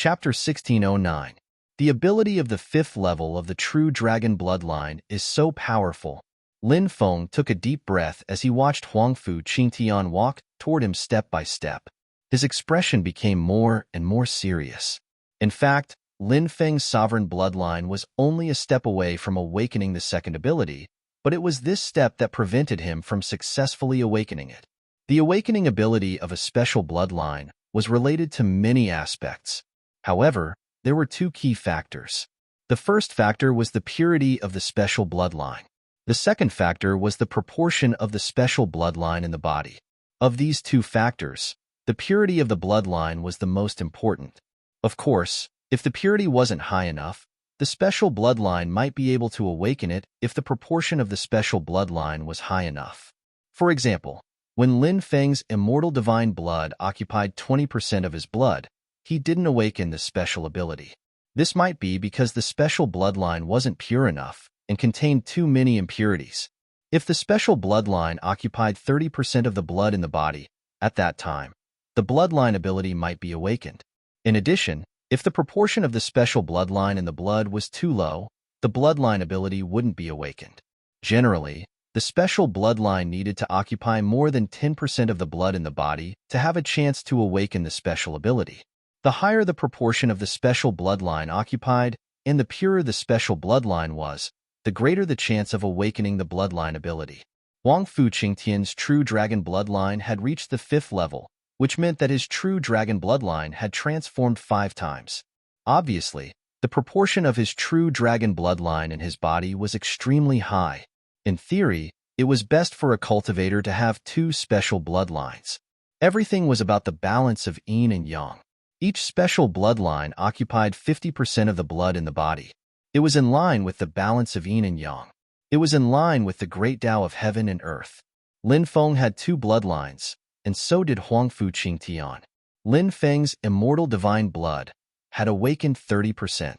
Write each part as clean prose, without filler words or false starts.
Chapter 1609. The ability of the fifth level of the true dragon bloodline is so powerful. Lin Feng took a deep breath as he watched Huangfu Qingtian walk toward him step by step. His expression became more and more serious. In fact, Lin Feng's sovereign bloodline was only a step away from awakening the second ability, but it was this step that prevented him from successfully awakening it. The awakening ability of a special bloodline was related to many aspects. However, there were two key factors. The first factor was the purity of the special bloodline. The second factor was the proportion of the special bloodline in the body. Of these two factors, the purity of the bloodline was the most important. Of course, if the purity wasn't high enough, the special bloodline might be able to awaken it if the proportion of the special bloodline was high enough. For example, when Lin Feng's immortal divine blood occupied 20% of his blood, he didn't awaken the special ability. This might be because the special bloodline wasn't pure enough and contained too many impurities. If the special bloodline occupied 30% of the blood in the body, at that time, the bloodline ability might be awakened. In addition, if the proportion of the special bloodline in the blood was too low, the bloodline ability wouldn't be awakened. Generally, the special bloodline needed to occupy more than 10% of the blood in the body to have a chance to awaken the special ability. The higher the proportion of the special bloodline occupied and the purer the special bloodline was, the greater the chance of awakening the bloodline ability. Huangfu Qingtian's true dragon bloodline had reached the 5th level, which meant that his true dragon bloodline had transformed 5 times. Obviously, the proportion of his true dragon bloodline in his body was extremely high. In theory, it was best for a cultivator to have 2 special bloodlines. Everything was about the balance of yin and yang. Each special bloodline occupied 50% of the blood in the body. It was in line with the balance of yin and yang. It was in line with the great Tao of heaven and earth. Lin Feng had 2 bloodlines, and so did Huangfu Qingtian. Lin Feng's immortal divine blood had awakened 30%.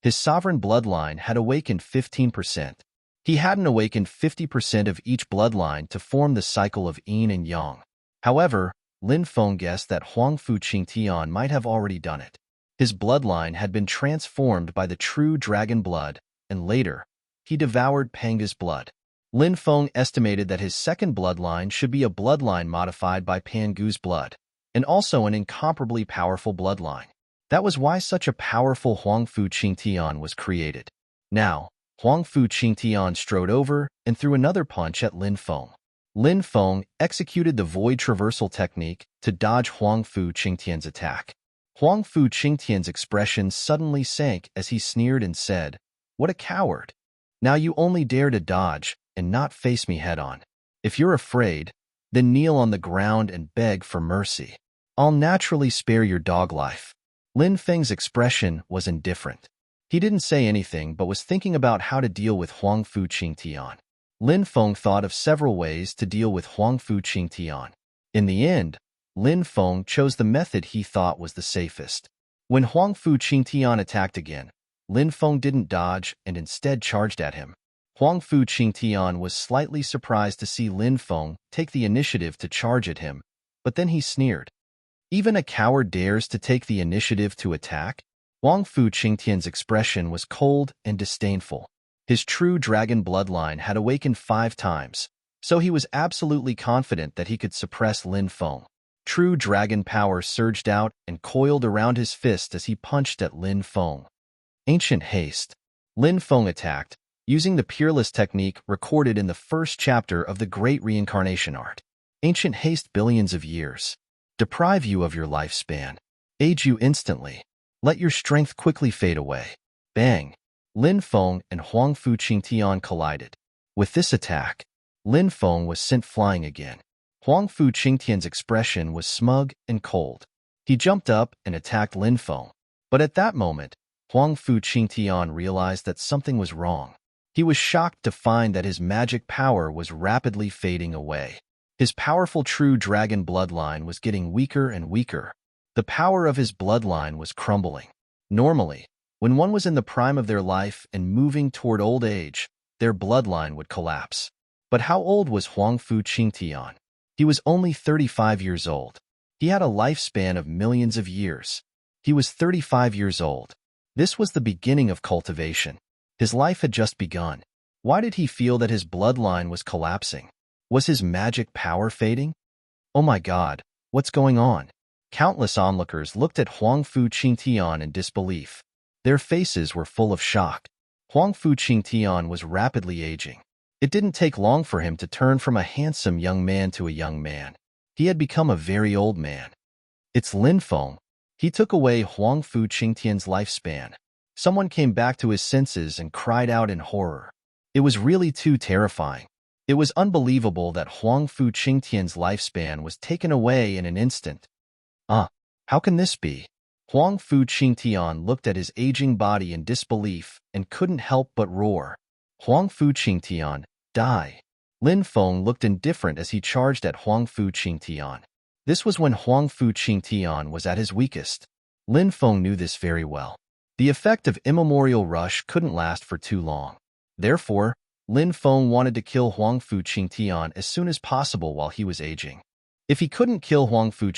His sovereign bloodline had awakened 15%. He hadn't awakened 50% of each bloodline to form the cycle of yin and yang. However, Lin Feng guessed that Huangfu Qingtian might have already done it. His bloodline had been transformed by the true dragon blood, and later, he devoured Panga's blood. Lin Feng estimated that his second bloodline should be a bloodline modified by Pangu's blood, and also an incomparably powerful bloodline. That was why such a powerful Huangfu Qingtian was created. Now, Huangfu Qingtian strode over and threw another punch at Lin Feng. Lin Feng executed the void traversal technique to dodge Huangfu Qingtian's attack. Huangfu Qingtian's expression suddenly sank as he sneered and said, "What a coward! Now you only dare to dodge and not face me head-on. If you're afraid, then kneel on the ground and beg for mercy. I'll naturally spare your dog life." Lin Feng's expression was indifferent. He didn't say anything but was thinking about how to deal with Huangfu Qingtian. Lin Feng thought of several ways to deal with Huangfu Qingtian. In the end, Lin Feng chose the method he thought was the safest. When Huangfu Qingtian attacked again, Lin Feng didn't dodge and instead charged at him. Huangfu Qingtian was slightly surprised to see Lin Feng take the initiative to charge at him, but then he sneered. Even a coward dares to take the initiative to attack? Huangfu Qingtian's expression was cold and disdainful. His true dragon bloodline had awakened 5 times, so he was absolutely confident that he could suppress Lin Feng. True dragon power surged out and coiled around his fist as he punched at Lin Feng. Ancient haste. Lin Feng attacked, using the peerless technique recorded in the first chapter of the Great Reincarnation Art. Ancient haste billions of years. Deprive you of your lifespan. Age you instantly. Let your strength quickly fade away. Bang! Lin Feng and Huangfu Qingtian collided. With this attack, Lin Feng was sent flying again. Huangfu Qingtian's expression was smug and cold. He jumped up and attacked Lin Feng. But at that moment, Huangfu Qingtian realized that something was wrong. He was shocked to find that his magic power was rapidly fading away. His powerful true dragon bloodline was getting weaker and weaker. The power of his bloodline was crumbling. Normally, when one was in the prime of their life and moving toward old age, their bloodline would collapse. But how old was Huangfu Qingtian? He was only 35 years old. He had a lifespan of millions of years. He was 35 years old. This was the beginning of cultivation. His life had just begun. Why did he feel that his bloodline was collapsing? Was his magic power fading? Oh my God, what's going on? Countless onlookers looked at Huangfu Qingtian in disbelief. Their faces were full of shock. Huangfu Qingtian was rapidly aging. It didn't take long for him to turn from a handsome young man to a young man. He had become a very old man. It's Lin Feng. He took away Huangfu Qingtian's lifespan. Someone came back to his senses and cried out in horror. It was really too terrifying. It was unbelievable that Huangfu Qingtian's lifespan was taken away in an instant. How can this be? Huangfu Qingtian looked at his aging body in disbelief and couldn't help but roar. Huangfu Qingtian, die. Lin Feng looked indifferent as he charged at Huangfu Qingtian. This was when Huangfu Qingtian was at his weakest. Lin Feng knew this very well. The effect of immemorial rush couldn't last for too long. Therefore, Lin Feng wanted to kill Huangfu Qingtian as soon as possible while he was aging. If he couldn't kill Huangfu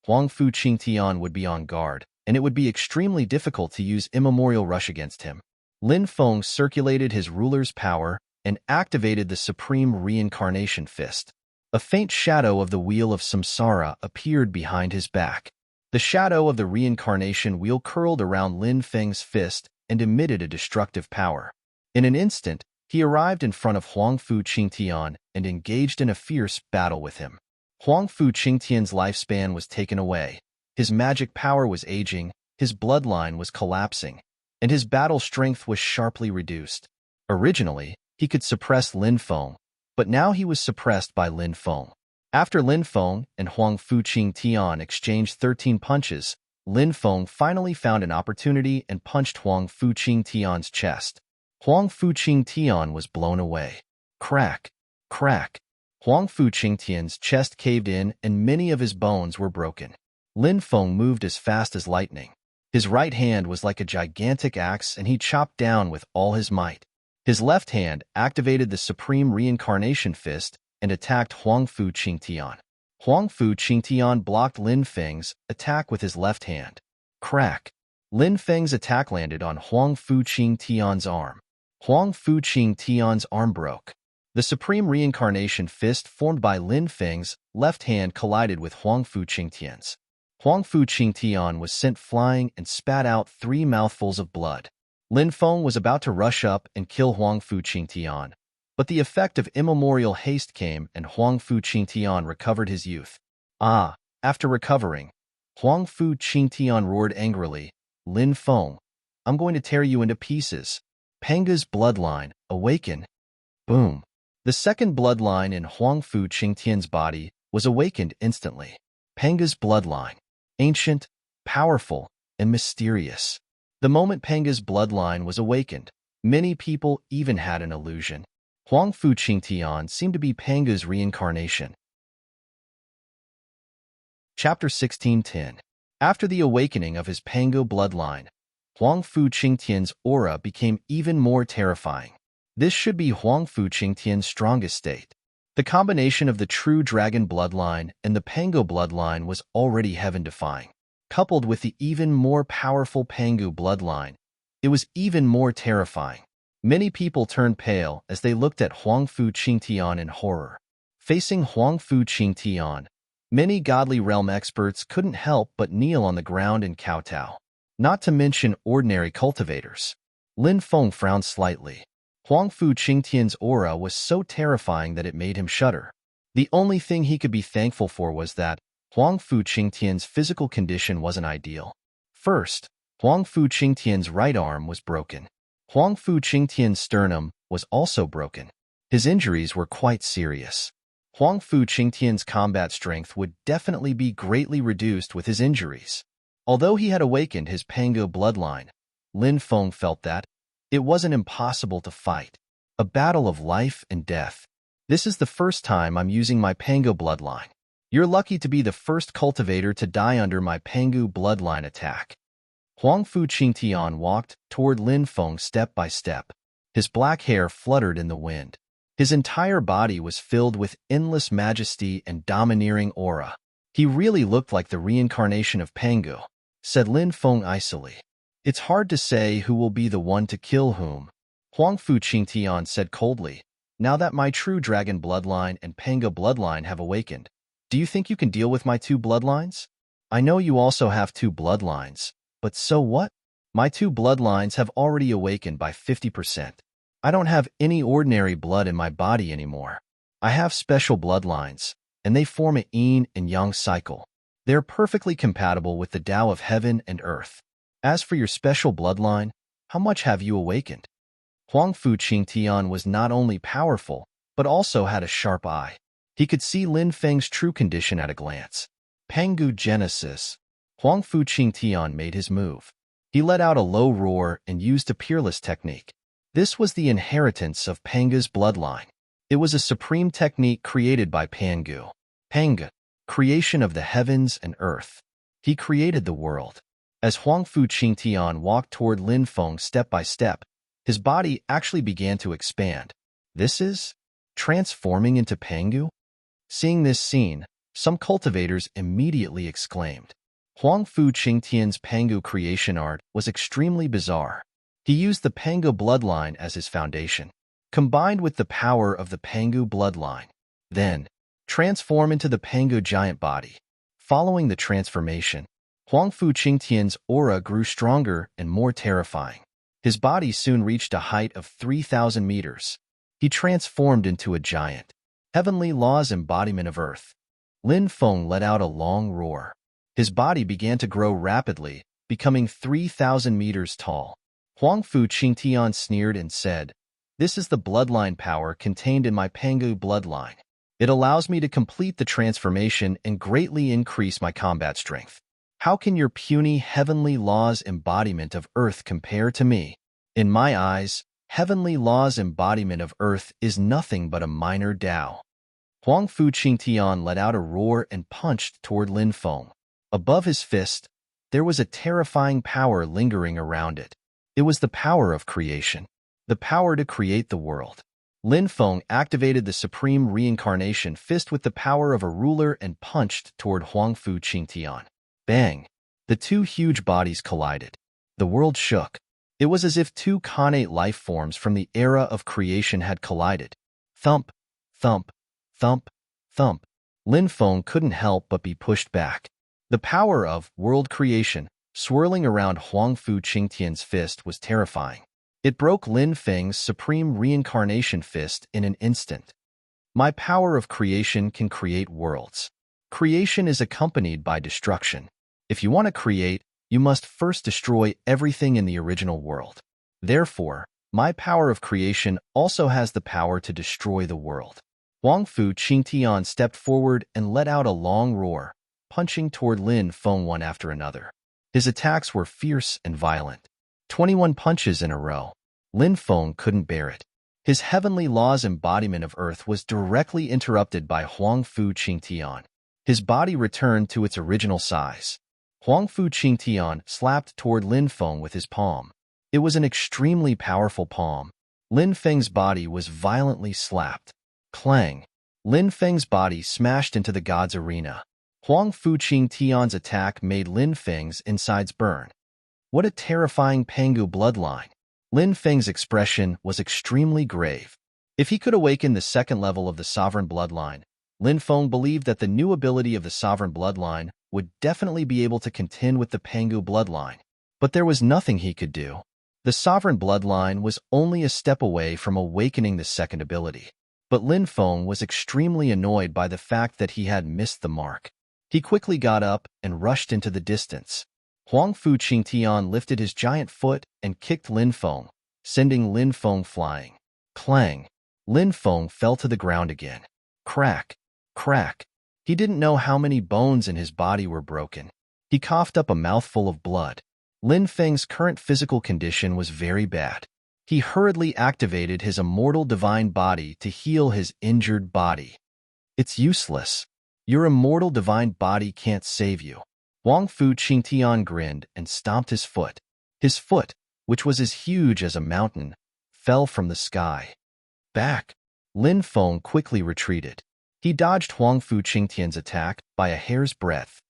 Qingtian would be on guard, and it would be extremely difficult to use immemorial rush against him. Lin Feng circulated his ruler's power and activated the Supreme Reincarnation Fist. A faint shadow of the Wheel of Samsara appeared behind his back. The shadow of the reincarnation wheel curled around Lin Feng's fist and emitted a destructive power. In an instant, he arrived in front of Huangfu Qingtian and engaged in a fierce battle with him. Huangfu Qingtian's lifespan was taken away. His magic power was aging, his bloodline was collapsing, and his battle strength was sharply reduced. Originally, he could suppress Lin Feng, but now he was suppressed by Lin Feng. After Lin Feng and Huangfu Qingtian exchanged 13 punches, Lin Feng finally found an opportunity and punched Huangfu Qingtian's chest. Huangfu Qingtian was blown away. Crack! Crack! Huangfu Qingtian's chest caved in and many of his bones were broken. Lin Feng moved as fast as lightning. His right hand was like a gigantic axe and he chopped down with all his might. His left hand activated the Supreme Reincarnation Fist and attacked Huangfu Qingtian. Huangfu Qingtian blocked Lin Feng's attack with his left hand. Crack! Lin Feng's attack landed on Huangfu Qingtian's arm. Huangfu Qingtian's arm broke. The Supreme Reincarnation Fist formed by Lin Feng's left hand collided with Huangfu Qingtian's. Huangfu Qingtian was sent flying and spat out 3 mouthfuls of blood. Lin Feng was about to rush up and kill Huangfu Qingtian, but the effect of immemorial haste came and Huangfu Qingtian recovered his youth. After recovering, Huangfu Qingtian roared angrily, Lin Feng, I'm going to tear you into pieces. Panga's bloodline, awaken. Boom. The second bloodline in Huangfu Qingtian's body was awakened instantly. Panga's bloodline, ancient, powerful, and mysterious. The moment Panga's bloodline was awakened, many people even had an illusion. Huangfu Qingtian seemed to be Panga's reincarnation. Chapter 16:10. After the awakening of his Pango bloodline, Huangfu Qingtian's aura became even more terrifying. This should be Huangfu Qingtian's strongest state. The combination of the true dragon bloodline and the Pango bloodline was already heaven-defying. Coupled with the even more powerful Pangu bloodline, it was even more terrifying. Many people turned pale as they looked at Huangfu Qingtian in horror. Facing Huangfu Qingtian, many godly realm experts couldn't help but kneel on the ground and kowtow. Not to mention ordinary cultivators. Lin Feng frowned slightly. Huangfu Qingtian's aura was so terrifying that it made him shudder. The only thing he could be thankful for was that Huangfu Qingtian's physical condition wasn't ideal. First, Huangfu Qingtian's right arm was broken. Huangfu Qingtian's sternum was also broken. His injuries were quite serious. Huangfu Qingtian's combat strength would definitely be greatly reduced with his injuries. Although he had awakened his Pango bloodline, Lin Feng felt that it wasn't impossible to fight. A battle of life and death. This is the first time I'm using my Pango bloodline. You're lucky to be the first cultivator to die under my Pangu bloodline attack. Huangfu Qingtian walked toward Lin Feng step by step. His black hair fluttered in the wind. His entire body was filled with endless majesty and domineering aura. He really looked like the reincarnation of Pangu. said Lin Feng icily. It's hard to say who will be the one to kill whom, Huangfu Qingtian said coldly. Now that my true dragon bloodline and Panga bloodline have awakened, do you think you can deal with my two bloodlines? I know you also have two bloodlines, but so what? My two bloodlines have already awakened by 50%. I don't have any ordinary blood in my body anymore. I have special bloodlines, and they form a yin and yang cycle. They're perfectly compatible with the Tao of heaven and earth. As for your special bloodline, how much have you awakened? Huangfu Qingtian was not only powerful, but also had a sharp eye. He could see Lin Feng's true condition at a glance. Pangu Genesis. Huangfu Qingtian made his move. He let out a low roar and used a peerless technique. This was the inheritance of Panga's bloodline. It was a supreme technique created by Pangu. Panga, creation of the heavens and earth. He created the world. As Huangfu Qingtian walked toward Lin Feng step by step, his body actually began to expand. This is transforming into Pangu? Seeing this scene, some cultivators immediately exclaimed. Huangfu Qingtian's Pangu creation art was extremely bizarre. He used the Pangu bloodline as his foundation, combined with the power of the Pangu bloodline. Then, transform into the Pangu giant body. Following the transformation, Huangfu Qingtian's aura grew stronger and more terrifying. His body soon reached a height of 3,000 meters. He transformed into a giant, heavenly law's embodiment of earth. Lin Feng let out a long roar. His body began to grow rapidly, becoming 3,000 meters tall. Huangfu Qingtian sneered and said, "This is the bloodline power contained in my Pangu bloodline. It allows me to complete the transformation and greatly increase my combat strength. How can your puny heavenly law's embodiment of earth compare to me? In my eyes, heavenly law's embodiment of earth is nothing but a minor Tao." Huangfu Qingtian let out a roar and punched toward Lin Feng. Above his fist, there was a terrifying power lingering around it. It was the power of creation, the power to create the world. Lin Feng activated the supreme reincarnation fist with the power of a ruler and punched toward Huangfu Qingtian. Bang! The two huge bodies collided. The world shook. It was as if two connate life forms from the era of creation had collided. Thump, thump, thump, thump. Lin Feng couldn't help but be pushed back. The power of world creation, swirling around Huangfu Qingtian's fist, was terrifying. It broke Lin Feng's supreme reincarnation fist in an instant. My power of creation can create worlds. Creation is accompanied by destruction. If you want to create, you must first destroy everything in the original world. Therefore, my power of creation also has the power to destroy the world. Huangfu Qingtian stepped forward and let out a long roar, punching toward Lin Feng one after another. His attacks were fierce and violent. 21 punches in a row. Lin Feng couldn't bear it. His heavenly law's embodiment of earth was directly interrupted by Huangfu Qingtian. His body returned to its original size. Huangfu Qingtian slapped toward Lin Feng with his palm. It was an extremely powerful palm. Lin Feng's body was violently slapped. Clang! Lin Feng's body smashed into the god's arena. Huangfu Qingtian's attack made Lin Feng's insides burn. What a terrifying Pangu bloodline! Lin Feng's expression was extremely grave. If he could awaken the second level of the sovereign bloodline, Lin Feng believed that the new ability of the sovereign bloodline would definitely be able to contend with the Pangu bloodline. But there was nothing he could do. The sovereign bloodline was only a step away from awakening the second ability. But Lin Feng was extremely annoyed by the fact that he had missed the mark. He quickly got up and rushed into the distance. Huangfu Qingtian lifted his giant foot and kicked Lin Feng, sending Lin Feng flying. Clang! Lin Feng fell to the ground again. Crack! Crack! He didn't know how many bones in his body were broken. He coughed up a mouthful of blood. Lin Feng's current physical condition was very bad. He hurriedly activated his immortal divine body to heal his injured body. It's useless. Your immortal divine body can't save you. Huangfu Qingtian grinned and stomped his foot. His foot, which was as huge as a mountain, fell from the sky. Back! Lin Feng quickly retreated. He dodged Huangfu Qingtian's attack by a hair's breadth.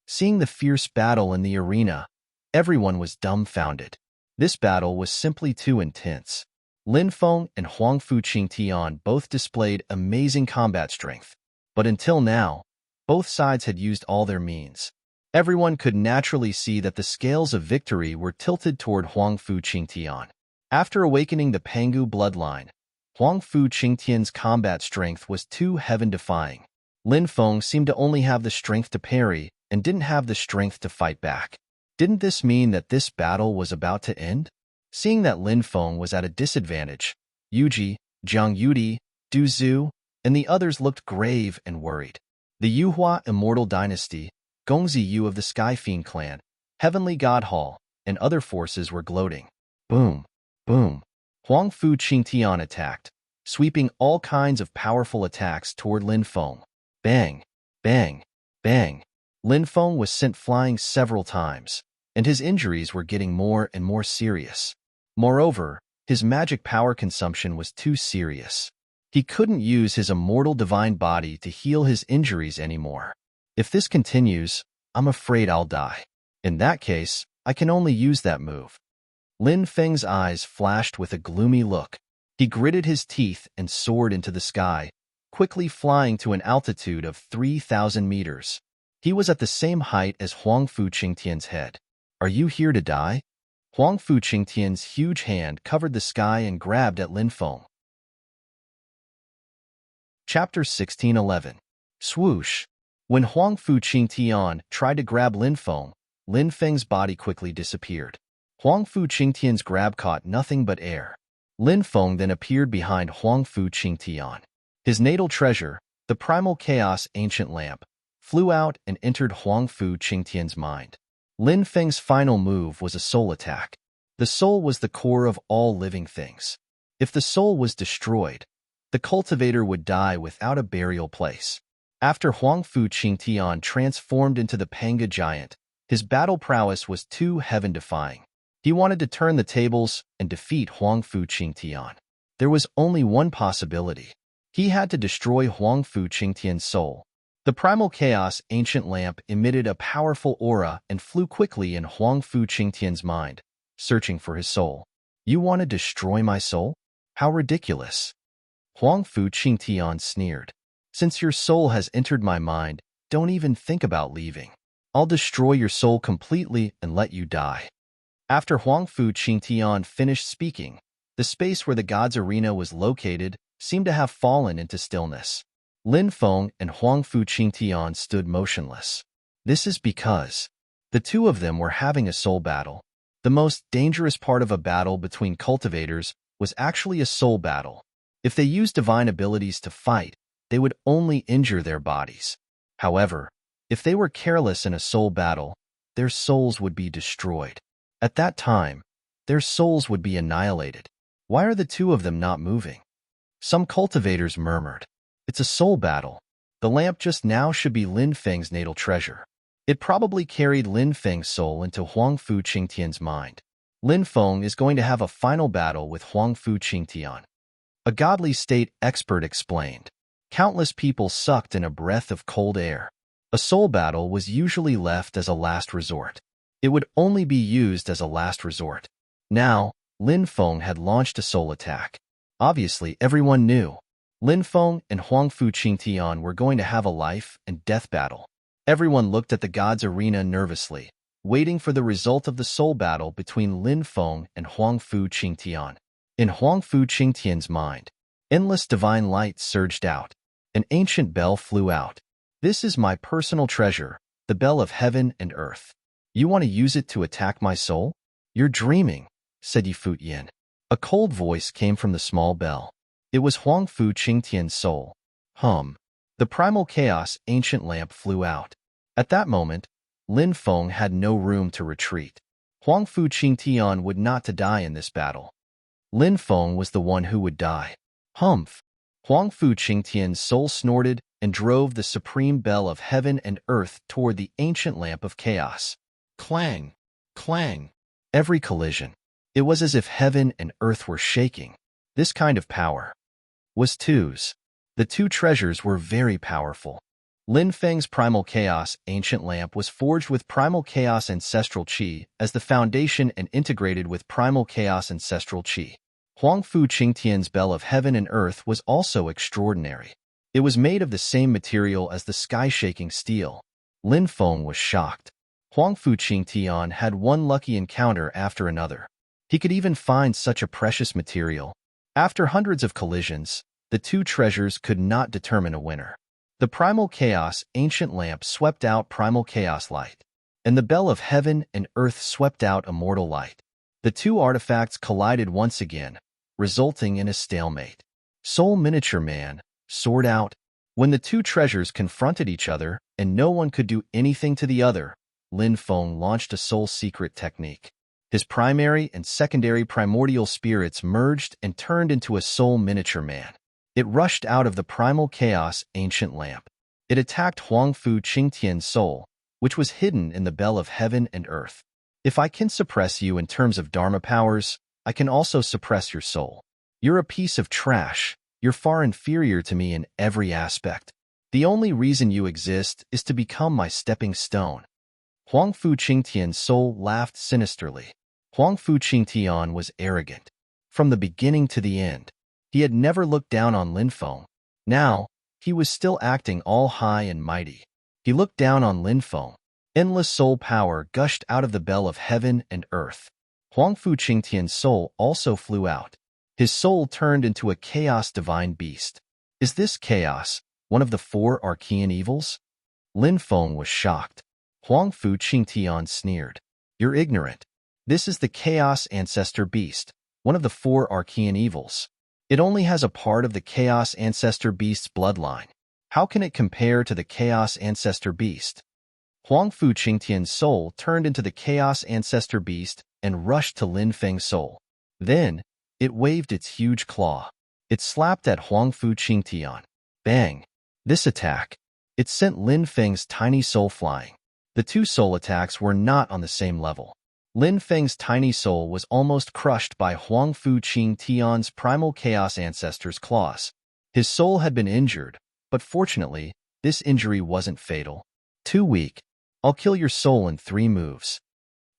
Seeing the fierce battle in the arena, everyone was dumbfounded. This battle was simply too intense. Lin Feng and Huangfu Qingtian both displayed amazing combat strength, but until now, both sides had used all their means. Everyone could naturally see that the scales of victory were tilted toward Huangfu Qingtian. After awakening the Pangu bloodline, Huangfu Qingtian's combat strength was too heaven-defying. Lin Feng seemed to only have the strength to parry and didn't have the strength to fight back. Didn't this mean that this battle was about to end? Seeing that Lin Feng was at a disadvantage, Yuji, Jiang Yudi, Du Zhu, and the others looked grave and worried. The Yuhua Immortal Dynasty, Gongzi Yu of the Sky Fiend clan, Heavenly God Hall, and other forces were gloating. Boom, boom. Huangfu Qingtian attacked, sweeping all kinds of powerful attacks toward Lin Feng. Bang, bang, bang. Lin Feng was sent flying several times, and his injuries were getting more and more serious. Moreover, his magic power consumption was too serious. He couldn't use his immortal divine body to heal his injuries anymore. If this continues, I'm afraid I'll die. In that case, I can only use that move. Lin Feng's eyes flashed with a gloomy look. He gritted his teeth and soared into the sky, quickly flying to an altitude of 3,000 meters. He was at the same height as Huangfu Qingtian's head. Are you here to die? Huangfu Qingtian's huge hand covered the sky and grabbed at Lin Feng. Chapter 1611. Swoosh. When Huangfu Qingtian tried to grab Lin Feng's body quickly disappeared. Huangfu Qingtian's grab caught nothing but air. Lin Feng then appeared behind Huangfu Qingtian. His natal treasure, the Primal Chaos Ancient Lamp, flew out and entered Huangfu Qingtian's mind. Lin Feng's final move was a soul attack. The soul was the core of all living things. If the soul was destroyed, the cultivator would die without a burial place. After Huangfu Qingtian transformed into the Panga giant, his battle prowess was too heaven-defying. He wanted to turn the tables and defeat Huangfu Qingtian. There was only one possibility. He had to destroy Huangfu Qingtian's soul. The Primal Chaos Ancient Lamp emitted a powerful aura and flew quickly in Huangfu Qingtian's mind, searching for his soul. You want to destroy my soul? How ridiculous. Huangfu Qingtian sneered. Since your soul has entered my mind, don't even think about leaving. I'll destroy your soul completely and let you die. After Huangfu Qingtian finished speaking, the space where the God's Arena was located seemed to have fallen into stillness. Lin Feng and Huangfu Qingtian stood motionless. This is because the two of them were having a soul battle. The most dangerous part of a battle between cultivators was actually a soul battle. If they used divine abilities to fight, they would only injure their bodies. However, if they were careless in a soul battle, their souls would be destroyed. At that time, their souls would be annihilated. Why are the two of them not moving? Some cultivators murmured. It's a soul battle. The lamp just now should be Lin Feng's natal treasure. It probably carried Lin Feng's soul into Huangfu Qingtian's mind. Lin Feng is going to have a final battle with Huangfu Qingtian. A godly state expert explained. Countless people sucked in a breath of cold air. A soul battle was usually left as a last resort. It would only be used as a last resort. Now, Lin Feng had launched a soul attack. Obviously, everyone knew. Lin Feng and Huangfu Qingtian were going to have a life and death battle. Everyone looked at the God's Arena nervously, waiting for the result of the soul battle between Lin Feng and Huangfu Qingtian. In Huangfu Qingtian's mind, endless divine light surged out. An ancient bell flew out. This is my personal treasure, the bell of heaven and earth. You want to use it to attack my soul? You're dreaming, said Yifut Yin. A cold voice came from the small bell. It was Huangfu Qingtian's soul. The Primal Chaos Ancient Lamp flew out. At that moment, Lin Feng had no room to retreat. Huangfu Qingtian would not to die in this battle. Lin Feng was the one who would die. Humph! Huangfu Qingtian's soul snorted and drove the supreme bell of heaven and earth toward the ancient lamp of chaos. Clang! Clang! Every collision. It was as if heaven and earth were shaking. This kind of power was twos. The two treasures were very powerful. Lin Feng's Primal Chaos Ancient Lamp was forged with Primal Chaos Ancestral Qi as the foundation and integrated with Primal Chaos Ancestral Qi. Huangfu Qingtian's Bell of Heaven and Earth was also extraordinary. It was made of the same material as the sky-shaking steel. Lin Feng was shocked. Huangfu Qingtian had one lucky encounter after another. He could even find such a precious material. After hundreds of collisions, the two treasures could not determine a winner. The Primal Chaos Ancient Lamp swept out Primal Chaos Light, and the Bell of Heaven and Earth swept out Immortal Light. The two artifacts collided once again, resulting in a stalemate. Soul Miniature Man, sword out. When the two treasures confronted each other and no one could do anything to the other, Lin Feng launched a soul secret technique. His primary and secondary primordial spirits merged and turned into a soul miniature man. It rushed out of the Primal Chaos Ancient Lamp. It attacked Huangfu Qingtian's soul, which was hidden in the Bell of Heaven and Earth. If I can suppress you in terms of Dharma powers, I can also suppress your soul. You're a piece of trash. You're far inferior to me in every aspect. The only reason you exist is to become my stepping stone. Huangfu Qingtian's soul laughed sinisterly. Huangfu Qingtian was arrogant. From the beginning to the end, he had never looked down on Lin Feng. Now, he was still acting all high and mighty. He looked down on Lin Feng. Endless soul power gushed out of the Bell of Heaven and Earth. Huangfu Qingtian's soul also flew out. His soul turned into a chaos divine beast. Is this chaos, one of the four Archean evils? Lin Feng was shocked. Huangfu Qingtian sneered. You're ignorant. This is the Chaos Ancestor Beast, one of the four Archean evils. It only has a part of the Chaos Ancestor Beast's bloodline. How can it compare to the Chaos Ancestor Beast? Huangfu Qingtian's soul turned into the Chaos Ancestor Beast and rushed to Lin Feng's soul. Then, it waved its huge claw. It slapped at Huangfu Qingtian. Bang! This attack. It sent Lin Feng's tiny soul flying. The two soul attacks were not on the same level. Lin Feng's tiny soul was almost crushed by Huangfu Qingtian's Primal Chaos Ancestor's claws. His soul had been injured, but fortunately, this injury wasn't fatal. Too weak. I'll kill your soul in 3 moves.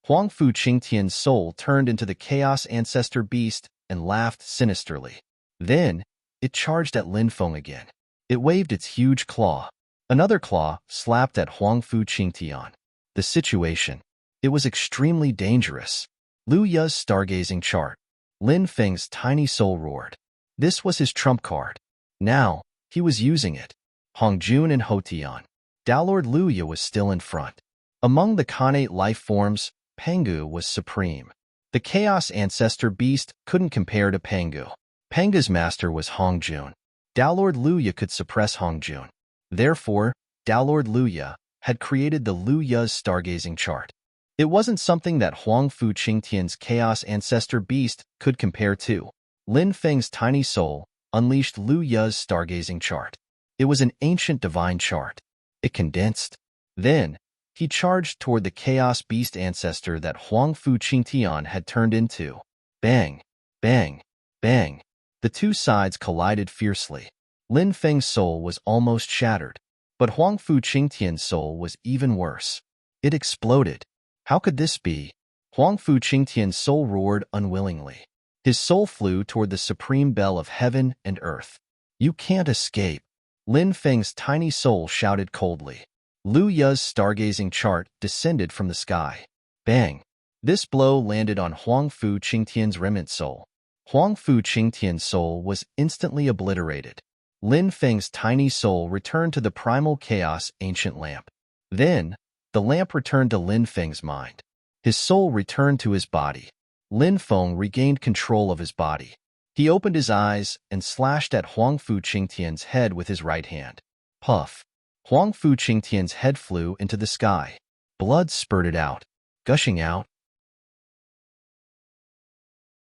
Huangfu Qingtian's soul turned into the Chaos Ancestor Beast and laughed sinisterly. Then, it charged at Lin Feng again. It waved its huge claw. Another claw slapped at Huangfu Qingtian. The situation. It was extremely dangerous. Lu Ya's stargazing chart. Lin Feng's tiny soul roared. This was his trump card. Now, he was using it. Hongjun and Hotian. Downlord Lu Ya was still in front. Among the Khanate life forms, Pengu was supreme. The Chaos Ancestor Beast couldn't compare to Pengu. Pengu's master was Hongjun. Downlord Lu Ya could suppress Hongjun. Therefore, Downlord Lu Ya had created the Lu Ya's stargazing chart. It wasn't something that Huangfu Qingtian's Chaos Ancestor Beast could compare to. Lin Feng's tiny soul unleashed Lu Ya's stargazing chart. It was an ancient divine chart. It condensed. Then, he charged toward the Chaos Beast ancestor that Huangfu Qingtian had turned into. Bang! Bang! Bang! The two sides collided fiercely. Lin Feng's soul was almost shattered, but Huangfu Qingtian's soul was even worse. It exploded. How could this be? Huangfu Qingtian's soul roared unwillingly. His soul flew toward the supreme bell of heaven and earth. You can't escape. Lin Feng's tiny soul shouted coldly. Lu Ya's stargazing chart descended from the sky. Bang! This blow landed on Huangfu Qingtian's remnant soul. Huangfu Qingtian's soul was instantly obliterated. Lin Feng's tiny soul returned to the Primal Chaos Ancient Lamp. Then, the lamp returned to Lin Feng's mind. His soul returned to his body. Lin Feng regained control of his body. He opened his eyes and slashed at Huangfu Qingtian's head with his right hand. Puff! Huangfu Qingtian's head flew into the sky. Blood spurted out, gushing out.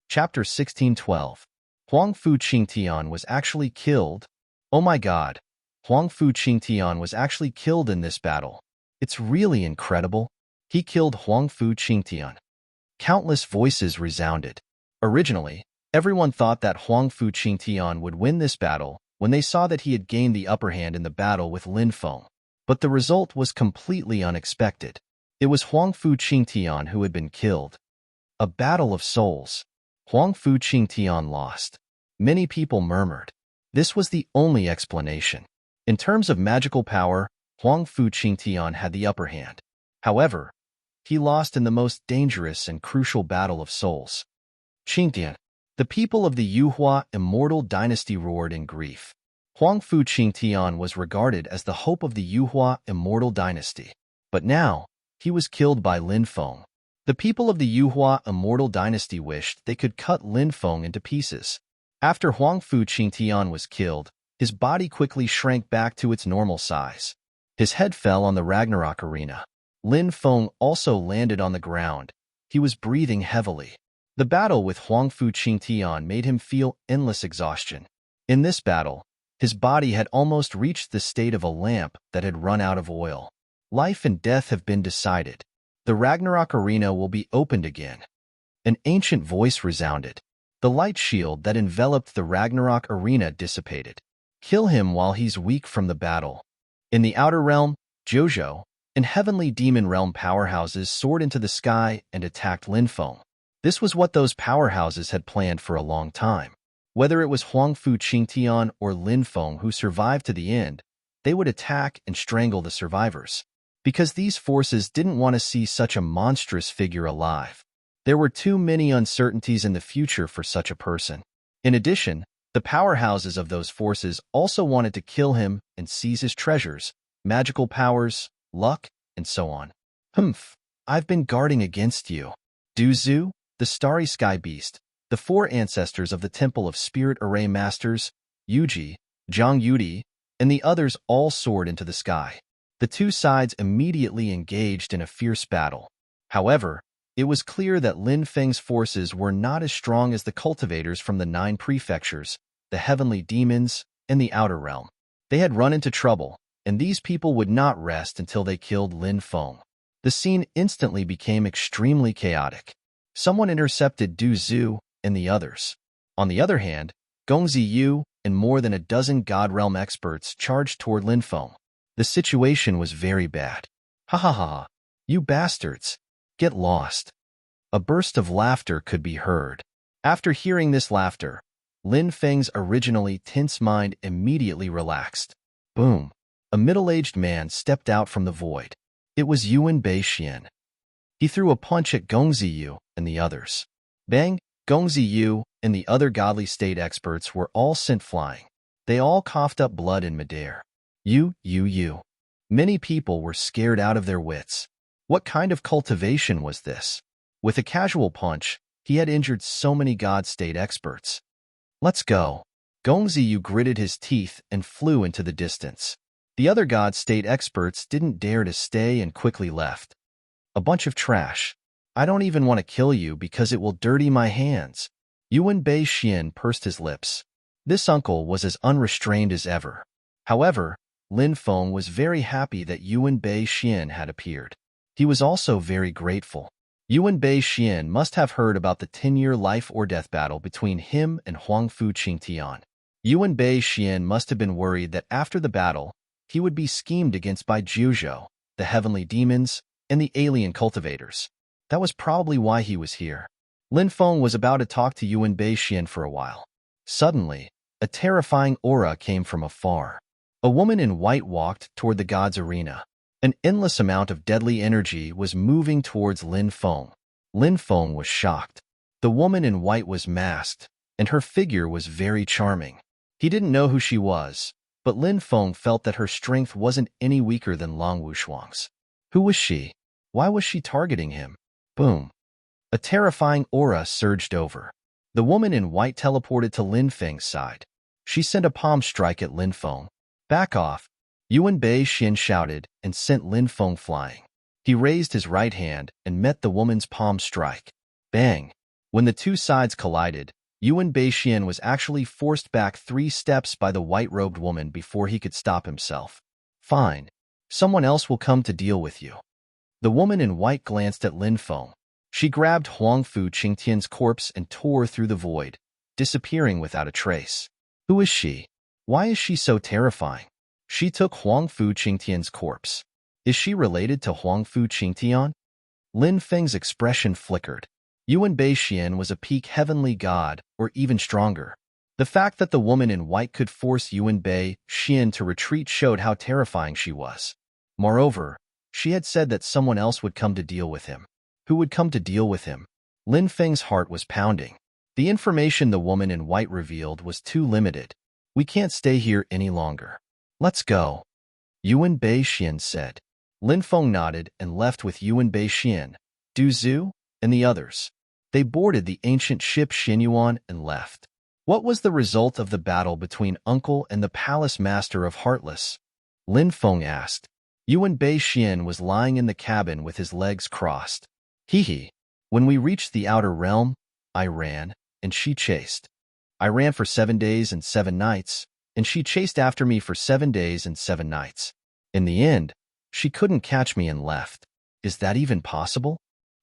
Chapter 1612. Huangfu Qingtian was actually killed. Oh my god! Huangfu Qingtian was actually killed in this battle. It's really incredible. He killed Huangfu Qingtian. Countless voices resounded. Originally, everyone thought that Huangfu Qingtian would win this battle when they saw that he had gained the upper hand in the battle with Lin Feng. But the result was completely unexpected. It was Huangfu Qingtian who had been killed. A battle of souls. Huangfu Qingtian lost. Many people murmured. This was the only explanation. In terms of magical power, Huangfu Qingtian had the upper hand. However, he lost in the most dangerous and crucial battle of souls. Qingtian. The people of the Yuhua immortal dynasty roared in grief. Huangfu Qingtian was regarded as the hope of the Yuhua immortal dynasty. But now, he was killed by Lin Feng. The people of the Yuhua immortal dynasty wished they could cut Lin Feng into pieces. After Huangfu Qingtian was killed, his body quickly shrank back to its normal size. His head fell on the Ragnarok arena. Lin Feng also landed on the ground. He was breathing heavily. The battle with Huangfu Qingtian made him feel endless exhaustion. In this battle, his body had almost reached the state of a lamp that had run out of oil. Life and death have been decided. The Ragnarok arena will be opened again. An ancient voice resounded. The light shield that enveloped the Ragnarok arena dissipated. Kill him while he's weak from the battle. In the outer realm, Jojo and heavenly demon realm powerhouses soared into the sky and attacked Lin Feng. This was what those powerhouses had planned for a long time. Whether it was Huangfu Qingtian or Lin Feng who survived to the end, they would attack and strangle the survivors. Because these forces didn't want to see such a monstrous figure alive. There were too many uncertainties in the future for such a person. In addition, the powerhouses of those forces also wanted to kill him and seize his treasures, magical powers, luck, and so on. I've been guarding against you. Duzu, the starry sky beast, the four ancestors of the Temple of Spirit Array Masters, Yuji, Zhang Yudi, and the others all soared into the sky. The two sides immediately engaged in a fierce battle. However, it was clear that Lin Feng's forces were not as strong as the cultivators from the 9 prefectures, the heavenly demons, and the outer realm. They had run into trouble, and these people would not rest until they killed Lin Feng. The scene instantly became extremely chaotic. Someone intercepted Du Zhu and the others. On the other hand, Gongzi Yu and more than a dozen God Realm experts charged toward Lin Feng. The situation was very bad. Ha ha ha, you bastards. Get lost. A burst of laughter could be heard. After hearing this laughter, Lin Feng's originally tense mind immediately relaxed. Boom. A middle-aged man stepped out from the void. It was Yuan Bei Xian. He threw a punch at Gongzi Yu and the others. Bang! Gongzi Yu and the other godly state experts were all sent flying. They all coughed up blood in midair. You. Many people were scared out of their wits. What kind of cultivation was this? With a casual punch, he had injured so many God State experts. Let's go. Gongzi Yu gritted his teeth and flew into the distance. The other God State experts didn't dare to stay and quickly left. A bunch of trash. I don't even want to kill you because it will dirty my hands. Yuan Bei Xian pursed his lips. This uncle was as unrestrained as ever. However, Lin Feng was very happy that Yuan Bei Xian had appeared. He was also very grateful. Yuan Bei Xian must have heard about the 10-year life-or-death battle between him and Huangfu Qingtian. Yuan Bei Xian must have been worried that after the battle, he would be schemed against by Zhuzhou, the heavenly demons, and the alien cultivators. That was probably why he was here. Lin Feng was about to talk to Yuan Bei Xian for a while. Suddenly, a terrifying aura came from afar. A woman in white walked toward the god's arena. An endless amount of deadly energy was moving towards Lin Feng. Lin Feng was shocked. The woman in white was masked, and her figure was very charming. He didn't know who she was, but Lin Feng felt that her strength wasn't any weaker than Long Wushuang's. Who was she? Why was she targeting him? Boom. A terrifying aura surged over. The woman in white teleported to Lin Feng's side. She sent a palm strike at Lin Feng. Back off. Yuan Bei Xian shouted and sent Lin Feng flying. He raised his right hand and met the woman's palm strike. Bang! When the two sides collided, Yuan Bei Xian was actually forced back 3 steps by the white-robed woman before he could stop himself. Fine. Someone else will come to deal with you. The woman in white glanced at Lin Feng. She grabbed Huangfu Qingtian's corpse and tore through the void, disappearing without a trace. Who is she? Why is she so terrifying? She took Huangfu Qingtian's corpse. Is she related to Huangfu Qingtian? Lin Feng's expression flickered. Yuan Beixian was a peak heavenly god, or even stronger. The fact that the woman in white could force Yuan Beixian to retreat showed how terrifying she was. Moreover, she had said that someone else would come to deal with him. Who would come to deal with him? Lin Feng's heart was pounding. The information the woman in white revealed was too limited. We can't stay here any longer. Let's go, Yuan Beixian said. Lin Feng nodded and left with Yuan Beixian, Du Zhu, and the others. They boarded the ancient ship Xinyuan and left. What was the result of the battle between Uncle and the palace master of Heartless? Lin Feng asked. Yuan Beixian was lying in the cabin with his legs crossed. Hee. When we reached the outer realm, I ran, and she chased. I ran for 7 days and 7 nights, and she chased after me for 7 days and 7 nights. In the end, she couldn't catch me and left. Is that even possible?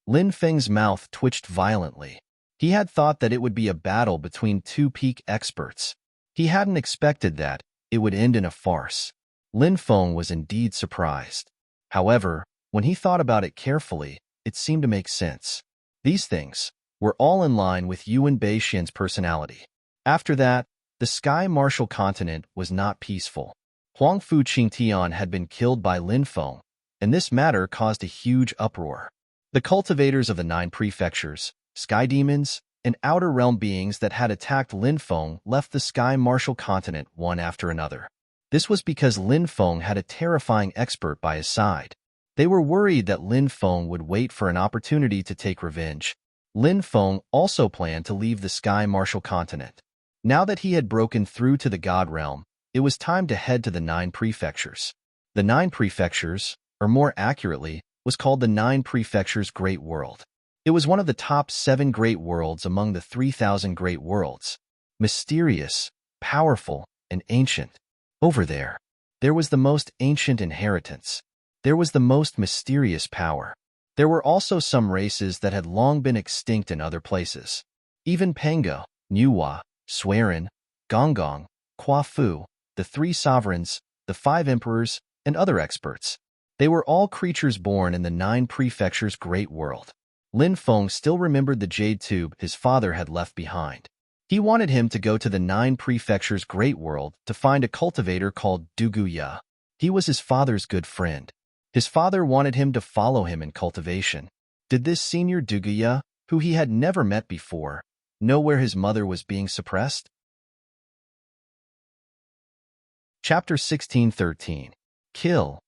Lin Feng's mouth twitched violently. He had thought that it would be a battle between two peak experts. He hadn't expected that it would end in a farce. Lin Feng was indeed surprised. However, when he thought about it carefully, it seemed to make sense. These things were all in line with Yuan Beixian's personality. After that, the Sky Martial continent was not peaceful. Huangfu Qingtian had been killed by Lin Feng, and this matter caused a huge uproar. The cultivators of the 9 prefectures, sky demons, and outer realm beings that had attacked Lin Feng left the Sky Martial continent one after another. This was because Lin Feng had a terrifying expert by his side. They were worried that Lin Feng would wait for an opportunity to take revenge. Lin Feng also planned to leave the Sky Martial continent. Now that he had broken through to the God realm, it was time to head to the 9 prefectures. The 9 prefectures, or more accurately, was called the 9 prefectures Great World. It was one of the top 7 great worlds among the 3,000 great worlds. Mysterious, powerful, and ancient. Over there was the most ancient inheritance. There was the most mysterious power. There were also some races that had long been extinct in other places. Even Pango, Nuwa, Swerin, Gonggong, Quafu, the 3 sovereigns, the 5 emperors, and other experts. They were all creatures born in the 9 prefectures Great World. Lin Feng still remembered the jade tube his father had left behind. He wanted him to go to the 9 prefectures Great World to find a cultivator called Duguya. He was his father's good friend. His father wanted him to follow him in cultivation. Did this senior Duguya, who he had never met before, know where his mother was being suppressed? Chapter 16:13. Kill.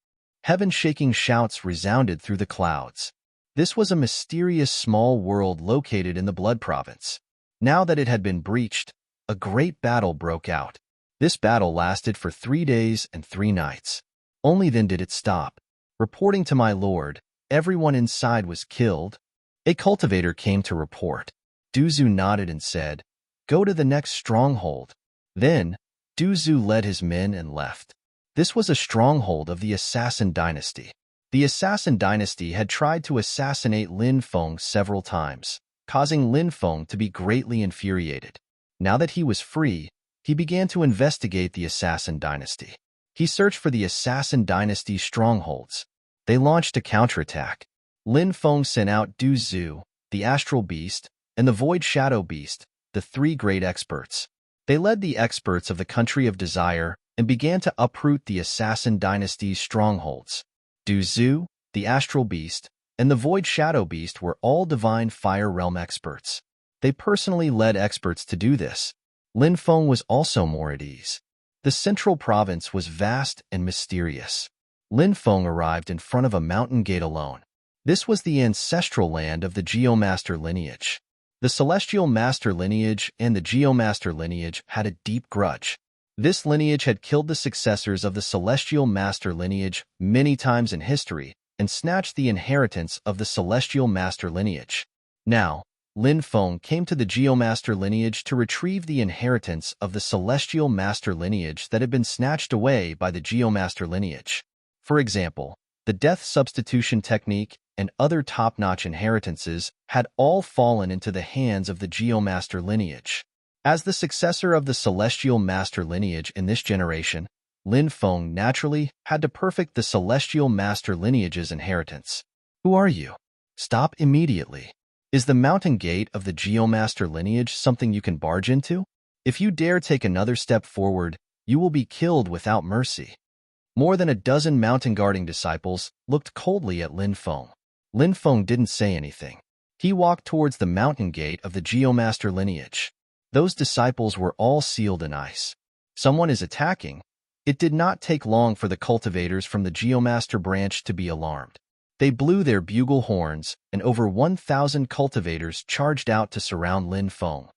Heaven-shaking shouts resounded through the clouds. This was a mysterious small world located in the Blood Province. Now that it had been breached, a great battle broke out. This battle lasted for 3 days and 3 nights. Only then did it stop. Reporting to my lord, everyone inside was killed. A cultivator came to report. Du Zhu nodded and said, "Go to the next stronghold." Then, Du Zhu led his men and left. This was a stronghold of the Assassin Dynasty. The Assassin Dynasty had tried to assassinate Lin Feng several times, causing Lin Feng to be greatly infuriated. Now that he was free, he began to investigate the Assassin Dynasty. He searched for the Assassin Dynasty's strongholds. They launched a counterattack. Lin Feng sent out Du Zhu, the Astral Beast, and the Void Shadow Beast, the 3 great experts. They led the experts of the Country of Desire and began to uproot the Assassin Dynasty's strongholds. Du Zhu, the Astral Beast, and the Void Shadow Beast were all Divine Fire Realm experts. They personally led experts to do this. Lin Feng was also more at ease. The central province was vast and mysterious. Lin Feng arrived in front of a mountain gate alone. This was the ancestral land of the Geomaster lineage. The Celestial Master lineage and the Geomaster lineage had a deep grudge. This lineage had killed the successors of the Celestial Master lineage many times in history and snatched the inheritance of the Celestial Master lineage. Now, Lin Feng came to the Geomaster lineage to retrieve the inheritance of the Celestial Master lineage that had been snatched away by the Geomaster lineage. For example, the death substitution technique and other top-notch inheritances had all fallen into the hands of the Geomaster lineage. As the successor of the Celestial Master lineage in this generation, Lin Feng naturally had to perfect the celestial master lineage's inheritance. Who are you? Stop immediately. Is the mountain gate of the Geomaster lineage something you can barge into? If you dare take another step forward, you will be killed without mercy. More than a dozen mountain guarding disciples looked coldly at Lin Feng. Lin Feng didn't say anything. He walked towards the mountain gate of the Geomaster lineage. Those disciples were all sealed in ice. Someone is attacking. It did not take long for the cultivators from the Geomaster branch to be alarmed. They blew their bugle horns, and over 1,000 cultivators charged out to surround Lin Feng.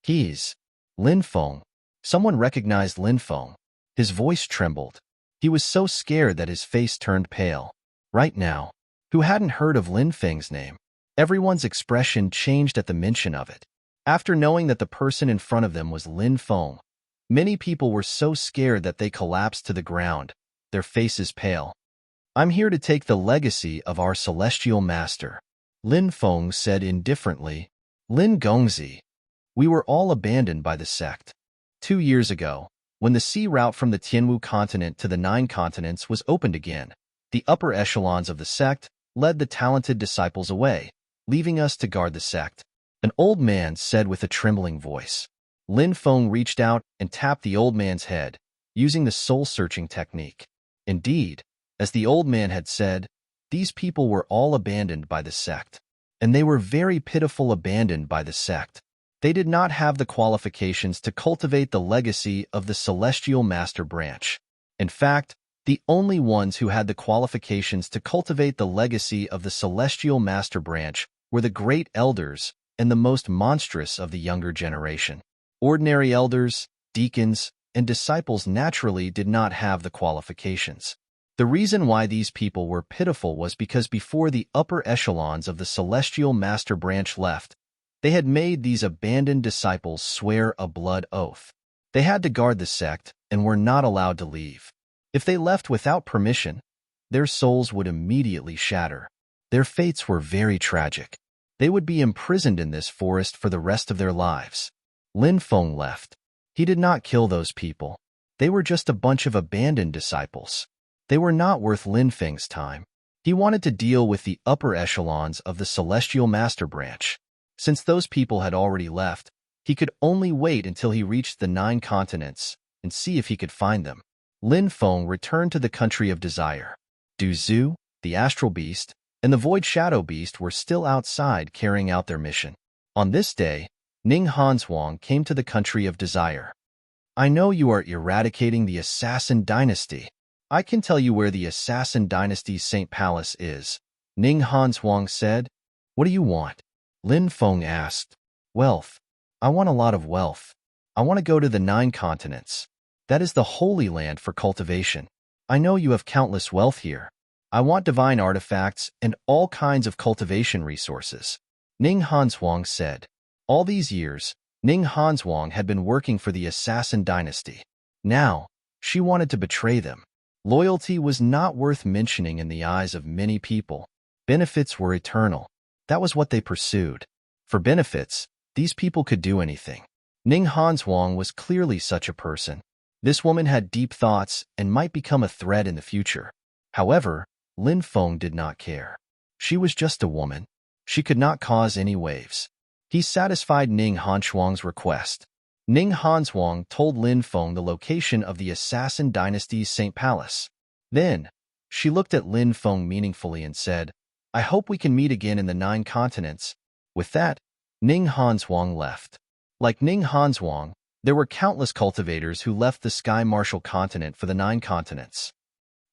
He's Lin Feng. Someone recognized Lin Feng. His voice trembled. He was so scared that his face turned pale. Right now, who hadn't heard of Lin Feng's name? Everyone's expression changed at the mention of it. After knowing that the person in front of them was Lin Feng, many people were so scared that they collapsed to the ground, their faces pale. I'm here to take the legacy of our celestial master, Lin Feng said indifferently. Lin Gongzi. We were all abandoned by the sect. 2 years ago, when the sea route from the Tianwu continent to the 9 continents was opened again, the upper echelons of the sect led the talented disciples away, leaving us to guard the sect. An old man said with a trembling voice. Lin Feng reached out and tapped the old man's head, using the soul-searching technique. Indeed, as the old man had said, these people were all abandoned by the sect. And they were very pitiful abandoned by the sect. They did not have the qualifications to cultivate the legacy of the Celestial Master Branch. In fact, the only ones who had the qualifications to cultivate the legacy of the Celestial Master Branch were the great elders and the most monstrous of the younger generation. Ordinary elders, deacons, and disciples naturally did not have the qualifications. The reason why these people were pitiful was because before the upper echelons of the Celestial Master Branch left, they had made these abandoned disciples swear a blood oath. They had to guard the sect and were not allowed to leave. If they left without permission, their souls would immediately shatter. Their fates were very tragic. They would be imprisoned in this forest for the rest of their lives. Lin Feng left. He did not kill those people. They were just a bunch of abandoned disciples. They were not worth Lin Feng's time. He wanted to deal with the upper echelons of the Celestial Master Branch. Since those people had already left, he could only wait until he reached the 9 continents and see if he could find them. Lin Feng returned to the country of desire. Du Zhu, the astral beast, and the void shadow beast were still outside carrying out their mission. On this day, Ning Hanshuang came to the country of desire. I know you are eradicating the assassin dynasty. I can tell you where the assassin dynasty's Saint Palace is, Ning Hanshuang said. What do you want? Lin Feng asked. Wealth. I want a lot of wealth. I want to go to the 9 continents. That is the holy land for cultivation. I know you have countless wealth here. I want divine artifacts and all kinds of cultivation resources, Ning Hanshuang said. All these years, Ning Hanshuang had been working for the assassin dynasty. Now, she wanted to betray them. Loyalty was not worth mentioning in the eyes of many people. Benefits were eternal. That was what they pursued. For benefits, these people could do anything. Ning Hanshuang was clearly such a person. This woman had deep thoughts and might become a threat in the future. However, Lin Feng did not care. She was just a woman. She could not cause any waves. He satisfied Ning Hanshuang's request. Ning Hanshuang told Lin Feng the location of the assassin dynasty's Saint Palace. Then, she looked at Lin Feng meaningfully and said, I hope we can meet again in the 9 continents. With that, Ning Hanshuang left. Like Ning Hanshuang, there were countless cultivators who left the Sky Martial continent for the 9 continents.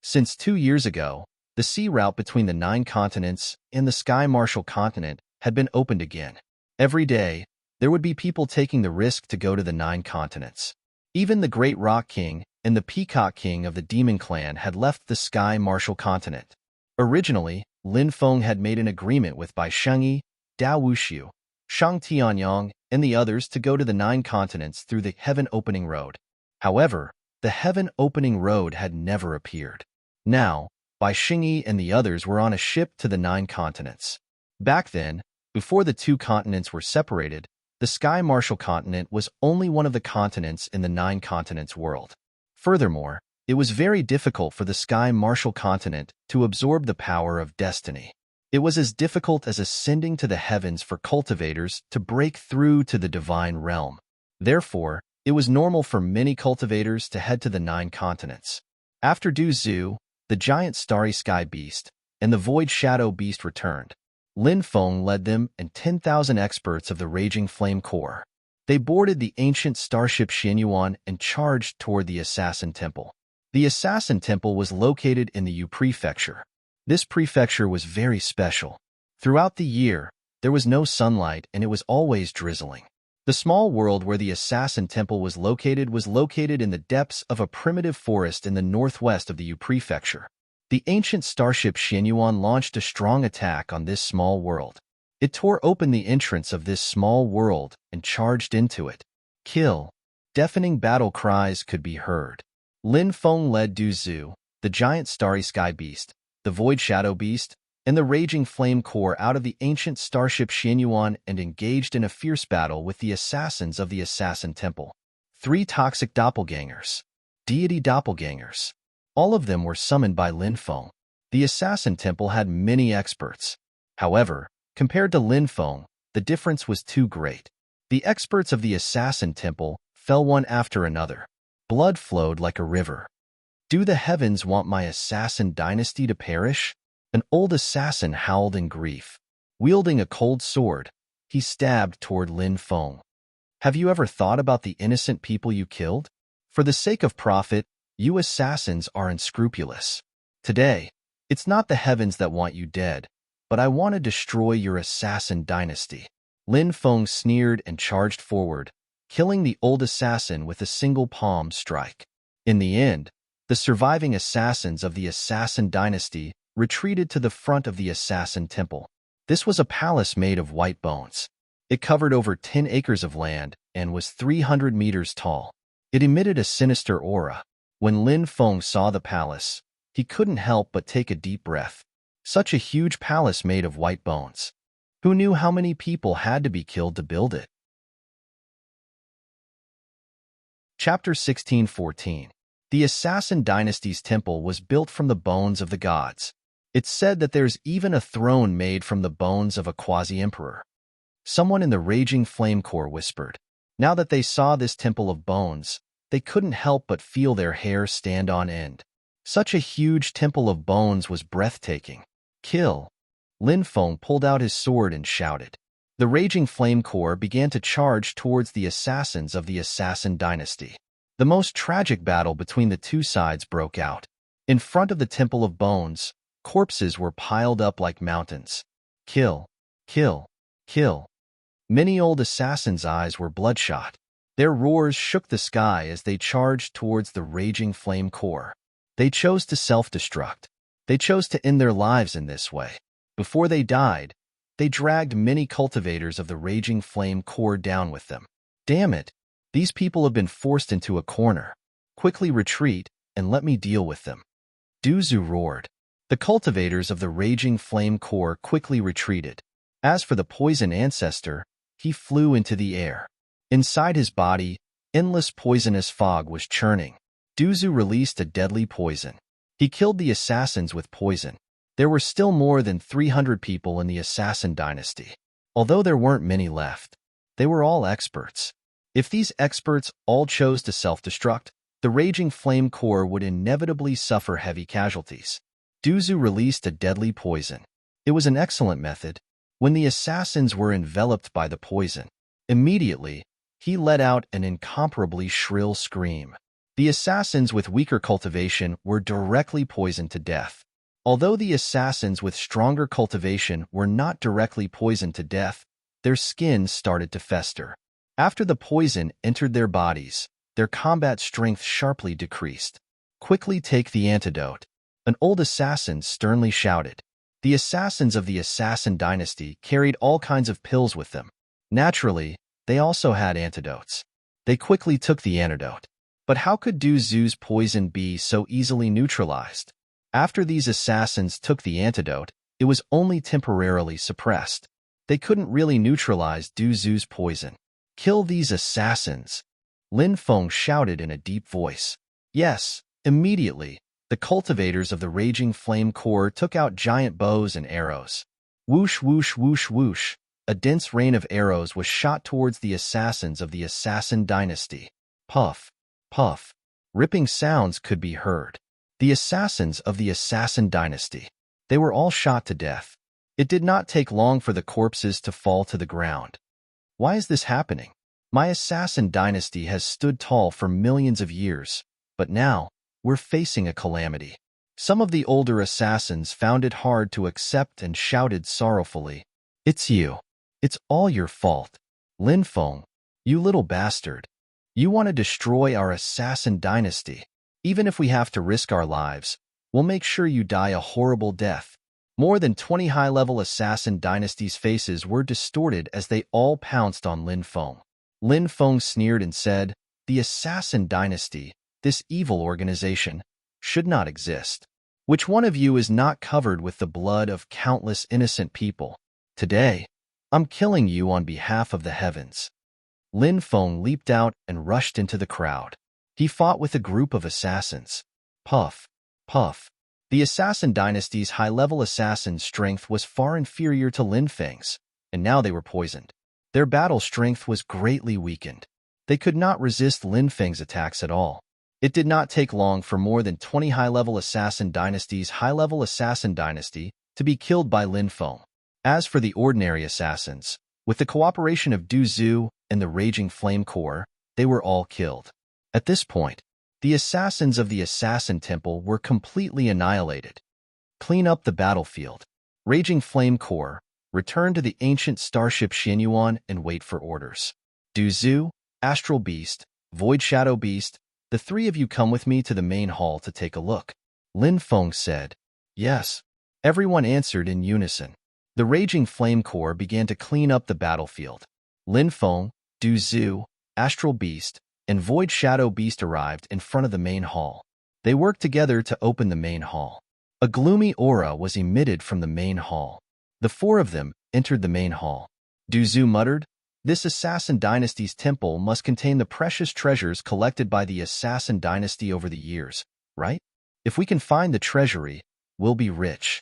Since 2 years ago, the sea route between the 9 continents and the Sky Martial continent had been opened again. Every day, there would be people taking the risk to go to the 9 continents. Even the Great Rock King and the Peacock King of the Demon Clan had left the Sky Martial continent. Originally, Lin Feng had made an agreement with Bai Shengyi, Dao Wuxiu, Shang Tianyang, and the others to go to the 9 continents through the Heaven Opening Road. However, the Heaven Opening Road had never appeared. Now, Bai Shengyi and the others were on a ship to the 9 continents. Back then, before the 2 continents were separated, the Sky Martial continent was only one of the continents in the 9 continents world. Furthermore, It was very difficult for the Sky Martial Continent to absorb the power of destiny. It was as difficult as ascending to the heavens for cultivators to break through to the divine realm. Therefore, it was normal for many cultivators to head to the 9 continents. After Du Zhu, the giant starry sky beast, and the void shadow beast returned, Lin Feng led them and 10,000 experts of the Raging Flame Corps. They boarded the ancient starship Xianyuan and charged toward the Assassin Temple. The Assassin Temple was located in the Yu Prefecture. This prefecture was very special. Throughout the year, there was no sunlight and it was always drizzling. The small world where the Assassin Temple was located in the depths of a primitive forest in the northwest of the Yu Prefecture. The ancient starship Xianyuan launched a strong attack on this small world. It tore open the entrance of this small world and charged into it. Kill! Deafening battle cries could be heard. Lin Feng led Du Zhu, the giant starry sky beast, the void shadow beast, and the Raging Flame Corps out of the ancient starship Xianyuan and engaged in a fierce battle with the assassins of the Assassin Temple. 3 toxic doppelgangers. Deity doppelgangers. All of them were summoned by Lin Feng. The Assassin Temple had many experts. However, compared to Lin Feng, the difference was too great. The experts of the Assassin Temple fell one after another. Blood flowed like a river. Do the heavens want my assassin dynasty to perish? An old assassin howled in grief. Wielding a cold sword, he stabbed toward Lin Feng. Have you ever thought about the innocent people you killed? For the sake of profit, you assassins are unscrupulous. Today, it's not the heavens that want you dead, but I want to destroy your assassin dynasty. Lin Feng sneered and charged forward, killing the old assassin with a single palm strike. In the end, the surviving assassins of the Assassin Dynasty retreated to the front of the Assassin Temple. This was a palace made of white bones. It covered over 10 acres of land and was 300 meters tall. It emitted a sinister aura. When Lin Feng saw the palace, he couldn't help but take a deep breath. Such a huge palace made of white bones. Who knew how many people had to be killed to build it? Chapter 16:14. The Assassin Dynasty's temple was built from the bones of the gods. It's said that there's even a throne made from the bones of a quasi-emperor. Someone in the Raging Flame Corps whispered. Now that they saw this temple of bones, they couldn't help but feel their hair stand on end. Such a huge temple of bones was breathtaking. Kill! Lin Feng pulled out his sword and shouted. The Raging Flame Corps began to charge towards the assassins of the Assassin Dynasty. The most tragic battle between the two sides broke out. In front of the Temple of Bones, corpses were piled up like mountains. Kill! Kill! Kill! Many old assassins' eyes were bloodshot. Their roars shook the sky as they charged towards the Raging Flame Corps. They chose to self-destruct. They chose to end their lives in this way. Before they died, they dragged many cultivators of the Raging Flame Corps down with them. Damn it! These people have been forced into a corner. Quickly retreat and let me deal with them. Du Zhu roared. The cultivators of the Raging Flame Corps quickly retreated. As for the poison ancestor, he flew into the air. Inside his body, endless poisonous fog was churning. Du Zhu released a deadly poison. He killed the assassins with poison. There were still more than 300 people in the Assassin Dynasty. Although there weren't many left, they were all experts. If these experts all chose to self-destruct, the Raging Flame Corps would inevitably suffer heavy casualties. Du Zhu released a deadly poison. It was an excellent method. When the assassins were enveloped by the poison, immediately, he let out an incomparably shrill scream. The assassins with weaker cultivation were directly poisoned to death. Although the assassins with stronger cultivation were not directly poisoned to death, their skin started to fester. After the poison entered their bodies, their combat strength sharply decreased. Quickly take the antidote. An old assassin sternly shouted. The assassins of the Assassin Dynasty carried all kinds of pills with them. Naturally, they also had antidotes. They quickly took the antidote. But how could Du Zhu's poison be so easily neutralized? After these assassins took the antidote, it was only temporarily suppressed. They couldn't really neutralize Du Zhu's poison. Kill these assassins! Lin Feng shouted in a deep voice. Yes, Immediately, the cultivators of the raging flame core took out giant bows and arrows. Whoosh, whoosh, whoosh, whoosh. A dense rain of arrows was shot towards the assassins of the Assassin dynasty. Puff, puff. Ripping sounds could be heard. The assassins of the Assassin dynasty. They were all shot to death. It did not take long for the corpses to fall to the ground. Why is this happening? My Assassin dynasty has stood tall for millions of years, but now, we're facing a calamity. Some of the older assassins found it hard to accept and shouted sorrowfully, "It's you. It's all your fault. Lin Feng, you little bastard. You want to destroy our assassin dynasty. Even if we have to risk our lives, we'll make sure you die a horrible death." More than 20 high-level assassin dynasties' faces were distorted as they all pounced on Lin Feng. Lin Feng sneered and said, "The assassin dynasty, this evil organization, should not exist. Which one of you is not covered with the blood of countless innocent people? Today, I'm killing you on behalf of the heavens." Lin Feng leaped out and rushed into the crowd. He fought with a group of assassins. Puff, puff. The assassin dynasty's high-level assassin's strength was far inferior to Lin Feng's, and now they were poisoned. Their battle strength was greatly weakened. They could not resist Lin Feng's attacks at all. It did not take long for more than 20 high-level assassin dynasty's high-level assassin dynasty to be killed by Lin Feng. As for the ordinary assassins, with the cooperation of Du Zhu and the Raging Flame Core, they were all killed. At this point, the assassins of the Assassin Temple were completely annihilated. Clean up the battlefield. Raging Flame Core, return to the ancient starship Xianyuan and wait for orders. Du Zhu, Astral Beast, Void Shadow Beast, the three of you come with me to the main hall to take a look. Lin Feng said. Yes. Everyone answered in unison. The Raging Flame Core began to clean up the battlefield. Lin Feng, Du Zhu, Astral Beast, and Void Shadow Beast arrived in front of the main hall. They worked together to open the main hall. A gloomy aura was emitted from the main hall. The four of them entered the main hall. Du Zhu muttered, "This Assassin Dynasty's temple must contain the precious treasures collected by the Assassin Dynasty over the years, right? If we can find the treasury, we'll be rich."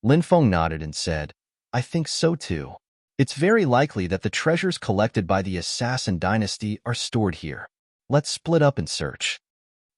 Lin Feng nodded and said, "I think so too. It's very likely that the treasures collected by the Assassin Dynasty are stored here. Let's split up and search."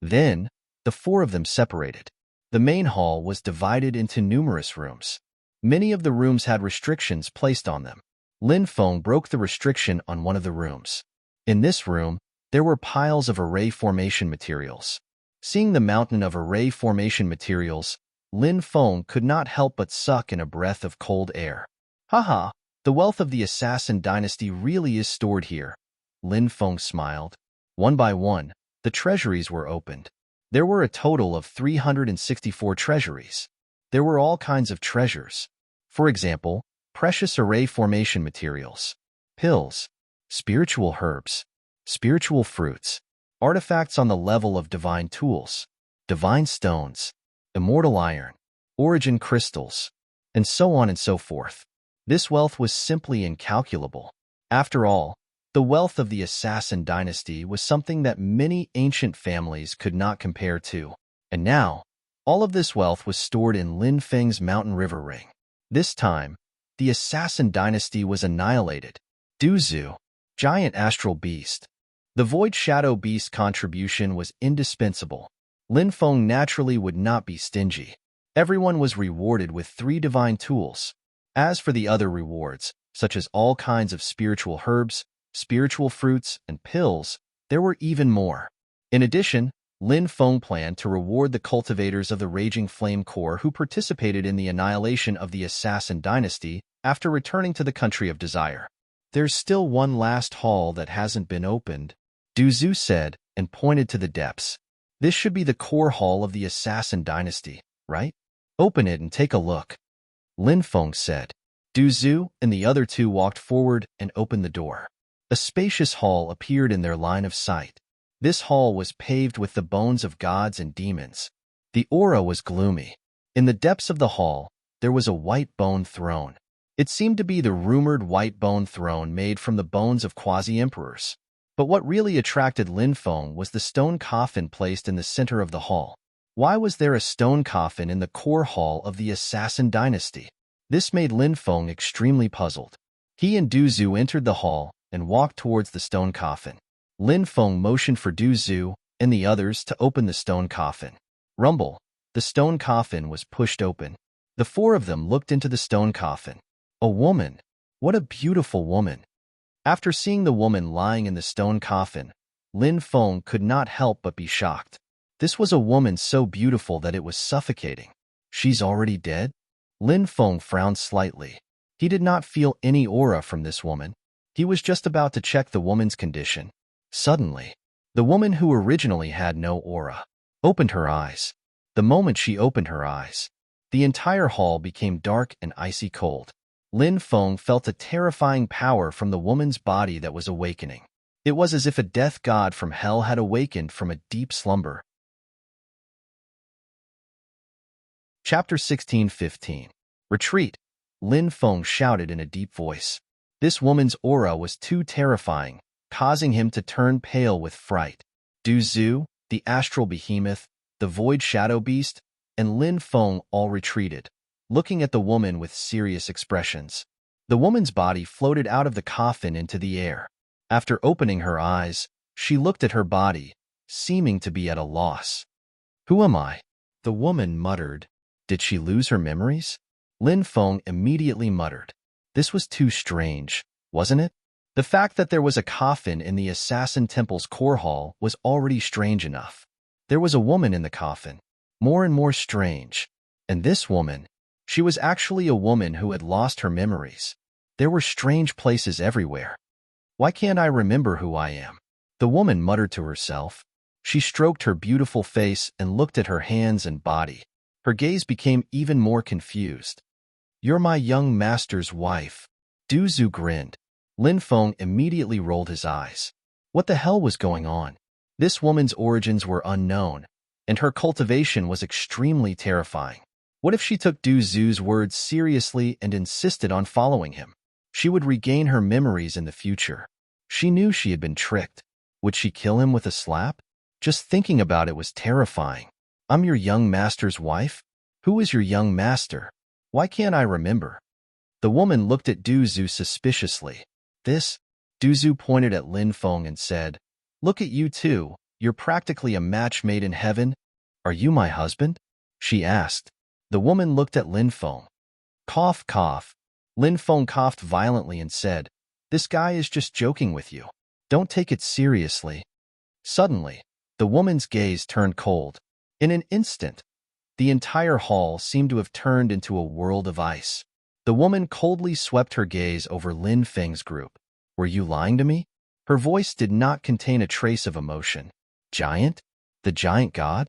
Then, the four of them separated. The main hall was divided into numerous rooms. Many of the rooms had restrictions placed on them. Lin Feng broke the restriction on one of the rooms. In this room, there were piles of array formation materials. Seeing the mountain of array formation materials, Lin Feng could not help but suck in a breath of cold air. Haha, the wealth of the Assassin Dynasty really is stored here. Lin Feng smiled. One by one, the treasuries were opened. There were a total of 364 treasuries. There were all kinds of treasures. For example, precious array formation materials, pills, spiritual herbs, spiritual fruits, artifacts on the level of divine tools, divine stones, immortal iron, origin crystals, and so on and so forth. This wealth was simply incalculable. After all, the wealth of the Assassin Dynasty was something that many ancient families could not compare to. And now, all of this wealth was stored in Lin Feng's Mountain River Ring. This time, the Assassin Dynasty was annihilated. Du Zhu, Giant Astral Beast. The Void Shadow Beast contribution was indispensable. Lin Feng naturally would not be stingy. Everyone was rewarded with 3 divine tools. As for the other rewards, such as all kinds of spiritual herbs, spiritual fruits, and pills, there were even more. In addition, Lin Feng planned to reward the cultivators of the Raging Flame Core who participated in the annihilation of the Assassin Dynasty after returning to the Country of Desire. There's still one last hall that hasn't been opened, Du Zhu said and pointed to the depths. This should be the core hall of the Assassin Dynasty, right? Open it and take a look. Lin Feng said. Du Zhu and the other two walked forward and opened the door. A spacious hall appeared in their line of sight. This hall was paved with the bones of gods and demons. The aura was gloomy. In the depths of the hall, there was a white bone throne. It seemed to be the rumored white bone throne made from the bones of quasi-emperors. But what really attracted Lin Feng was the stone coffin placed in the center of the hall. Why was there a stone coffin in the core hall of the assassin dynasty? This made Lin Feng extremely puzzled. He and Du Zhu entered the hall and walked towards the stone coffin. Lin Feng motioned for Du Zhu and the others to open the stone coffin. Rumble. The stone coffin was pushed open. The four of them looked into the stone coffin. A woman. What a beautiful woman. After seeing the woman lying in the stone coffin, Lin Feng could not help but be shocked. This was a woman so beautiful that it was suffocating. She's already dead? Lin Feng frowned slightly. He did not feel any aura from this woman. He was just about to check the woman's condition. Suddenly, the woman who originally had no aura opened her eyes. The moment she opened her eyes, the entire hall became dark and icy cold. Lin Feng felt a terrifying power from the woman's body that was awakening. It was as if a death god from hell had awakened from a deep slumber. Chapter 16:15. Retreat. Lin Feng shouted in a deep voice. This woman's aura was too terrifying, causing him to turn pale with fright. Du Zhu, the astral behemoth, the void shadow beast, and Lin Feng all retreated, looking at the woman with serious expressions. The woman's body floated out of the coffin into the air. After opening her eyes, she looked at her body, seeming to be at a loss. Who am I? The woman muttered. Did she lose her memories? Lin Feng immediately muttered. This was too strange, wasn't it? The fact that there was a coffin in the assassin temple's core hall was already strange enough. There was a woman in the coffin, more and more strange. And this woman, she was actually a woman who had lost her memories. There were strange places everywhere. Why can't I remember who I am? The woman muttered to herself. She stroked her beautiful face and looked at her hands and body. Her gaze became even more confused. You're my young master's wife. Du Zhu grinned. Lin Feng immediately rolled his eyes. What the hell was going on? This woman's origins were unknown, and her cultivation was extremely terrifying. What if she took Du Zhu's words seriously and insisted on following him? She would regain her memories in the future. She knew she had been tricked. Would she kill him with a slap? Just thinking about it was terrifying. I'm your young master's wife? Who is your young master? Why can't I remember? The woman looked at Du Zhu suspiciously. This? Du Zhu pointed at Lin Feng and said, Look at you two. You're practically a match made in heaven. Are you my husband? She asked. The woman looked at Lin Feng. Cough, cough. Lin Feng coughed violently and said, This guy is just joking with you. Don't take it seriously. Suddenly, the woman's gaze turned cold. In an instant, the entire hall seemed to have turned into a world of ice. The woman coldly swept her gaze over Lin Feng's group. Were you lying to me? Her voice did not contain a trace of emotion. Giant? The giant god?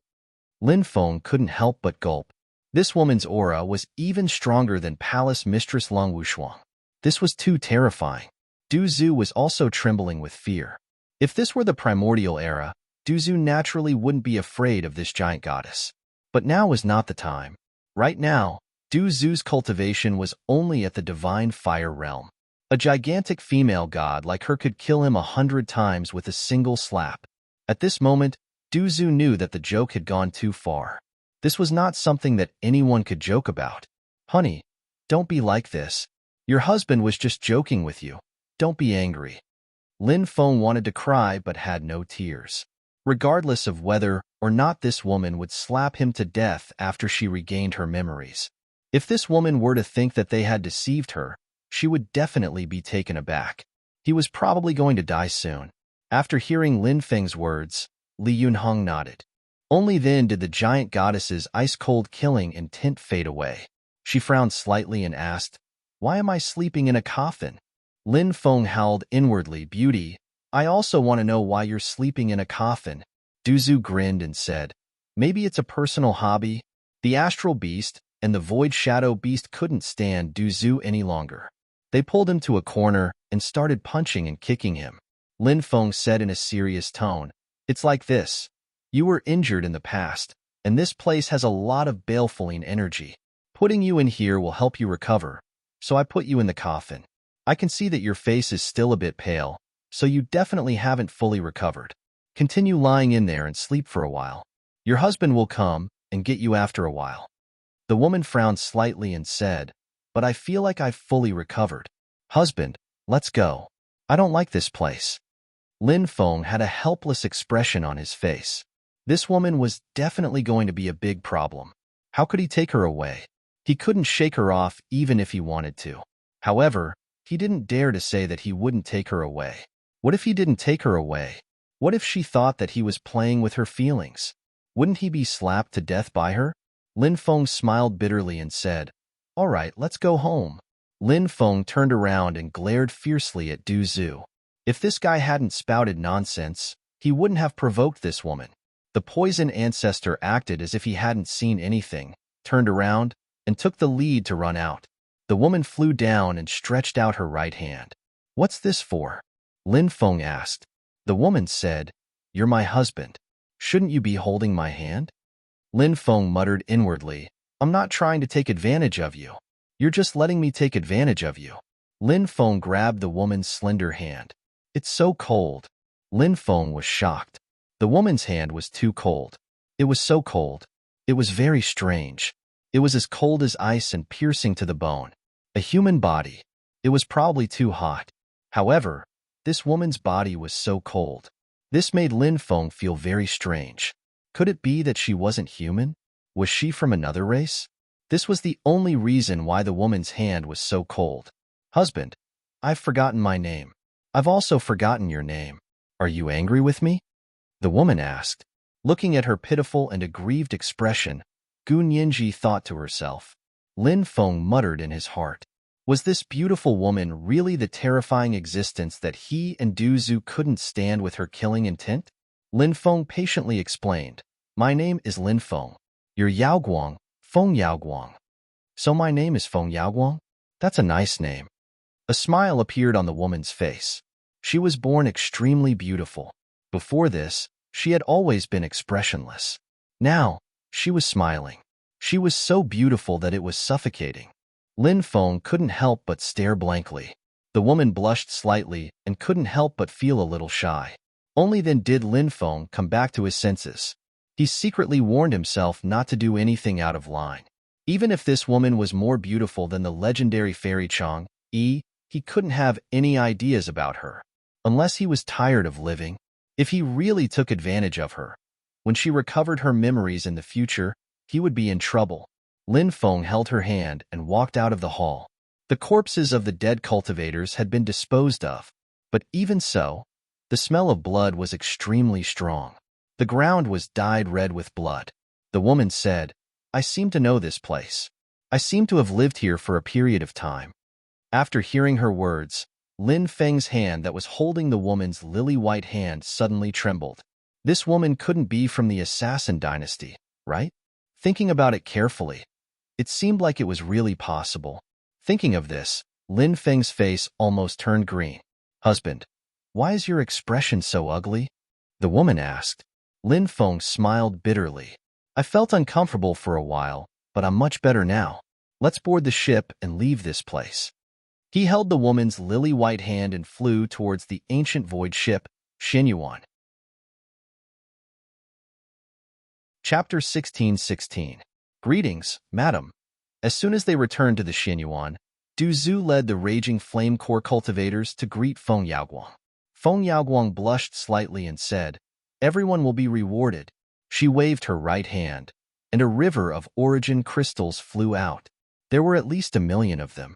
Lin Feng couldn't help but gulp. This woman's aura was even stronger than Palace Mistress Long Wushuang. This was too terrifying. Du Zhu was also trembling with fear. If this were the primordial era, Du Zhu naturally wouldn't be afraid of this giant goddess. But now was not the time. Right now, Du Zhu's cultivation was only at the divine fire realm. A gigantic female god like her could kill him 100 times with a single slap. At this moment, Du Zhu knew that the joke had gone too far. This was not something that anyone could joke about. Honey, don't be like this. Your husband was just joking with you. Don't be angry. Lin Feng wanted to cry but had no tears. Regardless of whether or not this woman would slap him to death after she regained her memories. If this woman were to think that they had deceived her, she would definitely be taken aback. He was probably going to die soon. After hearing Lin Feng's words, Li Yunhong nodded. Only then did the giant goddess's ice-cold killing intent fade away. She frowned slightly and asked, Why am I sleeping in a coffin? Lin Feng howled inwardly, Beauty, I also want to know why you're sleeping in a coffin. Du Zhu grinned and said, Maybe it's a personal hobby. The astral beast and the void shadow beast couldn't stand Du Zhu any longer. They pulled him to a corner and started punching and kicking him. Lin Feng said in a serious tone, It's like this. You were injured in the past, and this place has a lot of baleful energy. Putting you in here will help you recover, so I put you in the coffin. I can see that your face is still a bit pale, so you definitely haven't fully recovered. Continue lying in there and sleep for a while. Your husband will come and get you after a while." The woman frowned slightly and said, "But I feel like I've fully recovered. Husband, let's go. I don't like this place." Lin Feng had a helpless expression on his face. This woman was definitely going to be a big problem. How could he take her away? He couldn't shake her off even if he wanted to. However, he didn't dare to say that he wouldn't take her away. What if he didn't take her away? What if she thought that he was playing with her feelings? Wouldn't he be slapped to death by her? Lin Feng smiled bitterly and said, "All right, let's go home." Lin Feng turned around and glared fiercely at Du Zhu. If this guy hadn't spouted nonsense, he wouldn't have provoked this woman. The poison ancestor acted as if he hadn't seen anything, turned around, and took the lead to run out. The woman flew down and stretched out her right hand. "What's this for?" Lin Feng asked. The woman said, "You're my husband. Shouldn't you be holding my hand?" Lin Feng muttered inwardly, "I'm not trying to take advantage of you. You're just letting me take advantage of you." Lin Feng grabbed the woman's slender hand. "It's so cold." Lin Feng was shocked. The woman's hand was too cold. It was so cold. It was very strange. It was as cold as ice and piercing to the bone. A human body. It was probably too hot. However, this woman's body was so cold. This made Lin Feng feel very strange. Could it be that she wasn't human? Was she from another race? This was the only reason why the woman's hand was so cold. "Husband, I've forgotten my name. I've also forgotten your name. Are you angry with me?" The woman asked. Looking at her pitiful and aggrieved expression, Gu Nianji thought to herself. Lin Feng muttered in his heart. Was this beautiful woman really the terrifying existence that he and Du Zhu couldn't stand with her killing intent? Lin Feng patiently explained, "My name is Lin Feng. You're Yaoguang, Feng Yaoguang." "So my name is Feng Yaoguang? That's a nice name." A smile appeared on the woman's face. She was born extremely beautiful. Before this, she had always been expressionless. Now, she was smiling. She was so beautiful that it was suffocating. Lin Feng couldn't help but stare blankly. The woman blushed slightly and couldn't help but feel a little shy. Only then did Lin Feng come back to his senses. He secretly warned himself not to do anything out of line. Even if this woman was more beautiful than the legendary fairy Chang, he couldn't have any ideas about her. Unless he was tired of living. If he really took advantage of her, when she recovered her memories in the future, he would be in trouble. Lin Feng held her hand and walked out of the hall. The corpses of the dead cultivators had been disposed of, but even so, the smell of blood was extremely strong. The ground was dyed red with blood. The woman said, "I seem to know this place. I seem to have lived here for a period of time." After hearing her words, Lin Feng's hand that was holding the woman's lily-white hand suddenly trembled. This woman couldn't be from the assassin dynasty, right? Thinking about it carefully, it seemed like it was really possible. Thinking of this, Lin Feng's face almost turned green. "Husband, why is your expression so ugly?" the woman asked. Lin Feng smiled bitterly. "I felt uncomfortable for a while, but I'm much better now. Let's board the ship and leave this place." He held the woman's lily-white hand and flew towards the ancient void ship, Xinyuan. Chapter 16:16. Greetings, madam. As soon as they returned to the Xinyuan, Du Zhu led the raging flame core cultivators to greet Feng Yaoguang. Feng Yaoguang blushed slightly and said, "Everyone will be rewarded." She waved her right hand, and a river of origin crystals flew out. There were at least 1,000,000 of them.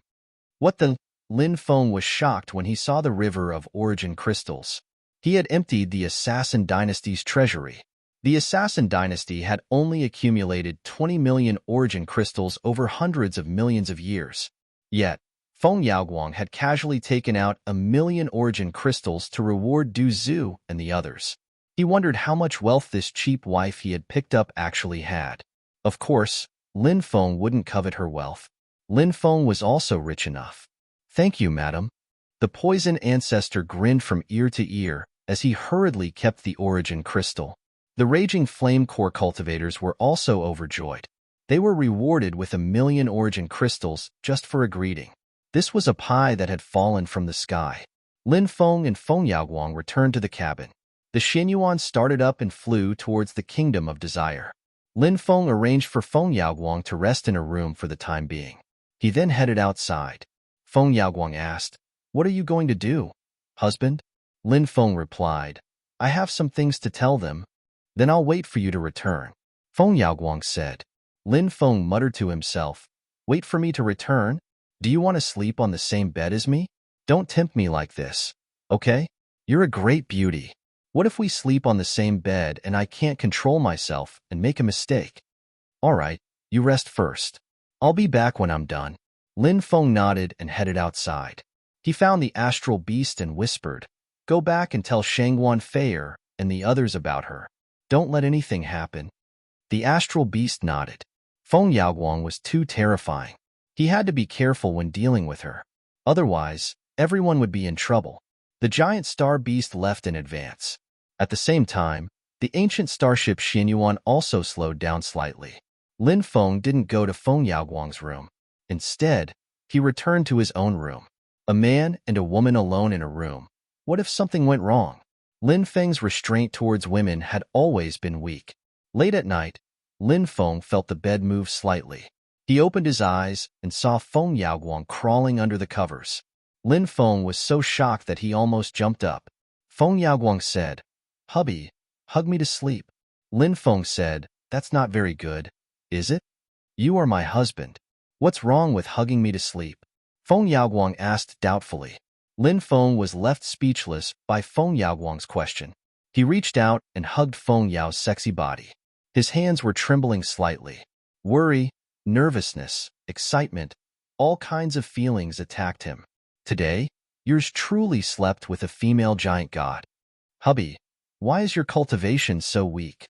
"What the?" Lin Feng was shocked when he saw the river of origin crystals. He had emptied the Assassin Dynasty's treasury. The Assassin Dynasty had only accumulated 20 million origin crystals over hundreds of millions of years. Yet, Feng Yaoguang had casually taken out 1,000,000 origin crystals to reward Du Zhu and the others. He wondered how much wealth this cheap wife he had picked up actually had. Of course, Lin Feng wouldn't covet her wealth. Lin Feng was also rich enough. "Thank you, madam." The poison ancestor grinned from ear to ear as he hurriedly kept the origin crystal. The raging flame core cultivators were also overjoyed. They were rewarded with 1,000,000 origin crystals just for a greeting. This was a pie that had fallen from the sky. Lin Feng and Feng Yaoguang returned to the cabin. The Xianyuan started up and flew towards the kingdom of desire. Lin Feng arranged for Feng Yaoguang to rest in a room for the time being. He then headed outside. Feng Yaoguang asked, "What are you going to do, husband?" Lin Feng replied, "I have some things to tell them. Then I'll wait for you to return." Feng Yaoguang said. Lin Feng muttered to himself, "Wait for me to return? Do you want to sleep on the same bed as me? Don't tempt me like this, okay? You're a great beauty. What if we sleep on the same bed and I can't control myself and make a mistake?" "All right, you rest first. I'll be back when I'm done." Lin Feng nodded and headed outside. He found the astral beast and whispered, "Go back and tell Shangguan Feier and the others about her. Don't let anything happen." The astral beast nodded. Feng Yaoguang was too terrifying. He had to be careful when dealing with her. Otherwise, everyone would be in trouble. The giant star beast left in advance. At the same time, the ancient starship Xianyuan also slowed down slightly. Lin Feng didn't go to Feng Yaoguang's room. Instead, he returned to his own room. A man and a woman alone in a room. What if something went wrong? Lin Feng's restraint towards women had always been weak. Late at night, Lin Feng felt the bed move slightly. He opened his eyes and saw Feng Yaoguang crawling under the covers. Lin Feng was so shocked that he almost jumped up. Feng Yaoguang said, "Hubby, hug me to sleep." Lin Feng said, "That's not very good, is it? You are my husband. What's wrong with hugging me to sleep?" Feng Yaoguang asked doubtfully. Lin Feng was left speechless by Feng Yaoguang's question. He reached out and hugged Feng Yao's sexy body. His hands were trembling slightly. Worry, nervousness, excitement, all kinds of feelings attacked him. "Today, yours truly slept with a female giant god. Hubby, why is your cultivation so weak?"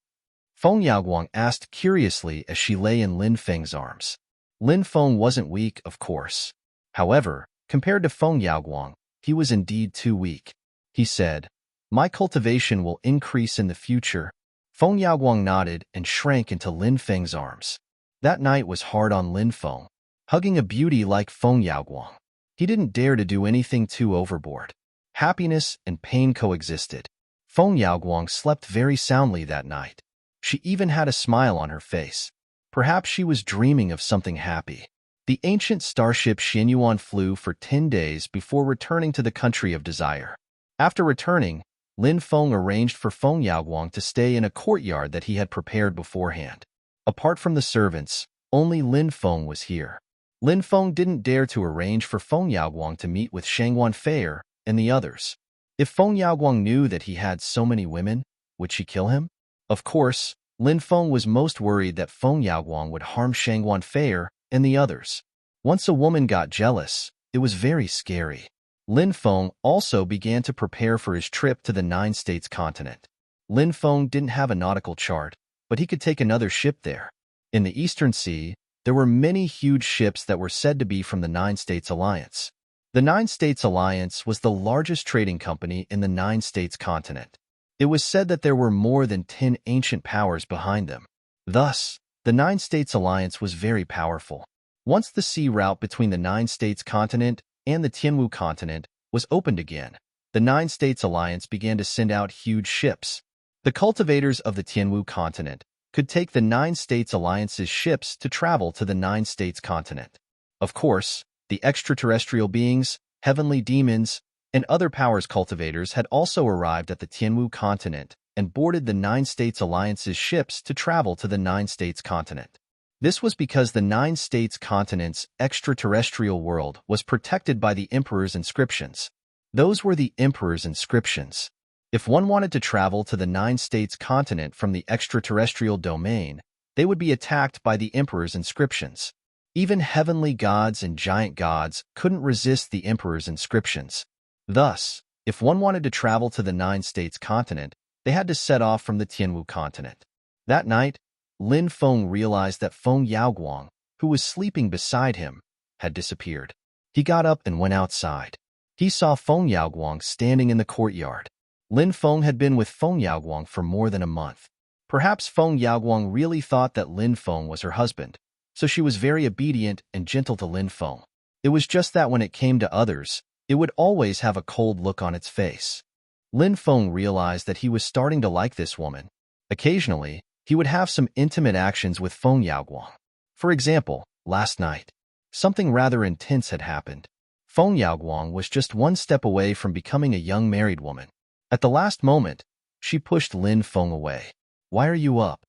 Feng Yaoguang asked curiously as she lay in Lin Feng's arms. Lin Feng wasn't weak, of course. However, compared to Feng Yaoguang, he was indeed too weak. He said, "My cultivation will increase in the future." Feng Yaoguang nodded and shrank into Lin Feng's arms. That night was hard on Lin Feng. Hugging a beauty like Feng Yaoguang, he didn't dare to do anything too overboard. Happiness and pain coexisted. Feng Yaoguang slept very soundly that night. She even had a smile on her face. Perhaps she was dreaming of something happy. The ancient starship Xianyuan flew for 10 days before returning to the country of desire. After returning, Lin Feng arranged for Feng Yaoguang to stay in a courtyard that he had prepared beforehand. Apart from the servants, only Lin Feng was here. Lin Feng didn't dare to arrange for Feng Yaoguang to meet with Shangguan Feier and the others. If Feng Yaoguang knew that he had so many women, would she kill him? Of course, Lin Feng was most worried that Feng Yaoguang would harm Shangguan Feier and the others. Once a woman got jealous, it was very scary. Lin Feng also began to prepare for his trip to the Nine States continent. Lin Feng didn't have a nautical chart, but he could take another ship there. In the Eastern Sea, there were many huge ships that were said to be from the Nine States Alliance. The Nine States Alliance was the largest trading company in the Nine States continent. It was said that there were more than 10 ancient powers behind them. Thus, the Nine States Alliance was very powerful. Once the sea route between the Nine States continent and the Tianwu continent was opened again, the Nine States Alliance began to send out huge ships. The cultivators of the Tianwu continent could take the Nine States Alliance's ships to travel to the Nine States continent. Of course, the extraterrestrial beings, heavenly demons, and other powers cultivators had also arrived at the Tianwu continent and boarded the Nine States Alliance's ships to travel to the Nine States continent. This was because the Nine States continent's extraterrestrial world was protected by the Emperor's inscriptions. Those were the Emperor's inscriptions. If one wanted to travel to the Nine States continent from the extraterrestrial domain, they would be attacked by the Emperor's inscriptions. Even heavenly gods and giant gods couldn't resist the Emperor's inscriptions. Thus, if one wanted to travel to the Nine States continent, they had to set off from the Tianwu continent. That night, Lin Feng realized that Feng Yaoguang, who was sleeping beside him, had disappeared. He got up and went outside. He saw Feng Yaoguang standing in the courtyard. Lin Feng had been with Feng Yaoguang for more than a month. Perhaps Feng Yaoguang really thought that Lin Feng was her husband, so she was very obedient and gentle to Lin Feng. It was just that when it came to others, It would always have a cold look on its face. Lin Feng realized that he was starting to like this woman. Occasionally, he would have some intimate actions with Feng Yaoguang. For example, last night, something rather intense had happened. Feng Yaoguang was just one step away from becoming a young married woman. At the last moment, she pushed Lin Feng away. "Why are you up?"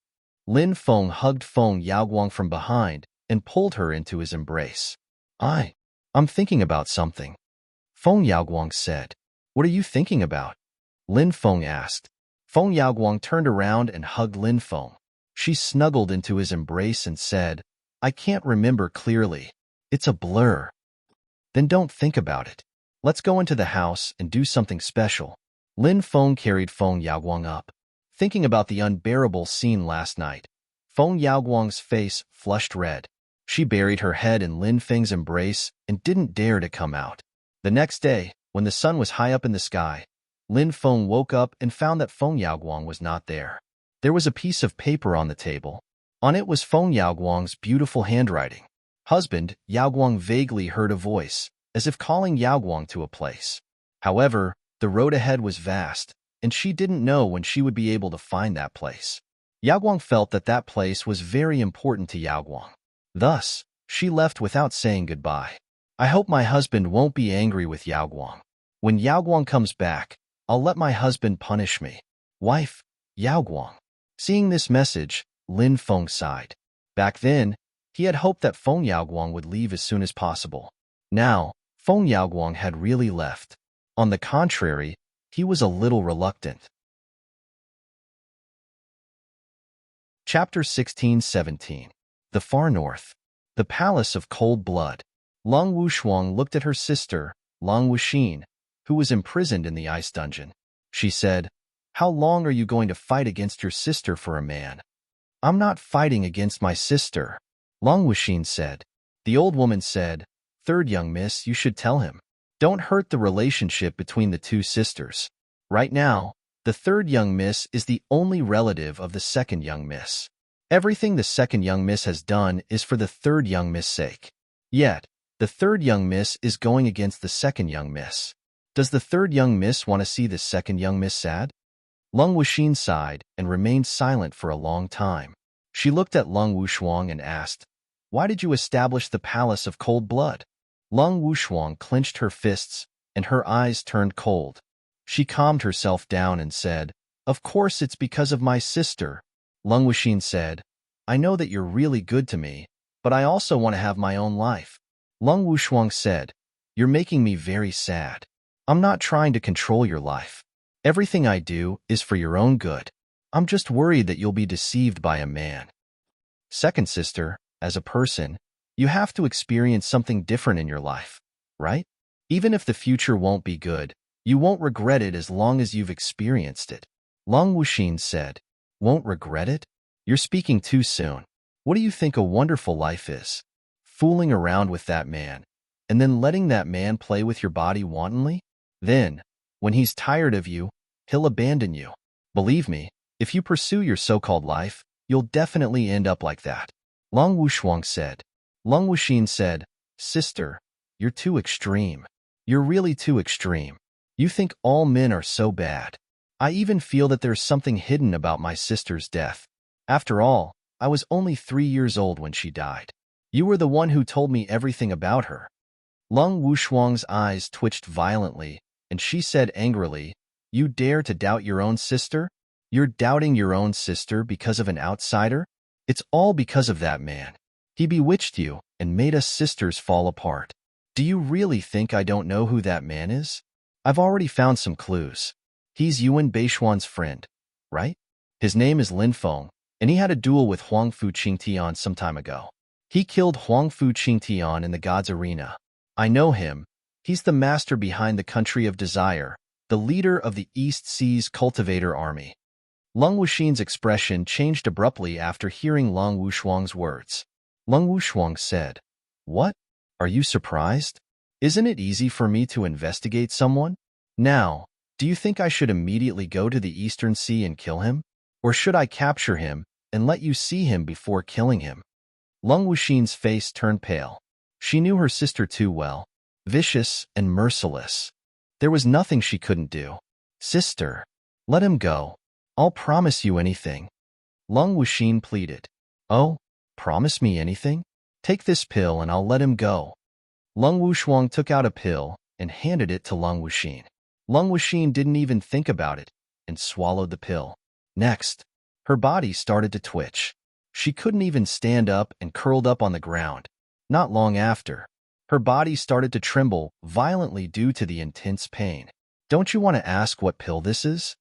Lin Feng hugged Feng Yaoguang from behind and pulled her into his embrace. I'm thinking about something," Feng Yaoguang said. "What are you thinking about?" Lin Feng asked. Feng Yaoguang turned around and hugged Lin Feng. She snuggled into his embrace and said, "I can't remember clearly. It's a blur." "Then don't think about it. Let's go into the house and do something special." Lin Feng carried Feng Yaoguang up. Thinking about the unbearable scene last night, Feng Yaoguang's face flushed red. She buried her head in Lin Feng's embrace and didn't dare to come out. The next day, when the sun was high up in the sky, Lin Feng woke up and found that Feng Yaoguang was not there. There was a piece of paper on the table. On it was Feng Yaoguang's beautiful handwriting. "Husband," Yaoguang vaguely heard a voice, as if calling Yaoguang to a place. However, the road ahead was vast, and she didn't know when she would be able to find that place. Yaoguang felt that that place was very important to Yaoguang. Thus, she left without saying goodbye. "I hope my husband won't be angry with Yaoguang. When Yaoguang comes back, I'll let my husband punish me. Wife, Yaoguang." Seeing this message, Lin Feng sighed. Back then, he had hoped that Feng Yaoguang would leave as soon as possible. Now, Feng Yaoguang had really left. On the contrary, he was a little reluctant. Chapter 16-17. The Far North. The Palace of Cold Blood. Long Wushuang looked at her sister, Long Wuxin, who was imprisoned in the ice dungeon. She said, "How long are you going to fight against your sister for a man?" "I'm not fighting against my sister," Long Wuxin said. The old woman said, "Third young miss, you should tell him. Don't hurt the relationship between the two sisters. Right now, the third young miss is the only relative of the second young miss. Everything the second young miss has done is for the third young miss' sake. Yet, the third young miss is going against the second young miss. Does the third young miss want to see the second young miss sad?" Lung Wuxin sighed and remained silent for a long time. She looked at Lung Wushuang and asked, "Why did you establish the Palace of Cold Blood?" Lung Wushuang clenched her fists, and her eyes turned cold. She calmed herself down and said, "Of course it's because of my sister." Lung Wuxin said, "I know that you're really good to me, but I also want to have my own life." Lung Wushuang said, "You're making me very sad. I'm not trying to control your life. Everything I do is for your own good. I'm just worried that you'll be deceived by a man." Second sister, as a person, you have to experience something different in your life, right? Even if the future won't be good, you won't regret it as long as you've experienced it. Lung Wuxin said, "Won't regret it? You're speaking too soon. What do you think a wonderful life is? Fooling around with that man, and then letting that man play with your body wantonly? Then, when he's tired of you, he'll abandon you. Believe me, if you pursue your so-called life, you'll definitely end up like that." Lung Wushuang said. Lung Wuxin said, "Sister, you're too extreme. You're really too extreme. You think all men are so bad. I even feel that there's something hidden about my sister's death. After all, I was only 3 years old when she died. You were the one who told me everything about her." Lung Wushuang's eyes twitched violently, and she said angrily, "You dare to doubt your own sister? You're doubting your own sister because of an outsider? It's all because of that man. He bewitched you and made us sisters fall apart. Do you really think I don't know who that man is? I've already found some clues. He's Yuan Beishuan's friend, right? His name is Lin Feng, and he had a duel with Huang Fu Qingtian some time ago. He killed Huang Fu Qingtian in the God's Arena. I know him. He's the master behind the Country of Desire, the leader of the East Seas Cultivator Army." Lung Wuxin's expression changed abruptly after hearing Lung Wushuang's words. Lung Wushuang said, "What? Are you surprised? Isn't it easy for me to investigate someone? Now, do you think I should immediately go to the Eastern Sea and kill him? Or should I capture him and let you see him before killing him?" Lung Wuxin's face turned pale. She knew her sister too well. vicious and merciless. There was nothing she couldn't do. Sister, let him go. I'll promise you anything. Lung Wuxin pleaded. Oh, promise me anything? Take this pill and I'll let him go. Lung Wushuang took out a pill and handed it to Lung Wuxin. Lung Wuxin didn't even think about it and swallowed the pill. Next, her body started to twitch. She couldn't even stand up and curled up on the ground. Not long after, her body started to tremble violently due to the intense pain. Don't you want to ask what pill this is?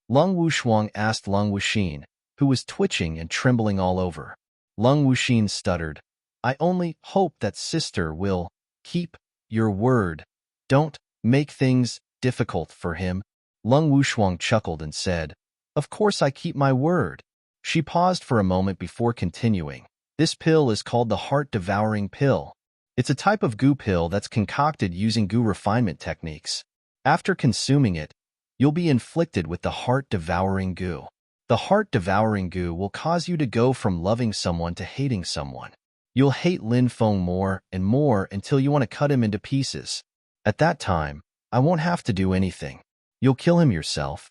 Lung Wushuang asked Lung Wuxin, who was twitching and trembling all over. Lung Wuxin stuttered, I only hope that sister will keep your word. Don't make things difficult for him. Lung Wushuang chuckled and said, Of course I keep my word. She paused for a moment before continuing. This pill is called the heart-devouring pill. It's a type of goo pill that's concocted using goo refinement techniques. After consuming it, you'll be inflicted with the heart-devouring goo. The heart-devouring goo will cause you to go from loving someone to hating someone. You'll hate Lin Feng more and more until you want to cut him into pieces. At that time, I won't have to do anything. You'll kill him yourself.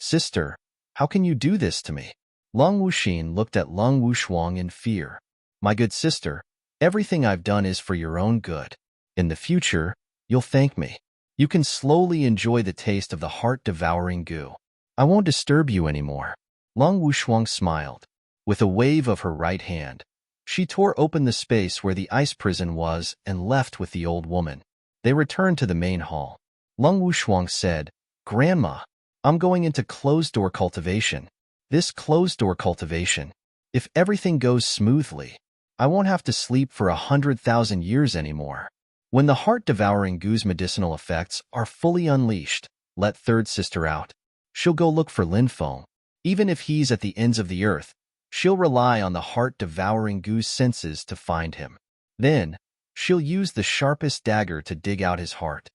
Sister, how can you do this to me? Lung Wuxin looked at Lung Wushuang in fear. My good sister, everything I've done is for your own good. In the future, you'll thank me. You can slowly enjoy the taste of the heart-devouring goo. I won't disturb you anymore. Lung Wushuang smiled. With a wave of her right hand, she tore open the space where the ice prison was and left with the old woman. They returned to the main hall. Lung Wushuang said, Grandma, I'm going into closed-door cultivation. This closed-door cultivation, if everything goes smoothly, I won't have to sleep for 100,000 years anymore. When the heart-devouring goo's medicinal effects are fully unleashed, let third sister out. She'll go look for Lin Feng. Even if he's at the ends of the earth, she'll rely on the heart-devouring goo's senses to find him. Then, she'll use the sharpest dagger to dig out his heart.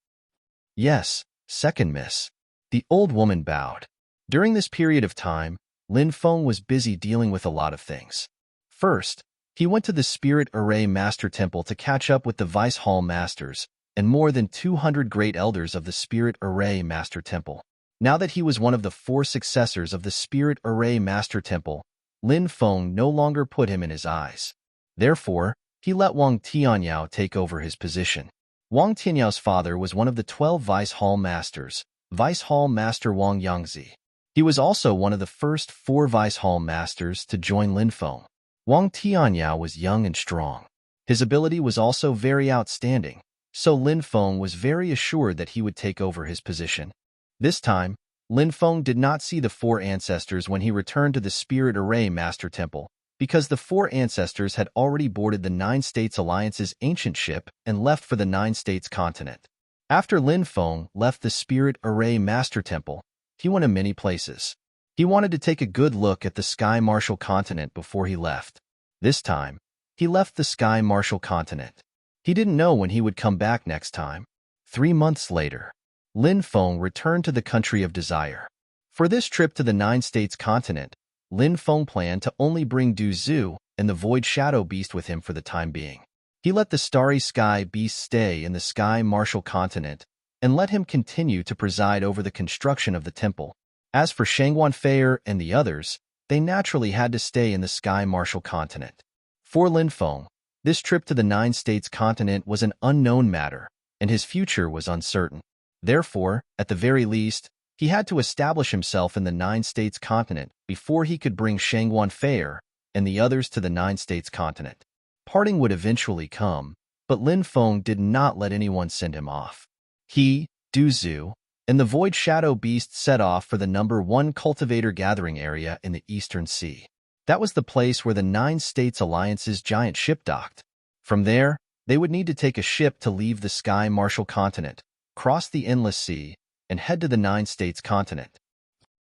Yes, second miss. The old woman bowed. During this period of time, Lin Feng was busy dealing with a lot of things. First, he went to the Spirit Array Master Temple to catch up with the Vice Hall Masters and more than 200 great elders of the Spirit Array Master Temple. Now that he was one of the 4 successors of the Spirit Array Master Temple, Lin Feng no longer put him in his eyes. Therefore, he let Wang Tianyao take over his position. Wang Tianyao's father was one of the 12 Vice Hall Masters, Vice Hall Master Wang Yangzi. He was also one of the first 4 Vice Hall Masters to join Lin Feng. Wang Tianyao was young and strong. His ability was also very outstanding, so Lin Feng was very assured that he would take over his position. This time, Lin Feng did not see the 4 ancestors when he returned to the Spirit Array Master Temple, because the 4 ancestors had already boarded the 9 States Alliance's ancient ship and left for the 9 States continent. After Lin Feng left the Spirit Array Master Temple, he went to many places. He wanted to take a good look at the Sky Martial continent before he left. This time, he left the Sky Martial continent. He didn't know when he would come back next time. 3 months later, Lin Feng returned to the Country of Desire. For this trip to the 9 States continent, Lin Feng planned to only bring Du Zhu and the Void Shadow Beast with him for the time being. He let the Starry Sky Beast stay in the Sky Martial continent and let him continue to preside over the construction of the temple. As for Shangguan Feier and the others, they naturally had to stay in the Sky Martial continent. For Lin Feng, this trip to the 9 States continent was an unknown matter, and his future was uncertain. Therefore, at the very least, he had to establish himself in the 9 States continent before he could bring Shangguan Feier and the others to the 9 States continent. Parting would eventually come, but Lin Feng did not let anyone send him off. He, Du Zhu, and the Void Shadow Beast set off for the number 1 cultivator gathering area in the Eastern Sea. That was the place where the 9 States Alliance's giant ship docked. From there, they would need to take a ship to leave the Sky Martial continent, cross the Endless Sea, and head to the 9 States continent.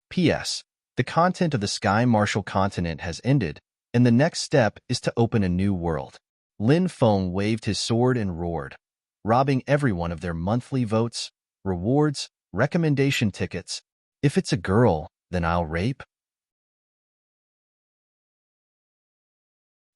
P.S. The content of the Sky Martial continent has ended, and the next step is to open a new world. Lin Feng waved his sword and roared, robbing everyone of their monthly votes, rewards, recommendation tickets. If it's a girl, then I'll rape.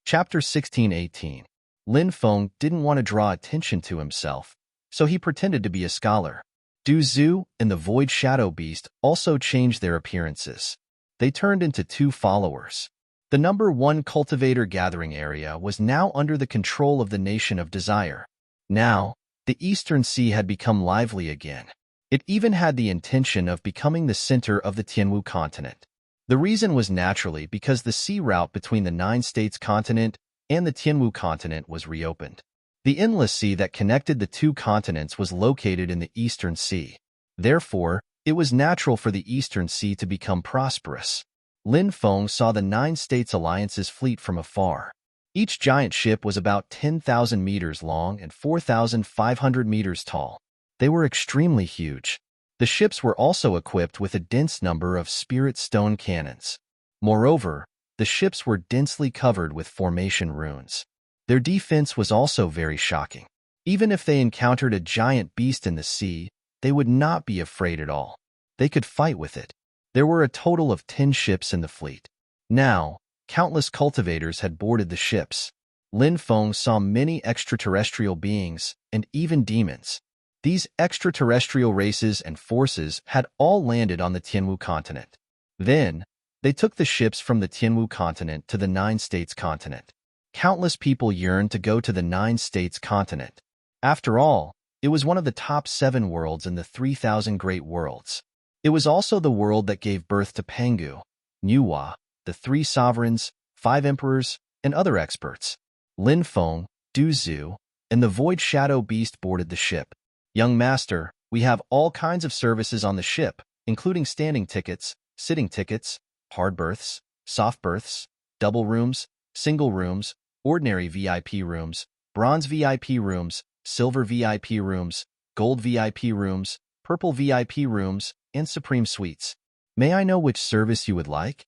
Chapter 16-18. Lin Feng didn't want to draw attention to himself, so he pretended to be a scholar. Du Zhu and the Void Shadow Beast also changed their appearances. They turned into two followers. The number 1 cultivator gathering area was now under the control of the Nation of Desire. Now, the Eastern Sea had become lively again. It even had the intention of becoming the center of the Tianwu continent. The reason was naturally because the sea route between the 9 states continent and the Tianwu continent was reopened. The endless sea that connected the two continents was located in the Eastern Sea. Therefore, it was natural for the Eastern Sea to become prosperous. Lin Feng saw the 9 states alliance's fleet from afar. Each giant ship was about 10,000 meters long and 4,500 meters tall. They were extremely huge. The ships were also equipped with a dense number of spirit stone cannons. Moreover, the ships were densely covered with formation runes. Their defense was also very shocking. Even if they encountered a giant beast in the sea, they would not be afraid at all. They could fight with it. There were a total of 10 ships in the fleet. Now, countless cultivators had boarded the ships. Lin Feng saw many extraterrestrial beings and even demons. These extraterrestrial races and forces had all landed on the Tianwu continent. Then, they took the ships from the Tianwu continent to the 9 states continent. Countless people yearned to go to the 9 states continent. After all, it was one of the top 7 worlds in the 3,000 great worlds. It was also the world that gave birth to Pangu, Nuwa, the 3 sovereigns, 5 emperors, and other experts. Lin Feng, Du Zhu, and the Void Shadow Beast boarded the ship. Young master, we have all kinds of services on the ship, including standing tickets, sitting tickets, hard berths, soft berths, double rooms, single rooms, ordinary VIP rooms, bronze VIP rooms, silver VIP rooms, gold VIP rooms, purple VIP rooms, and supreme suites. May I know which service you would like?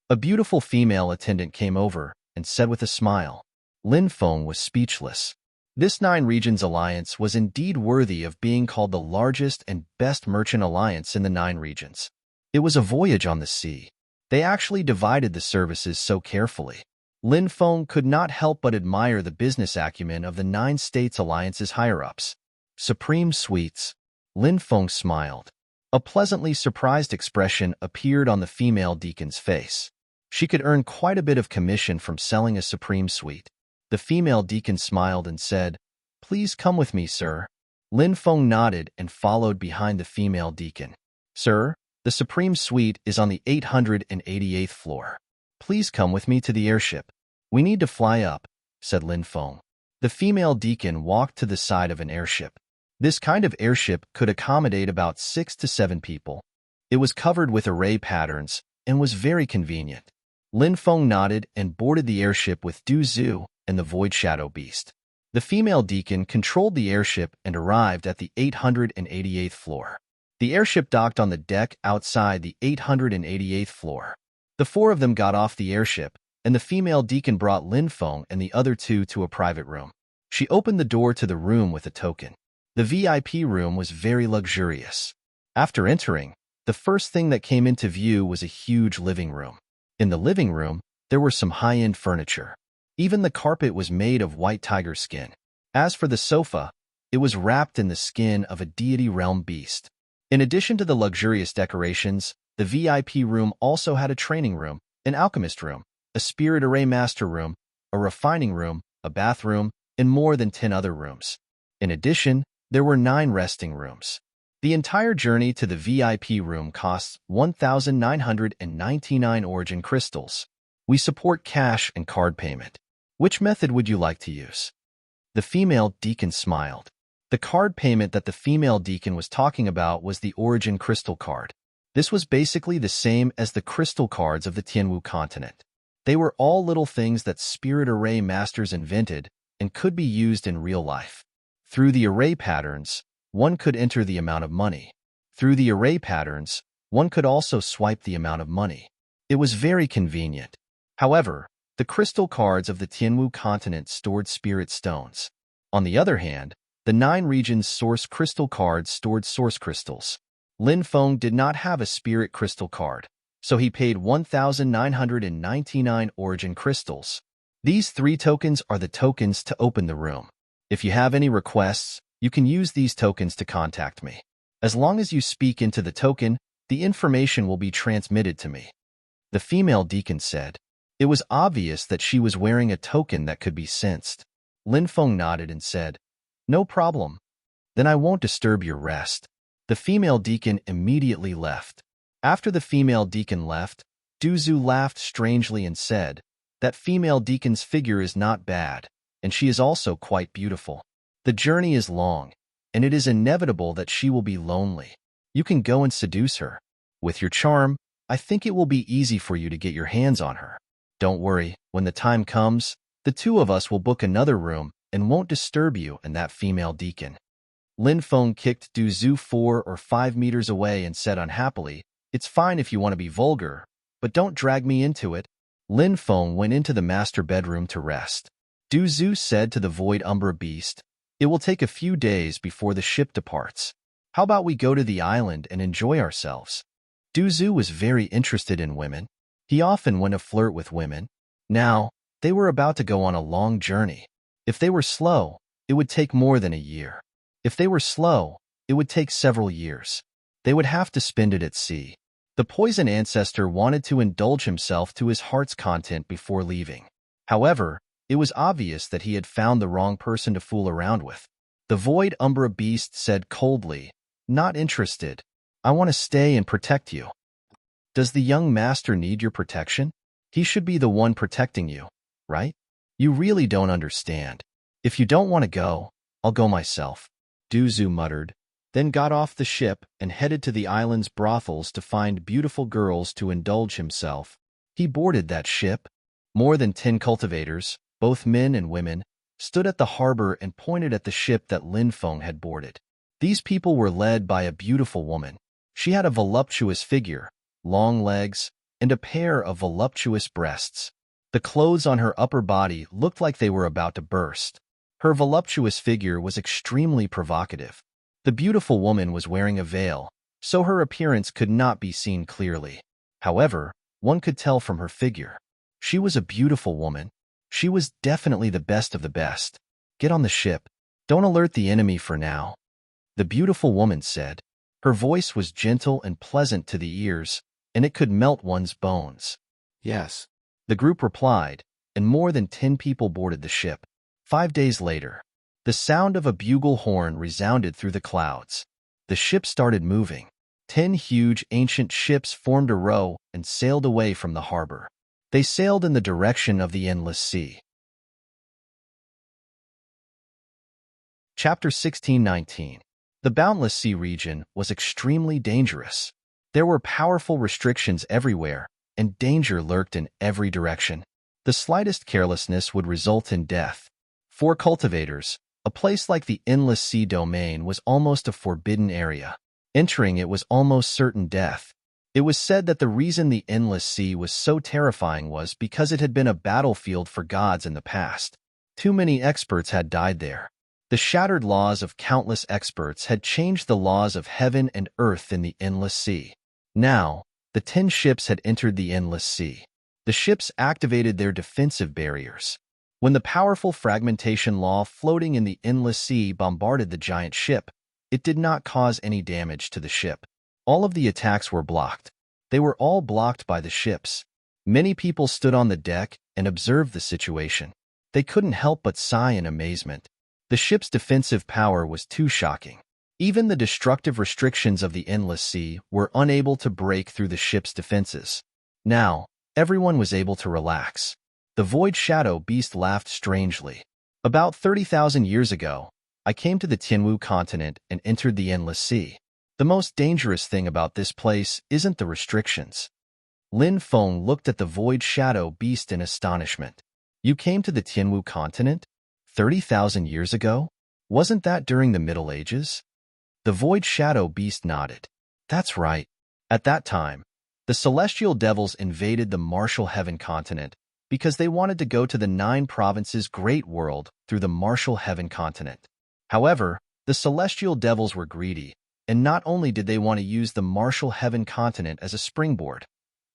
A beautiful female attendant came over and said with a smile. Lin Feng was speechless. This 9 regions alliance was indeed worthy of being called the largest and best merchant alliance in the 9 regions. It was a voyage on the sea. They actually divided the services so carefully. Lin Feng could not help but admire the business acumen of the 9 states alliance's higher-ups. Supreme suites. Lin Feng smiled. A pleasantly surprised expression appeared on the female deacon's face. She could earn quite a bit of commission from selling a supreme suite. The female deacon smiled and said, "Please come with me, sir." Lin Feng nodded and followed behind the female deacon. "Sir, the supreme suite is on the 888th floor. Please come with me to the airship. We need to fly up," said Lin Feng. The female deacon walked to the side of an airship. This kind of airship could accommodate about 6 to 7 people. It was covered with array patterns and was very convenient. Lin Feng nodded and boarded the airship with Du Zhu and the Void Shadow Beast. The female deacon controlled the airship and arrived at the 888th floor. The airship docked on the deck outside the 888th floor. The 4 of them got off the airship, and the female deacon brought Lin Feng and the other 2 to a private room. She opened the door to the room with a token. The VIP room was very luxurious. After entering, the first thing that came into view was a huge living room. In the living room, there were some high-end furniture. Even the carpet was made of white tiger skin. As for the sofa, it was wrapped in the skin of a deity realm beast. In addition to the luxurious decorations, the VIP room also had a training room, an alchemist room, a spirit array master room, a refining room, a bathroom, and more than 10 other rooms. In addition, there were 9 resting rooms. The entire journey to the VIP room costs 1,999 origin crystals. We support cash and card payment. Which method would you like to use? The female deacon smiled. The card payment that the female deacon was talking about was the origin crystal card. This was basically the same as the crystal cards of the Tianwu continent. They were all little things that spirit array masters invented and could be used in real life. Through the array patterns, one could enter the amount of money. Through the array patterns, one could also swipe the amount of money. It was very convenient. However, the crystal cards of the Tianwu continent stored spirit stones. On the other hand, the 9 regions' source crystal cards stored source crystals. Lin Feng did not have a spirit crystal card, so he paid 1,999 origin crystals. These 3 tokens are the tokens to open the room. If you have any requests, You can use these tokens to contact me. As long as you speak into the token, the information will be transmitted to me." The female deacon said. It was obvious that she was wearing a token that could be sensed. Lin Feng nodded and said, "No problem. Then I won't disturb your rest." The female deacon immediately left. After the female deacon left, Duzu laughed strangely and said, "That female deacon's figure is not bad, and she is also quite beautiful. The journey is long, and it is inevitable that she will be lonely. You can go and seduce her. With your charm, I think it will be easy for you to get your hands on her. Don't worry, when the time comes, the two of us will book another room and won't disturb you and that female deacon." Lin Feng kicked Du Zhu 4 or 5 meters away and said unhappily, "It's fine if you want to be vulgar, but don't drag me into it." Lin Feng went into the master bedroom to rest. Du Zhu said to the void umbra beast, "It will take a few days before the ship departs. How about we go to the island and enjoy ourselves?" Du Zhu was very interested in women. He often went to flirt with women. Now, they were about to go on a long journey. If they were slow, it would take more than a year. If they were slow, it would take several years. They would have to spend it at sea. The poison ancestor wanted to indulge himself to his heart's content before leaving. However, it was obvious that he had found the wrong person to fool around with. The void umbra beast said coldly, "Not interested. I want to stay and protect you." Does the young master need your protection? He should be the one protecting you, right? You really don't understand. If you don't want to go, I'll go myself. Du Zhu muttered, then got off the ship and headed to the island's brothels to find beautiful girls to indulge himself. He boarded that ship. More than 10 cultivators, both men and women, stood at the harbor and pointed at the ship that Lin Feng had boarded. These people were led by a beautiful woman. She had a voluptuous figure, long legs, and a pair of voluptuous breasts. The clothes on her upper body looked like they were about to burst. Her voluptuous figure was extremely provocative. The beautiful woman was wearing a veil, so her appearance could not be seen clearly. However, one could tell from her figure. She was a beautiful woman. She was definitely the best of the best. "Get on the ship. Don't alert the enemy for now," the beautiful woman said. Her voice was gentle and pleasant to the ears, and it could melt one's bones. "Yes," the group replied, and more than 10 people boarded the ship. 5 days later, the sound of a bugle horn resounded through the clouds. The ship started moving. 10 huge ancient ships formed a row and sailed away from the harbor. They sailed in the direction of the endless sea. Chapter 16:19. The boundless sea region was extremely dangerous. There were powerful restrictions everywhere, and danger lurked in every direction. The slightest carelessness would result in death. For cultivators, a place like the endless sea domain was almost a forbidden area. Entering it was almost certain death. It was said that the reason the endless sea was so terrifying was because it had been a battlefield for gods in the past. Too many experts had died there. The shattered laws of countless experts had changed the laws of heaven and earth in the endless sea. Now, the 10 ships had entered the endless sea. The ships activated their defensive barriers. When the powerful fragmentation law floating in the endless sea bombarded the giant ship, it did not cause any damage to the ship. All of the attacks were blocked. They were all blocked by the ships. Many people stood on the deck and observed the situation. They couldn't help but sigh in amazement. The ship's defensive power was too shocking. Even the destructive restrictions of the endless sea were unable to break through the ship's defenses. Now, everyone was able to relax. The void shadow beast laughed strangely. About 30,000 years ago, I came to the Tianwu continent and entered the endless sea. The most dangerous thing about this place isn't the restrictions. Lin Feng looked at the void shadow beast in astonishment. You came to the Tianwu continent? 30,000 years ago? Wasn't that during the Middle Ages? The void shadow beast nodded. That's right. At that time, the celestial devils invaded the martial heaven continent because they wanted to go to the 9 provinces great world through the martial heaven continent. However, the celestial devils were greedy, and not only did they want to use the martial heaven continent as a springboard,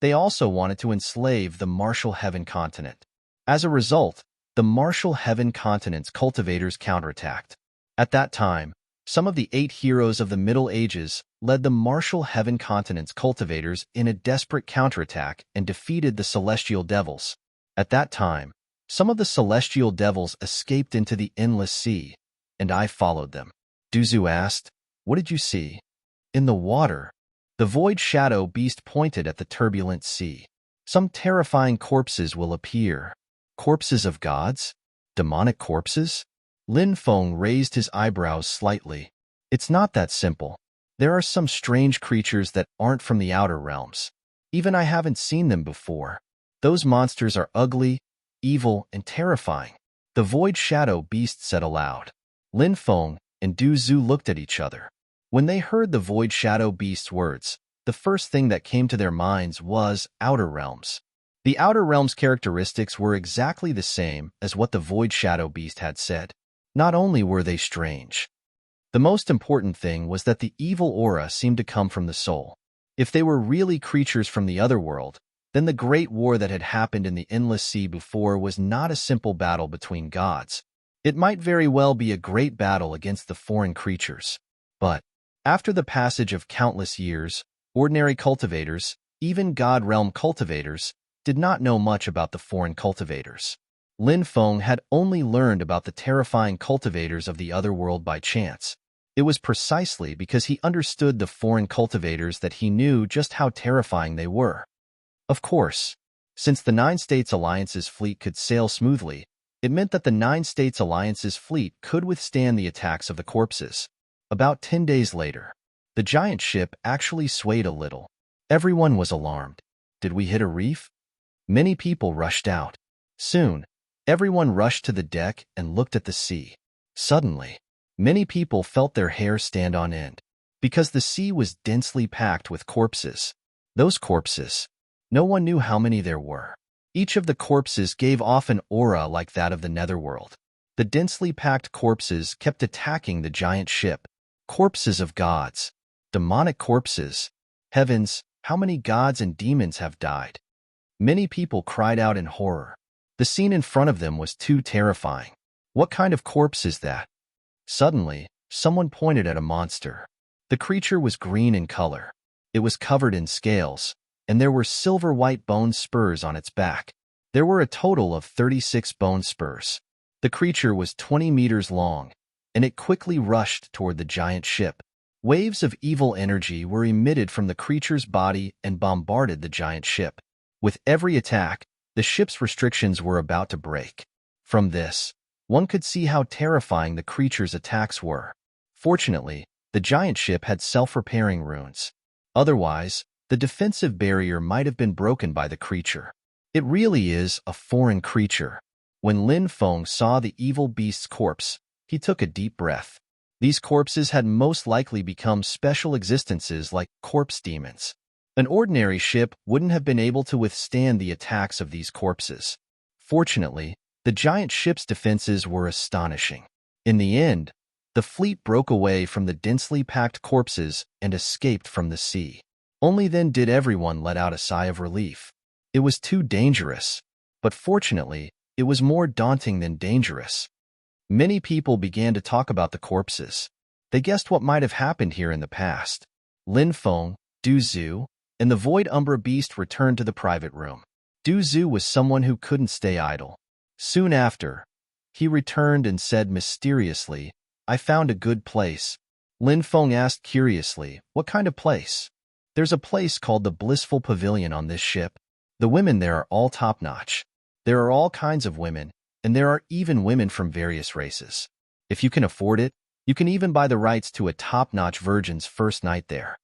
they also wanted to enslave the martial heaven continent. As a result, the martial heaven continent's cultivators counterattacked. At that time, some of the 8 heroes of the Middle Ages led the martial Heaven Continent's cultivators in a desperate counterattack and defeated the celestial devils. At that time, some of the celestial devils escaped into the endless sea, and I followed them. Duzu asked, "What did you see?" "In the water." The void shadow beast pointed at the turbulent sea. "Some terrifying corpses will appear." "Corpses of gods? Demonic corpses?" Lin Feng raised his eyebrows slightly. "It's not that simple. There are some strange creatures that aren't from the outer realms. Even I haven't seen them before. Those monsters are ugly, evil, and terrifying," the void shadow beast said aloud. Lin Feng and Du Zhu looked at each other. When they heard the void shadow beast's words, the first thing that came to their minds was outer realms. The outer realms' characteristics were exactly the same as what the void shadow beast had said. Not only were they strange, the most important thing was that the evil aura seemed to come from the soul. If they were really creatures from the other world, then the great war that had happened in the endless sea before was not a simple battle between gods. It might very well be a great battle against the foreign creatures. But after the passage of countless years, ordinary cultivators, even God realm cultivators, did not know much about the foreign cultivators. Lin Feng had only learned about the terrifying cultivators of the other world by chance. It was precisely because he understood the foreign cultivators that he knew just how terrifying they were. Of course, since the Nine States Alliance's fleet could sail smoothly, it meant that the Nine States Alliance's fleet could withstand the attacks of the corpses. About 10 days later, the giant ship actually swayed a little. Everyone was alarmed. Did we hit a reef? Many people rushed out. Soon, everyone rushed to the deck and looked at the sea. Suddenly, many people felt their hair stand on end, because the sea was densely packed with corpses. Those corpses, no one knew how many there were. Each of the corpses gave off an aura like that of the netherworld. The densely packed corpses kept attacking the giant ship. Corpses of gods. Demonic corpses. Heavens, how many gods and demons have died? Many people cried out in horror. The scene in front of them was too terrifying. What kind of corpse is that? Suddenly, someone pointed at a monster. The creature was green in color. It was covered in scales, and there were silver-white bone spurs on its back. There were a total of 36 bone spurs. The creature was 20 meters long, and it quickly rushed toward the giant ship. Waves of evil energy were emitted from the creature's body and bombarded the giant ship. With every attack, the ship's restrictions were about to break. From this, one could see how terrifying the creature's attacks were. Fortunately, the giant ship had self-repairing runes. Otherwise, the defensive barrier might have been broken by the creature. It really is a foreign creature. When Lin Feng saw the evil beast's corpse, he took a deep breath. These corpses had most likely become special existences like corpse demons. An ordinary ship wouldn't have been able to withstand the attacks of these corpses. Fortunately, the giant ship's defenses were astonishing. In the end, the fleet broke away from the densely packed corpses and escaped from the sea. Only then did everyone let out a sigh of relief. It was too dangerous, but fortunately, it was more daunting than dangerous. Many people began to talk about the corpses. They guessed what might have happened here in the past. Lin Feng, Du Zhu, and the Void Umbra Beast returned to the private room. Du Zhu was someone who couldn't stay idle. Soon after, he returned and said mysteriously, "I found a good place." Lin Feng asked curiously, "What kind of place?" "There's a place called the Blissful Pavilion on this ship. The women there are all top-notch. There are all kinds of women, and there are even women from various races. If you can afford it, you can even buy the rights to a top-notch virgin's first night there."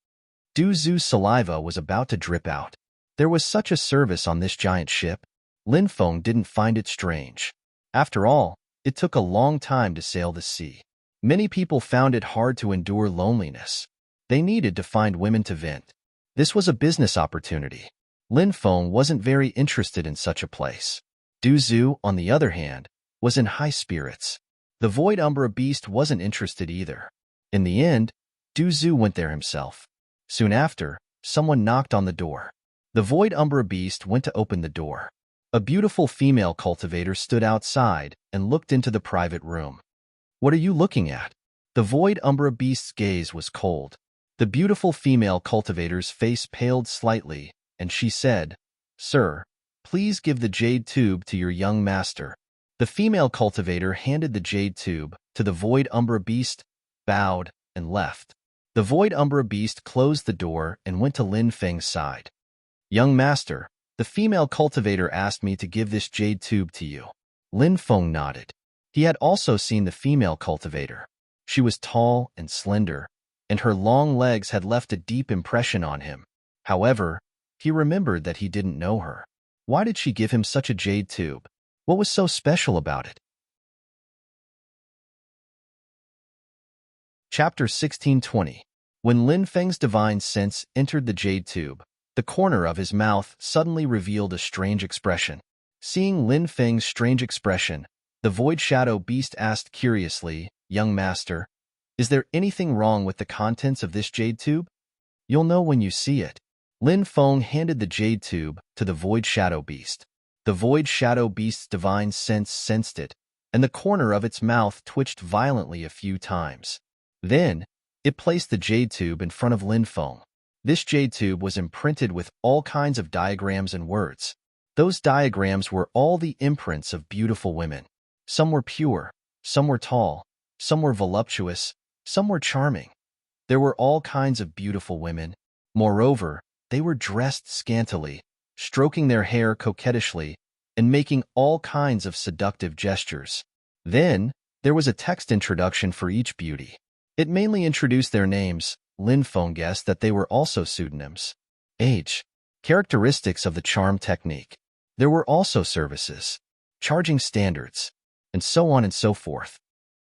Du Zhu's saliva was about to drip out. There was such a service on this giant ship. Lin Feng didn't find it strange. After all, it took a long time to sail the sea. Many people found it hard to endure loneliness. They needed to find women to vent. This was a business opportunity. Lin Feng wasn't very interested in such a place. Du Zhu, on the other hand, was in high spirits. The Void Umbra Beast wasn't interested either. In the end, Du Zhu went there himself. Soon after, someone knocked on the door. The Void Umbra Beast went to open the door. A beautiful female cultivator stood outside and looked into the private room. "What are you looking at?" The void umbra beast's gaze was cold. The beautiful female cultivator's face paled slightly, and she said, "Sir, please give the jade tube to your young master." The female cultivator handed the jade tube to the void umbra beast, bowed, and left. The void umbra beast closed the door and went to Lin Feng's side. "Young master, the female cultivator asked me to give this jade tube to you." Lin Feng nodded. He had also seen the female cultivator. She was tall and slender, and her long legs had left a deep impression on him. However, he remembered that he didn't know her. Why did she give him such a jade tube? What was so special about it? Chapter 1620. When Lin Feng's divine sense entered the jade tube, the corner of his mouth suddenly revealed a strange expression. Seeing Lin Feng's strange expression, the void shadow beast asked curiously, "Young master, is there anything wrong with the contents of this jade tube?" "You'll know when you see it." Lin Feng handed the jade tube to the void shadow beast. The void shadow beast's divine sense sensed it, and the corner of its mouth twitched violently a few times. Then, it placed the jade tube in front of Lin Feng. This jade tube was imprinted with all kinds of diagrams and words. Those diagrams were all the imprints of beautiful women. Some were pure, some were tall, some were voluptuous, some were charming. There were all kinds of beautiful women. Moreover, they were dressed scantily, stroking their hair coquettishly, and making all kinds of seductive gestures. Then, there was a text introduction for each beauty. It mainly introduced their names. Lin Feng guessed that they were also pseudonyms. Age, characteristics of the charm technique. There were also services, charging standards, and so on and so forth.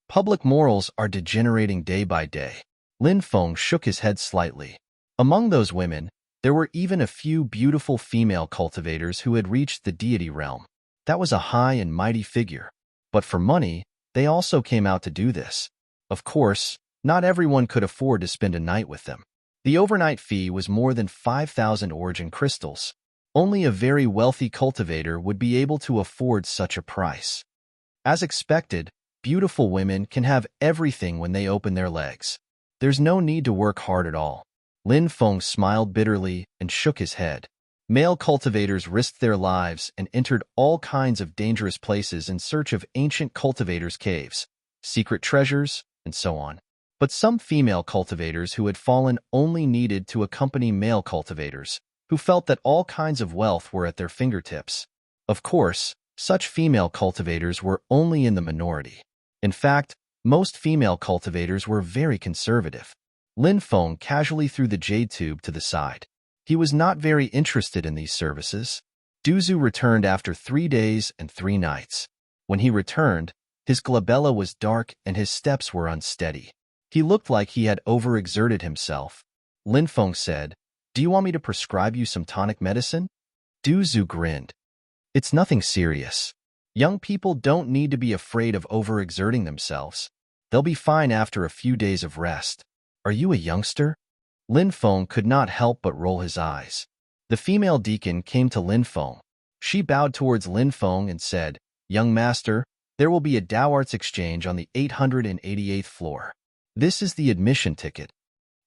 Public morals are degenerating day by day. Lin Feng shook his head slightly. Among those women, there were even a few beautiful female cultivators who had reached the deity realm. That was a high and mighty figure. But for money, they also came out to do this. Of course, not everyone could afford to spend a night with them. The overnight fee was more than 5,000 origin crystals. Only a very wealthy cultivator would be able to afford such a price. As expected, beautiful women can have everything when they open their legs. There's no need to work hard at all. Lin Feng smiled bitterly and shook his head. Male cultivators risked their lives and entered all kinds of dangerous places in search of ancient cultivators' caves, secret treasures, and so on. But some female cultivators who had fallen only needed to accompany male cultivators, who felt that all kinds of wealth were at their fingertips. Of course, such female cultivators were only in the minority. In fact, most female cultivators were very conservative. Lin Feng casually threw the jade tube to the side. He was not very interested in these services. Duzu returned after 3 days and 3 nights. When he returned, his glabella was dark and his steps were unsteady. He looked like he had overexerted himself. Lin Feng said, "Do you want me to prescribe you some tonic medicine?" Duzu grinned. "It's nothing serious. Young people don't need to be afraid of overexerting themselves. They'll be fine after a few days of rest." "Are you a youngster?" Lin Feng could not help but roll his eyes. The female deacon came to Lin Feng. She bowed towards Lin Feng and said, "Young master, there will be a Dao Arts exchange on the 888th floor. This is the admission ticket.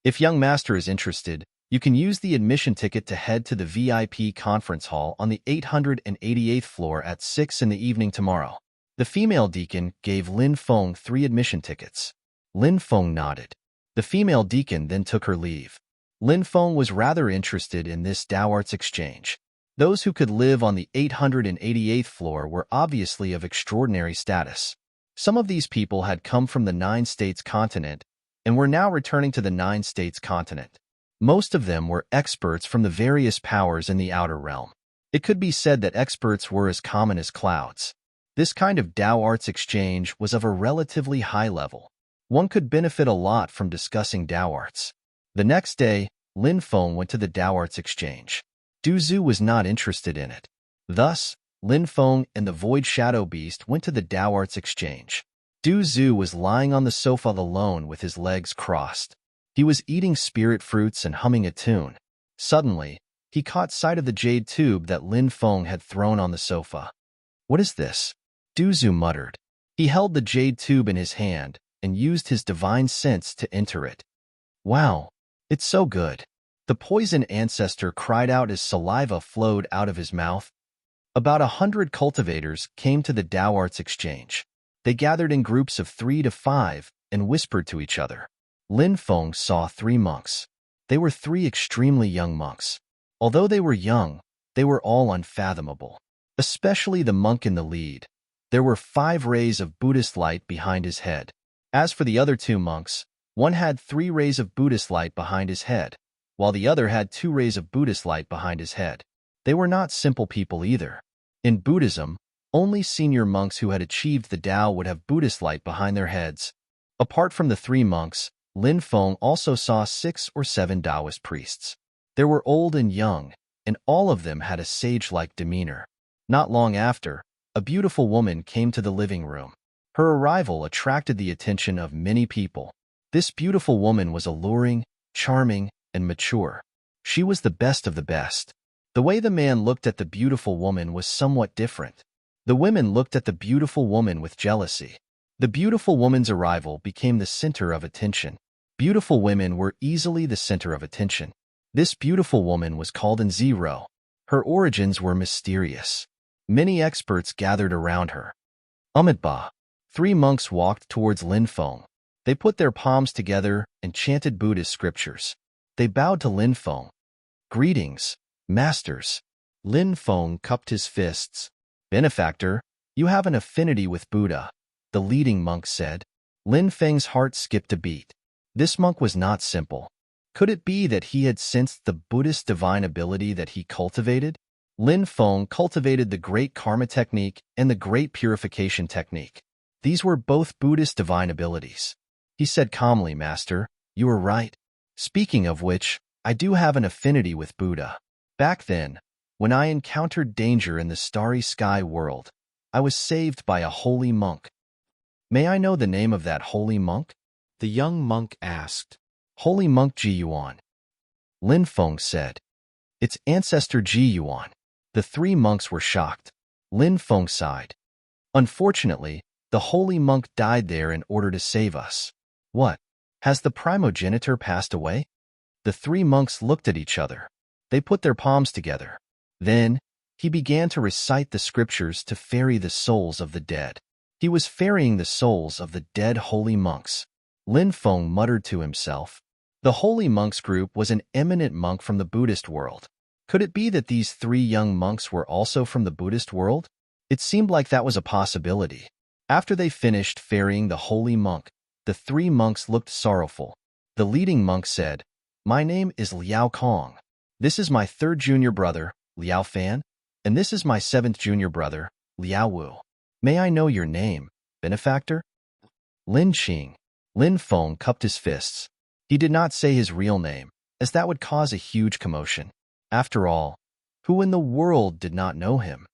If young master is interested, you can use the admission ticket to head to the VIP conference hall on the 888th floor at 6 in the evening tomorrow." The female deacon gave Lin Feng 3 admission tickets. Lin Feng nodded. The female deacon then took her leave. Lin Feng was rather interested in this Dao Arts exchange. Those who could live on the 888th floor were obviously of extraordinary status. Some of these people had come from the 9 states continent and were now returning to the 9 states continent. Most of them were experts from the various powers in the outer realm. It could be said that experts were as common as clouds. This kind of Dao Arts exchange was of a relatively high level. One could benefit a lot from discussing Dao Arts. The next day, Lin Feng went to the Dao Arts exchange. Duzu was not interested in it. Thus, Lin Feng and the Void Shadow Beast went to the Dao Arts exchange. Duzu was lying on the sofa alone with his legs crossed. He was eating spirit fruits and humming a tune. Suddenly, he caught sight of the jade tube that Lin Feng had thrown on the sofa. "What is this?" Duzu muttered. He held the jade tube in his hand, and used his divine sense to enter it. Wow, it's so good. The poison ancestor cried out as saliva flowed out of his mouth. About 100 cultivators came to the Tao Arts Exchange. They gathered in groups of 3 to 5 and whispered to each other. Lin Feng saw 3 monks. They were 3 extremely young monks. Although they were young, they were all unfathomable, especially the monk in the lead. There were 5 rays of Buddhist light behind his head. As for the other 2 monks, one had 3 rays of Buddhist light behind his head, while the other had 2 rays of Buddhist light behind his head. They were not simple people either. In Buddhism, only senior monks who had achieved the Tao would have Buddhist light behind their heads. Apart from the 3 monks, Lin Feng also saw 6 or 7 Taoist priests. They were old and young, and all of them had a sage-like demeanor. Not long after, a beautiful woman came to the living room. Her arrival attracted the attention of many people. This beautiful woman was alluring, charming, and mature. She was the best of the best. The way the man looked at the beautiful woman was somewhat different. The women looked at the beautiful woman with jealousy. The beautiful woman's arrival became the center of attention. Beautiful women were easily the center of attention. This beautiful woman was called Zero. Her origins were mysterious. Many experts gathered around her. Amitabha. 3 monks walked towards Lin Feng. They put their palms together and chanted Buddhist scriptures. They bowed to Lin Feng. Greetings, masters. Lin Feng cupped his fists. Benefactor, you have an affinity with Buddha, the leading monk said. Lin Feng's heart skipped a beat. This monk was not simple. Could it be that he had sensed the Buddhist divine ability that he cultivated? Lin Feng cultivated the Great Karma Technique and the Great Purification Technique. These were both Buddhist divine abilities. He said calmly, Master, you are right. Speaking of which, I do have an affinity with Buddha. Back then, when I encountered danger in the starry sky world, I was saved by a holy monk. May I know the name of that holy monk? The young monk asked. Holy monk Ji Yuan. Lin Feng said. It's ancestor Ji Yuan. The 3 monks were shocked. Lin Feng sighed. Unfortunately, the holy monk died there in order to save us. What? Has the primogenitor passed away? The 3 monks looked at each other. They put their palms together. Then, he began to recite the scriptures to ferry the souls of the dead. He was ferrying the souls of the dead holy monks. Lin Feng muttered to himself. The holy monks group was an eminent monk from the Buddhist world. Could it be that these 3 young monks were also from the Buddhist world? It seemed like that was a possibility. After they finished ferrying the holy monk, the 3 monks looked sorrowful. The leading monk said, My name is Liao Kong. This is my 3rd junior brother, Liao Fan, and this is my 7th junior brother, Liao Wu. May I know your name, benefactor? Lin Qing. Lin Feng cupped his fists. He did not say his real name, as that would cause a huge commotion. After all, who in the world did not know him?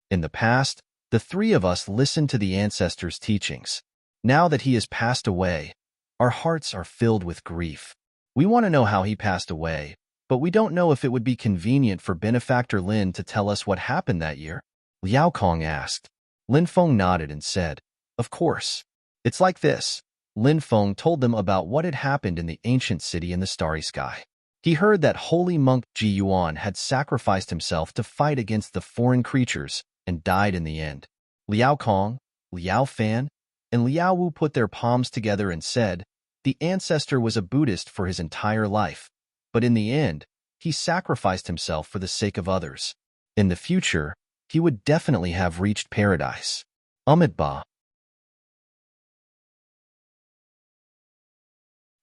In the past, the 3 of us listened to the ancestors' teachings. Now that he has passed away, our hearts are filled with grief. We want to know how he passed away, but we don't know if it would be convenient for Benefactor Lin to tell us what happened that year. Liao Kong asked. Lin Feng nodded and said, Of course. It's like this. Lin Feng told them about what had happened in the ancient city in the starry sky. He heard that holy monk Ji Yuan had sacrificed himself to fight against the foreign creatures and died in the end. Liao Kong, Liao Fan, and Liao Wu put their palms together and said, The ancestor was a Buddhist for his entire life, but in the end, he sacrificed himself for the sake of others. In the future, he would definitely have reached paradise. Amitabha.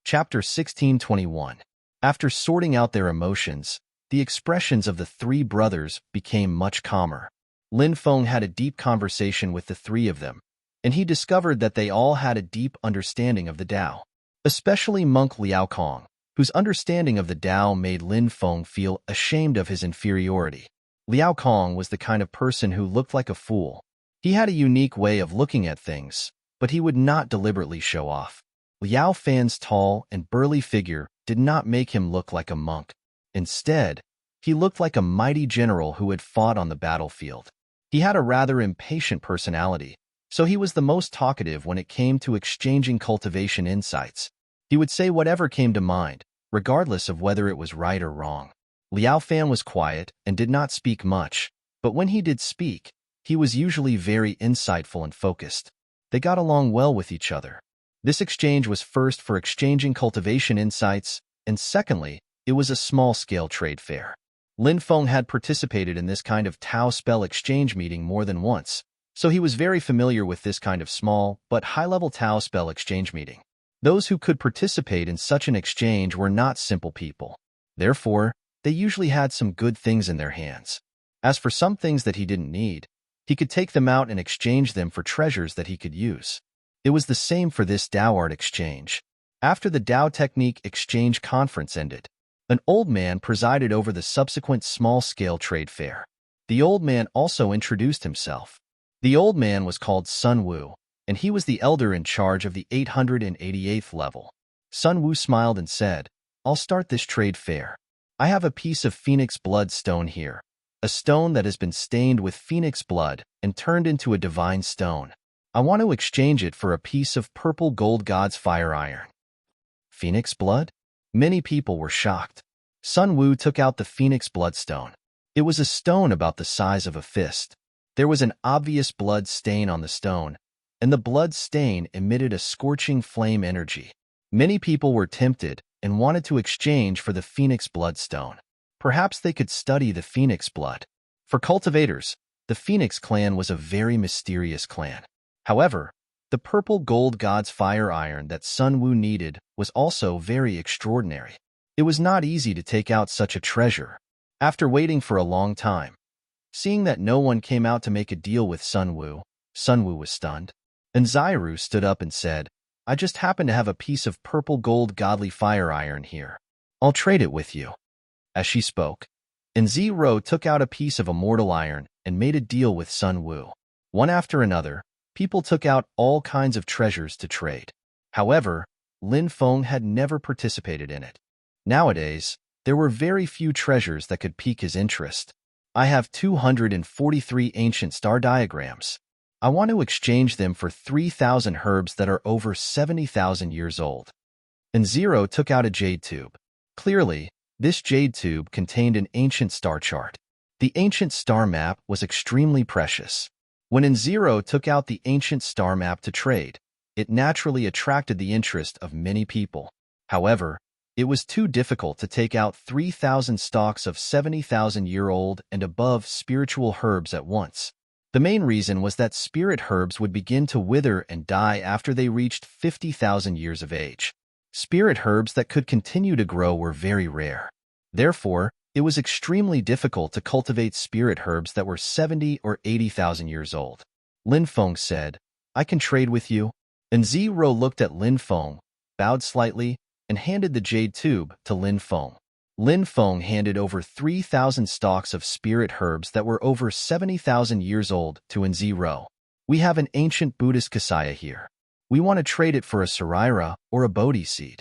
Chapter 1621. After sorting out their emotions, the expressions of the 3 brothers became much calmer. Lin Feng had a deep conversation with the 3 of them, and he discovered that they all had a deep understanding of the Tao, especially monk Liao Kong, whose understanding of the Tao made Lin Feng feel ashamed of his inferiority. Liao Kong was the kind of person who looked like a fool. He had a unique way of looking at things, but he would not deliberately show off. Liao Fan's tall and burly figure did not make him look like a monk. Instead, he looked like a mighty general who had fought on the battlefield. He had a rather impatient personality, So he was the most talkative when it came to exchanging cultivation insights. He would say whatever came to mind, regardless of whether it was right or wrong. Liao Fan was quiet and did not speak much, but when he did speak, he was usually very insightful and focused. They got along well with each other. This exchange was first for exchanging cultivation insights, and secondly, it was a small-scale trade fair. Lin Feng had participated in this kind of Tao spell exchange meeting more than once, so he was very familiar with this kind of small but high-level Tao spell exchange meeting. Those who could participate in such an exchange were not simple people. Therefore, they usually had some good things in their hands. As for some things that he didn't need, he could take them out and exchange them for treasures that he could use. It was the same for this Tao art exchange. After the Tao Technique Exchange Conference ended, an old man presided over the subsequent small-scale trade fair. The old man also introduced himself. The old man was called Sun Wu, and he was the elder in charge of the 888th level. Sun Wu smiled and said, "I'll start this trade fair. I have a piece of phoenix blood stone here, a stone that has been stained with phoenix blood and turned into a divine stone. I want to exchange it for a piece of purple gold god's fire iron." Phoenix blood? Many people were shocked. Sun Wu took out the phoenix bloodstone. It was a stone about the size of a fist. There was an obvious blood stain on the stone, and the blood stain emitted a scorching flame energy. Many people were tempted and wanted to exchange for the phoenix bloodstone. Perhaps they could study the phoenix blood. For cultivators, the Phoenix clan was a very mysterious clan. However, the purple gold god's fire iron that Sun Wu needed was also very extraordinary. It was not easy to take out such a treasure. After waiting for a long time, seeing that no one came out to make a deal with Sun Wu was stunned. And Zairu stood up and said, "I just happen to have a piece of purple gold godly fire iron here. I'll trade it with you." As she spoke, Zero took out a piece of immortal iron and made a deal with Sun Wu. One after another, people took out all kinds of treasures to trade. However, Lin Feng had never participated in it. Nowadays, there were very few treasures that could pique his interest. "I have 243 ancient star diagrams. I want to exchange them for 3,000 herbs that are over 70,000 years old." And Zero took out a jade tube. Clearly, this jade tube contained an ancient star chart. The ancient star map was extremely precious. When Zero took out the ancient star map to trade, it naturally attracted the interest of many people. However, it was too difficult to take out 3,000 stalks of 70,000-year-old and above spiritual herbs at once. The main reason was that spirit herbs would begin to wither and die after they reached 50,000 years of age. Spirit herbs that could continue to grow were very rare. Therefore, it was extremely difficult to cultivate spirit herbs that were 70 or 80,000 years old. Lin Feng said, "I can trade with you." And Zero looked at Lin Feng, bowed slightly, and handed the jade tube to Lin Feng. Lin Feng handed over 3,000 stalks of spirit herbs that were over 70,000 years old to Zero. "We have an ancient Buddhist kasaya here. We want to trade it for a saraira or a bodhi seed."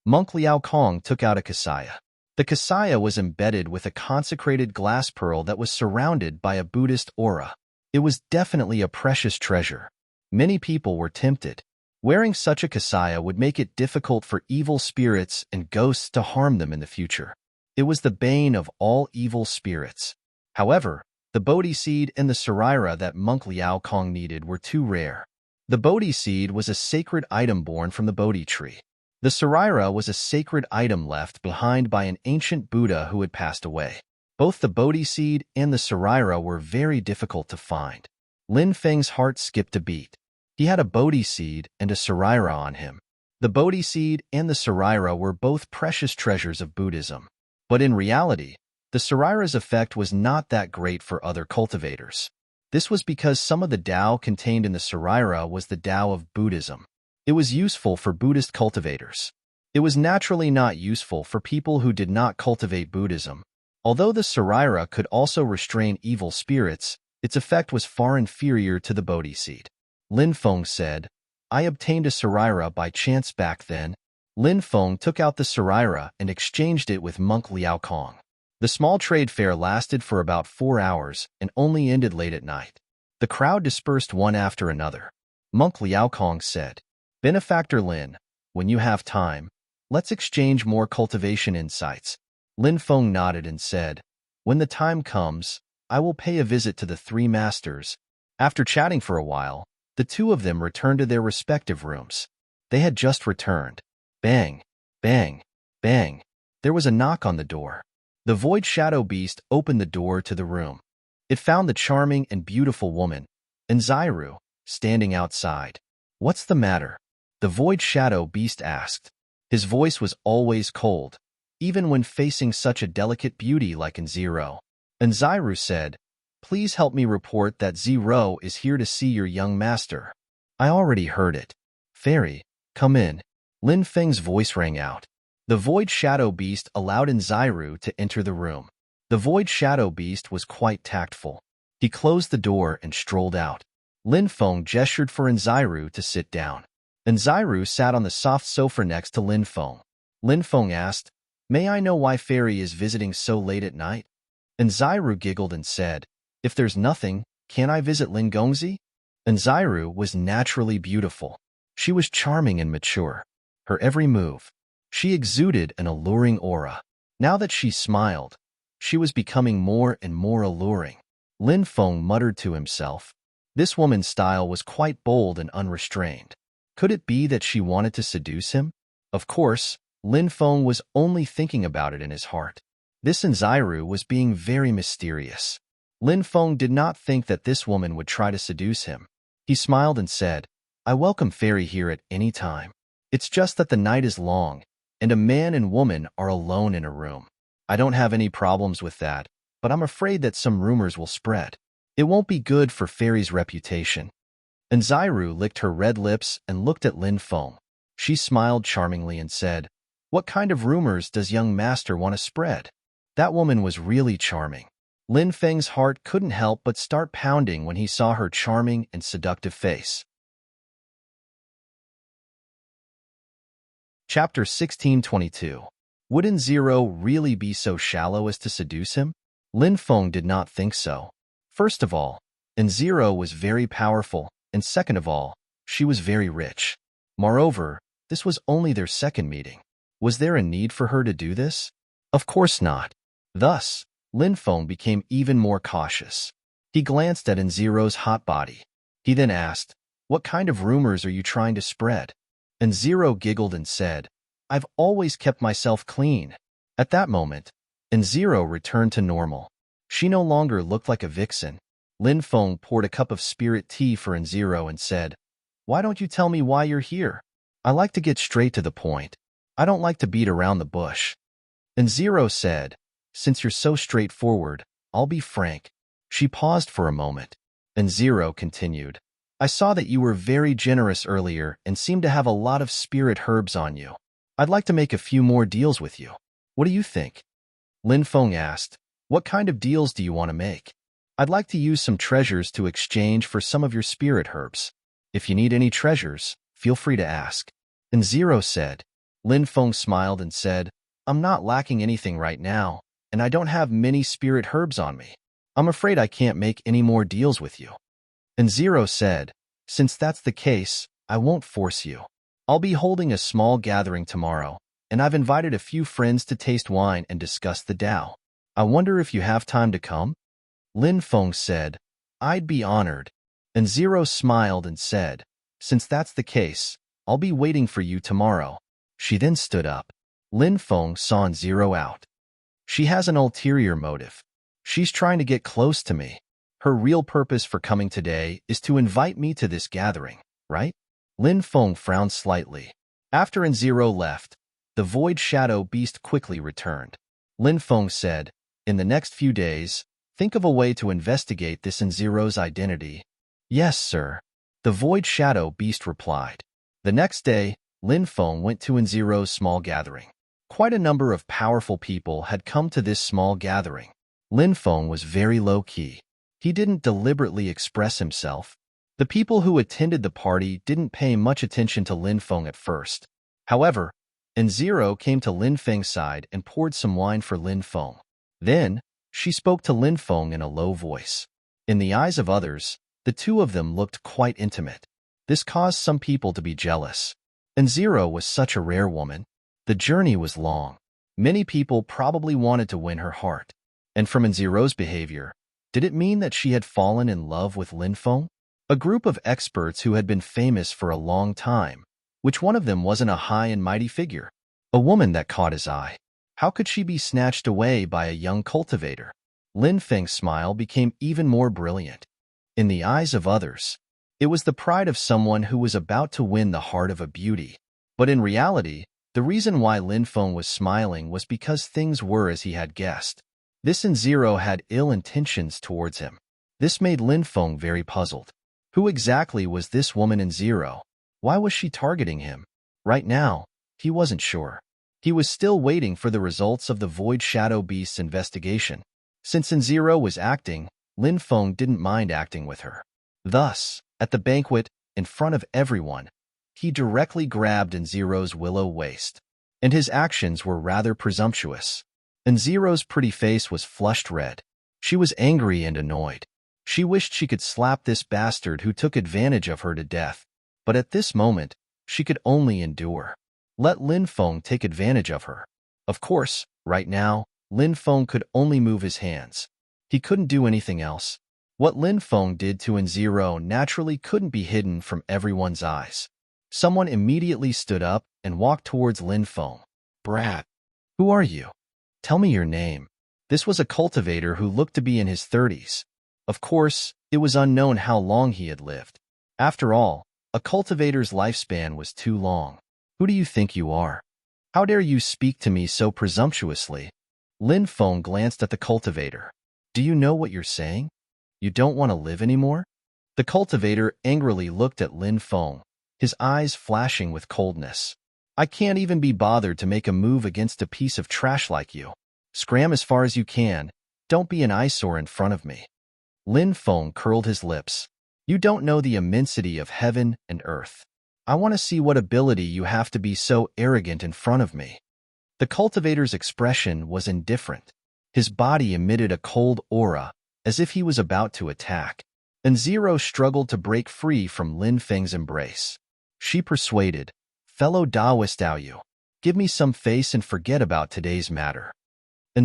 Monk Liao Kong took out a kasaya. The kasaya was embedded with a consecrated glass pearl that was surrounded by a Buddhist aura. It was definitely a precious treasure. Many people were tempted. Wearing such a kasaya would make it difficult for evil spirits and ghosts to harm them in the future. It was the bane of all evil spirits. However, the bodhi seed and the saraira that Monk Liao Kong needed were too rare. The bodhi seed was a sacred item born from the bodhi tree. The saraira was a sacred item left behind by an ancient Buddha who had passed away. Both the bodhi seed and the saraira were very difficult to find. Lin Feng's heart skipped a beat. He had a bodhi seed and a saraira on him. The bodhi seed and the saraira were both precious treasures of Buddhism. But in reality, the saraira's effect was not that great for other cultivators. This was because some of the Tao contained in the saraira was the Tao of Buddhism. It was useful for Buddhist cultivators. It was naturally not useful for people who did not cultivate Buddhism. Although the saraira could also restrain evil spirits, its effect was far inferior to the bodhi seed. Lin Feng said, "I obtained a saraira by chance back then." Lin Feng took out the saraira and exchanged it with Monk Liao Kong. The small trade fair lasted for about 4 hours and only ended late at night. The crowd dispersed one after another. Monk Liaokong said, "Benefactor Lin, when you have time, let's exchange more cultivation insights." Lin Feng nodded and said, "When the time comes, I will pay a visit to the three masters." After chatting for a while, the two of them returned to their respective rooms. They had just returned. Bang, bang, bang. There was a knock on the door. The Void Shadow Beast opened the door to the room. It found the charming and beautiful woman, Enziru, standing outside. "What's the matter?" the Void Shadow Beast asked. His voice was always cold, even when facing such a delicate beauty like Enziru. Enziru said, "Please help me report that Zero is here to see your young master." "I already heard it. Fairy, come in." Lin Feng's voice rang out. The Void Shadow Beast allowed Enziru to enter the room. The Void Shadow Beast was quite tactful. He closed the door and strolled out. Lin Feng gestured for Enziru to sit down. Enziru sat on the soft sofa next to Lin Feng. Lin Feng asked, "May I know why Fairy is visiting so late at night?" Enziru giggled and said, "If there's nothing, can't I visit Lin Gongzi?" Enziru was naturally beautiful. She was charming and mature. Her every move. She exuded an alluring aura. Now that she smiled, she was becoming more and more alluring. Lin Feng muttered to himself. This woman's style was quite bold and unrestrained. Could it be that she wanted to seduce him? Of course, Lin Feng was only thinking about it in his heart. This Enziru was being very mysterious. Lin Feng did not think that this woman would try to seduce him. He smiled and said, "I welcome Fairy here at any time. It's just that the night is long, and a man and woman are alone in a room. I don't have any problems with that, but I'm afraid that some rumors will spread. It won't be good for Fairy's reputation." Enziru licked her red lips and looked at Lin Feng. She smiled charmingly and said, "What kind of rumors does young master want to spread?" That woman was really charming. Lin Feng's heart couldn't help but start pounding when he saw her charming and seductive face. Chapter 1622. Would Zero really be so shallow as to seduce him? Lin Feng did not think so. First of all, Zero was very powerful, and second of all, she was very rich. Moreover, this was only their second meeting. Was there a need for her to do this? Of course not. Thus, Lin Feng became even more cautious. He glanced at Zero's hot body. He then asked, "What kind of rumors are you trying to spread?" And Zero giggled and said, "I've always kept myself clean." At that moment, Zero returned to normal. She no longer looked like a vixen. Lin Feng poured a cup of spirit tea for Zero and said, "Why don't you tell me why you're here? I like to get straight to the point. I don't like to beat around the bush." And Zero said, "Since you're so straightforward, I'll be frank." She paused for a moment. And Zero continued, "I saw that you were very generous earlier and seemed to have a lot of spirit herbs on you. I'd like to make a few more deals with you. What do you think?" Lin Feng asked, "What kind of deals do you want to make?" "I'd like to use some treasures to exchange for some of your spirit herbs. If you need any treasures, feel free to ask." And Zero said. Lin Feng smiled and said, "I'm not lacking anything right now, and I don't have many spirit herbs on me. I'm afraid I can't make any more deals with you." And Zero said, "Since that's the case, I won't force you. I'll be holding a small gathering tomorrow, and I've invited a few friends to taste wine and discuss the Tao. I wonder if you have time to come?" Lin Feng said, "I'd be honored." And Zero smiled and said, "Since that's the case, I'll be waiting for you tomorrow." She then stood up. Lin Feng saw Zero out. She has an ulterior motive. She's trying to get close to me. Her real purpose for coming today is to invite me to this gathering, right? Lin Feng frowned slightly. After Zero left, the Void Shadow Beast quickly returned. Lin Feng said, "In the next few days, think of a way to investigate this Zero's identity." "Yes, sir," the Void Shadow Beast replied. The next day, Lin Feng went to Zero's small gathering. Quite a number of powerful people had come to this small gathering. Lin Feng was very low-key. He didn't deliberately express himself. The people who attended the party didn't pay much attention to Lin Feng at first. However, Zero came to Lin Feng's side and poured some wine for Lin Feng. Then, she spoke to Lin Feng in a low voice. In the eyes of others, The two of them looked quite intimate. This caused some people to be jealous. And Zero was such a rare woman. The journey was long. Many people probably wanted to win her heart. And from Zero's behavior, did it mean that she had fallen in love with Lin Feng? A group of experts who had been famous for a long time. Which one of them wasn't a high and mighty figure? A woman that caught his eye. How could she be snatched away by a young cultivator? Lin Feng's smile became even more brilliant. In the eyes of others, it was the pride of someone who was about to win the heart of a beauty. But in reality, the reason why Lin Feng was smiling was because things were as he had guessed. This and Zero had ill intentions towards him. This made Lin Feng very puzzled. Who exactly was this woman in Zero? Why was she targeting him? Right now, he wasn't sure. He was still waiting for the results of the Void Shadow Beast's investigation. Since Zero was acting, Lin Feng didn't mind acting with her. Thus, at the banquet, in front of everyone, he directly grabbed Zero's willow waist. And his actions were rather presumptuous. Zero's pretty face was flushed red. She was angry and annoyed. She wished she could slap this bastard who took advantage of her to death. But at this moment, she could only endure. Let Lin Feng take advantage of her. Of course, right now, Lin Feng could only move his hands. He couldn't do anything else. What Lin Feng did to Zero naturally couldn't be hidden from everyone's eyes. Someone immediately stood up and walked towards Lin Feng. Brat, who are you? Tell me your name. This was a cultivator who looked to be in his 30s. Of course, it was unknown how long he had lived. After all, a cultivator's lifespan was too long. Who do you think you are? How dare you speak to me so presumptuously? Lin Feng glanced at the cultivator. Do you know what you're saying? You don't want to live anymore? The cultivator angrily looked at Lin Feng, his eyes flashing with coldness. I can't even be bothered to make a move against a piece of trash like you. Scram as far as you can. Don't be an eyesore in front of me. Lin Feng curled his lips. You don't know the immensity of heaven and earth. I want to see what ability you have to be so arrogant in front of me. The cultivator's expression was indifferent. His body emitted a cold aura, as if he was about to attack. Zero struggled to break free from Lin Feng's embrace. She persuaded, fellow Taoist Aoyu, give me some face and forget about today's matter.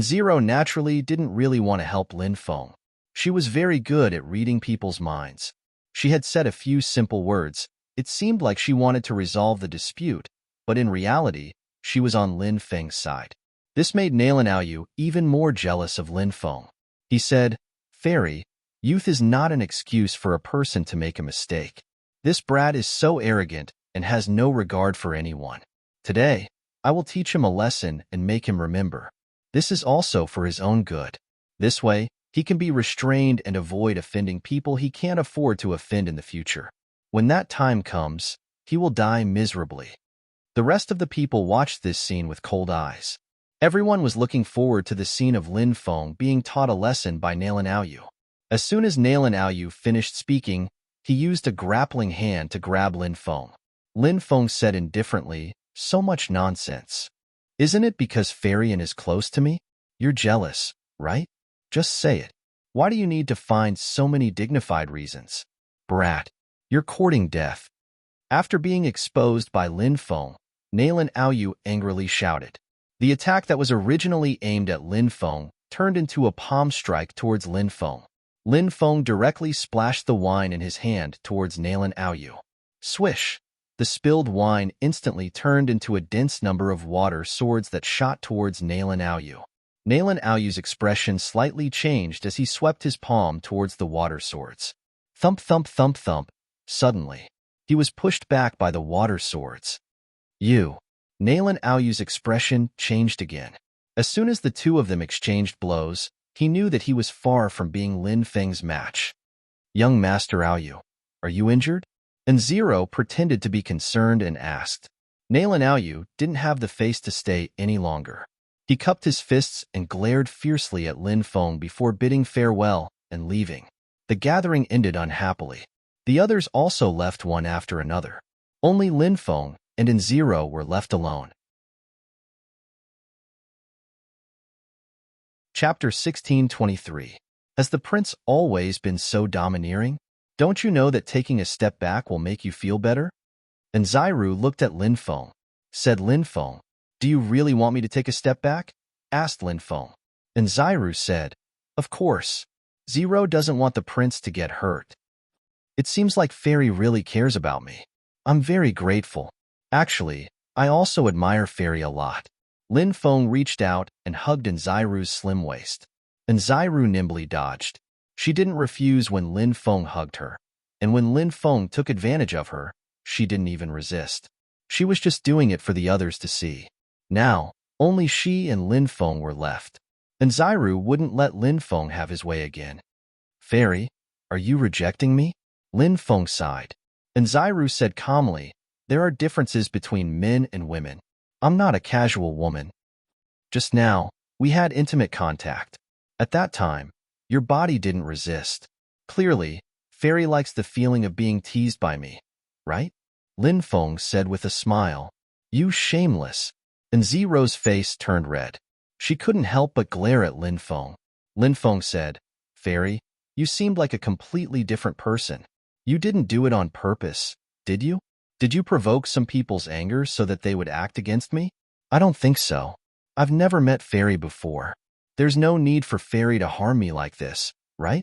Zero naturally didn't really want to help Lin Feng. She was very good at reading people's minds. She had said a few simple words. It seemed like she wanted to resolve the dispute, but in reality, she was on Lin Feng's side. This made Aoyu even more jealous of Lin Feng. He said, Fairy, youth is not an excuse for a person to make a mistake. This brat is so arrogant and has no regard for anyone. Today, I will teach him a lesson and make him remember. This is also for his own good. This way, he can be restrained and avoid offending people he can't afford to offend in the future. When that time comes, he will die miserably. The rest of the people watched this scene with cold eyes. Everyone was looking forward to the scene of Lin Feng being taught a lesson by Aoyu. As soon as Aoyu finished speaking, he used a grappling hand to grab Lin Feng. Lin Feng said indifferently, so much nonsense. Isn't it because Farian is close to me? You're jealous, right? Just say it. Why do you need to find so many dignified reasons? Brat, you're courting death. After being exposed by Lin Feng, Aoyu angrily shouted. The attack that was originally aimed at Lin Feng turned into a palm strike towards Lin Feng. Lin Feng directly splashed the wine in his hand towards Aoyu. Swish! The spilled wine instantly turned into a dense number of water swords that shot towards Aoyu. Aoyu's expression slightly changed as he swept his palm towards the water swords. Thump, thump, thump, thump. Suddenly, he was pushed back by the water swords. Aoyu's expression changed again. As soon as the two of them exchanged blows, he knew that he was far from being Lin Feng's match. Young Master Aoyu, are you injured? Zero pretended to be concerned and asked. Aoyu didn't have the face to stay any longer. He cupped his fists and glared fiercely at Lin Feng before bidding farewell and leaving. The gathering ended unhappily. The others also left one after another. Only Lin Feng and Zero were left alone. Chapter 1623. Has the prince always been so domineering? Don't you know that taking a step back will make you feel better? And Zairu looked at Lin Feng. Said Lin Feng, do you really want me to take a step back? Asked Lin Feng. And Zairu said, of course. Zero doesn't want the prince to get hurt. It seems like Fairy really cares about me. I'm very grateful. Actually, I also admire Fairy a lot. Lin Feng reached out and hugged Zairu's slim waist. And Zairu nimbly dodged. She didn't refuse when Lin Feng hugged her. And when Lin Feng took advantage of her, she didn't even resist. She was just doing it for the others to see. Now, only she and Lin Feng were left. And Zairu wouldn't let Lin Feng have his way again. Fairy, are you rejecting me? Lin Feng sighed. And Zairu said calmly, there are differences between men and women. I'm not a casual woman. Just now, we had intimate contact. At that time, your body didn't resist. Clearly, Fairy likes the feeling of being teased by me, right? Lin Feng said with a smile. You shameless. And Zero's face turned red. She couldn't help but glare at Lin Feng. Lin Feng said, Fairy, you seemed like a completely different person. You didn't do it on purpose, did you? Did you provoke some people's anger so that they would act against me? I don't think so. I've never met Fairy before. There's no need for Fairy to harm me like this, right?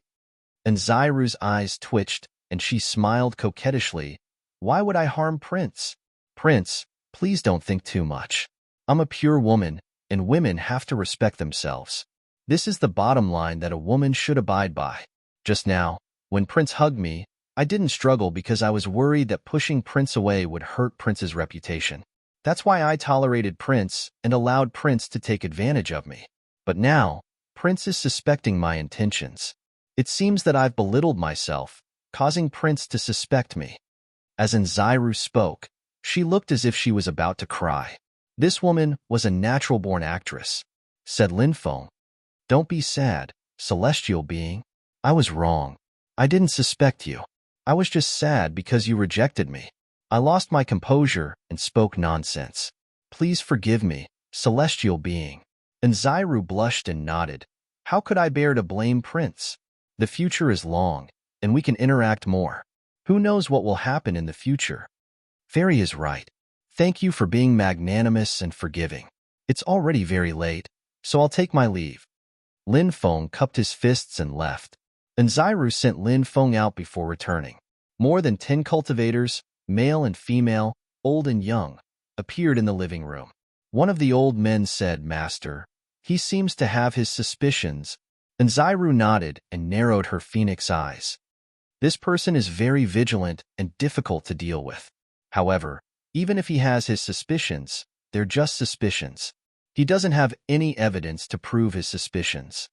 And Zairu's eyes twitched, and she smiled coquettishly. Why would I harm Prince? Prince, please don't think too much. I'm a pure woman, and women have to respect themselves. This is the bottom line that a woman should abide by. Just now, when Prince hugged me, I didn't struggle because I was worried that pushing Prince away would hurt Prince's reputation. That's why I tolerated Prince and allowed Prince to take advantage of me. But now, Prince is suspecting my intentions. It seems that I've belittled myself, causing Prince to suspect me. As Zairu spoke, she looked as if she was about to cry. This woman was a natural-born actress. Said Lin Feng. Don't be sad, celestial being. I was wrong. I didn't suspect you. I was just sad because you rejected me. I lost my composure and spoke nonsense. Please forgive me, celestial being. And Zairu blushed and nodded. How could I bear to blame Prince? The future is long, and we can interact more. Who knows what will happen in the future? Fairy is right. Thank you for being magnanimous and forgiving. It's already very late, so I'll take my leave. Lin Feng cupped his fists and left. And Zairu sent Lin Feng out before returning. More than 10 cultivators, male and female, old and young, appeared in the living room. One of the old men said, Master, he seems to have his suspicions. And Zairu nodded and narrowed her phoenix eyes. This person is very vigilant and difficult to deal with. However, even if he has his suspicions, they're just suspicions. He doesn't have any evidence to prove his suspicions.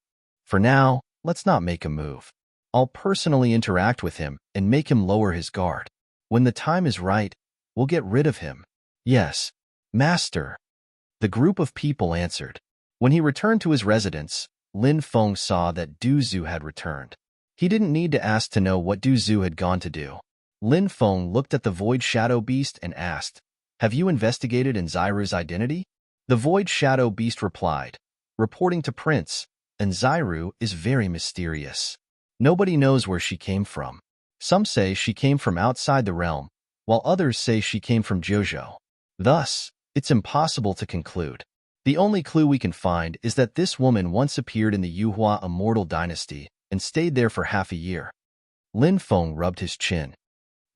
For now, let's not make a move. I'll personally interact with him and make him lower his guard. When the time is right, we'll get rid of him. Yes, Master. The group of people answered. When he returned to his residence, Lin Feng saw that Du Zhu had returned. He didn't need to ask to know what Du Zhu had gone to do. Lin Feng looked at the Void Shadow Beast and asked, Have you investigated Zairu's identity? The Void Shadow Beast replied, Reporting to Prince, Zairu is very mysterious. Nobody knows where she came from. Some say she came from outside the realm, while others say she came from Jojo. Thus, it's impossible to conclude. The only clue we can find is that this woman once appeared in the Yuhua Immortal Dynasty and stayed there for half a year. Lin Feng rubbed his chin.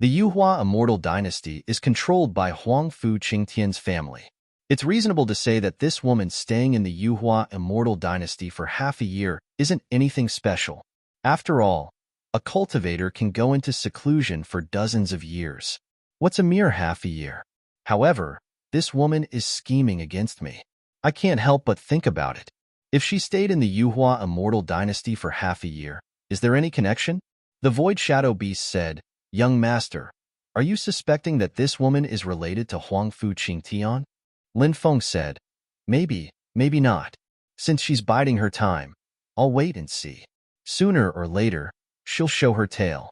The Yuhua Immortal Dynasty is controlled by Huangfu Qingtian's family. It's reasonable to say that this woman staying in the Yuhua Immortal Dynasty for half a year isn't anything special. After all, a cultivator can go into seclusion for dozens of years. What's a mere half a year? However, this woman is scheming against me. I can't help but think about it. If she stayed in the Yuhua Immortal Dynasty for half a year, is there any connection? The Void Shadow Beast said, Young Master, are you suspecting that this woman is related to Huangfu Qingtian? Lin Feng said, Maybe, maybe not. Since she's biding her time, I'll wait and see. Sooner or later, she'll show her tail.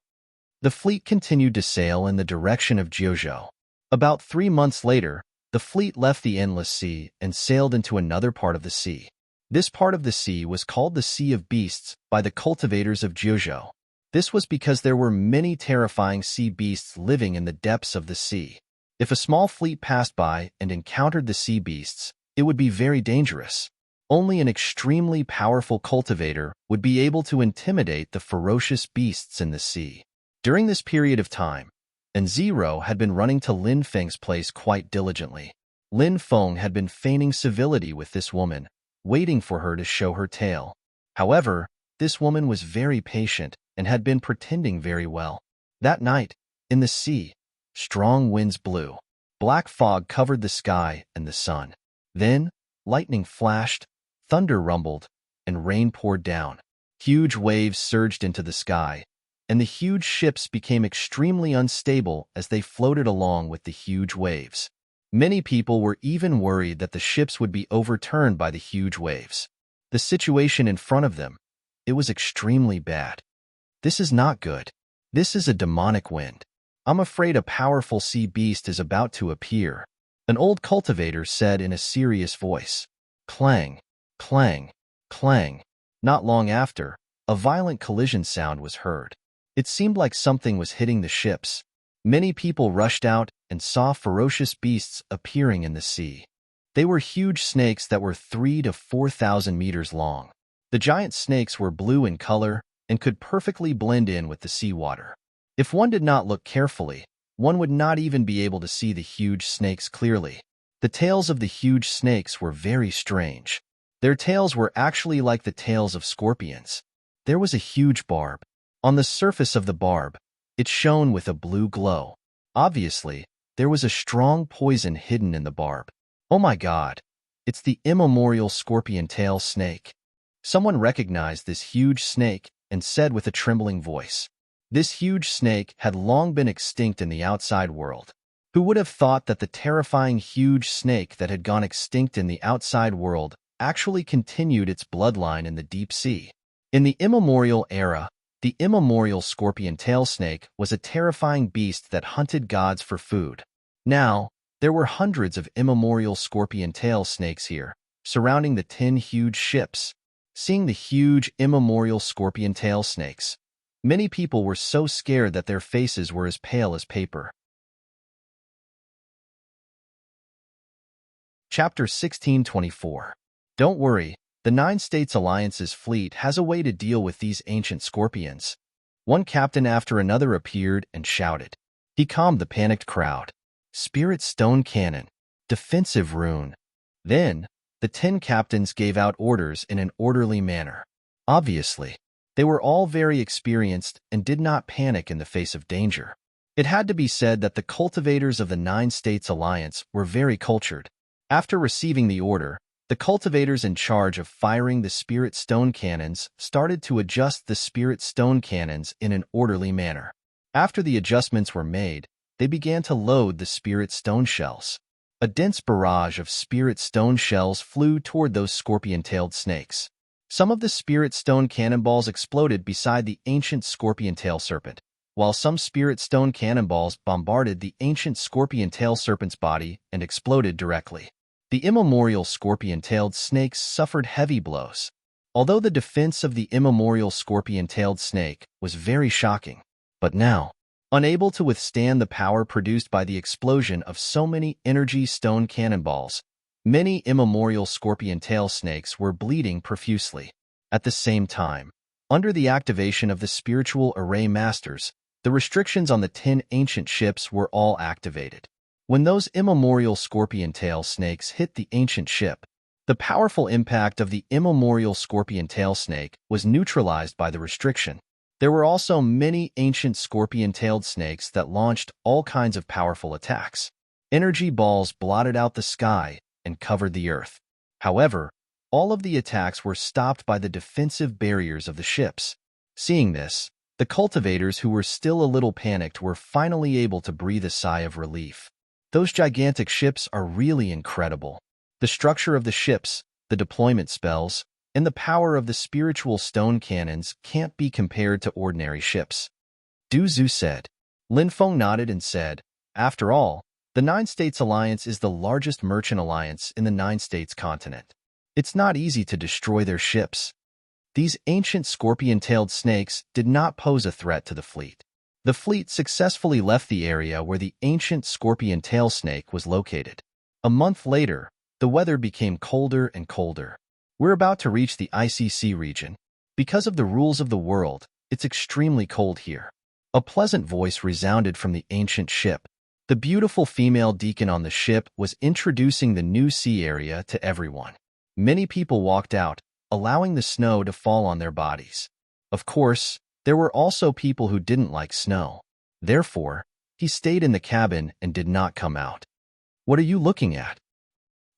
The fleet continued to sail in the direction of Jojo. About 3 months later, the fleet left the Endless Sea and sailed into another part of the sea. This part of the sea was called the Sea of Beasts by the cultivators of Jojo. This was because there were many terrifying sea beasts living in the depths of the sea. If a small fleet passed by and encountered the sea beasts, it would be very dangerous. Only an extremely powerful cultivator would be able to intimidate the ferocious beasts in the sea. During this period of time, and Zero had been running to Lin Feng's place quite diligently. Lin Feng had been feigning civility with this woman, waiting for her to show her tail. However, this woman was very patient and had been pretending very well. That night, in the sea, strong winds blew. Black fog covered the sky and the sun. Then, lightning flashed, thunder rumbled, and rain poured down. Huge waves surged into the sky, and the huge ships became extremely unstable as they floated along with the huge waves. Many people were even worried that the ships would be overturned by the huge waves. The situation in front of them, it was extremely bad. This is not good. This is a demonic wind. I'm afraid a powerful sea beast is about to appear, an old cultivator said in a serious voice. Clang, clang, clang. Not long after, a violent collision sound was heard. It seemed like something was hitting the ships. Many people rushed out and saw ferocious beasts appearing in the sea. They were huge snakes that were 3,000 to 4,000 meters long. The giant snakes were blue in color and could perfectly blend in with the seawater. If one did not look carefully, one would not even be able to see the huge snakes clearly. The tails of the huge snakes were very strange. Their tails were actually like the tails of scorpions. There was a huge barb. On the surface of the barb, it shone with a blue glow. Obviously, there was a strong poison hidden in the barb. Oh my God! It's the immemorial scorpion tail snake. Someone recognized this huge snake and said with a trembling voice. This huge snake had long been extinct in the outside world. Who would have thought that the terrifying huge snake that had gone extinct in the outside world actually continued its bloodline in the deep sea? In the immemorial era, the immemorial scorpion tail snake was a terrifying beast that hunted gods for food. Now, there were hundreds of immemorial scorpion tail snakes here, surrounding the 10 huge ships. Seeing the huge immemorial scorpion tail snakes, many people were so scared that their faces were as pale as paper. Chapter 1624. Don't worry, the 9 States Alliance's fleet has a way to deal with these ancient scorpions. One captain after another appeared and shouted. He calmed the panicked crowd. Spirit stone cannon. Defensive rune. Then, the 10 captains gave out orders in an orderly manner. Obviously, they were all very experienced and did not panic in the face of danger. It had to be said that the cultivators of the 9 States Alliance were very cultured. After receiving the order, the cultivators in charge of firing the spirit stone cannons started to adjust the spirit stone cannons in an orderly manner. After the adjustments were made, they began to load the spirit stone shells. A dense barrage of spirit stone shells flew toward those scorpion-tailed snakes. Some of the spirit stone cannonballs exploded beside the ancient scorpion tail serpent, while some spirit stone cannonballs bombarded the ancient scorpion tail serpent's body and exploded directly. The immemorial scorpion-tailed snakes suffered heavy blows. Although the defense of the immemorial scorpion-tailed snake was very shocking, but now, unable to withstand the power produced by the explosion of so many energy stone cannonballs, many immemorial scorpion tail snakes were bleeding profusely. At the same time, under the activation of the spiritual array masters, the restrictions on the 10 ancient ships were all activated. When those immemorial scorpion tail snakes hit the ancient ship, the powerful impact of the immemorial scorpion tail snake was neutralized by the restriction. There were also many ancient scorpion-tailed snakes that launched all kinds of powerful attacks. Energy balls blotted out the sky and covered the earth. However, all of the attacks were stopped by the defensive barriers of the ships. Seeing this, the cultivators who were still a little panicked were finally able to breathe a sigh of relief. Those gigantic ships are really incredible. The structure of the ships, the deployment spells, and the power of the spiritual stone cannons can't be compared to ordinary ships. Du Zhu said. Lin Feng nodded and said, after all, the 9 States Alliance is the largest merchant alliance in the 9 States continent. It's not easy to destroy their ships. These ancient scorpion-tailed snakes did not pose a threat to the fleet. The fleet successfully left the area where the ancient scorpion tail snake was located. A month later, the weather became colder and colder. We're about to reach the ICC region. Because of the rules of the world, it's extremely cold here. A pleasant voice resounded from the ancient ship. The beautiful female deacon on the ship was introducing the new sea area to everyone. Many people walked out, allowing the snow to fall on their bodies. Of course, there were also people who didn't like snow. Therefore, he stayed in the cabin and did not come out. "What are you looking at?"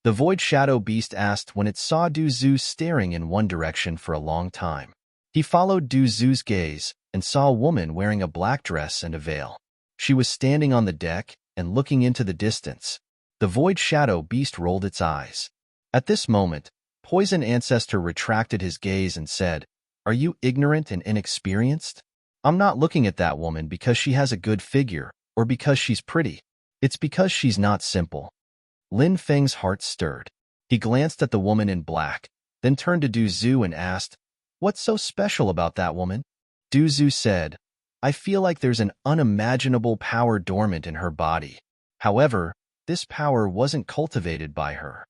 The Void Shadow Beast asked when it saw Du Zhu staring in one direction for a long time. He followed Du Zhu's gaze and saw a woman wearing a black dress and a veil. She was standing on the deck and looking into the distance. The Void Shadow Beast rolled its eyes. At this moment, Poison Ancestor retracted his gaze and said, "Are you ignorant and inexperienced? I'm not looking at that woman because she has a good figure or because she's pretty. It's because she's not simple." Lin Feng's heart stirred. He glanced at the woman in black, then turned to Du Zhu and asked, "What's so special about that woman?" Du Zhu said, "I feel like there's an unimaginable power dormant in her body. However, this power wasn't cultivated by her."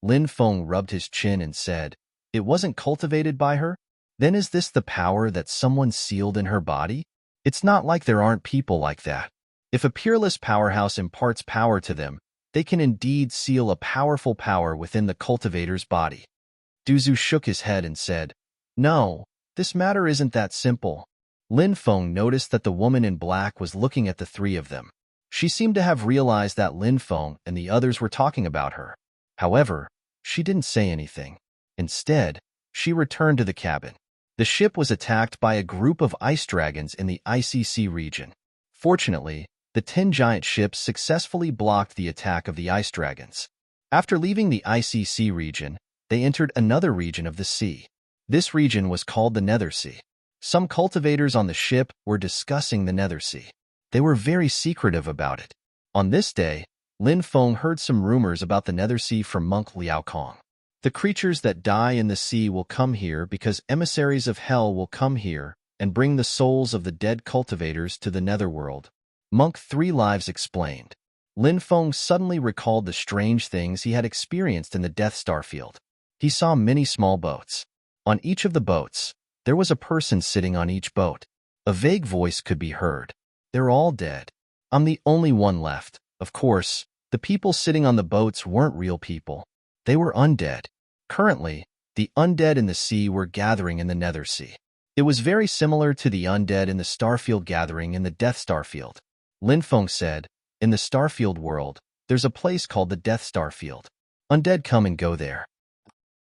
Lin Feng rubbed his chin and said, "It wasn't cultivated by her? Then is this the power that someone sealed in her body? It's not like there aren't people like that. If a peerless powerhouse imparts power to them, they can indeed seal a powerful power within the cultivator's body." Du Zhu shook his head and said, "No, this matter isn't that simple." Lin Feng noticed that the woman in black was looking at the three of them. She seemed to have realized that Lin Feng and the others were talking about her. However, she didn't say anything. Instead, she returned to the cabin. The ship was attacked by a group of ice dragons in the ICC region. Fortunately, the 10 giant ships successfully blocked the attack of the ice dragons. After leaving the ICC region, they entered another region of the sea. This region was called the Nether Sea. Some cultivators on the ship were discussing the Nether Sea. They were very secretive about it. On this day, Lin Feng heard some rumors about the Nether Sea from monk Liao Kong. "The creatures that die in the sea will come here because emissaries of hell will come here and bring the souls of the dead cultivators to the netherworld," Monk Three Lives explained. Lin Feng suddenly recalled the strange things he had experienced in the Death Star field. He saw many small boats. On each of the boats, there was a person sitting on each boat. A vague voice could be heard. "They're all dead. I'm the only one left." Of course, the people sitting on the boats weren't real people. They were undead. Currently, the undead in the sea were gathering in the Nether Sea. It was very similar to the undead in the Starfield gathering in the Death Star field. Lin Feng said, "In the Starfield world, there's a place called the Death Star field. Undead come and go there.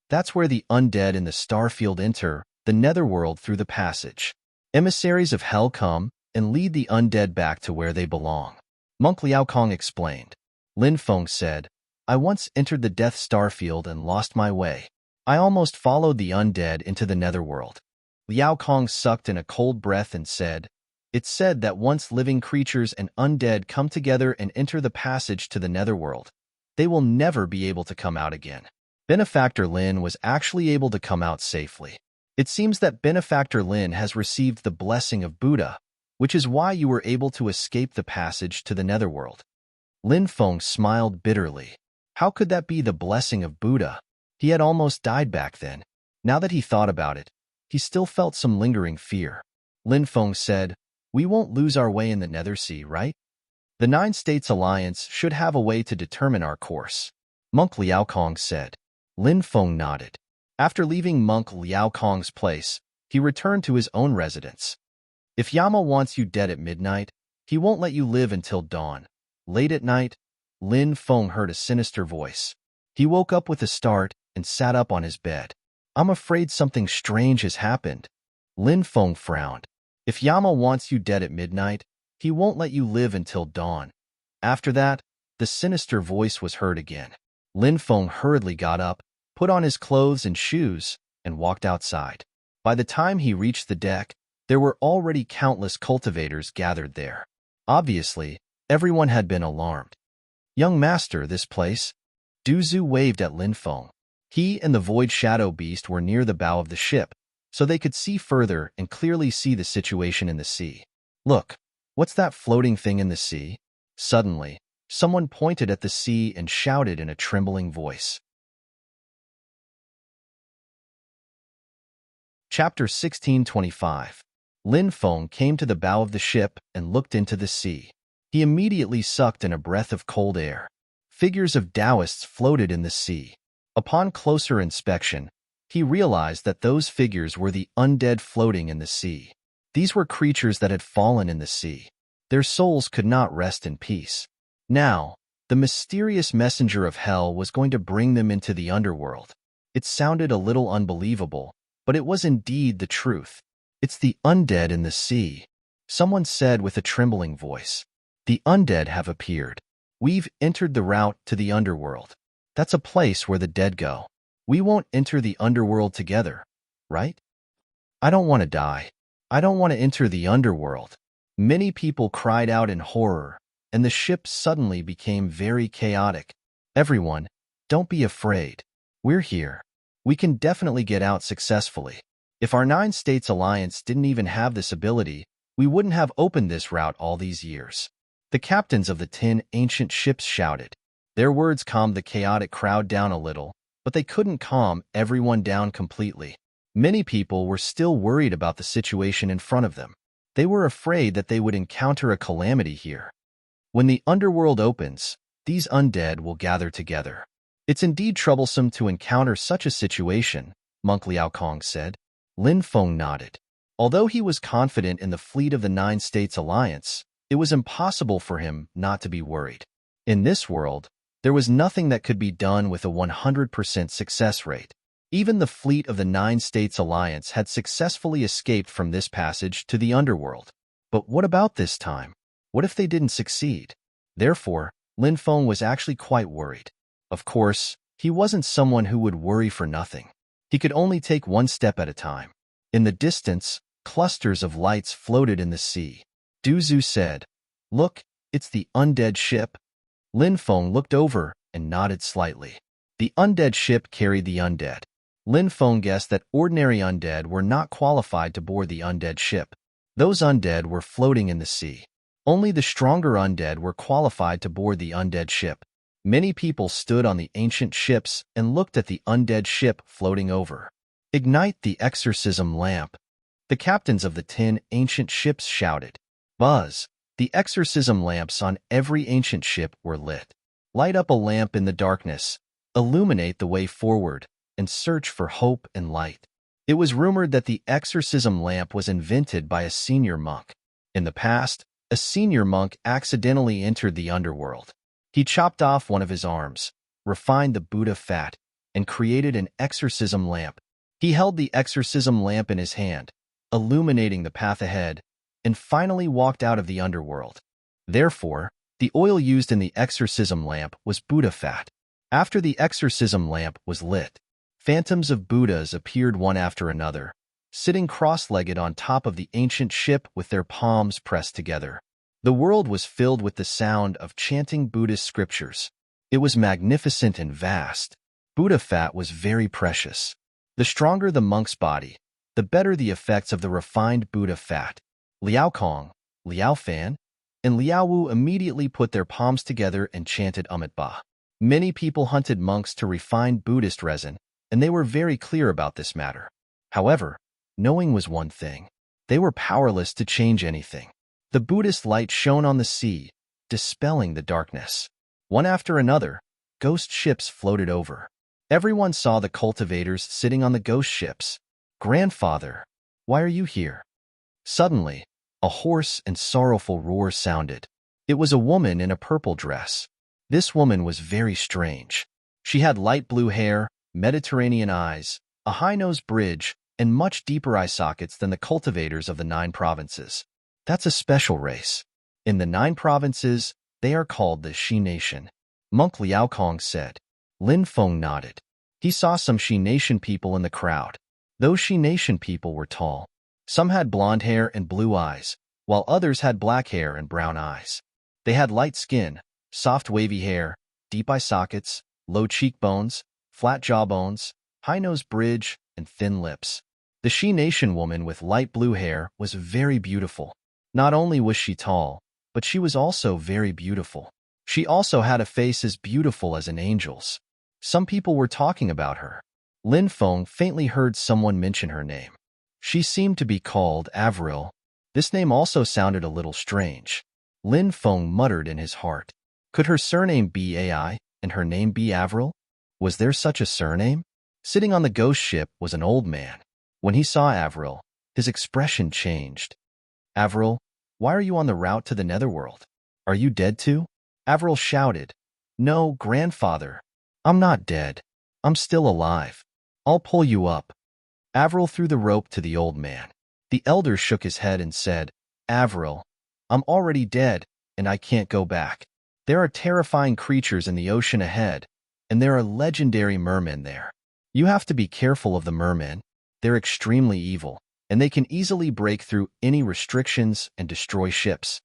That's where the undead in the Starfield enter the netherworld through the passage. Emissaries of hell come and lead the undead back to where they belong." Monk Liao Kong explained. Lin Feng said, "I once entered the Death Star field and lost my way. I almost followed the undead into the netherworld." Liao Kong sucked in a cold breath and said, "It's said that once living creatures and undead come together and enter the passage to the netherworld, they will never be able to come out again." Benefactor Lin was actually able to come out safely. It seems that Benefactor Lin has received the blessing of Buddha, which is why you were able to escape the passage to the netherworld. Lin Feng smiled bitterly. How could that be the blessing of Buddha? He had almost died back then. Now that he thought about it, he still felt some lingering fear. Lin Feng said, "We won't lose our way in the Nether Sea, right? The 9 States Alliance should have a way to determine our course," Monk Liao Kong said. Lin Feng nodded. After leaving Monk Liao Kong's place, he returned to his own residence. "If Yama wants you dead at midnight, he won't let you live until dawn." Late at night, Lin Feng heard a sinister voice. He woke up with a start and sat up on his bed. "I'm afraid something strange has happened." Lin Feng frowned. "If Yama wants you dead at midnight, he won't let you live until dawn." After that, the sinister voice was heard again. Lin Feng hurriedly got up, put on his clothes and shoes, and walked outside. By the time he reached the deck, there were already countless cultivators gathered there. Obviously, everyone had been alarmed. "Young master, this place?" Du Zhu waved at Lin Feng. He and the Void Shadow Beast were near the bow of the ship, so they could see further and clearly see the situation in the sea. Look, what's that floating thing in the sea? Suddenly, someone pointed at the sea and shouted in a trembling voice. Chapter 1625. Lin Feng came to the bow of the ship and looked into the sea. He immediately sucked in a breath of cold air. Figures of Taoists floated in the sea. Upon closer inspection, he realized that those figures were the undead floating in the sea. These were creatures that had fallen in the sea. Their souls could not rest in peace. Now, the mysterious messenger of hell was going to bring them into the underworld. It sounded a little unbelievable, but it was indeed the truth. It's the undead in the sea, someone said with a trembling voice. The undead have appeared. We've entered the route to the underworld. That's a place where the dead go. We won't enter the underworld together, right? I don't want to die. I don't want to enter the underworld. Many people cried out in horror, and the ship suddenly became very chaotic. Everyone, don't be afraid. We're here. We can definitely get out successfully. If our 9 States Alliance didn't even have this ability, we wouldn't have opened this route all these years. The captains of the 10 ancient ships shouted. Their words calmed the chaotic crowd down a little, but they couldn't calm everyone down completely. Many people were still worried about the situation in front of them. They were afraid that they would encounter a calamity here. When the underworld opens, these undead will gather together. It's indeed troublesome to encounter such a situation, Monk Liao Kong said. Lin Feng nodded. Although he was confident in the fleet of the 9 States Alliance, it was impossible for him not to be worried. In this world, there was nothing that could be done with a 100% success rate. Even the fleet of the 9 States Alliance had successfully escaped from this passage to the underworld. But what about this time? What if they didn't succeed? Therefore, Lin Feng was actually quite worried. Of course, he wasn't someone who would worry for nothing. He could only take one step at a time. In the distance, clusters of lights floated in the sea. Du Zhu said, "Look, it's the undead ship." Lin Feng looked over and nodded slightly. The undead ship carried the undead. Lin Feng guessed that ordinary undead were not qualified to board the undead ship. Those undead were floating in the sea. Only the stronger undead were qualified to board the undead ship. Many people stood on the ancient ships and looked at the undead ship floating over. Ignite the exorcism lamp. The captains of the 10 ancient ships shouted. Buzz. The exorcism lamps on every ancient ship were lit. Light up a lamp in the darkness, illuminate the way forward, and search for hope and light. It was rumored that the exorcism lamp was invented by a senior monk. In the past, a senior monk accidentally entered the underworld. He chopped off one of his arms, refined the Buddha fat, and created an exorcism lamp. He held the exorcism lamp in his hand, illuminating the path ahead, and finally walked out of the underworld. Therefore, the oil used in the exorcism lamp was Buddha fat. After the exorcism lamp was lit, phantoms of Buddhas appeared one after another, sitting cross-legged on top of the ancient ship with their palms pressed together. The world was filled with the sound of chanting Buddhist scriptures. It was magnificent and vast. Buddha fat was very precious. The stronger the monk's body, the better the effects of the refined Buddha fat. Liao Kong, Liao Fan, and Liao Wu immediately put their palms together and chanted Ba. Many people hunted monks to refine Buddhist resin, and they were very clear about this matter. However, knowing was one thing. They were powerless to change anything. The Buddhist light shone on the sea, dispelling the darkness. One after another, ghost ships floated over. Everyone saw the cultivators sitting on the ghost ships. "Grandfather, why are you here?" Suddenly, a hoarse and sorrowful roar sounded. It was a woman in a purple dress. This woman was very strange. She had light blue hair, Mediterranean eyes, a high-nosed bridge, and much deeper eye sockets than the cultivators of the 9 provinces. That's a special race. In the 9 provinces, they are called the Shi Nation. Monk Liao Kong said. Lin Feng nodded. He saw some Shi Nation people in the crowd. Those Shi Nation people were tall. Some had blonde hair and blue eyes, while others had black hair and brown eyes. They had light skin, soft wavy hair, deep eye sockets, low cheekbones, flat jawbones, high nose bridge, and thin lips. The She Nation woman with light blue hair was very beautiful. Not only was she tall, but she was also very beautiful. She also had a face as beautiful as an angel's. Some people were talking about her. Lin Feng faintly heard someone mention her name. She seemed to be called Avril. This name also sounded a little strange. Lin Feng muttered in his heart. Could her surname be Ai and her name be Avril? Was there such a surname? Sitting on the ghost ship was an old man. When he saw Avril, his expression changed. Avril, why are you on the route to the netherworld? Are you dead too? Avril shouted. No, grandfather. I'm not dead. I'm still alive. I'll pull you up. Avril threw the rope to the old man. The elder shook his head and said, Avril, I'm already dead, and I can't go back. There are terrifying creatures in the ocean ahead, and there are legendary mermen there. You have to be careful of the mermen. They're extremely evil, and they can easily break through any restrictions and destroy ships.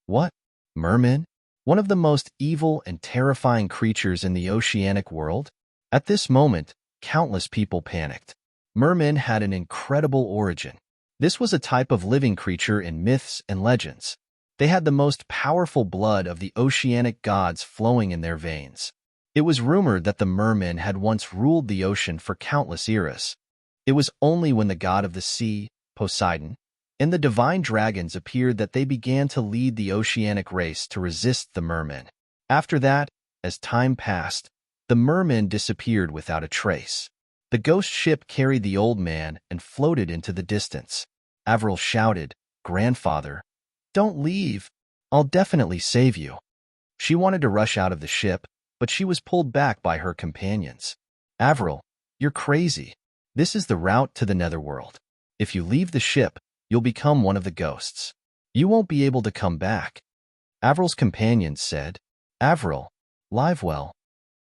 What? Mermen? One of the most evil and terrifying creatures in the oceanic world? At this moment, countless people panicked. Mermen had an incredible origin. This was a type of living creature in myths and legends. They had the most powerful blood of the oceanic gods flowing in their veins. It was rumored that the mermen had once ruled the ocean for countless eras. It was only when the god of the sea, Poseidon, and the divine dragons appeared that they began to lead the oceanic race to resist the mermen. After that, as time passed, the mermen disappeared without a trace. The ghost ship carried the old man and floated into the distance. Avril shouted, Grandfather, don't leave. I'll definitely save you. She wanted to rush out of the ship, but she was pulled back by her companions. Avril, you're crazy. This is the route to the netherworld. If you leave the ship, you'll become one of the ghosts. You won't be able to come back. Avril's companions said, Avril, live well.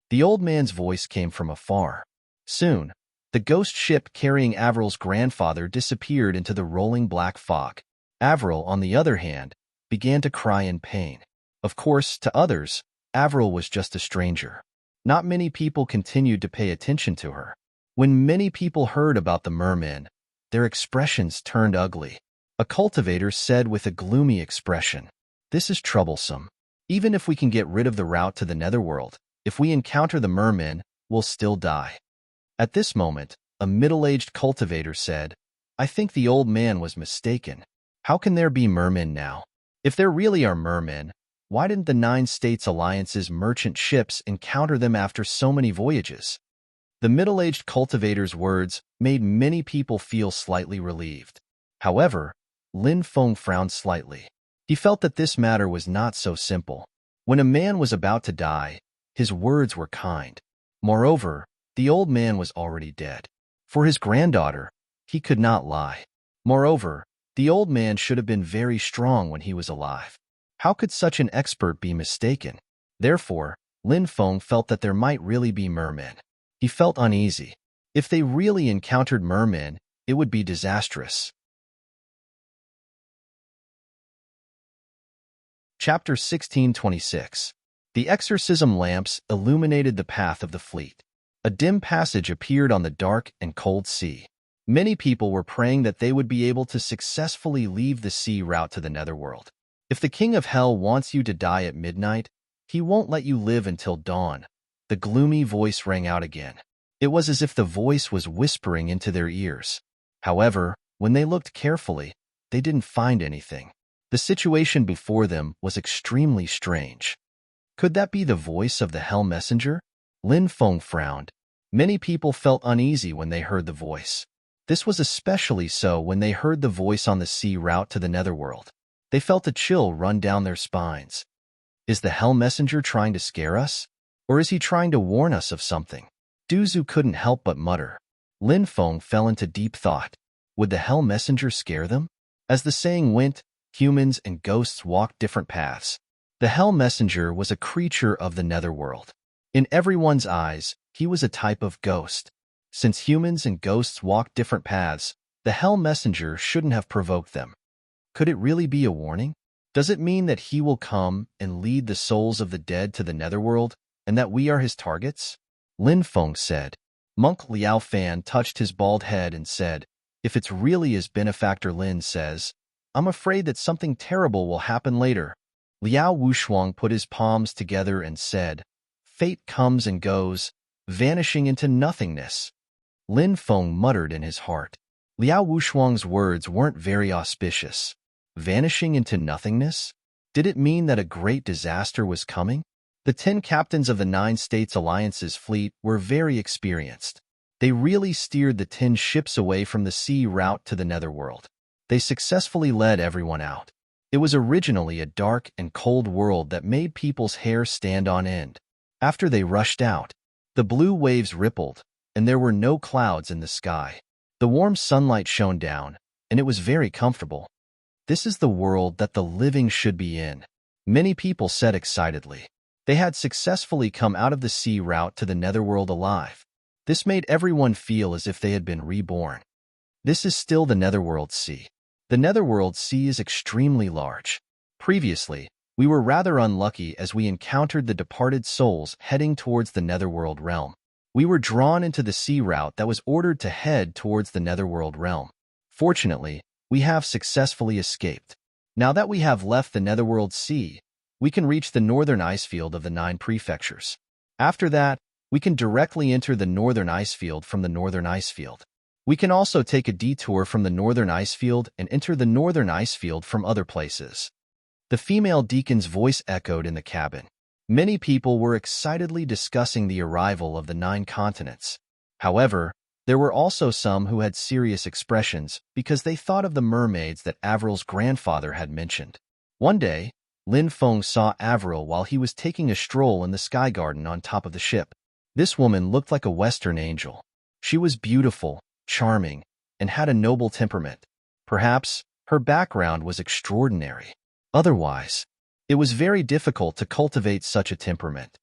The old man's voice came from afar. Soon, the ghost ship carrying Avril's grandfather disappeared into the rolling black fog. Avril, on the other hand, began to cry in pain. Of course, to others, Avril was just a stranger. Not many people continued to pay attention to her. When many people heard about the mermen, their expressions turned ugly. A cultivator said with a gloomy expression, This is troublesome. Even if we can get rid of the route to the netherworld, if we encounter the mermen, we'll still die. At this moment, a middle-aged cultivator said, I think the old man was mistaken. How can there be mermen now? If there really are mermen, why didn't the 9 States Alliance's merchant ships encounter them after so many voyages? The middle-aged cultivator's words made many people feel slightly relieved. However, Lin Feng frowned slightly. He felt that this matter was not so simple. When a man was about to die, his words were kind. Moreover, the old man was already dead. For his granddaughter, he could not lie. Moreover, the old man should have been very strong when he was alive. How could such an expert be mistaken? Therefore, Lin Feng felt that there might really be mermen. He felt uneasy. If they really encountered mermen, it would be disastrous. Chapter 1626. The exorcism lamps illuminated the path of the fleet. A dim passage appeared on the dark and cold sea. Many people were praying that they would be able to successfully leave the sea route to the netherworld. If the king of hell wants you to die at midnight, he won't let you live until dawn. The gloomy voice rang out again. It was as if the voice was whispering into their ears. However, when they looked carefully, they didn't find anything. The situation before them was extremely strange. Could that be the voice of the Hell Messenger? Lin Feng frowned. Many people felt uneasy when they heard the voice. This was especially so when they heard the voice on the sea route to the netherworld. They felt a chill run down their spines. Is the Hell Messenger trying to scare us? Or is he trying to warn us of something? Duzu couldn't help but mutter. Lin Feng fell into deep thought. Would the Hell Messenger scare them? As the saying went, humans and ghosts walked different paths. The Hell Messenger was a creature of the netherworld. In everyone's eyes, he was a type of ghost. Since humans and ghosts walked different paths, the Hell Messenger shouldn't have provoked them. Could it really be a warning? Does it mean that he will come and lead the souls of the dead to the netherworld, and that we are his targets? Lin Feng said. Monk Liao Fan touched his bald head and said, If it's really as benefactor Lin says, I'm afraid that something terrible will happen later. Liao Wushuang put his palms together and said, Fate comes and goes, vanishing into nothingness. Lin Feng muttered in his heart. Liao Wushuang's words weren't very auspicious. Vanishing into nothingness? Did it mean that a great disaster was coming? The 10 captains of the 9 States Alliance's fleet were very experienced. They really steered the 10 ships away from the sea route to the netherworld. They successfully led everyone out. It was originally a dark and cold world that made people's hair stand on end. After they rushed out, the blue waves rippled, and there were no clouds in the sky. The warm sunlight shone down, and it was very comfortable. This is the world that the living should be in, many people said excitedly. They had successfully come out of the sea route to the netherworld alive. This made everyone feel as if they had been reborn. This is still the netherworld sea. The netherworld sea is extremely large. Previously, we were rather unlucky as we encountered the departed souls heading towards the netherworld realm. We were drawn into the sea route that was ordered to head towards the netherworld realm. Fortunately, we have successfully escaped. Now that we have left the netherworld sea, we can reach the northern ice field of the 9 prefectures. After that, we can directly enter the northern ice field from the northern ice field. We can also take a detour from the northern ice field and enter the northern ice field from other places. The female deacon's voice echoed in the cabin. Many people were excitedly discussing the arrival of the 9 continents. However, there were also some who had serious expressions because they thought of the mermaids that Avril's grandfather had mentioned. One day, Lin Feng saw Avril while he was taking a stroll in the sky garden on top of the ship. This woman looked like a Western angel. She was beautiful, charming, and had a noble temperament. Perhaps her background was extraordinary. Otherwise, it was very difficult to cultivate such a temperament.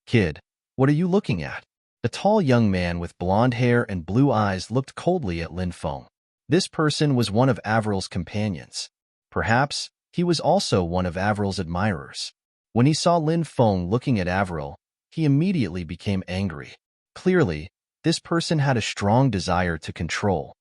Kid, what are you looking at? A tall young man with blonde hair and blue eyes looked coldly at Lin Feng. This person was one of Avril's companions. Perhaps he was also one of Avril's admirers. When he saw Lin Feng looking at Avril, he immediately became angry. Clearly, this person had a strong desire to control.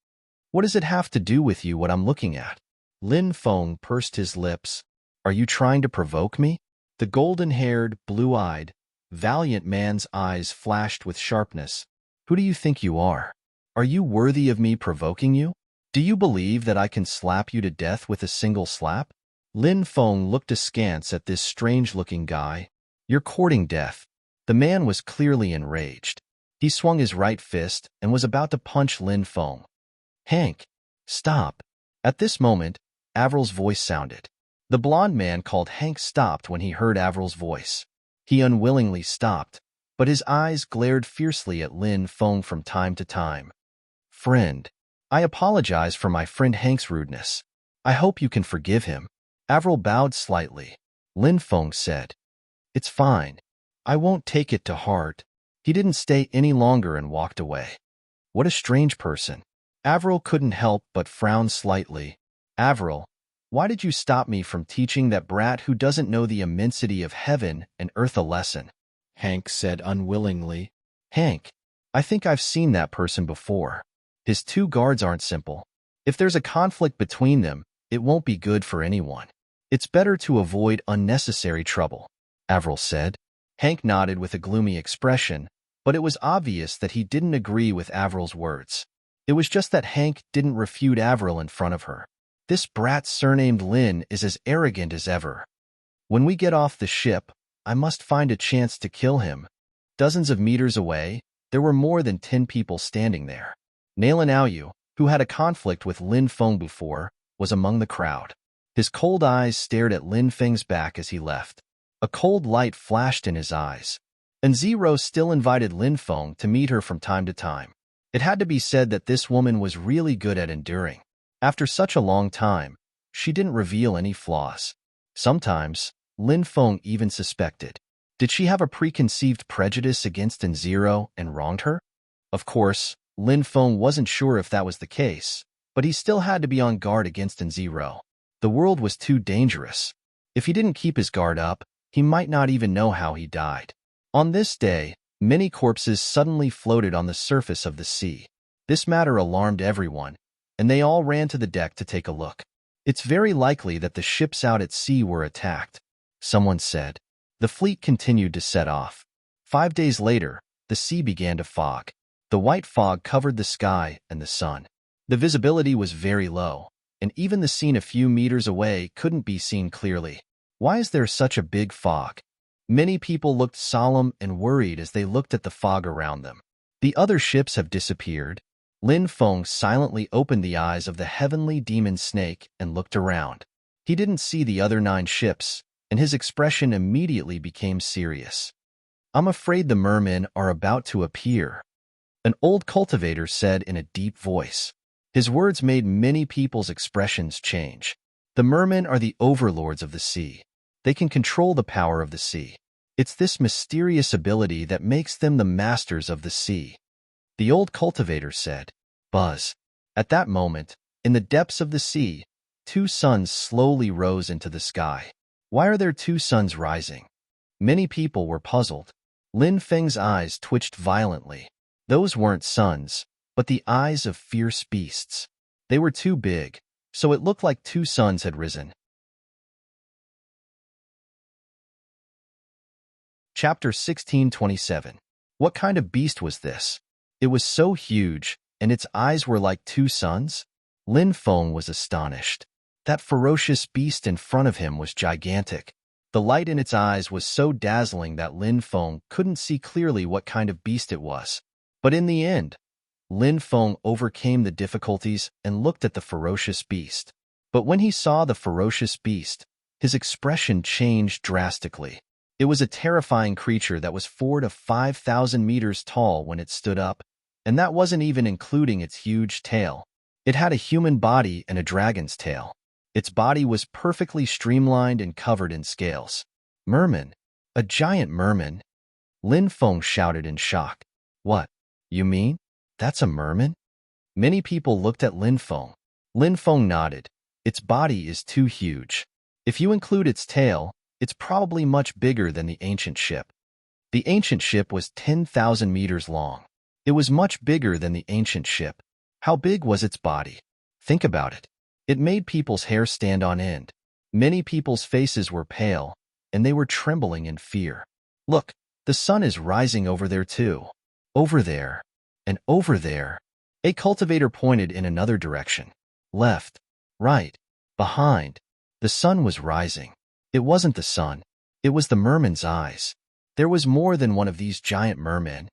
What does it have to do with you what I'm looking at? Lin Feng pursed his lips. Are you trying to provoke me? The golden-haired, blue-eyed, valiant man's eyes flashed with sharpness. Who do you think you are? Are you worthy of me provoking you? Do you believe that I can slap you to death with a single slap? Lin Feng looked askance at this strange-looking guy. You're courting death. The man was clearly enraged. He swung his right fist and was about to punch Lin Feng. Hank, stop. At this moment, Avril's voice sounded. The blond man called Hank stopped when he heard Avril's voice. He unwillingly stopped, but his eyes glared fiercely at Lin Feng from time to time. Friend, I apologize for my friend Hank's rudeness. I hope you can forgive him. Avril bowed slightly. Lin Feng said, It's fine. I won't take it to heart. He didn't stay any longer and walked away. What a strange person. Avril couldn't help but frown slightly. Avril, why did you stop me from teaching that brat who doesn't know the immensity of heaven and earth a lesson? Hank said unwillingly. Hank, I think I've seen that person before. His 2 guards aren't simple. If there's a conflict between them, it won't be good for anyone. It's better to avoid unnecessary trouble, Avril said. Hank nodded with a gloomy expression, but it was obvious that he didn't agree with Avril's words. It was just that Hank didn't refute Avril in front of her. This brat surnamed Lin is as arrogant as ever. When we get off the ship, I must find a chance to kill him. Dozens of meters away, there were more than 10 people standing there. Nalan Aoyu, who had a conflict with Lin Feng before, was among the crowd. His cold eyes stared at Lin Feng's back as he left. A cold light flashed in his eyes. And Zero still invited Lin Feng to meet her from time to time. It had to be said that this woman was really good at enduring. After such a long time, she didn't reveal any flaws. Sometimes, Lin Feng even suspected. Did she have a preconceived prejudice against Zero and wronged her? Of course, Lin Feng wasn't sure if that was the case, but he still had to be on guard against Zero. The world was too dangerous. If he didn't keep his guard up, he might not even know how he died. On this day, many corpses suddenly floated on the surface of the sea. This matter alarmed everyone. and they all ran to the deck to take a look. It's very likely that the ships out at sea were attacked, someone said. The fleet continued to set off. 5 days later, the sea began to fog. The white fog covered the sky and the sun. The visibility was very low, and even the scene a few meters away couldn't be seen clearly. Why is there such a big fog? Many people looked solemn and worried as they looked at the fog around them. The other ships have disappeared. Lin Feng silently opened the eyes of the heavenly demon snake and looked around. He didn't see the other 9 ships, and his expression immediately became serious. I'm afraid the mermen are about to appear, an old cultivator said in a deep voice. His words made many people's expressions change. The mermen are the overlords of the sea. They can control the power of the sea. It's this mysterious ability that makes them the masters of the sea. The old cultivator said, "Buzz." At that moment, in the depths of the sea, 2 suns slowly rose into the sky. Why are there 2 suns rising? Many people were puzzled. Lin Feng's eyes twitched violently. Those weren't suns, but the eyes of fierce beasts. They were too big, so it looked like 2 suns had risen. Chapter 1627. What kind of beast was this? It was so huge, and its eyes were like 2 suns? Lin Feng was astonished. That ferocious beast in front of him was gigantic. The light in its eyes was so dazzling that Lin Feng couldn't see clearly what kind of beast it was. But in the end, Lin Feng overcame the difficulties and looked at the ferocious beast. But when he saw the ferocious beast, his expression changed drastically. It was a terrifying creature that was 4,000 to 5,000 meters tall when it stood up, and that wasn't even including its huge tail. It had a human body and a dragon's tail. Its body was perfectly streamlined and covered in scales. Merman? A giant merman? Lin Feng shouted in shock. What? You mean? That's a merman? Many people looked at Lin Feng. Lin Feng nodded. Its body is too huge. If you include its tail, it's probably much bigger than the ancient ship. The ancient ship was 10,000 meters long. It was much bigger than the ancient ship. How big was its body? Think about it. It made people's hair stand on end. Many people's faces were pale, and they were trembling in fear. Look, the sun is rising over there too. Over there, and over there. A cultivator pointed in another direction. Left, right, behind. The sun was rising. It wasn't the sun. It was the merman's eyes. There was more than one of these giant mermen.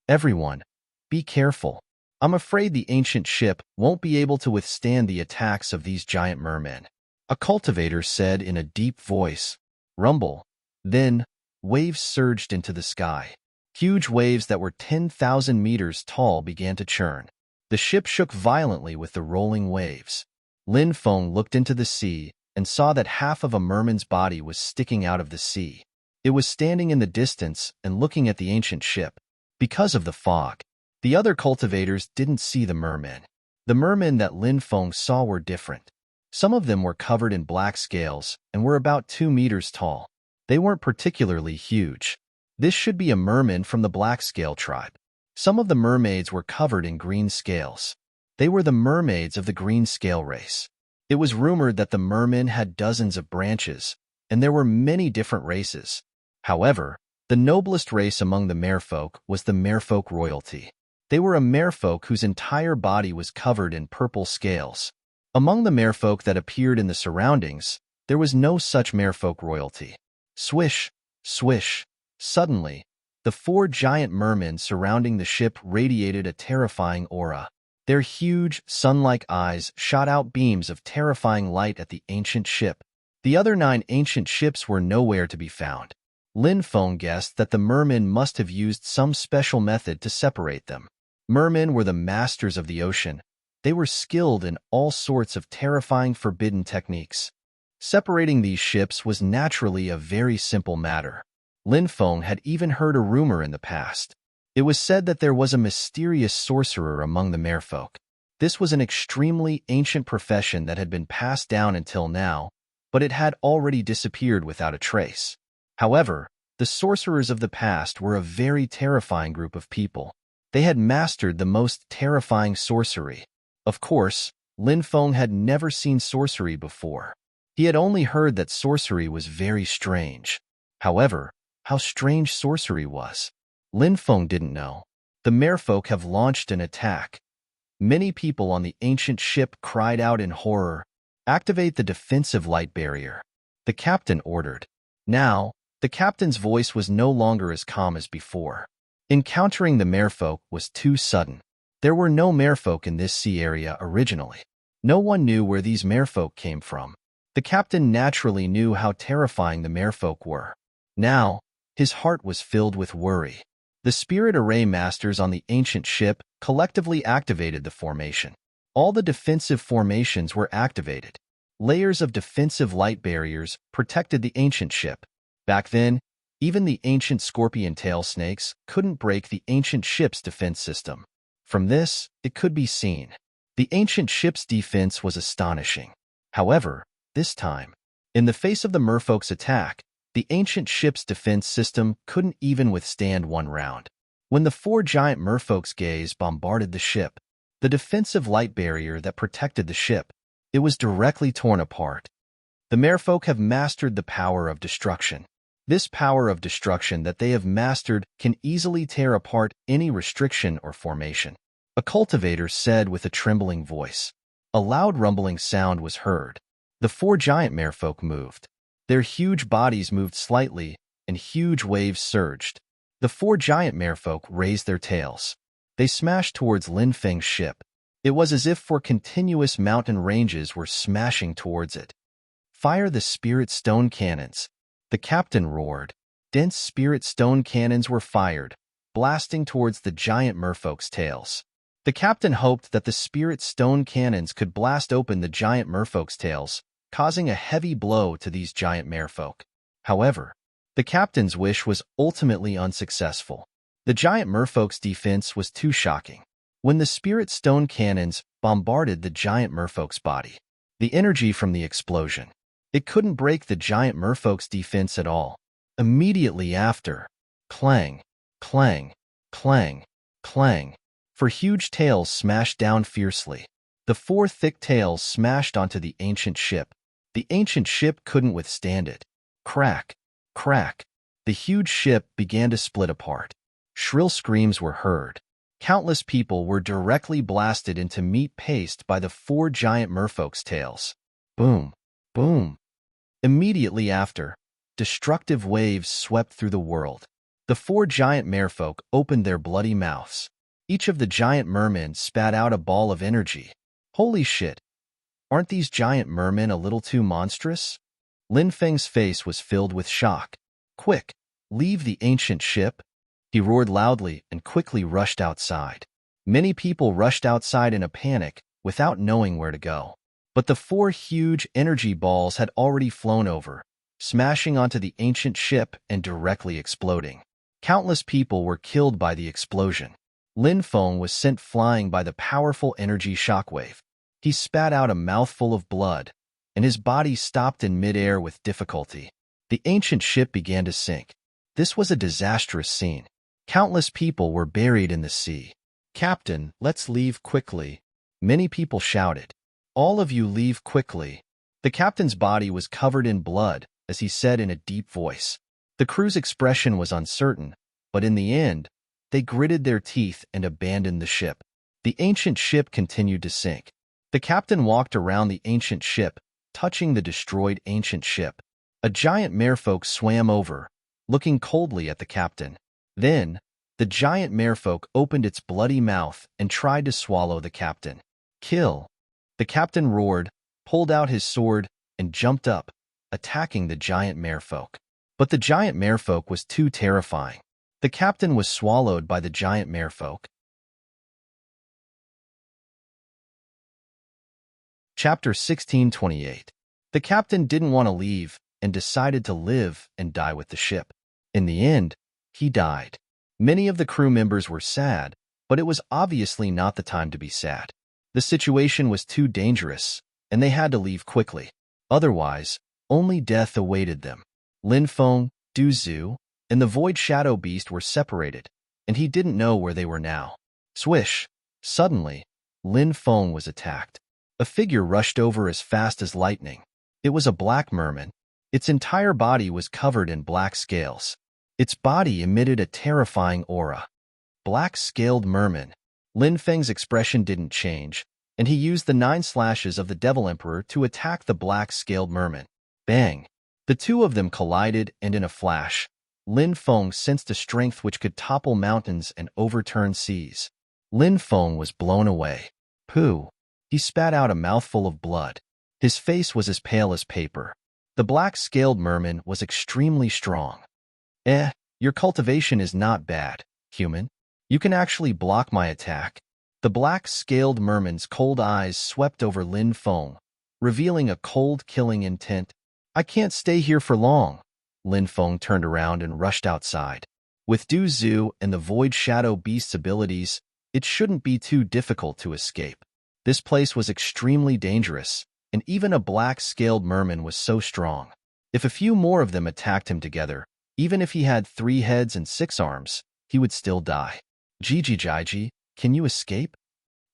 Everyone, be careful. I'm afraid the ancient ship won't be able to withstand the attacks of these giant mermen. A cultivator said in a deep voice. Rumble. Then, waves surged into the sky. Huge waves that were 10,000 meters tall began to churn. The ship shook violently with the rolling waves. Lin Feng looked into the sea and saw that half of a merman's body was sticking out of the sea. It was standing in the distance and looking at the ancient ship. Because of the fog, the other cultivators didn't see the mermen. The mermen that Lin Feng saw were different. Some of them were covered in black scales and were about 2 meters tall. They weren't particularly huge. This should be a merman from the black scale tribe. Some of the mermaids were covered in green scales. They were the mermaids of the green scale race. It was rumored that the mermen had dozens of branches, and there were many different races. However, the noblest race among the merfolk was the merfolk royalty. They were a merfolk whose entire body was covered in purple scales. Among the merfolk that appeared in the surroundings, there was no such merfolk royalty. Swish, swish. Suddenly, the 4 giant mermen surrounding the ship radiated a terrifying aura. Their huge, sun-like eyes shot out beams of terrifying light at the ancient ship. The other 9 ancient ships were nowhere to be found. Lin Feng guessed that the mermen must have used some special method to separate them. Mermen were the masters of the ocean. They were skilled in all sorts of terrifying forbidden techniques. Separating these ships was naturally a very simple matter. Lin Feng had even heard a rumor in the past. It was said that there was a mysterious sorcerer among the merfolk. This was an extremely ancient profession that had been passed down until now, but it had already disappeared without a trace. However, the sorcerers of the past were a very terrifying group of people. They had mastered the most terrifying sorcery. Of course, Lin Feng had never seen sorcery before. He had only heard that sorcery was very strange. However, how strange sorcery was, Lin Feng didn't know. The merfolk have launched an attack. Many people on the ancient ship cried out in horror. Activate the defensive light barrier, the captain ordered. Now, the captain's voice was no longer as calm as before. Encountering the merfolk was too sudden. There were no merfolk in this sea area originally. No one knew where these merfolk came from. The captain naturally knew how terrifying the merfolk were. Now, his heart was filled with worry. The spirit array masters on the ancient ship collectively activated the formation. All the defensive formations were activated. Layers of defensive light barriers protected the ancient ship. Back then, even the ancient scorpion tail snakes couldn't break the ancient ship's defense system. From this, it could be seen. The ancient ship's defense was astonishing. However, this time, in the face of the merfolk's attack, the ancient ship's defense system couldn't even withstand one round. When the four giant merfolk's gaze bombarded the ship, the defensive light barrier that protected the ship, it was directly torn apart. The merfolk have mastered the power of destruction. This power of destruction that they have mastered can easily tear apart any restriction or formation. A cultivator said with a trembling voice. A loud rumbling sound was heard. The four giant merfolk moved. Their huge bodies moved slightly, and huge waves surged. The four giant merfolk raised their tails. They smashed towards Lin Feng's ship. It was as if four continuous mountain ranges were smashing towards it. Fire the spirit stone cannons, the captain roared. Dense spirit stone cannons were fired, blasting towards the giant merfolk's tails. The captain hoped that the spirit stone cannons could blast open the giant merfolk's tails, causing a heavy blow to these giant merfolk. However, the captain's wish was ultimately unsuccessful. The giant merfolk's defense was too shocking. When the spirit stone cannons bombarded the giant merfolk's body, the energy from the explosion, it couldn't break the giant merfolk's defense at all. Immediately after, clang, clang, clang, clang, four huge tails smashed down fiercely. The four thick tails smashed onto the ancient ship. The ancient ship couldn't withstand it. Crack, crack. The huge ship began to split apart. Shrill screams were heard. Countless people were directly blasted into meat paste by the four giant merfolk's tails. Boom, boom. Immediately after, destructive waves swept through the world. The four giant merfolk opened their bloody mouths. Each of the giant mermen spat out a ball of energy. Holy shit! Aren't these giant mermen a little too monstrous? Lin Feng's face was filled with shock. Quick, leave the ancient ship! He roared loudly and quickly rushed outside. Many people rushed outside in a panic, without knowing where to go. But the four huge energy balls had already flown over, smashing onto the ancient ship and directly exploding. Countless people were killed by the explosion. Lin Feng was sent flying by the powerful energy shockwave. He spat out a mouthful of blood, and his body stopped in midair with difficulty. The ancient ship began to sink. This was a disastrous scene. Countless people were buried in the sea. Captain, let's leave quickly. Many people shouted. All of you leave quickly. The captain's body was covered in blood, as he said in a deep voice. The crew's expression was uncertain, but in the end, they gritted their teeth and abandoned the ship. The ancient ship continued to sink. The captain walked around the ancient ship, touching the destroyed ancient ship. A giant merfolk swam over, looking coldly at the captain. Then, the giant merfolk opened its bloody mouth and tried to swallow the captain. Kill! The captain roared, pulled out his sword, and jumped up, attacking the giant merfolk. But the giant merfolk was too terrifying. The captain was swallowed by the giant merfolk. Chapter 1628. The captain didn't want to leave and decided to live and die with the ship. In the end, he died. Many of the crew members were sad, but it was obviously not the time to be sad. The situation was too dangerous, and they had to leave quickly. Otherwise, only death awaited them. Lin Feng, Du Zhu, and the Void Shadow Beast were separated, and he didn't know where they were now. Swish! Suddenly, Lin Feng was attacked. A figure rushed over as fast as lightning. It was a black merman. Its entire body was covered in black scales. Its body emitted a terrifying aura. Black-scaled merman. Lin Feng's expression didn't change, and he used the 9 slashes of the Devil Emperor to attack the black-scaled merman. Bang! The two of them collided, and in a flash, Lin Feng sensed a strength which could topple mountains and overturn seas. Lin Feng was blown away. Pooh! He spat out a mouthful of blood. His face was as pale as paper. The black-scaled merman was extremely strong. Your cultivation is not bad, human. You can actually block my attack. The black-scaled merman's cold eyes swept over Lin Feng, revealing a cold, killing intent. I can't stay here for long. Lin Feng turned around and rushed outside. With Du Zhu and the Void Shadow Beast's abilities, it shouldn't be too difficult to escape. This place was extremely dangerous, and even a black-scaled merman was so strong. If a few more of them attacked him together, even if he had 3 heads and 6 arms, he would still die. Jiji, can you escape?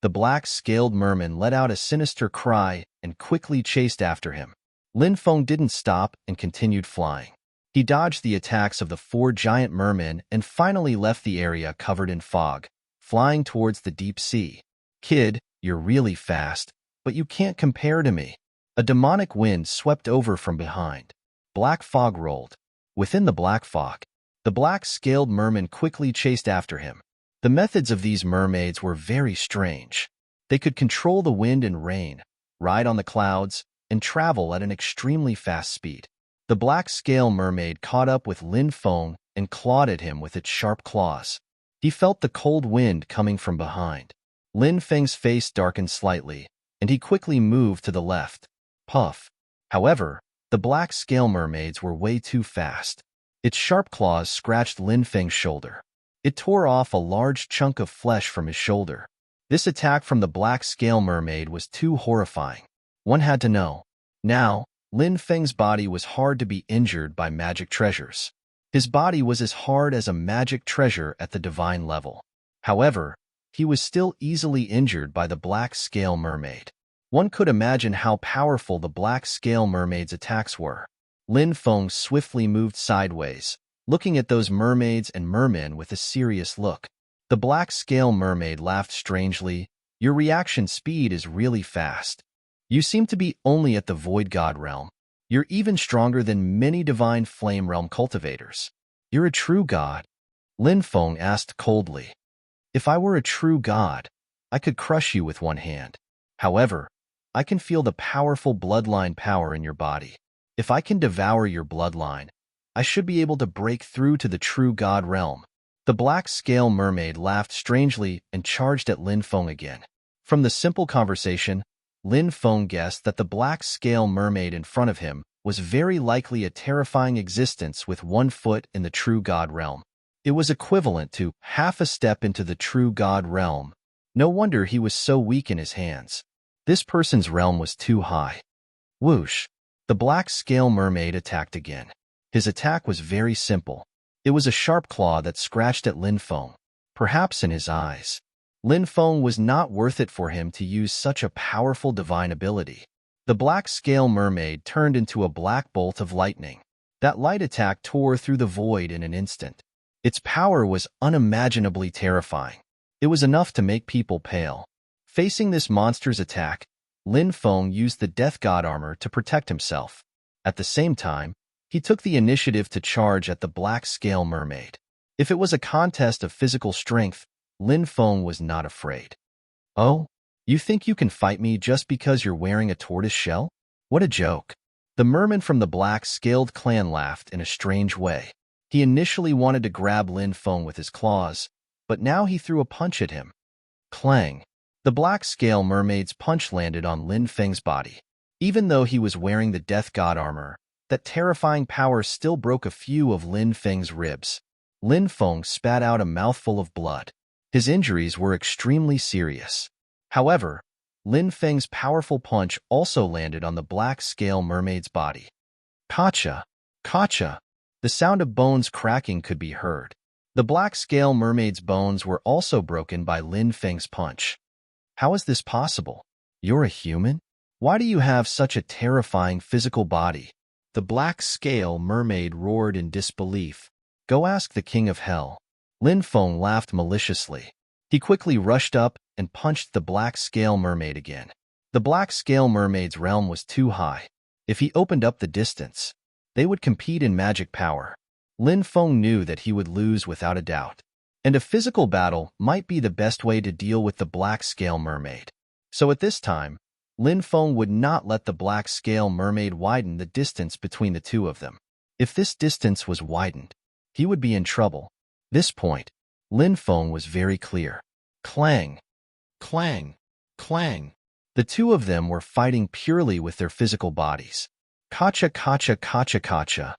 The black-scaled merman let out a sinister cry and quickly chased after him. Lin Feng didn't stop and continued flying. He dodged the attacks of the 4 giant mermen and finally left the area covered in fog, flying towards the deep sea. Kid, you're really fast, but you can't compare to me. A demonic wind swept over from behind. Black fog rolled. Within the black fog, the black-scaled merman quickly chased after him. The methods of these mermaids were very strange. They could control the wind and rain, ride on the clouds, and travel at an extremely fast speed. The black-scale mermaid caught up with Lin Feng and clawed at him with its sharp claws. He felt the cold wind coming from behind. Lin Feng's face darkened slightly, and he quickly moved to the left. Puff. However, the black-scale mermaids were way too fast. Its sharp claws scratched Lin Feng's shoulder. It tore off a large chunk of flesh from his shoulder. This attack from the black-scale mermaid was too horrifying. One had to know. Now, Lin Feng's body was hard to be injured by magic treasures. His body was as hard as a magic treasure at the divine level. However, he was still easily injured by the black-scale mermaid. One could imagine how powerful the black-scale mermaid's attacks were. Lin Feng swiftly moved sideways, looking at those mermaids and mermen with a serious look. The black-scale mermaid laughed strangely. Your reaction speed is really fast. You seem to be only at the Void God realm. You're even stronger than many divine flame realm cultivators. You're a true god? Lin Feng asked coldly. If I were a true god, I could crush you with one hand. However, I can feel the powerful bloodline power in your body. If I can devour your bloodline, I should be able to break through to the true god realm. The black-scale mermaid laughed strangely and charged at Lin Feng again. From the simple conversation, Lin Feng guessed that the black-scale mermaid in front of him was very likely a terrifying existence with 1 foot in the true god realm. It was equivalent to half a step into the true god realm. No wonder he was so weak in his hands. This person's realm was too high. Whoosh! The black-scale mermaid attacked again. His attack was very simple. It was a sharp claw that scratched at Lin Feng, perhaps in his eyes. Lin Feng was not worth it for him to use such a powerful divine ability. The black-scale mermaid turned into a black bolt of lightning. That light attack tore through the void in an instant. Its power was unimaginably terrifying. It was enough to make people pale. Facing this monster's attack, Lin Feng used the Death God armor to protect himself. At the same time, he took the initiative to charge at the black-scale mermaid. If it was a contest of physical strength, Lin Feng was not afraid. Oh? You think you can fight me just because you're wearing a tortoise shell? What a joke. The merman from the black-scaled clan laughed in a strange way. He initially wanted to grab Lin Feng with his claws, but now he threw a punch at him. Clang! The black-scale mermaid's punch landed on Lin Feng's body. Even though he was wearing the Death God armor, that terrifying power still broke a few of Lin Feng's ribs. Lin Feng spat out a mouthful of blood. His injuries were extremely serious. However, Lin Feng's powerful punch also landed on the black-scale mermaid's body. Kacha! Kacha! The sound of bones cracking could be heard. The black-scale mermaid's bones were also broken by Lin Feng's punch. How is this possible? You're a human? Why do you have such a terrifying physical body? The black scale mermaid roared in disbelief. Go ask the king of hell. Lin Feng laughed maliciously. He quickly rushed up and punched the black scale mermaid again. The black scale mermaid's realm was too high. If he opened up the distance, they would compete in magic power. Lin Feng knew that he would lose without a doubt, and a physical battle might be the best way to deal with the black scale mermaid. So at this time, Lin Feng would not let the black scale mermaid widen the distance between the two of them. If this distance was widened, he would be in trouble. This point, Lin Feng was very clear. Clang, clang, clang. The two of them were fighting purely with their physical bodies. Kacha, kacha, kacha, kacha.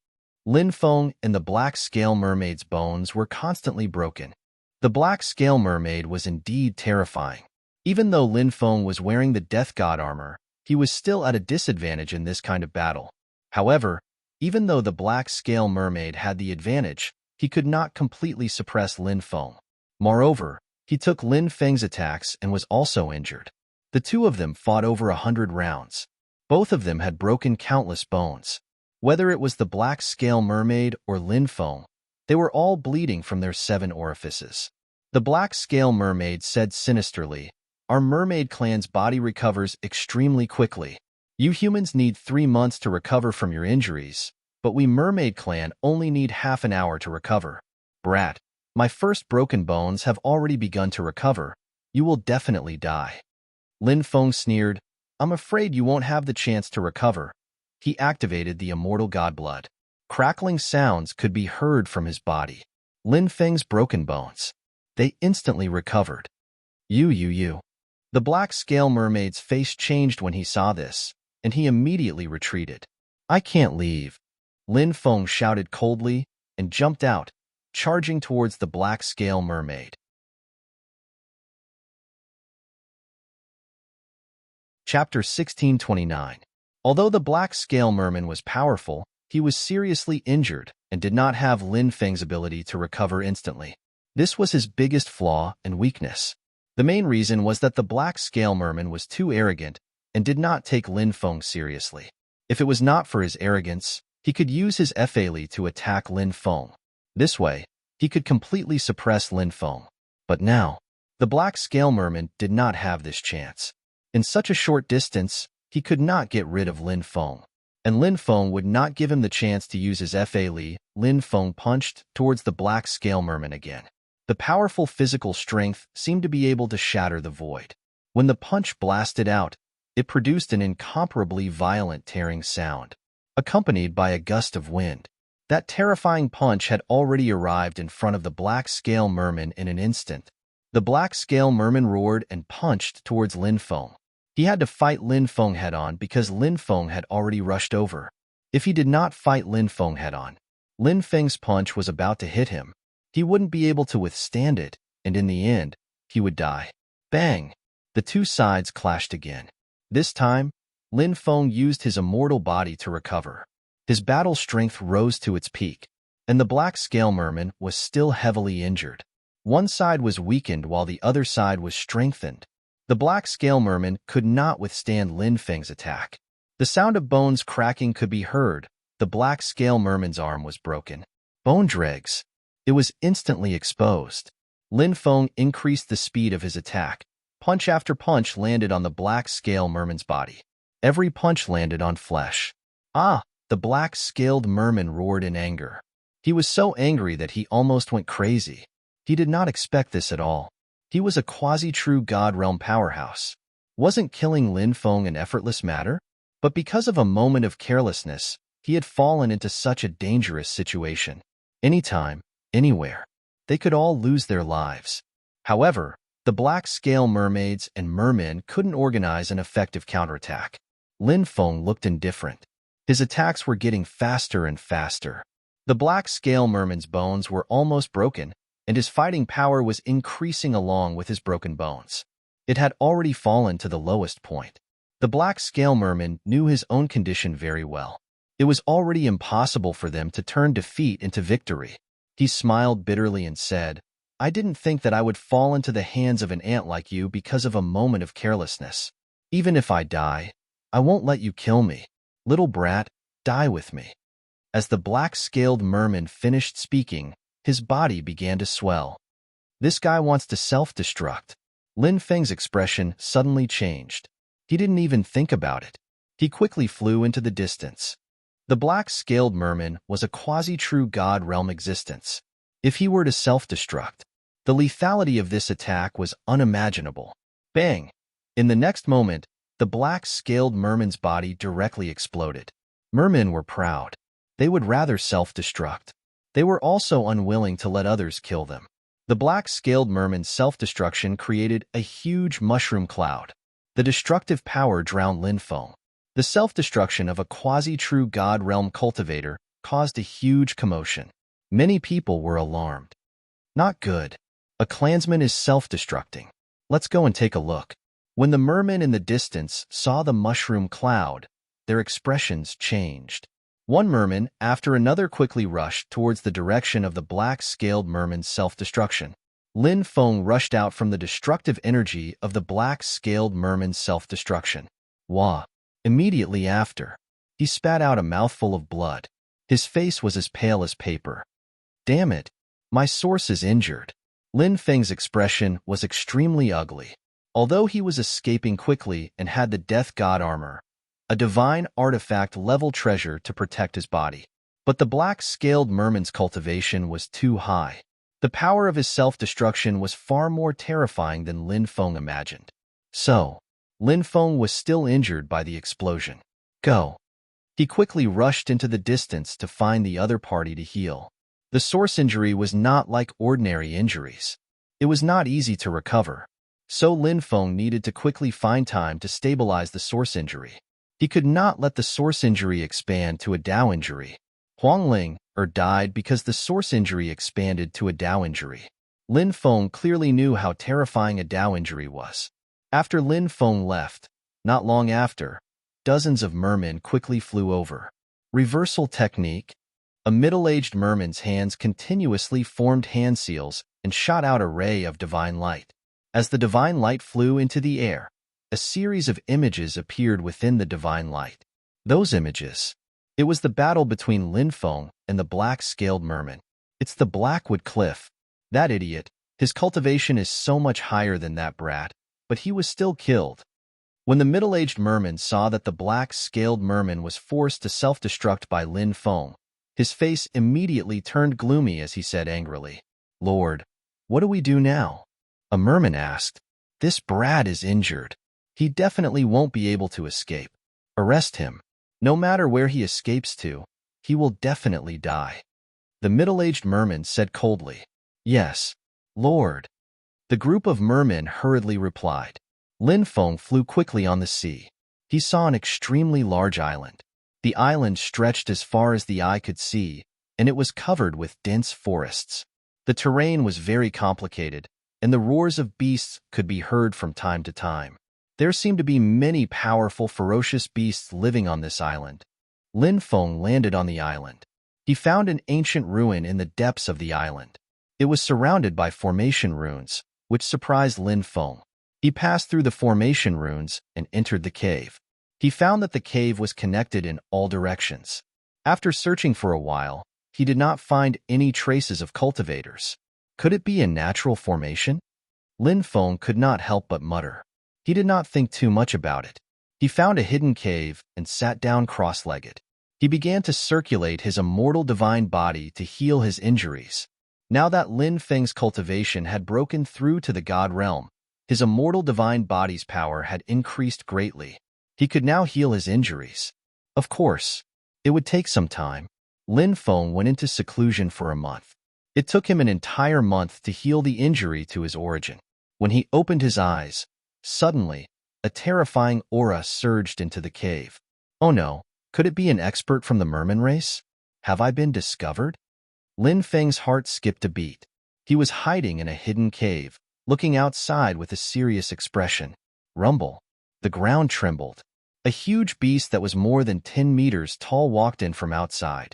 Lin Feng and the black scale mermaid's bones were constantly broken. The black scale mermaid was indeed terrifying. Even though Lin Feng was wearing the death god armor, he was still at a disadvantage in this kind of battle. However, even though the black scale mermaid had the advantage, he could not completely suppress Lin Feng. Moreover, he took Lin Feng's attacks and was also injured. The two of them fought over 100 rounds. Both of them had broken countless bones. Whether it was the black scale mermaid or Lin Feng, they were all bleeding from their 7 orifices. The black scale mermaid said sinisterly, "Our mermaid clan's body recovers extremely quickly. You humans need 3 months to recover from your injuries, but we mermaid clan only need half an hour to recover. Brat, my first broken bones have already begun to recover. You will definitely die." Lin Feng sneered, "I'm afraid you won't have the chance to recover." He activated the immortal god blood. Crackling sounds could be heard from his body. Lin Feng's broken bones. They instantly recovered. You. The black scale mermaid's face changed when he saw this, and he immediately retreated. "I can't leave." Lin Feng shouted coldly and jumped out, charging towards the black scale mermaid. Chapter 1629. Although the black scale merman was powerful, he was seriously injured and did not have Lin Feng's ability to recover instantly. This was his biggest flaw and weakness. The main reason was that the black scale merman was too arrogant and did not take Lin Feng seriously. If it was not for his arrogance, he could use his Fei to attack Lin Feng. This way, he could completely suppress Lin Feng. But now, the black scale merman did not have this chance. In such a short distance, he could not get rid of Lin Feng, and Lin Feng would not give him the chance to use his Fei. Lin Feng punched towards the black scale merman again. The powerful physical strength seemed to be able to shatter the void. When the punch blasted out, it produced an incomparably violent tearing sound, accompanied by a gust of wind. That terrifying punch had already arrived in front of the black scale merman in an instant. The black scale merman roared and punched towards Lin Feng. He had to fight Lin Feng head-on because Lin Feng had already rushed over. If he did not fight Lin Feng head-on, Lin Feng's punch was about to hit him. He wouldn't be able to withstand it, and in the end, he would die. Bang! The two sides clashed again. This time, Lin Feng used his immortal body to recover. His battle strength rose to its peak, and the black scale merman was still heavily injured. One side was weakened while the other side was strengthened. The black scale merman could not withstand Lin Feng's attack. The sound of bones cracking could be heard. The black scale merman's arm was broken. Bone dregs. It was instantly exposed. Lin Feng increased the speed of his attack. Punch after punch landed on the black scale merman's body. Every punch landed on flesh. "Ah!" The black-scaled merman roared in anger. He was so angry that he almost went crazy. He did not expect this at all. He was a quasi-true God Realm powerhouse. Wasn't killing Lin Feng an effortless matter? But because of a moment of carelessness, he had fallen into such a dangerous situation. Anytime, anywhere, they could all lose their lives. However, the black-scale mermaids and mermen couldn't organize an effective counterattack. Lin Feng looked indifferent. His attacks were getting faster and faster. The black-scale merman's bones were almost broken, and his fighting power was increasing along with his broken bones. It had already fallen to the lowest point. The black scale merman knew his own condition very well. It was already impossible for them to turn defeat into victory. He smiled bitterly and said, "I didn't think that I would fall into the hands of an ant like you because of a moment of carelessness. Even if I die, I won't let you kill me. Little brat, die with me." As the black-scaled merman finished speaking, his body began to swell. "This guy wants to self-destruct." Lin Feng's expression suddenly changed. He didn't even think about it. He quickly flew into the distance. The black-scaled merman was a quasi-true god realm existence. If he were to self-destruct, the lethality of this attack was unimaginable. Bang! In the next moment, the black-scaled merman's body directly exploded. Mermen were proud. They would rather self-destruct. They were also unwilling to let others kill them. The black-scaled merman's self-destruction created a huge mushroom cloud. The destructive power drowned Lin Feng. The self-destruction of a quasi-true god realm cultivator caused a huge commotion. Many people were alarmed. Not good. A clansman is self-destructing. Let's go and take a look. When the mermen in the distance saw the mushroom cloud, their expressions changed. One merman after another quickly rushed towards the direction of the black-scaled merman's self-destruction. Lin Feng rushed out from the destructive energy of the black-scaled merman's self-destruction. Wah! Immediately after, he spat out a mouthful of blood. His face was as pale as paper. "Damn it! My source is injured." Lin Feng's expression was extremely ugly. Although he was escaping quickly and had the death god armor, a divine artifact-level treasure to protect his body. But the black-scaled merman's cultivation was too high. The power of his self-destruction was far more terrifying than Lin Feng imagined. So, Lin Feng was still injured by the explosion. Go! He quickly rushed into the distance to find the other party to heal. The source injury was not like ordinary injuries. It was not easy to recover. So Lin Feng needed to quickly find time to stabilize the source injury. He could not let the source injury expand to a Dao injury. Huang Ling died because the source injury expanded to a Dao injury. Lin Feng clearly knew how terrifying a Dao injury was. After Lin Feng left, not long after, dozens of mermen quickly flew over. Reversal technique. A middle-aged merman's hands continuously formed hand seals and shot out a ray of divine light. As the divine light flew into the air, a series of images appeared within the divine light. Those images. It was the battle between Lin Feng and the black-scaled merman. It's the Blackwood Cliff. That idiot. His cultivation is so much higher than that brat, but he was still killed. When the middle-aged merman saw that the black-scaled merman was forced to self-destruct by Lin Feng, his face immediately turned gloomy as he said angrily, "Lord, what do we do now?" A merman asked, "This brat is injured. He definitely won't be able to escape. Arrest him. No matter where he escapes to, he will definitely die." The middle-aged merman said coldly, "Yes, Lord." The group of mermen hurriedly replied. Lin Feng flew quickly on the sea. He saw an extremely large island. The island stretched as far as the eye could see, and it was covered with dense forests. The terrain was very complicated, and the roars of beasts could be heard from time to time. There seemed to be many powerful, ferocious beasts living on this island. Lin Feng landed on the island. He found an ancient ruin in the depths of the island. It was surrounded by formation runes, which surprised Lin Feng. He passed through the formation runes and entered the cave. He found that the cave was connected in all directions. After searching for a while, he did not find any traces of cultivators. Could it be a natural formation? Lin Feng could not help but mutter. He did not think too much about it. He found a hidden cave and sat down cross-legged. He began to circulate his immortal divine body to heal his injuries. Now that Lin Feng's cultivation had broken through to the god realm, his immortal divine body's power had increased greatly. He could now heal his injuries. Of course, it would take some time. Lin Feng went into seclusion for a month. It took him an entire month to heal the injury to his origin. When he opened his eyes, suddenly, a terrifying aura surged into the cave. Oh no, could it be an expert from the merman race? Have I been discovered? Lin Feng's heart skipped a beat. He was hiding in a hidden cave, looking outside with a serious expression. Rumble. The ground trembled. A huge beast that was more than 10 meters tall walked in from outside.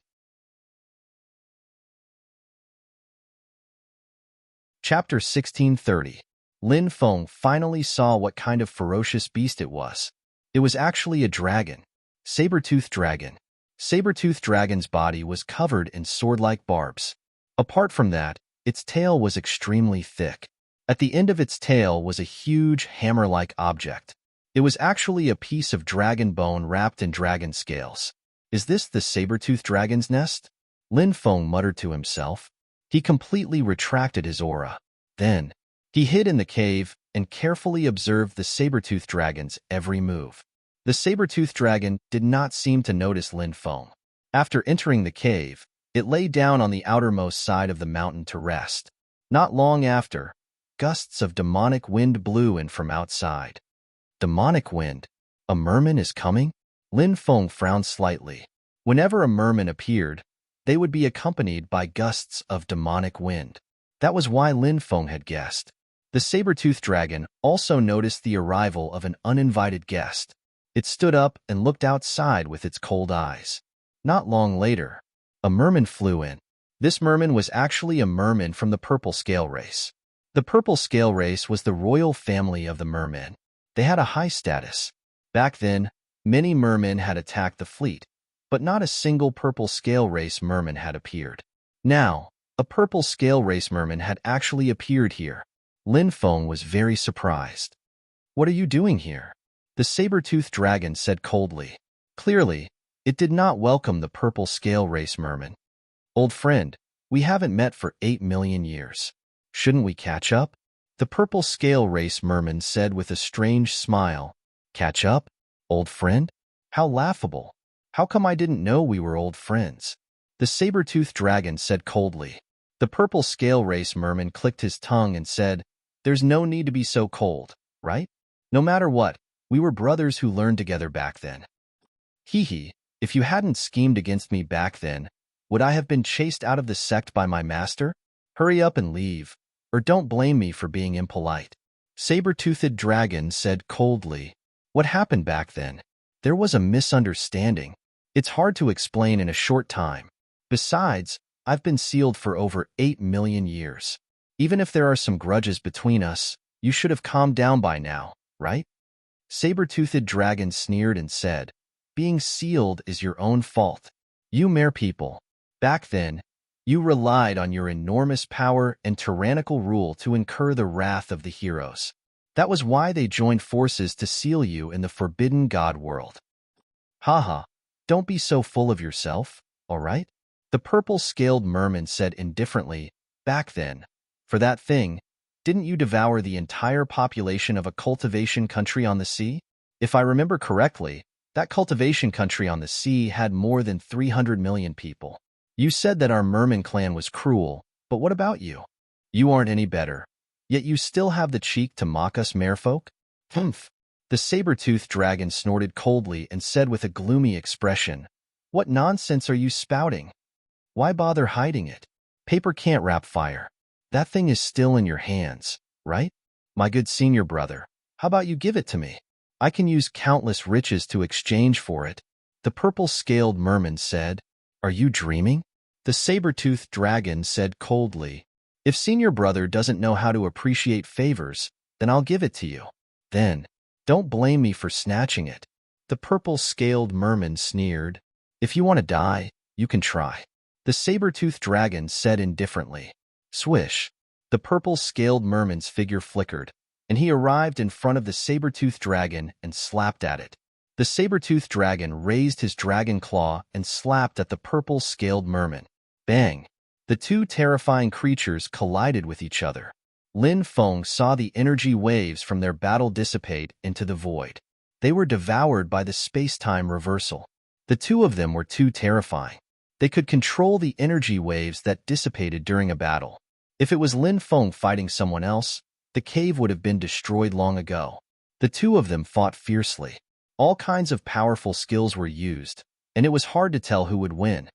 Chapter 1630. Lin Feng finally saw what kind of ferocious beast it was. It was actually a dragon. Saber-toothed dragon. Saber-toothed dragon's body was covered in sword-like barbs. Apart from that, its tail was extremely thick. At the end of its tail was a huge hammer-like object. It was actually a piece of dragon bone wrapped in dragon scales. Is this the saber-toothed dragon's nest? Lin Feng muttered to himself. He completely retracted his aura. Then, he hid in the cave and carefully observed the saber-toothed dragon's every move. The saber-toothed dragon did not seem to notice Lin Feng. After entering the cave, it lay down on the outermost side of the mountain to rest. Not long after, gusts of demonic wind blew in from outside. Demonic wind? A merman is coming? Lin Feng frowned slightly. Whenever a merman appeared, they would be accompanied by gusts of demonic wind. That was why Lin Feng had guessed. The saber-toothed dragon also noticed the arrival of an uninvited guest. It stood up and looked outside with its cold eyes. Not long later, a merman flew in. This merman was actually a merman from the purple scale race. The purple scale race was the royal family of the mermen. They had a high status. Back then, many mermen had attacked the fleet, but not a single purple scale race merman had appeared. Now, a purple scale race merman had actually appeared here. Lin Feng was very surprised. "What are you doing here?" The saber-toothed dragon said coldly. Clearly, it did not welcome the purple scale race merman. "Old friend, we haven't met for 8 million years. Shouldn't we catch up?" The purple scale race merman said with a strange smile. "Catch up? Old friend? How laughable. How come I didn't know we were old friends?" The saber-toothed dragon said coldly. The purple scale race merman clicked his tongue and said, "There's no need to be so cold, right? No matter what, we were brothers who learned together back then. Hee, if you hadn't schemed against me back then, would I have been chased out of the sect by my master? Hurry up and leave, or don't blame me for being impolite." Saber-toothed dragon said coldly. "What happened back then? There was a misunderstanding. It's hard to explain in a short time. Besides, I've been sealed for over 8 million years. Even if there are some grudges between us, you should have calmed down by now, right?" Saber-toothed dragon sneered and said, "Being sealed is your own fault. You mere people. Back then, you relied on your enormous power and tyrannical rule to incur the wrath of the heroes. That was why they joined forces to seal you in the forbidden god world. Haha, don't be so full of yourself, all right?" The purple-scaled merman said indifferently, "Back then, for that thing, didn't you devour the entire population of a cultivation country on the sea? If I remember correctly, that cultivation country on the sea had more than 300 million people. You said that our merman clan was cruel, but what about you? You aren't any better. Yet you still have the cheek to mock us merfolk?" "Humph." The saber-toothed dragon snorted coldly and said with a gloomy expression, "What nonsense are you spouting? Why bother hiding it? Paper can't wrap fire. That thing is still in your hands, right? My good senior brother, how about you give it to me? I can use countless riches to exchange for it." The purple-scaled merman said, "Are you dreaming?" The saber-toothed dragon said coldly, "If senior brother doesn't know how to appreciate favors, then I'll give it to you. Then, don't blame me for snatching it." The purple-scaled merman sneered, "If you want to die, you can try." The saber-toothed dragon said indifferently. Swish. The purple-scaled merman's figure flickered, and he arrived in front of the saber-toothed dragon and slapped at it. The saber-toothed dragon raised his dragon claw and slapped at the purple-scaled merman. Bang! The two terrifying creatures collided with each other. Lin Feng saw the energy waves from their battle dissipate into the void. They were devoured by the space-time reversal. The two of them were too terrifying. They could control the energy waves that dissipated during a battle. If it was Lin Feng fighting someone else, the cave would have been destroyed long ago. The two of them fought fiercely. All kinds of powerful skills were used, and it was hard to tell who would win.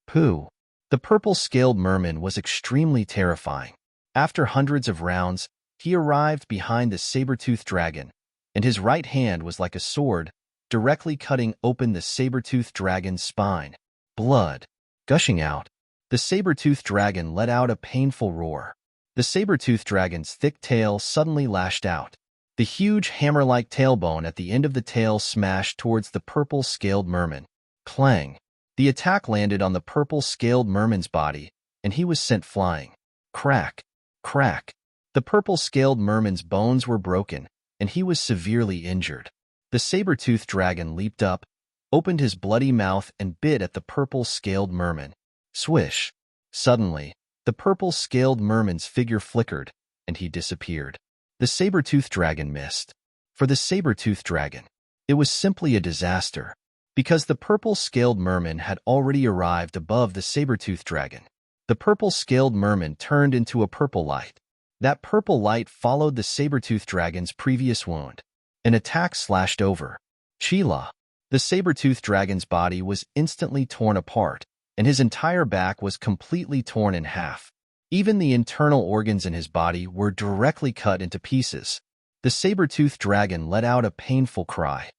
Pooh. The purple-scaled merman was extremely terrifying. After hundreds of rounds, he arrived behind the saber-toothed dragon, and his right hand was like a sword, directly cutting open the saber-toothed dragon's spine. Blood gushing out. The saber-toothed dragon let out a painful roar. The saber-toothed dragon's thick tail suddenly lashed out. The huge hammer-like tailbone at the end of the tail smashed towards the purple-scaled merman. Clang! The attack landed on the purple-scaled merman's body, and he was sent flying. Crack! Crack! The purple-scaled merman's bones were broken, and he was severely injured. The saber-toothed dragon leaped up, opened his bloody mouth and bit at the purple-scaled merman. Swish! Suddenly, the purple-scaled merman's figure flickered, and he disappeared. The saber-toothed dragon missed. For the saber-toothed dragon, it was simply a disaster, because the purple-scaled merman had already arrived above the saber-toothed dragon. The purple-scaled merman turned into a purple light. That purple light followed the saber-toothed dragon's previous wound. An attack slashed over. Sheila! The saber-toothed dragon's body was instantly torn apart, and his entire back was completely torn in half. Even the internal organs in his body were directly cut into pieces. The saber-toothed dragon let out a painful cry.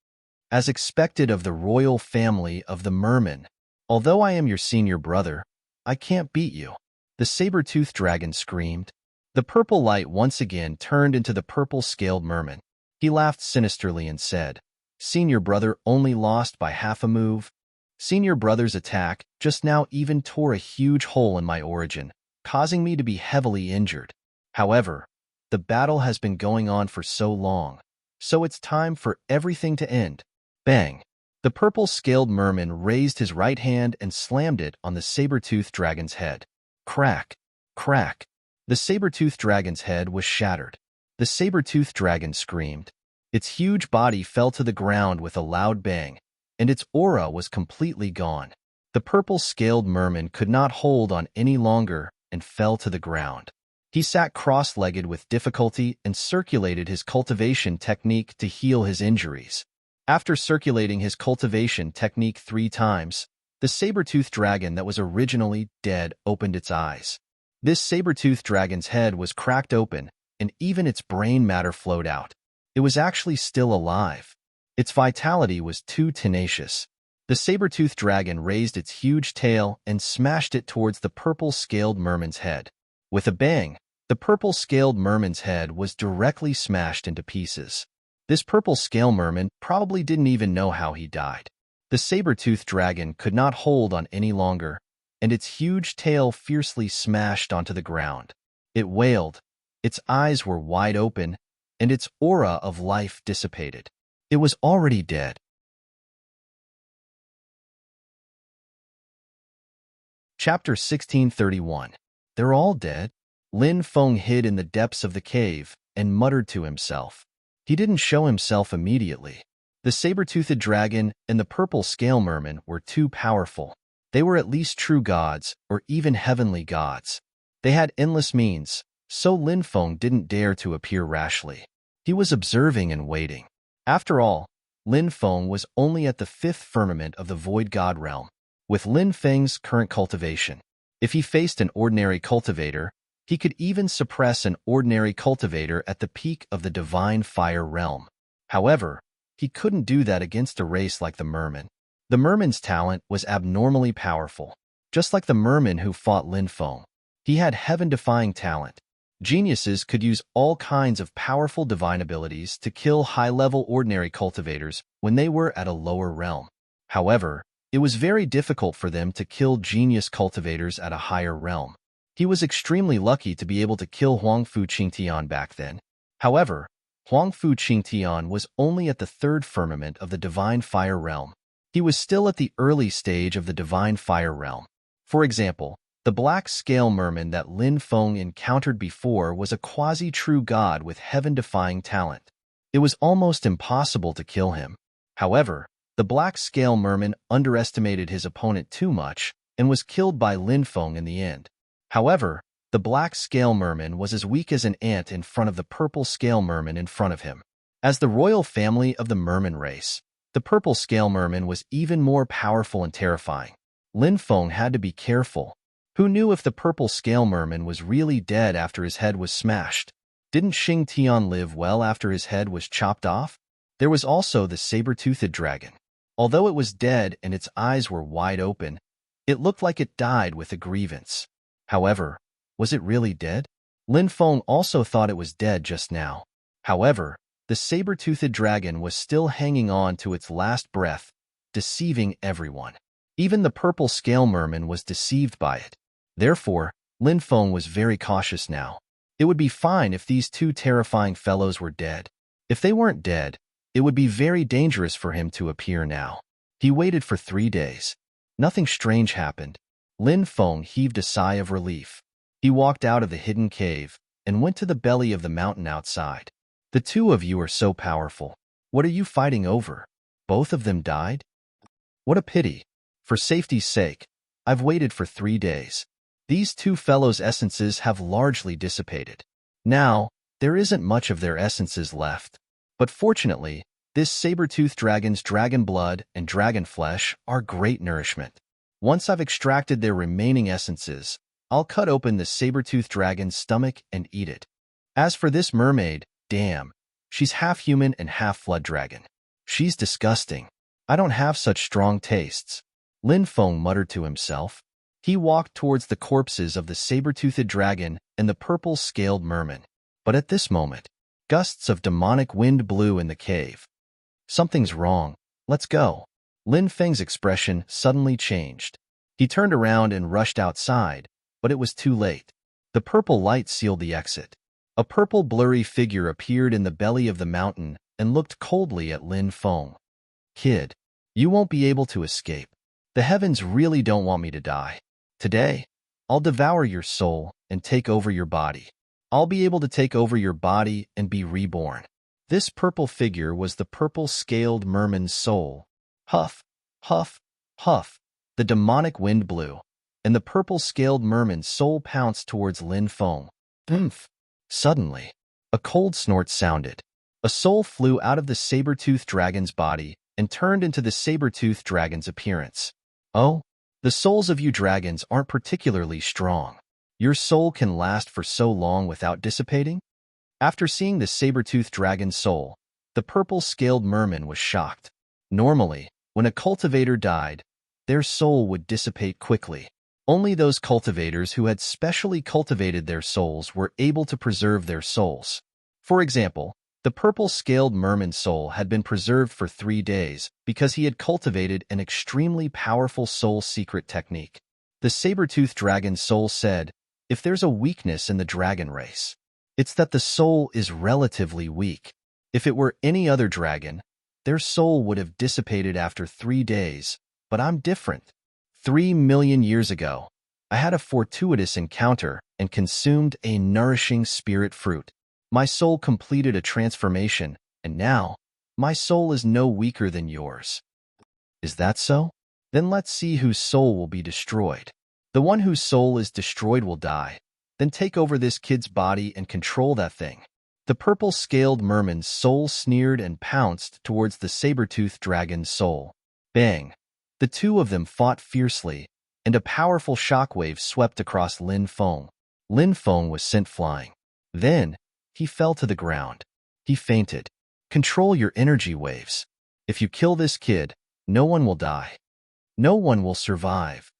As expected of the royal family of the merman, although I am your senior brother, I can't beat you. The saber-toothed dragon screamed. The purple light once again turned into the purple-scaled merman. He laughed sinisterly and said, "Senior brother only lost by half a move. Senior brother's attack just now even tore a huge hole in my origin, causing me to be heavily injured. However, the battle has been going on for so long, so it's time for everything to end." Bang! The purple-scaled merman raised his right hand and slammed it on the saber-toothed dragon's head. Crack! Crack! The saber-toothed dragon's head was shattered. The saber-toothed dragon screamed. Its huge body fell to the ground with a loud bang, and its aura was completely gone. The purple-scaled merman could not hold on any longer and fell to the ground. He sat cross-legged with difficulty and circulated his cultivation technique to heal his injuries. After circulating his cultivation technique 3 times, the saber-toothed dragon that was originally dead opened its eyes. This saber-toothed dragon's head was cracked open, and even its brain matter flowed out. It was actually still alive. Its vitality was too tenacious. The saber-toothed dragon raised its huge tail and smashed it towards the purple-scaled merman's head. With a bang, the purple-scaled merman's head was directly smashed into pieces. This purple-scaled merman probably didn't even know how he died. The saber-toothed dragon could not hold on any longer, and its huge tail fiercely smashed onto the ground. It wailed. Its eyes were wide open, and its aura of life dissipated. It was already dead. Chapter 1631. They're all dead? Lin Feng hid in the depths of the cave and muttered to himself. He didn't show himself immediately. The saber-toothed dragon and the purple-scale merman were too powerful. They were at least true gods, or even heavenly gods. They had endless means, so Lin Feng didn't dare to appear rashly. He was observing and waiting. After all, Lin Feng was only at the 5th firmament of the Void God realm, with Lin Feng's current cultivation. If he faced an ordinary cultivator, he could even suppress an ordinary cultivator at the peak of the Divine Fire realm. However, he couldn't do that against a race like the merman. The merman's talent was abnormally powerful. Just like the merman who fought Lin Feng, he had heaven-defying talent. Geniuses could use all kinds of powerful divine abilities to kill high-level ordinary cultivators when they were at a lower realm. However, it was very difficult for them to kill genius cultivators at a higher realm. He was extremely lucky to be able to kill Huangfu Qingtian back then. However, Huangfu Qingtian was only at the 3rd firmament of the Divine Fire realm. He was still at the early stage of the Divine Fire realm. For example, the black scale merman that Lin Feng encountered before was a quasi-true god with heaven-defying talent. It was almost impossible to kill him. However, the black scale merman underestimated his opponent too much and was killed by Lin Feng in the end. However, the black scale merman was as weak as an ant in front of the purple scale merman in front of him. As the royal family of the merman race, the purple scale merman was even more powerful and terrifying. Lin Feng had to be careful. Who knew if the purple scale merman was really dead after his head was smashed? Didn't Xing Tian live well after his head was chopped off? There was also the saber-toothed dragon. Although it was dead and its eyes were wide open, it looked like it died with a grievance. However, was it really dead? Lin Feng also thought it was dead just now. However, the saber-toothed dragon was still hanging on to its last breath, deceiving everyone. Even the purple scale merman was deceived by it. Therefore, Lin Feng was very cautious now. It would be fine if these two terrifying fellows were dead. If they weren't dead, it would be very dangerous for him to appear now. He waited for 3 days. Nothing strange happened. Lin Feng heaved a sigh of relief. He walked out of the hidden cave and went to the belly of the mountain outside. The two of you are so powerful. What are you fighting over? Both of them died? What a pity. For safety's sake, I've waited for 3 days. These two fellows' essences have largely dissipated. Now, there isn't much of their essences left. But fortunately, this saber-toothed dragon's dragon blood and dragon flesh are great nourishment. Once I've extracted their remaining essences, I'll cut open the saber-toothed dragon's stomach and eat it. As for this mermaid, damn, she's half human and half flood dragon. She's disgusting. I don't have such strong tastes. Lin Feng muttered to himself. He walked towards the corpses of the saber-toothed dragon and the purple-scaled merman. But at this moment, gusts of demonic wind blew in the cave. Something's wrong. Let's go. Lin Feng's expression suddenly changed. He turned around and rushed outside, but it was too late. The purple light sealed the exit. A purple blurry figure appeared in the belly of the mountain and looked coldly at Lin Feng. Kid, you won't be able to escape. The heavens really don't want me to die. Today, I'll devour your soul and take over your body. I'll be able to take over your body and be reborn. This purple figure was the purple-scaled merman's soul. Huff, huff, huff. The demonic wind blew, and the purple-scaled merman's soul pounced towards Lin Feng. Oomph! Suddenly, a cold snort sounded. A soul flew out of the saber-toothed dragon's body and turned into the saber-toothed dragon's appearance. Oh, the souls of you dragons aren't particularly strong. Your soul can last for so long without dissipating? After seeing the saber-toothed dragon's soul, the purple-scaled merman was shocked. Normally, when a cultivator died, their soul would dissipate quickly. Only those cultivators who had specially cultivated their souls were able to preserve their souls. For example, the purple-scaled merman's soul had been preserved for 3 days because he had cultivated an extremely powerful soul secret technique. The saber-toothed dragon's soul said, if there's a weakness in the dragon race, it's that the soul is relatively weak. If it were any other dragon, their soul would have dissipated after 3 days, but I'm different. 3 million years ago, I had a fortuitous encounter and consumed a nourishing spirit fruit. My soul completed a transformation, and now, my soul is no weaker than yours. Is that so? Then let's see whose soul will be destroyed. The one whose soul is destroyed will die. Then take over this kid's body and control that thing. The purple-scaled merman's soul sneered and pounced towards the saber-toothed dragon's soul. Bang! The two of them fought fiercely, and a powerful shockwave swept across Lin Feng. Lin Feng was sent flying. Then, he fell to the ground. He fainted. Control your energy waves. If you kill this kid, no one will die. No one will survive.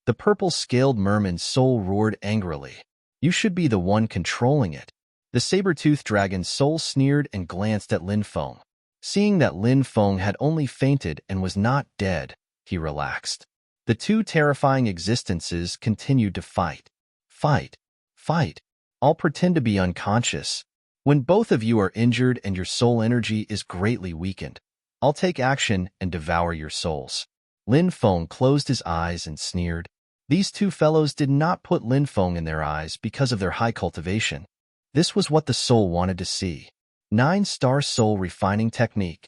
The purple-scaled merman's soul roared angrily. You should be the one controlling it. The saber-toothed dragon's soul sneered and glanced at Lin Feng. Seeing that Lin Feng had only fainted and was not dead, he relaxed. The two terrifying existences continued to fight. Fight. Fight. I'll pretend to be unconscious. When both of you are injured and your soul energy is greatly weakened, I'll take action and devour your souls. Lin Feng closed his eyes and sneered. These two fellows did not put Lin Feng in their eyes because of their high cultivation. This was what the soul wanted to see. 9-star soul refining technique.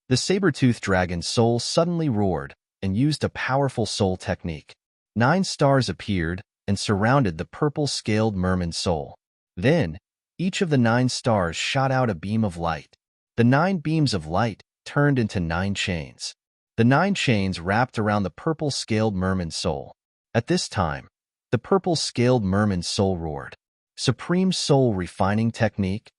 The saber-toothed dragon's soul suddenly roared and used a powerful soul technique. 9 stars appeared and surrounded the purple-scaled merman's soul. Then, each of the 9 stars shot out a beam of light. The 9 beams of light turned into 9 chains. The 9 chains wrapped around the purple-scaled merman's soul. At this time, the purple-scaled merman's soul roared. Supreme soul refining technique.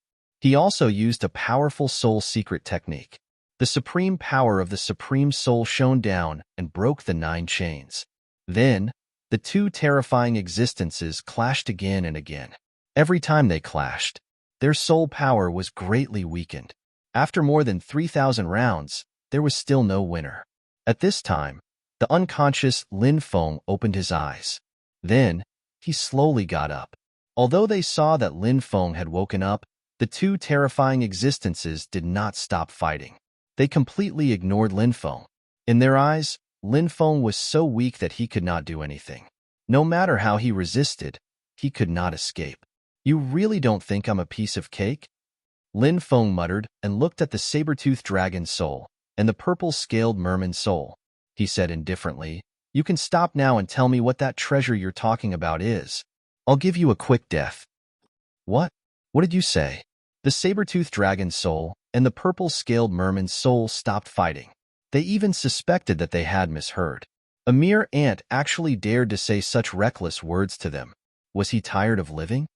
He also used a powerful soul secret technique. The supreme power of the supreme soul shone down and broke the 9 chains. Then, the two terrifying existences clashed again and again. Every time they clashed, their soul power was greatly weakened. After more than 3,000 rounds, there was still no winner. At this time, the unconscious Lin Feng opened his eyes. Then, he slowly got up. Although they saw that Lin Feng had woken up, the two terrifying existences did not stop fighting. They completely ignored Lin Feng. In their eyes, Lin Feng was so weak that he could not do anything. No matter how he resisted, he could not escape. You really don't think I'm a piece of cake? Lin Feng muttered and looked at the saber-toothed dragon soul and the purple-scaled merman soul. He said indifferently, "You can stop now and tell me what that treasure you're talking about is. I'll give you a quick death." What? What did you say? The saber-toothed dragon soul and the purple-scaled merman soul stopped fighting. They even suspected that they had misheard. A mere ant actually dared to say such reckless words to them. Was he tired of living?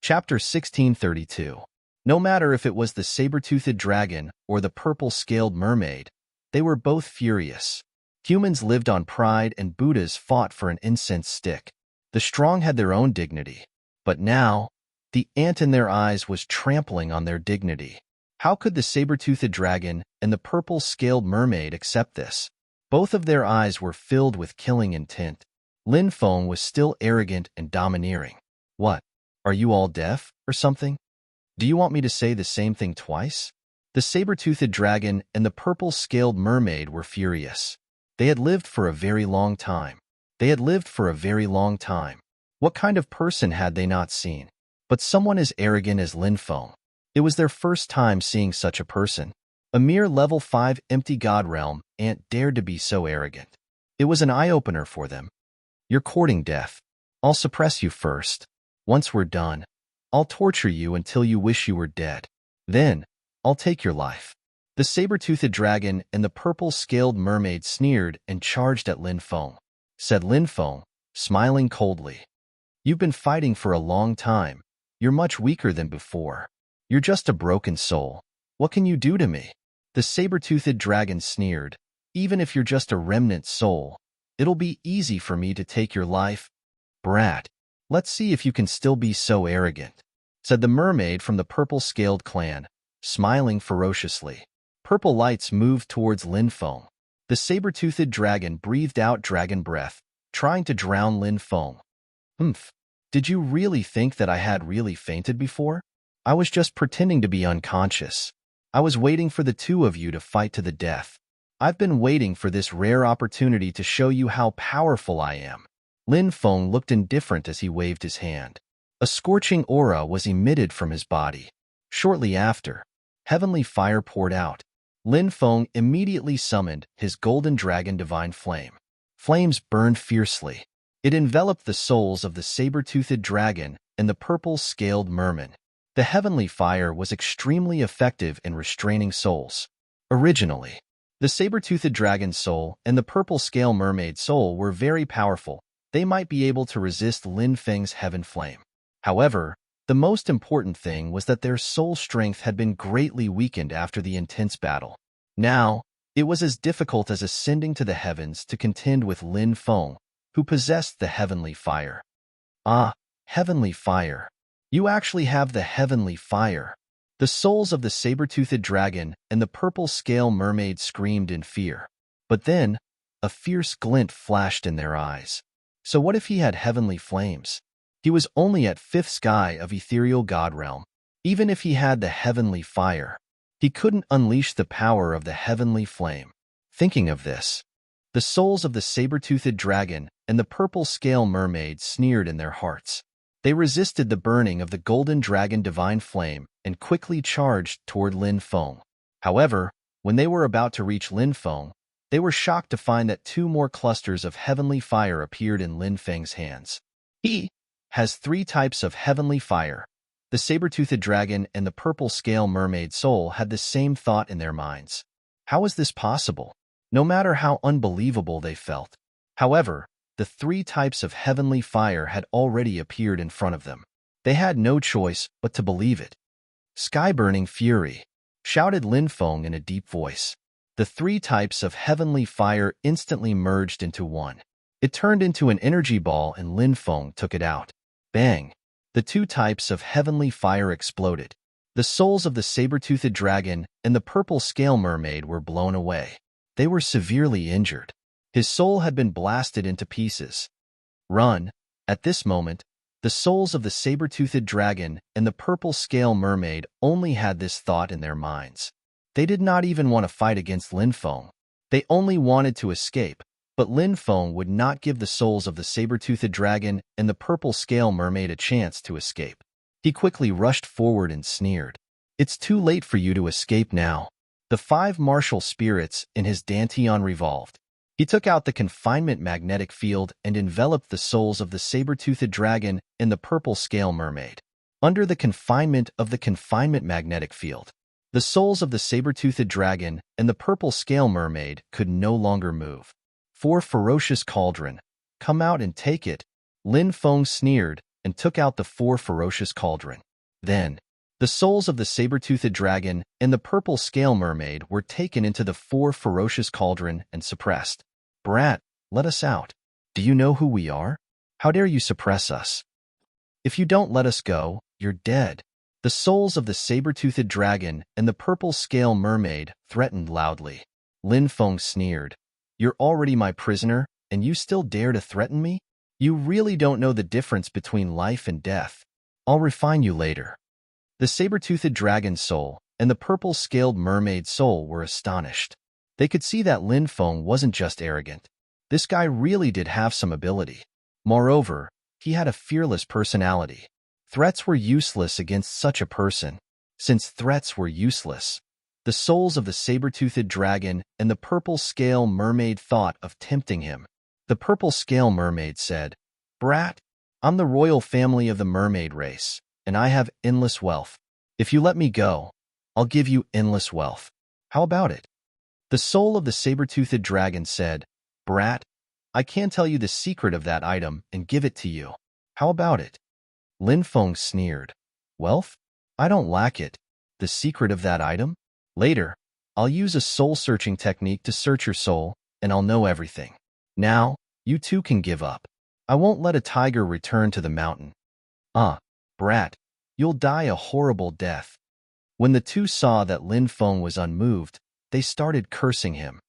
Chapter 1632. No matter if it was the saber-toothed dragon or the purple-scaled mermaid, they were both furious. Humans lived on pride and Buddhas fought for an incense stick. The strong had their own dignity. But now, the ant in their eyes was trampling on their dignity. How could the saber-toothed dragon and the purple-scaled mermaid accept this? Both of their eyes were filled with killing intent. Lin Feng was still arrogant and domineering. What? Are you all deaf, or something? Do you want me to say the same thing twice? The saber-toothed dragon and the purple-scaled mermaid were furious. They had lived for a very long time. They had lived for a very long time. What kind of person had they not seen? But someone as arrogant as Lin Feng. It was their first time seeing such a person. A mere level 5 empty god realm ant dared to be so arrogant. It was an eye-opener for them. You're courting death. I'll suppress you first. Once we're done, I'll torture you until you wish you were dead. Then, I'll take your life. The saber-toothed dragon and the purple-scaled mermaid sneered and charged at Lin Feng. Said Lin Feng, smiling coldly. You've been fighting for a long time. You're much weaker than before. You're just a broken soul. What can you do to me? The saber-toothed dragon sneered. Even if you're just a remnant soul, it'll be easy for me to take your life. Brat. Let's see if you can still be so arrogant, said the mermaid from the purple-scaled clan, smiling ferociously. Purple lights moved towards Lin Feng. The saber-toothed dragon breathed out dragon breath, trying to drown Lin Feng. Did you really think that I had really fainted before? I was just pretending to be unconscious. I was waiting for the two of you to fight to the death. I've been waiting for this rare opportunity to show you how powerful I am. Lin Feng looked indifferent as he waved his hand. A scorching aura was emitted from his body. Shortly after, heavenly fire poured out. Lin Feng immediately summoned his golden dragon divine flame. Flames burned fiercely. It enveloped the souls of the saber-toothed dragon and the purple-scaled merman. The heavenly fire was extremely effective in restraining souls. Originally, the saber-toothed dragon soul and the purple-scale mermaid soul were very powerful. They might be able to resist Lin Feng's heaven flame. However, the most important thing was that their soul strength had been greatly weakened after the intense battle. Now, it was as difficult as ascending to the heavens to contend with Lin Feng, who possessed the heavenly fire. Ah, heavenly fire. You actually have the heavenly fire. The souls of the saber-toothed dragon and the purple-scale mermaid screamed in fear. But then, a fierce glint flashed in their eyes. So what if he had heavenly flames? He was only at 5th sky of ethereal god realm. Even if he had the heavenly fire, he couldn't unleash the power of the heavenly flame. Thinking of this, the souls of the saber-toothed dragon and the purple-scale mermaid sneered in their hearts. They resisted the burning of the golden dragon divine flame and quickly charged toward Lin Feng. However, when they were about to reach Lin Feng, they were shocked to find that 2 more clusters of heavenly fire appeared in Lin Feng's hands. He has 3 types of heavenly fire. The saber-toothed dragon and the purple-scale mermaid soul had the same thought in their minds. How is this possible? No matter how unbelievable they felt. However, the 3 types of heavenly fire had already appeared in front of them. They had no choice but to believe it. Sky-burning fury, shouted Lin Feng in a deep voice. The 3 types of heavenly fire instantly merged into one. It turned into an energy ball and Lin Feng took it out. Bang! The two types of heavenly fire exploded. The souls of the saber-toothed dragon and the purple scale mermaid were blown away. They were severely injured. His soul had been blasted into pieces. Run! At this moment, the souls of the saber-toothed dragon and the purple scale mermaid only had this thought in their minds. They did not even want to fight against Lin Feng. They only wanted to escape, but Lin Feng would not give the souls of the saber-toothed dragon and the purple scale mermaid a chance to escape. He quickly rushed forward and sneered. "It's too late for you to escape now." The five martial spirits in his dantian revolved. He took out the confinement magnetic field and enveloped the souls of the saber-toothed dragon and the purple scale mermaid. Under the confinement of the confinement magnetic field, the souls of the saber-toothed dragon and the purple scale mermaid could no longer move. "For ferocious cauldron, come out and take it." Lin Feng sneered and took out the four ferocious cauldron. Then, the souls of the saber-toothed dragon and the purple scale mermaid were taken into the four ferocious cauldron and suppressed. "Brat, let us out. Do you know who we are? How dare you suppress us? If you don't let us go, you're dead." The souls of the saber-toothed dragon and the purple scale mermaid threatened loudly. Lin Feng sneered. "You're already my prisoner, and you still dare to threaten me? You really don't know the difference between life and death. I'll refine you later." The saber-toothed dragon's soul and the purple-scaled mermaid's soul were astonished. They could see that Lin Feng wasn't just arrogant. This guy really did have some ability. Moreover, he had a fearless personality. Threats were useless against such a person. Since threats were useless, the souls of the saber-toothed dragon and the purple scale mermaid thought of tempting him. The purple scale mermaid said, "Brat, I'm the royal family of the mermaid race, and I have endless wealth. If you let me go, I'll give you endless wealth. How about it?" The soul of the saber-toothed dragon said, "Brat, I can tell you the secret of that item and give it to you. How about it?" Lin Feng sneered. "Wealth? I don't lack it. The secret of that item? Later, I'll use a soul-searching technique to search your soul, and I'll know everything. Now, you too can give up. I won't let a tiger return to the mountain." Brat, you'll die a horrible death." When the two saw that Lin Feng was unmoved, they started cursing him.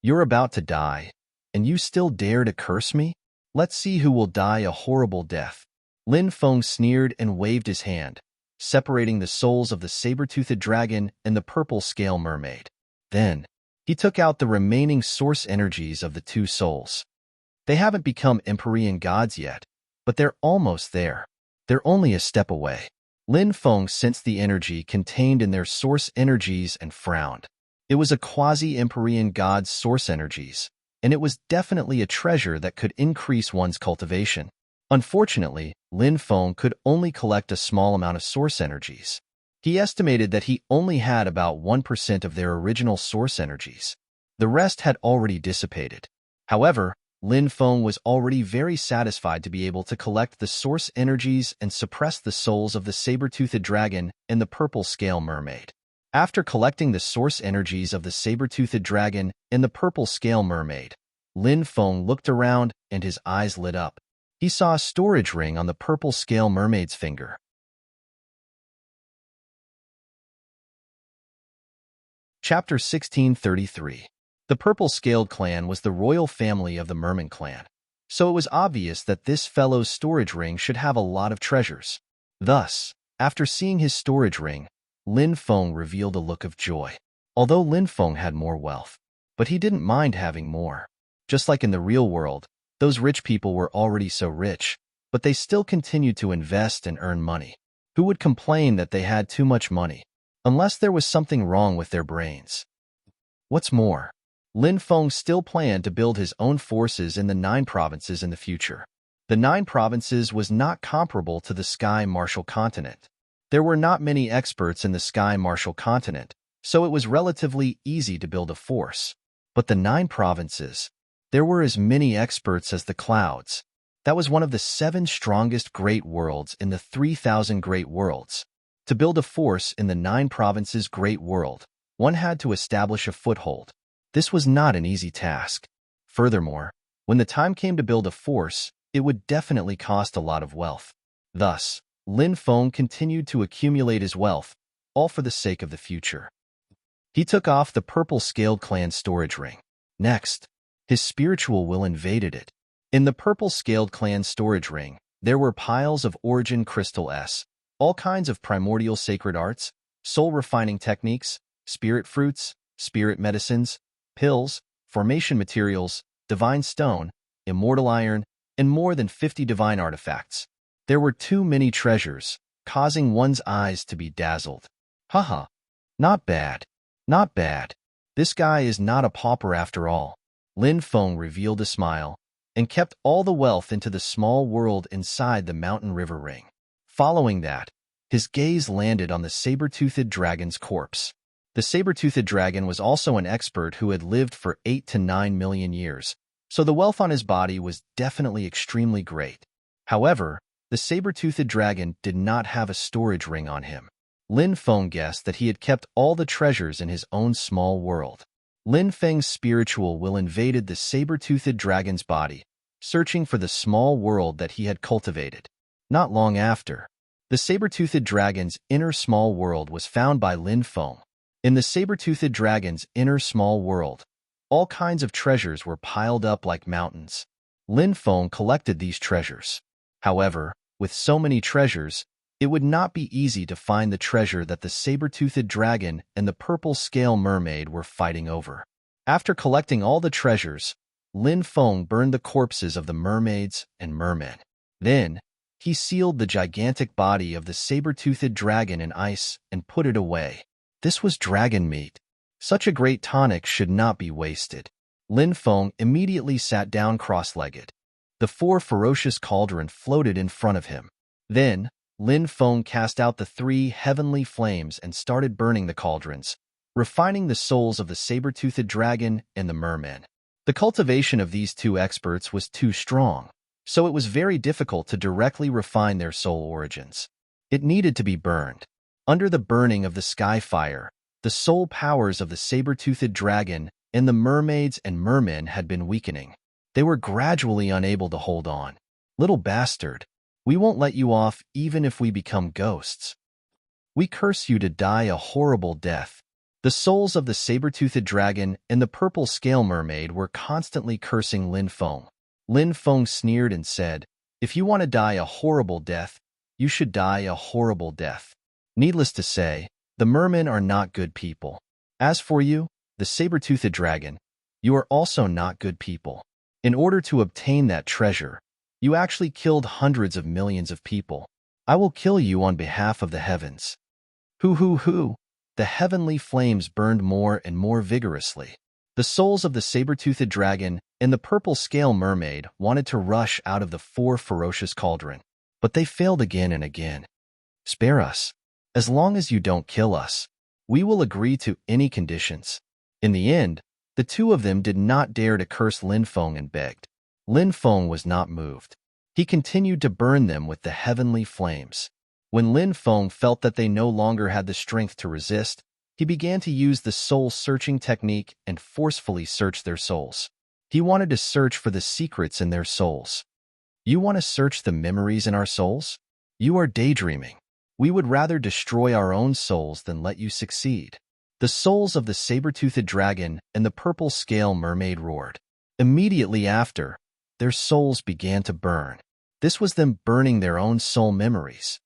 "You're about to die, and you still dare to curse me? Let's see who will die a horrible death." Lin Feng sneered and waved his hand, separating the souls of the saber-toothed dragon and the purple scale mermaid. Then, he took out the remaining source energies of the two souls. They haven't become Empyrean gods yet, but they're almost there. They're only a step away. Lin Feng sensed the energy contained in their source energies and frowned. It was a quasi-Empyrean god's source energies, and it was definitely a treasure that could increase one's cultivation. Unfortunately, Lin Feng could only collect a small amount of source energies. He estimated that he only had about 1% of their original source energies. The rest had already dissipated. However, Lin Feng was already very satisfied to be able to collect the source energies and suppress the souls of the saber-toothed dragon and the purple scale mermaid. After collecting the source energies of the saber-toothed dragon and the purple scale mermaid, Lin Feng looked around and his eyes lit up. He saw a storage ring on the purple scale mermaid's finger. Chapter 1633. The purple-scaled clan was the royal family of the Merman clan, so it was obvious that this fellow's storage ring should have a lot of treasures. Thus, after seeing his storage ring, Lin Feng revealed a look of joy. Although Lin Feng had more wealth, but he didn't mind having more. Just like in the real world, those rich people were already so rich, but they still continued to invest and earn money. Who would complain that they had too much money? Unless there was something wrong with their brains. What's more, Lin Feng still planned to build his own forces in the 9 provinces in the future. The 9 provinces was not comparable to the Sky Martial Continent. There were not many experts in the Sky Martial Continent, so it was relatively easy to build a force. But the 9 provinces, there were as many experts as the clouds. That was one of the 7 strongest great worlds in the 3,000 great worlds. To build a force in the 9 provinces great world, one had to establish a foothold. This was not an easy task. Furthermore, When the time came to build a force, it would definitely cost a lot of wealth. Thus, Lin Feng continued to accumulate his wealth, all for the sake of the future. He took off the purple scaled clan storage ring. Next, his spiritual will invaded it. In the purple scaled clan storage ring, there were piles of origin crystal S, all kinds of primordial sacred arts, soul refining techniques, spirit fruits, spirit medicines, pills, formation materials, divine stone, immortal iron, and more than 50 divine artifacts. There were too many treasures, causing one's eyes to be dazzled. Haha, not bad. Not bad. This guy is not a pauper after all. Lin Feng revealed a smile and kept all the wealth into the small world inside the mountain river ring. Following that, his gaze landed on the saber-toothed dragon's corpse. The saber-toothed dragon was also an expert who had lived for 8 to 9 million years, so the wealth on his body was definitely extremely great. However, the saber-toothed dragon did not have a storage ring on him. Lin Feng guessed that he had kept all the treasures in his own small world. Lin Feng's spiritual will invaded the saber-toothed dragon's body, searching for the small world that he had cultivated. Not long after, the saber-toothed dragon's inner small world was found by Lin Feng. In the saber-toothed dragon's inner small world, all kinds of treasures were piled up like mountains. Lin Feng collected these treasures. However, with so many treasures, it would not be easy to find the treasure that the saber-toothed dragon and the purple scale mermaid were fighting over. After collecting all the treasures, Lin Feng burned the corpses of the mermaids and mermen. Then, he sealed the gigantic body of the saber-toothed dragon in ice and put it away. This was dragon meat. Such a great tonic should not be wasted. Lin Feng immediately sat down cross-legged. The 4 ferocious cauldron floated in front of him. Then, Lin Feng cast out the 3 heavenly flames and started burning the cauldrons, refining the souls of the saber-toothed dragon and the mermen. The cultivation of these 2 experts was too strong, so it was very difficult to directly refine their soul origins. It needed to be burned. Under the burning of the sky fire, the soul powers of the saber-toothed dragon and the mermaids and mermen had been weakening. They were gradually unable to hold on. Little bastard. We won't let you off even if we become ghosts. We curse you to die a horrible death. The souls of the saber-toothed dragon and the purple scale mermaid were constantly cursing Lin Feng. Lin Feng sneered and said, "If you want to die a horrible death, you should die a horrible death." Needless to say, the mermen are not good people. As for you, the saber-toothed dragon, you are also not good people. In order to obtain that treasure, you actually killed hundreds of millions of people. I will kill you on behalf of the heavens. Hoo. The heavenly flames burned more and more vigorously. The souls of the saber-toothed dragon and the purple scale mermaid wanted to rush out of the 4 ferocious cauldron, but they failed again and again. Spare us. As long as you don't kill us, we will agree to any conditions. In the end, the 2 of them did not dare to curse Lin Feng and begged. Lin Feng was not moved. He continued to burn them with the heavenly flames. When Lin Feng felt that they no longer had the strength to resist, he began to use the soul-searching technique and forcefully search their souls. He wanted to search for the secrets in their souls. You want to search the memories in our souls? You are daydreaming. We would rather destroy our own souls than let you succeed. The souls of the saber-toothed dragon and the purple scale mermaid roared. Immediately after, their souls began to burn. This was them burning their own soul memories.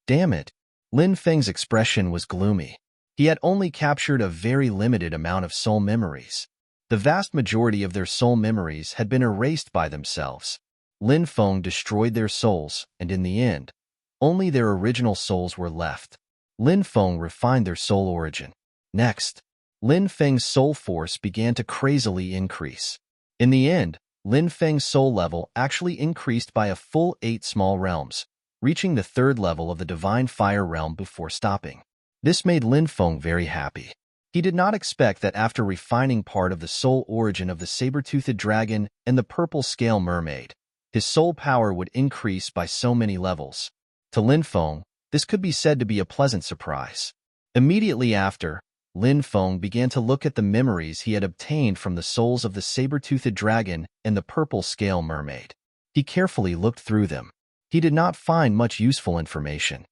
Damn it. Lin Feng's expression was gloomy. He had only captured a very limited amount of soul memories. The vast majority of their soul memories had been erased by themselves. Lin Feng destroyed their souls, and in the end, only their original souls were left. Lin Feng refined their soul origin. Next, Lin Feng's soul force began to crazily increase. In the end, Lin Feng's soul level actually increased by a full 8 small realms, reaching the 3rd level of the Divine Fire realm before stopping. This made Lin Feng very happy. He did not expect that after refining part of the soul origin of the saber-toothed dragon and the purple scale mermaid, his soul power would increase by so many levels. To Lin Feng, this could be said to be a pleasant surprise. Immediately after, Lin Feng began to look at the memories he had obtained from the souls of the saber-toothed dragon and the purple scale mermaid. He carefully looked through them. He did not find much useful information.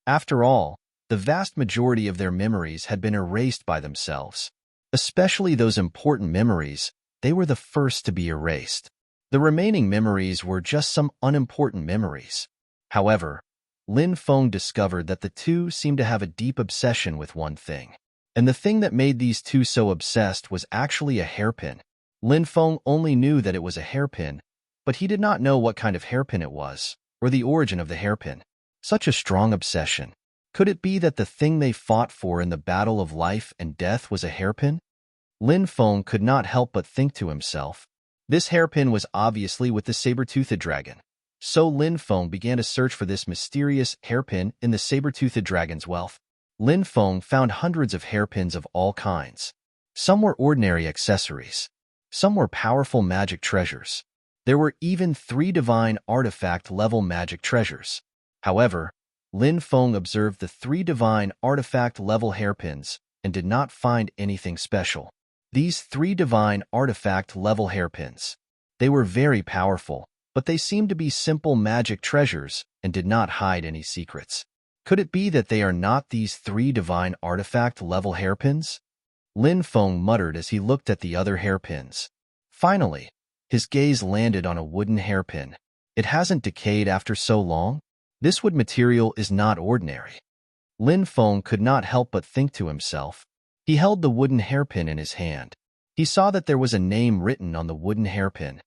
After all, the vast majority of their memories had been erased by themselves. Especially those important memories, they were the first to be erased. The remaining memories were just some unimportant memories. However, Lin Feng discovered that the two seemed to have a deep obsession with one thing. And the thing that made these two so obsessed was actually a hairpin. Lin Feng only knew that it was a hairpin, but he did not know what kind of hairpin it was, or the origin of the hairpin. Such a strong obsession. Could it be that the thing they fought for in the battle of life and death was a hairpin? Lin Feng could not help but think to himself. This hairpin was obviously with the saber-toothed dragon. So Lin Feng began to search for this mysterious hairpin in the saber-toothed dragon's wealth. Lin Feng found hundreds of hairpins of all kinds. Some were ordinary accessories. Some were powerful magic treasures. There were even 3 divine artifact-level magic treasures. However, Lin Feng observed the 3 divine artifact-level hairpins and did not find anything special. These 3 divine artifact-level hairpins. They were very powerful, but they seemed to be simple magic treasures and did not hide any secrets. Could it be that they are not these 3 divine artifact-level hairpins? Lin Feng muttered as he looked at the other hairpins. Finally, his gaze landed on a wooden hairpin. It hasn't decayed after so long? This wood material is not ordinary. Lin Feng could not help but think to himself. He held the wooden hairpin in his hand. He saw that there was a name written on the wooden hairpin.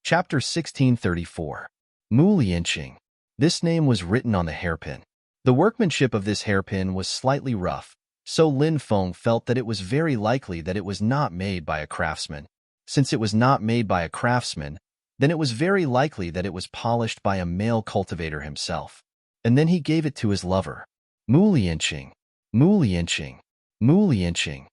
Chapter 1634. Mu Lianqing. This name was written on the hairpin. The workmanship of this hairpin was slightly rough, so Lin Feng felt that it was very likely that it was not made by a craftsman. Since it was not made by a craftsman, then it was very likely that it was polished by a male cultivator himself. And then he gave it to his lover. Mu Lianqing, Mu Lianqing, Mu Lianqing.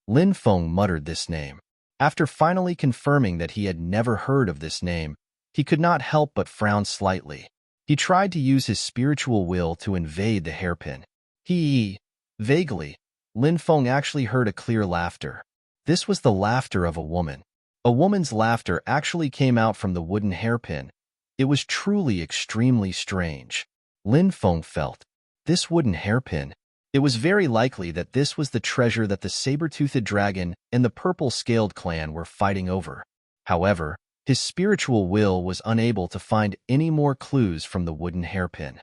Lin Feng muttered this name. After finally confirming that he had never heard of this name, he could not help but frown slightly. He tried to use his spiritual will to invade the hairpin. Vaguely, Lin Feng actually heard a clear laughter. This was the laughter of a woman. A woman's laughter actually came out from the wooden hairpin. It was truly extremely strange. Lin Feng felt. This wooden hairpin. It was very likely that this was the treasure that the saber-toothed dragon and the purple-scaled clan were fighting over. However, his spiritual will was unable to find any more clues from the wooden hairpin.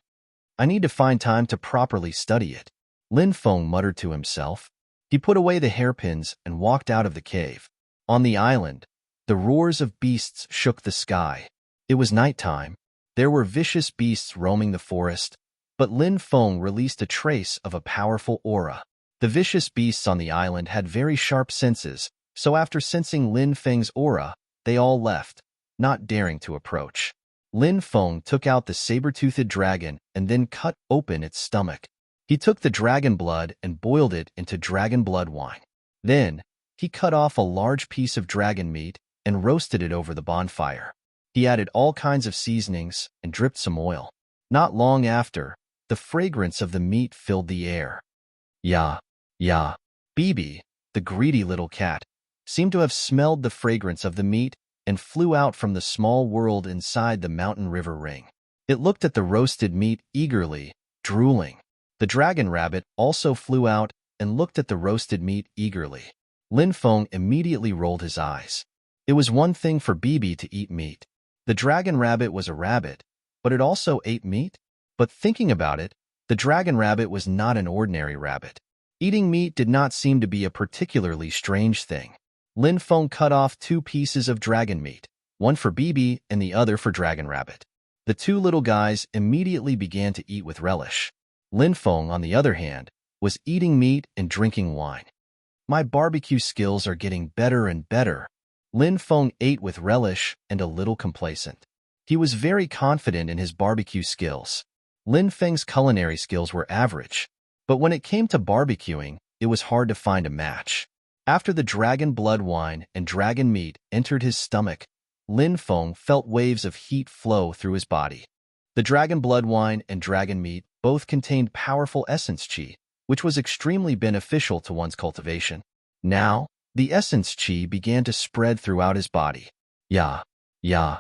I need to find time to properly study it, Lin Feng muttered to himself. He put away the hairpins and walked out of the cave. On the island, the roars of beasts shook the sky. It was nighttime. There were vicious beasts roaming the forest, but Lin Feng released a trace of a powerful aura. The vicious beasts on the island had very sharp senses, so after sensing Lin Feng's aura, they all left, not daring to approach. Lin Feng took out the saber-toothed dragon and then cut open its stomach. He took the dragon blood and boiled it into dragon blood wine. Then, he cut off a large piece of dragon meat and roasted it over the bonfire. He added all kinds of seasonings and dripped some oil. Not long after, the fragrance of the meat filled the air. Ya. Bibi, the greedy little cat, seemed to have smelled the fragrance of the meat and flew out from the small world inside the mountain river ring. It looked at the roasted meat eagerly, drooling. The dragon rabbit also flew out and looked at the roasted meat eagerly. Lin Feng immediately rolled his eyes. It was one thing for Bibi to eat meat. The dragon rabbit was a rabbit, but it also ate meat? But thinking about it, the dragon rabbit was not an ordinary rabbit. Eating meat did not seem to be a particularly strange thing. Lin Feng cut off 2 pieces of dragon meat, one for Bibi and the other for Dragon Rabbit. The 2 little guys immediately began to eat with relish. Lin Feng, on the other hand, was eating meat and drinking wine. My barbecue skills are getting better and better. Lin Feng ate with relish and a little complacent. He was very confident in his barbecue skills. Lin Feng's culinary skills were average, but when it came to barbecuing, it was hard to find a match. After the dragon blood wine and dragon meat entered his stomach, Lin Feng felt waves of heat flow through his body. The dragon blood wine and dragon meat both contained powerful essence chi, which was extremely beneficial to one's cultivation. Now, the essence chi began to spread throughout his body. Yeah, yeah.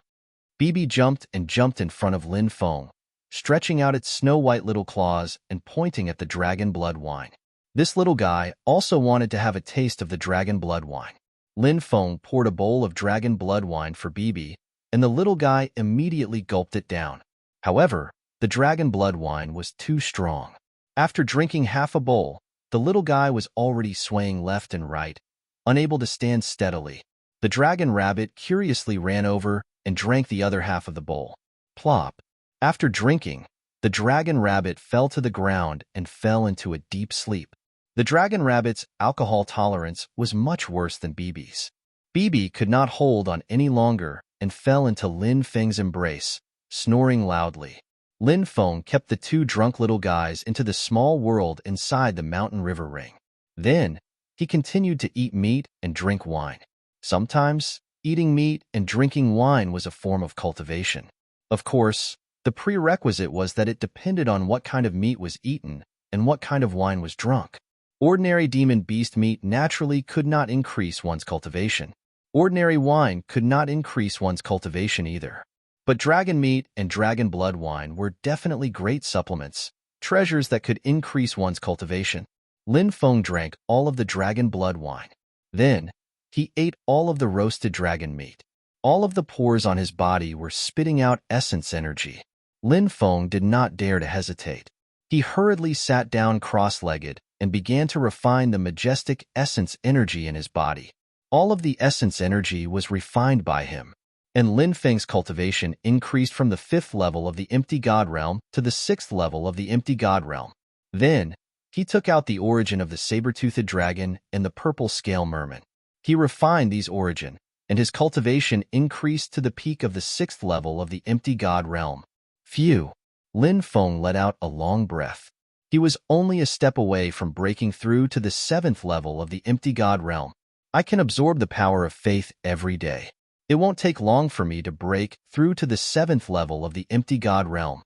Bibi jumped and jumped in front of Lin Feng, stretching out its snow-white little claws and pointing at the dragon blood wine. This little guy also wanted to have a taste of the dragon blood wine. Lin Feng poured a bowl of dragon blood wine for Bibi, and the little guy immediately gulped it down. However, the dragon blood wine was too strong. After drinking half a bowl, the little guy was already swaying left and right, unable to stand steadily. The dragon rabbit curiously ran over and drank the other half of the bowl. Plop. After drinking, the dragon rabbit fell to the ground and fell into a deep sleep. The dragon rabbit's alcohol tolerance was much worse than Bibi's. Bibi could not hold on any longer and fell into Lin Feng's embrace, snoring loudly. Lin Feng kept the two drunk little guys into the small world inside the mountain river ring. Then, he continued to eat meat and drink wine. Sometimes, eating meat and drinking wine was a form of cultivation. Of course, the prerequisite was that it depended on what kind of meat was eaten and what kind of wine was drunk. Ordinary demon beast meat naturally could not increase one's cultivation. Ordinary wine could not increase one's cultivation either. But dragon meat and dragon blood wine were definitely great supplements, treasures that could increase one's cultivation. Lin Feng drank all of the dragon blood wine. Then, he ate all of the roasted dragon meat. All of the pores on his body were spitting out essence energy. Lin Feng did not dare to hesitate. He hurriedly sat down cross-legged and began to refine the majestic essence energy in his body. All of the essence energy was refined by him, and Lin Feng's cultivation increased from the 5th level of the empty god realm to the 6th level of the empty god realm. Then, he took out the origin of the saber-toothed dragon and the purple scale merman. He refined these origin, and his cultivation increased to the peak of the 6th level of the empty god realm. Phew! Lin Feng let out a long breath. He was only a step away from breaking through to the 7th level of the empty god realm. I can absorb the power of faith every day. It won't take long for me to break through to the 7th level of the empty god realm.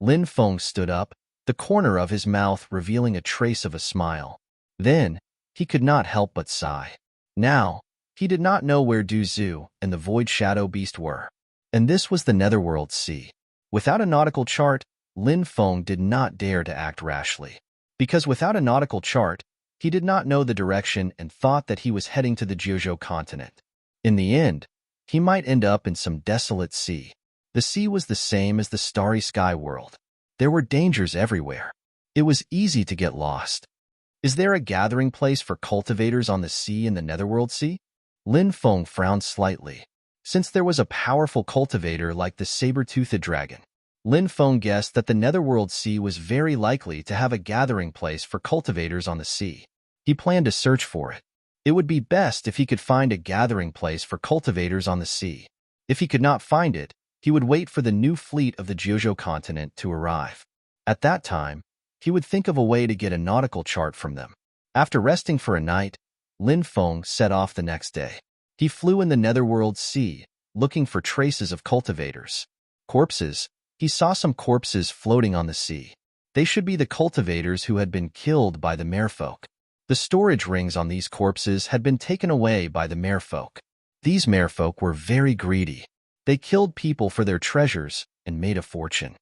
Lin Feng stood up, the corner of his mouth revealing a trace of a smile. Then, he could not help but sigh. Now, he did not know where Du Zhu and the Void Shadow Beast were. And this was the Netherworld Sea. Without a nautical chart, Lin Feng did not dare to act rashly. Because without a nautical chart, he did not know the direction and thought that he was heading to the Jiuzhou continent. In the end, he might end up in some desolate sea. The sea was the same as the starry sky world. There were dangers everywhere. It was easy to get lost. Is there a gathering place for cultivators on the sea in the Netherworld Sea? Lin Feng frowned slightly. Since there was a powerful cultivator like the saber-toothed dragon, Lin Feng guessed that the Netherworld Sea was very likely to have a gathering place for cultivators on the sea. He planned to search for it. It would be best if he could find a gathering place for cultivators on the sea. If he could not find it, he would wait for the new fleet of the Jiuzhou continent to arrive. At that time, he would think of a way to get a nautical chart from them. After resting for a night, Lin Feng set off the next day. He flew in the Netherworld Sea, looking for traces of cultivators. Corpses. He saw some corpses floating on the sea. They should be the cultivators who had been killed by the merfolk. The storage rings on these corpses had been taken away by the merfolk. These merfolk were very greedy. They killed people for their treasures and made a fortune.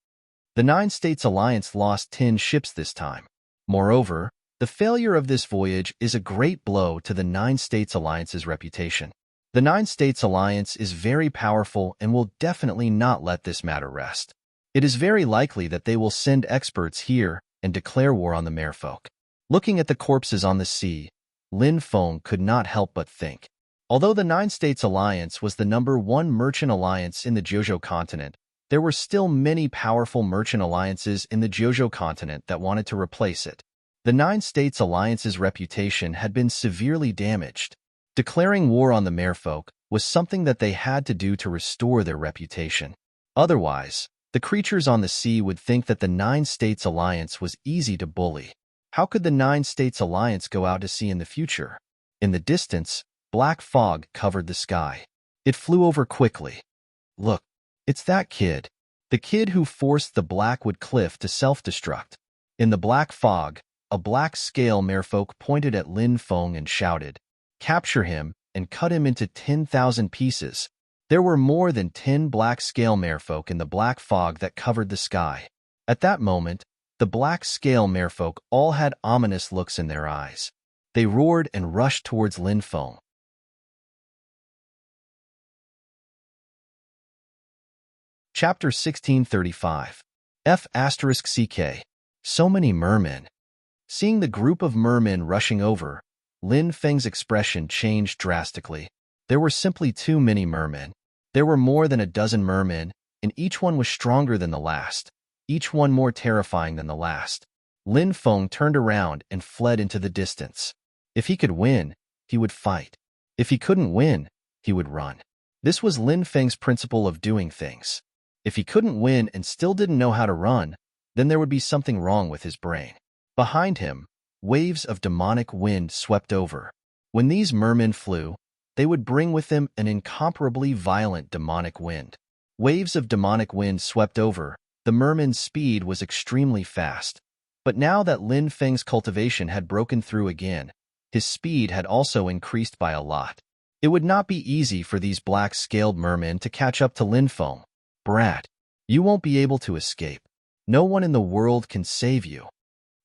The Nine States Alliance lost 10 ships this time. Moreover, the failure of this voyage is a great blow to the Nine States Alliance's reputation. The Nine States Alliance is very powerful and will definitely not let this matter rest. It is very likely that they will send experts here and declare war on the merfolk. Looking at the corpses on the sea, Lin Feng could not help but think. Although the Nine States Alliance was the #1 merchant alliance in the Jiuzhou continent, there were still many powerful merchant alliances in the Jiuzhou continent that wanted to replace it. The Nine States Alliance's reputation had been severely damaged. Declaring war on the merfolk was something that they had to do to restore their reputation. Otherwise, the creatures on the sea would think that the Nine States Alliance was easy to bully. How could the Nine States Alliance go out to sea in the future? In the distance, black fog covered the sky. It flew over quickly. Look, it's that kid. the kid who forced the Blackwood Cliff to self-destruct. In the black fog, a black scale merfolk pointed at Lin Feng and shouted, "Capture him and cut him into 10,000 pieces." There were more than 10 black scale merfolk in the black fog that covered the sky. At that moment, the black scale merfolk all had ominous looks in their eyes. They roared and rushed towards Lin Feng. Chapter 1635. F***CK. So many mermen. Seeing the group of mermen rushing over, Lin Feng's expression changed drastically. There were simply too many mermen. There were more than a dozen mermen, and each one was stronger than the last, each one more terrifying than the last. Lin Feng turned around and fled into the distance. If he could win, he would fight. If he couldn't win, he would run. This was Lin Feng's principle of doing things. If he couldn't win and still didn't know how to run, then there would be something wrong with his brain. Behind him, waves of demonic wind swept over. When these mermen flew, they would bring with them an incomparably violent demonic wind. Waves of demonic wind swept over. The merman's speed was extremely fast. But now that Lin Feng's cultivation had broken through again, his speed had also increased by a lot. It would not be easy for these black-scaled mermen to catch up to Lin Feng. "Brat, you won't be able to escape. No one in the world can save you."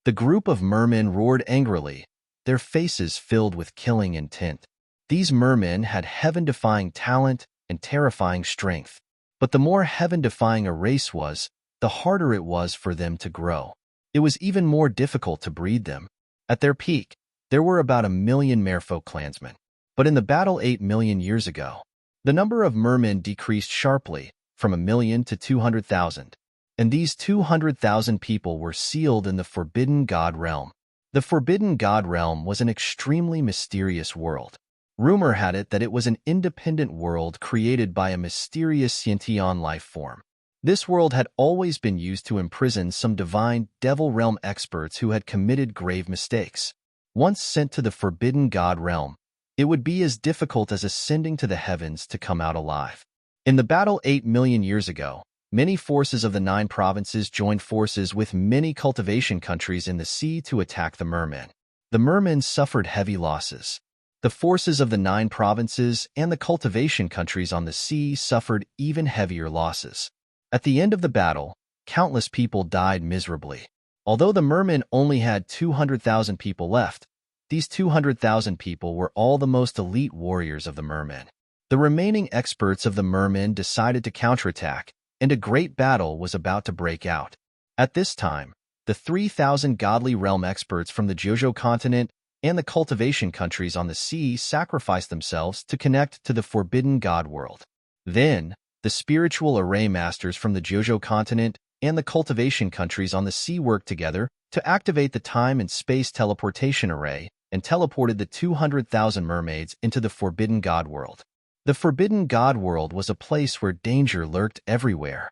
The group of mermen roared angrily, their faces filled with killing intent. These mermen had heaven-defying talent and terrifying strength. But the more heaven-defying a race was, the harder it was for them to grow. It was even more difficult to breed them. At their peak, there were about 1,000,000 merfolk clansmen. But in the battle 8 million years ago, the number of mermen decreased sharply, from 1,000,000 to 200,000. And these 200,000 people were sealed in the Forbidden God Realm. The Forbidden God Realm was an extremely mysterious world. Rumor had it that it was an independent world created by a mysterious sentient life form. This world had always been used to imprison some divine devil realm experts who had committed grave mistakes. Once sent to the Forbidden God Realm, it would be as difficult as ascending to the heavens to come out alive. In the battle 8 million years ago, many forces of the 9 provinces joined forces with many cultivation countries in the sea to attack the mermen. The mermen suffered heavy losses. The forces of the 9 provinces and the cultivation countries on the sea suffered even heavier losses. At the end of the battle, countless people died miserably. Although the mermen only had 200,000 people left, these 200,000 people were all the most elite warriors of the mermen. The remaining experts of the mermen decided to counterattack, and a great battle was about to break out. At this time, the 3,000 godly realm experts from the Jojo continent and the cultivation countries on the sea sacrificed themselves to connect to the Forbidden God world. Then, the spiritual array masters from the Jojo continent and the cultivation countries on the sea worked together to activate the time and space teleportation array and teleported the 200,000 mermaids into the Forbidden God world. The Forbidden God world was a place where danger lurked everywhere.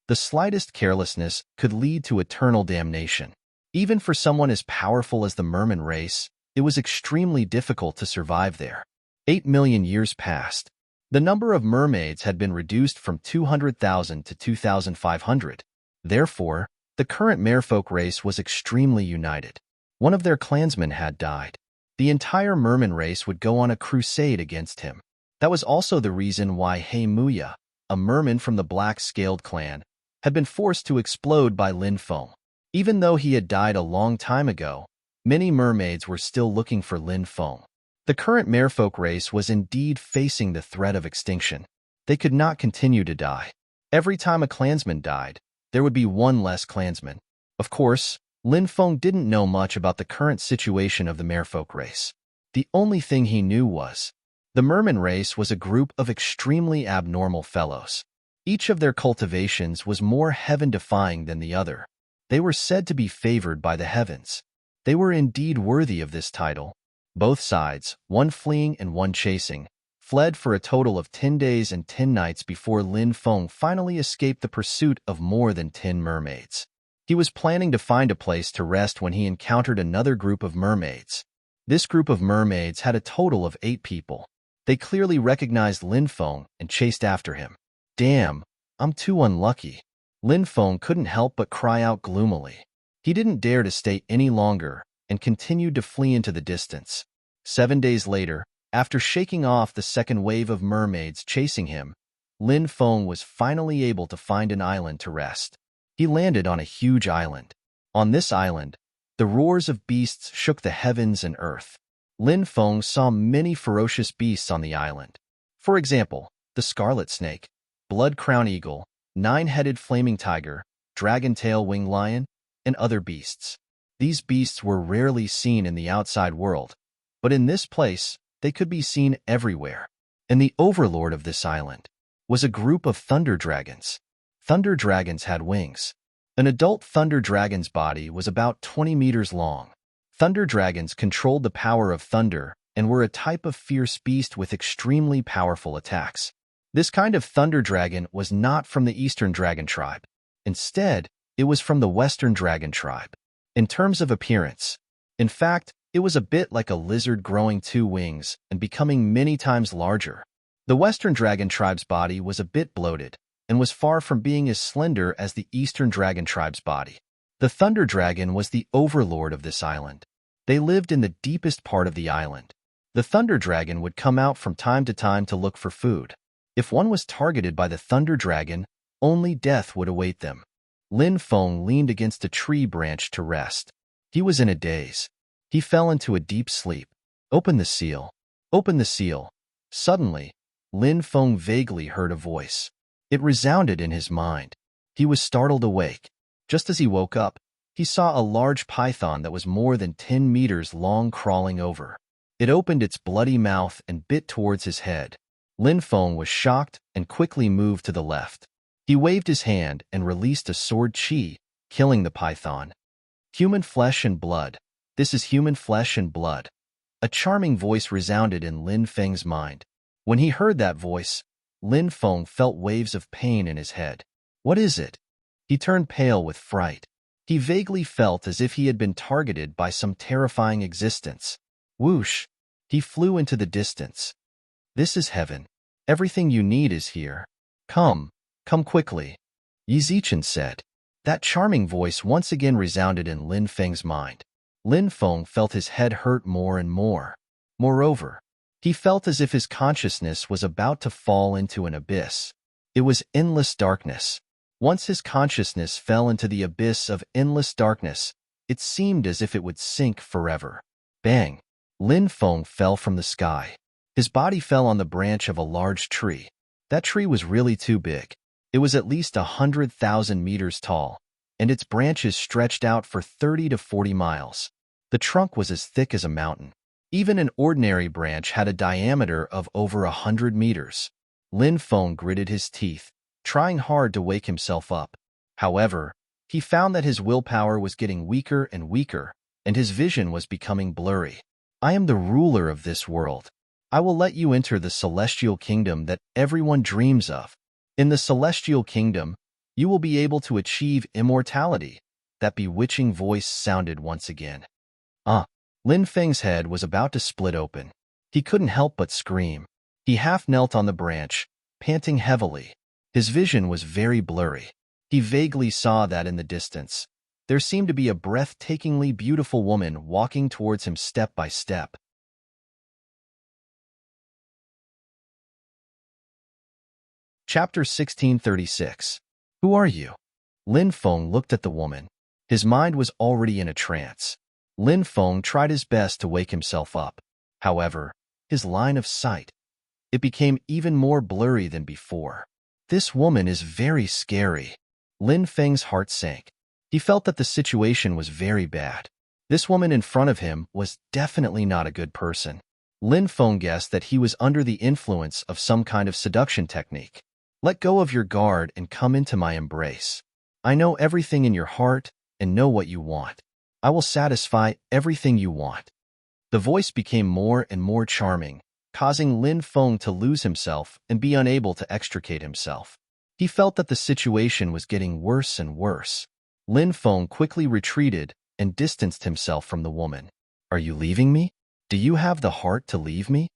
The slightest carelessness could lead to eternal damnation. Even for someone as powerful as the merman race, it was extremely difficult to survive there. 8 million years passed. The number of mermaids had been reduced from 200,000 to 2,500. Therefore, the current merfolk race was extremely united. One of their clansmen had died. The entire merman race would go on a crusade against him. That was also the reason why Hei Muya, a merman from the black-scaled clan, had been forced to explode by Lin Feng. Even though he had died a long time ago, many mermaids were still looking for Lin Feng. The current merfolk race was indeed facing the threat of extinction. They could not continue to die. Every time a clansman died, there would be one less clansman. Of course, Lin Feng didn't know much about the current situation of the merfolk race. The only thing he knew was, the merman race was a group of extremely abnormal fellows. Each of their cultivations was more heaven-defying than the other. They were said to be favored by the heavens. They were indeed worthy of this title. Both sides, one fleeing and one chasing, fled for a total of 10 days and 10 nights before Lin Feng finally escaped the pursuit of more than 10 mermaids. He was planning to find a place to rest when he encountered another group of mermaids. This group of mermaids had a total of 8 people. They clearly recognized Lin Feng and chased after him. "Damn, I'm too unlucky. Lin Feng couldn't help but cry out gloomily. He didn't dare to stay any longer and continued to flee into the distance. 7 days later, after shaking off the second wave of mermaids chasing him, Lin Feng was finally able to find an island to rest. He landed on a huge island. On this island, the roars of beasts shook the heavens and earth. Lin Feng saw many ferocious beasts on the island. For example, the scarlet snake, blood-crowned eagle, nine-headed flaming tiger, dragon-tail winged lion, and other beasts. These beasts were rarely seen in the outside world, but in this place, they could be seen everywhere. And the overlord of this island was a group of thunder dragons. Thunder dragons had wings. An adult thunder dragon's body was about 20 meters long. Thunder dragons controlled the power of thunder and were a type of fierce beast with extremely powerful attacks. This kind of thunder dragon was not from the Eastern Dragon tribe. Instead, it was from the Western Dragon tribe. In terms of appearance, in fact, it was a bit like a lizard growing 2 wings and becoming many times larger. The Western Dragon tribe's body was a bit bloated and was far from being as slender as the Eastern Dragon tribe's body. The Thunder Dragon was the overlord of this island. They lived in the deepest part of the island. The Thunder Dragon would come out from time to time to look for food. If one was targeted by the Thunder Dragon, only death would await them. Lin Feng leaned against a tree branch to rest. He was in a daze. He fell into a deep sleep. Open the seal. Open the seal. Suddenly, Lin Feng vaguely heard a voice. It resounded in his mind. He was startled awake. Just as he woke up, he saw a large python that was more than 10 meters long crawling over. It opened its bloody mouth and bit towards his head. Lin Feng was shocked and quickly moved to the left. He waved his hand and released a sword chi, killing the python. Human flesh and blood. This is human flesh and blood. A charming voice resounded in Lin Feng's mind. When he heard that voice, Lin Feng felt waves of pain in his head. What is it? He turned pale with fright. He vaguely felt as if he had been targeted by some terrifying existence. Whoosh! He flew into the distance. This is heaven. Everything you need is here. Come quickly, Yi Zichen said. That charming voice once again resounded in Lin Feng's mind. Lin Feng felt his head hurt more and more. Moreover, he felt as if his consciousness was about to fall into an abyss. It was endless darkness. Once his consciousness fell into the abyss of endless darkness, it seemed as if it would sink forever. Bang! Lin Feng fell from the sky. His body fell on the branch of a large tree. That tree was really too big. It was at least 100,000 meters tall, and its branches stretched out for 30 to 40 miles. The trunk was as thick as a mountain. Even an ordinary branch had a diameter of over 100 meters. Lin Feng gritted his teeth, trying hard to wake himself up. However, he found that his willpower was getting weaker and weaker, and his vision was becoming blurry. I am the ruler of this world. I will let you enter the celestial kingdom that everyone dreams of. In the celestial kingdom, you will be able to achieve immortality. That bewitching voice sounded once again. Lin Feng's head was about to split open. He couldn't help but scream. He half knelt on the branch, panting heavily. His vision was very blurry. He vaguely saw that in the distance, there seemed to be a breathtakingly beautiful woman walking towards him step by step. Chapter 1636. Who are you? Lin Feng looked at the woman. His mind was already in a trance. Lin Feng tried his best to wake himself up. However, his line of sight, it became even more blurry than before. This woman is very scary. Lin Feng's heart sank. He felt that the situation was very bad. This woman in front of him was definitely not a good person. Lin Feng guessed that he was under the influence of some kind of seduction technique. Let go of your guard and come into my embrace. I know everything in your heart and know what you want. I will satisfy everything you want. The voice became more and more charming, causing Lin Feng to lose himself and be unable to extricate himself. He felt that the situation was getting worse and worse. Lin Feng quickly retreated and distanced himself from the woman. Are you leaving me? Do you have the heart to leave me?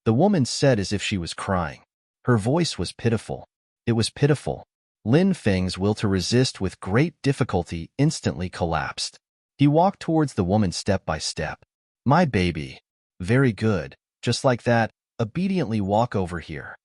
The woman said as if she was crying. Her voice was pitiful. It was pitiful. Lin Feng's will to resist with great difficulty instantly collapsed. He walked towards the woman step by step. My baby. Very good. Just like that, obediently walk over here.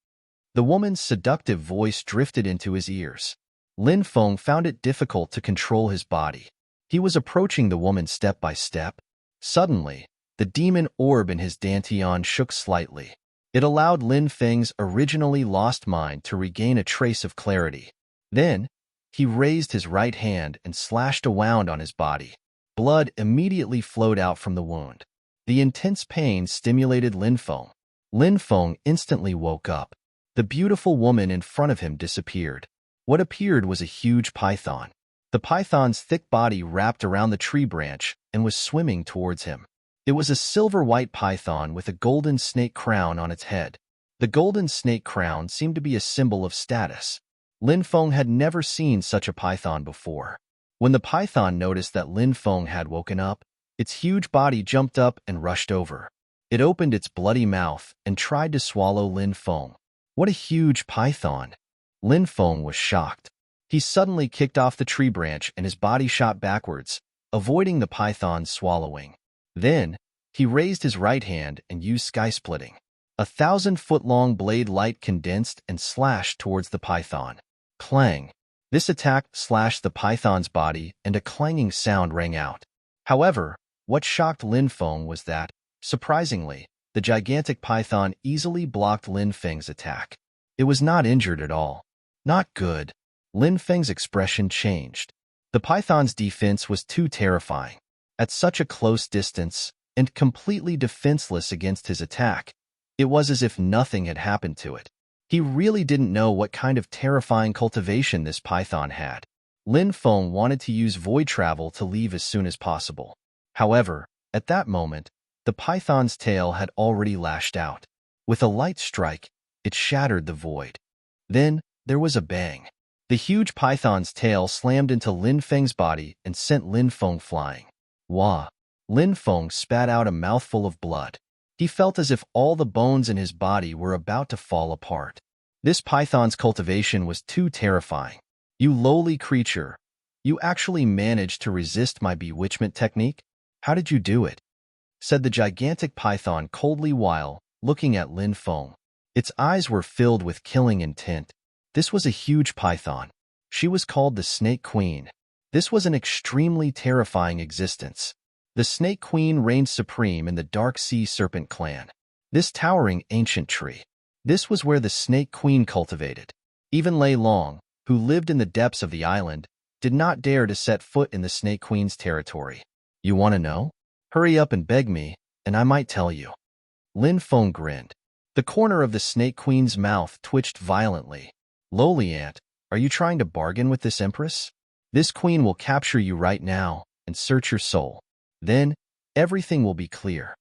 The woman's seductive voice drifted into his ears. Lin Feng found it difficult to control his body. He was approaching the woman step by step. Suddenly, the demon orb in his dantian shook slightly. It allowed Lin Feng's originally lost mind to regain a trace of clarity. Then, he raised his right hand and slashed a wound on his body. Blood immediately flowed out from the wound. The intense pain stimulated Lin Feng. Lin Feng instantly woke up. The beautiful woman in front of him disappeared. What appeared was a huge python. The python's thick body wrapped around the tree branch and was swimming towards him. It was a silver-white python with a golden snake crown on its head. The golden snake crown seemed to be a symbol of status. Lin Feng had never seen such a python before. When the python noticed that Lin Feng had woken up, its huge body jumped up and rushed over. It opened its bloody mouth and tried to swallow Lin Feng. What a huge python! Lin Feng was shocked. He suddenly kicked off the tree branch and his body shot backwards, avoiding the python's swallowing. Then, he raised his right hand and used sky-splitting. 1,000-foot-long blade light condensed and slashed towards the python. Clang! This attack slashed the python's body and a clanging sound rang out. However, what shocked Lin Feng was that, surprisingly, the gigantic python easily blocked Lin Feng's attack. It was not injured at all. Not good. Lin Feng's expression changed. The python's defense was too terrifying. At such a close distance, and completely defenseless against his attack, it was as if nothing had happened to it. He really didn't know what kind of terrifying cultivation this python had. Lin Feng wanted to use void travel to leave as soon as possible. However, at that moment, the python's tail had already lashed out. With a light strike, it shattered the void. Then, there was a bang. The huge python's tail slammed into Lin Feng's body and sent Lin Feng flying. Wah! Lin Feng spat out a mouthful of blood. He felt as if all the bones in his body were about to fall apart. This python's cultivation was too terrifying. You lowly creature, you actually managed to resist my bewitchment technique? How did you do it? Said the gigantic python coldly while looking at Lin Feng. Its eyes were filled with killing intent. This was a huge python. She was called the Snake Queen. This was an extremely terrifying existence. The Snake Queen reigned supreme in the Dark Sea Serpent clan. This towering ancient tree. This was where the Snake Queen cultivated. Even Lei Long, who lived in the depths of the island, did not dare to set foot in the Snake Queen's territory. You want to know? Hurry up and beg me, and I might tell you. Lin Feng grinned. The corner of the Snake Queen's mouth twitched violently. Lowly ant, are you trying to bargain with this empress? This queen will capture you right now and search your soul. Then, everything will be clear.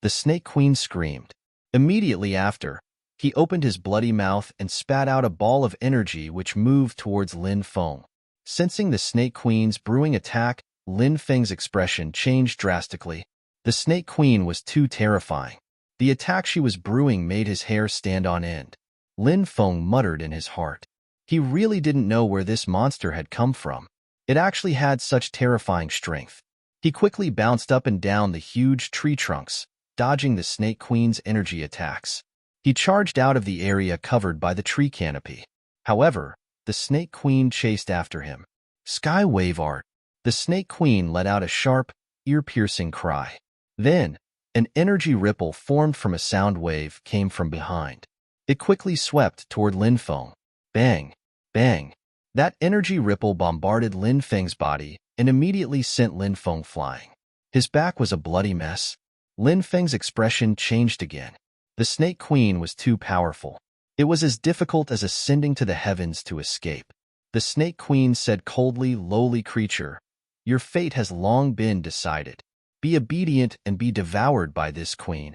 The Snake Queen screamed. Immediately after, he opened his bloody mouth and spat out a ball of energy which moved towards Lin Feng. Sensing the Snake Queen's brewing attack, Lin Feng's expression changed drastically. The Snake Queen was too terrifying. The attack she was brewing made his hair stand on end. Lin Feng muttered in his heart. He really didn't know where this monster had come from. It actually had such terrifying strength. He quickly bounced up and down the huge tree trunks, dodging the Snake Queen's energy attacks. He charged out of the area covered by the tree canopy. However, the Snake Queen chased after him. Sky wave art. The Snake Queen let out a sharp, ear-piercing cry. Then, an energy ripple formed from a sound wave came from behind. It quickly swept toward Lin Feng. Bang! Bang! That energy ripple bombarded Lin Feng's body and immediately sent Lin Feng flying. His back was a bloody mess. Lin Feng's expression changed again. The Snake Queen was too powerful. It was as difficult as ascending to the heavens to escape. The Snake Queen said coldly, lowly creature, your fate has long been decided. Be obedient and be devoured by this queen.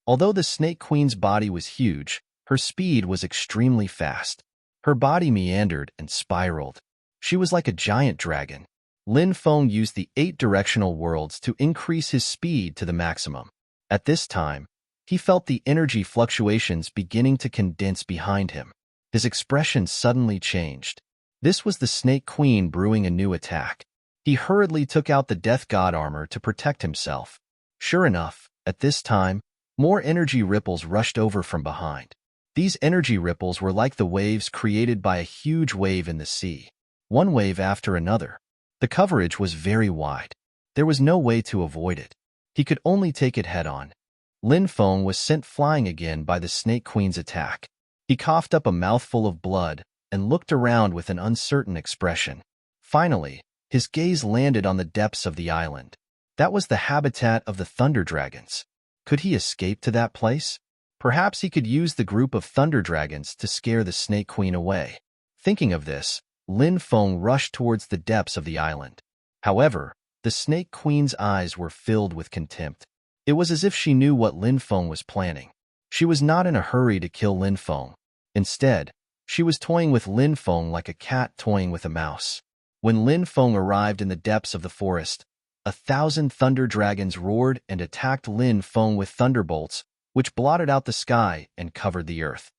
Although the Snake Queen's body was huge, her speed was extremely fast. Her body meandered and spiraled. She was like a giant dragon. Lin Feng used the 8 directional worlds to increase his speed to the maximum. At this time, he felt the energy fluctuations beginning to condense behind him. His expression suddenly changed. This was the Snake Queen brewing a new attack. He hurriedly took out the Death God armor to protect himself. Sure enough, at this time, more energy ripples rushed over from behind. These energy ripples were like the waves created by a huge wave in the sea, one wave after another. The coverage was very wide. There was no way to avoid it. He could only take it head-on. Lin Feng was sent flying again by the Snake Queen's attack. He coughed up a mouthful of blood and looked around with an uncertain expression. Finally, his gaze landed on the depths of the island. That was the habitat of the Thunder Dragons. Could he escape to that place? Perhaps he could use the group of Thunder Dragons to scare the Snake Queen away. Thinking of this, Lin Feng rushed towards the depths of the island. However, the Snake Queen's eyes were filled with contempt. It was as if she knew what Lin Feng was planning. She was not in a hurry to kill Lin Feng. Instead, she was toying with Lin Feng like a cat toying with a mouse. When Lin Feng arrived in the depths of the forest, 1,000 thunder dragons roared and attacked Lin Feng with thunderbolts, which blotted out the sky and covered the earth.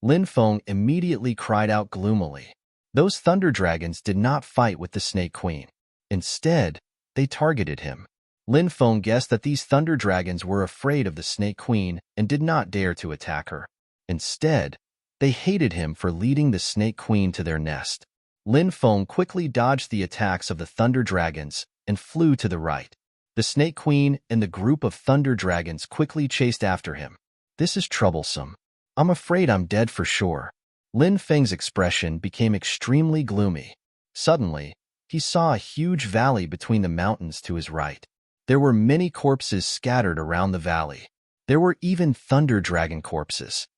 Lin Feng immediately cried out gloomily. Those thunder dragons did not fight with the Snake Queen. Instead, they targeted him. Lin Feng guessed that these thunder dragons were afraid of the Snake Queen and did not dare to attack her. Instead, they hated him for leading the Snake Queen to their nest. Lin Feng quickly dodged the attacks of the thunder dragons and flew to the right. The Snake Queen and the group of thunder dragons quickly chased after him. This is troublesome. I'm afraid I'm dead for sure. Lin Feng's expression became extremely gloomy. Suddenly, he saw a huge valley between the mountains to his right. There were many corpses scattered around the valley. There were even thunder dragon corpses.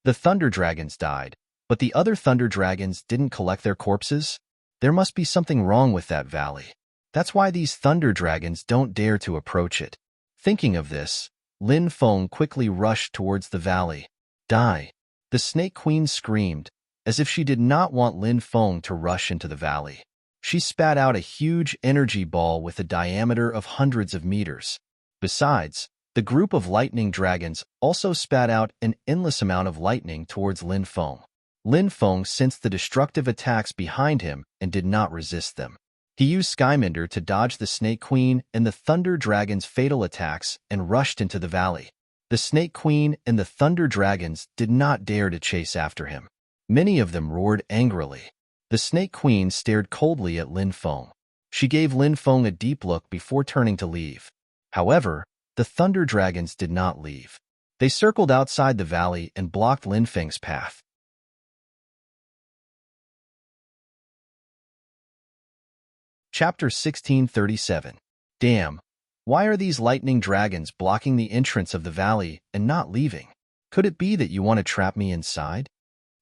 The thunder dragons died, but the other thunder dragons didn't collect their corpses. There must be something wrong with that valley. That's why these thunder dragons don't dare to approach it. Thinking of this, Lin Feng quickly rushed towards the valley. Die! The Snake Queen screamed, as if she did not want Lin Feng to rush into the valley. She spat out a huge energy ball with a diameter of hundreds of meters. Besides, the group of lightning dragons also spat out an endless amount of lightning towards Lin Feng. Lin Feng sensed the destructive attacks behind him and did not resist them. He used Skymender to dodge the Snake Queen and the Thunder Dragon's fatal attacks and rushed into the valley. The Snake Queen and the Thunder Dragons did not dare to chase after him. Many of them roared angrily. The Snake Queen stared coldly at Lin Feng. She gave Lin Feng a deep look before turning to leave. However, the Thunder Dragons did not leave. They circled outside the valley and blocked Lin Feng's path. Chapter 1637. Damn! Why are these lightning dragons blocking the entrance of the valley and not leaving? Could it be that you want to trap me inside?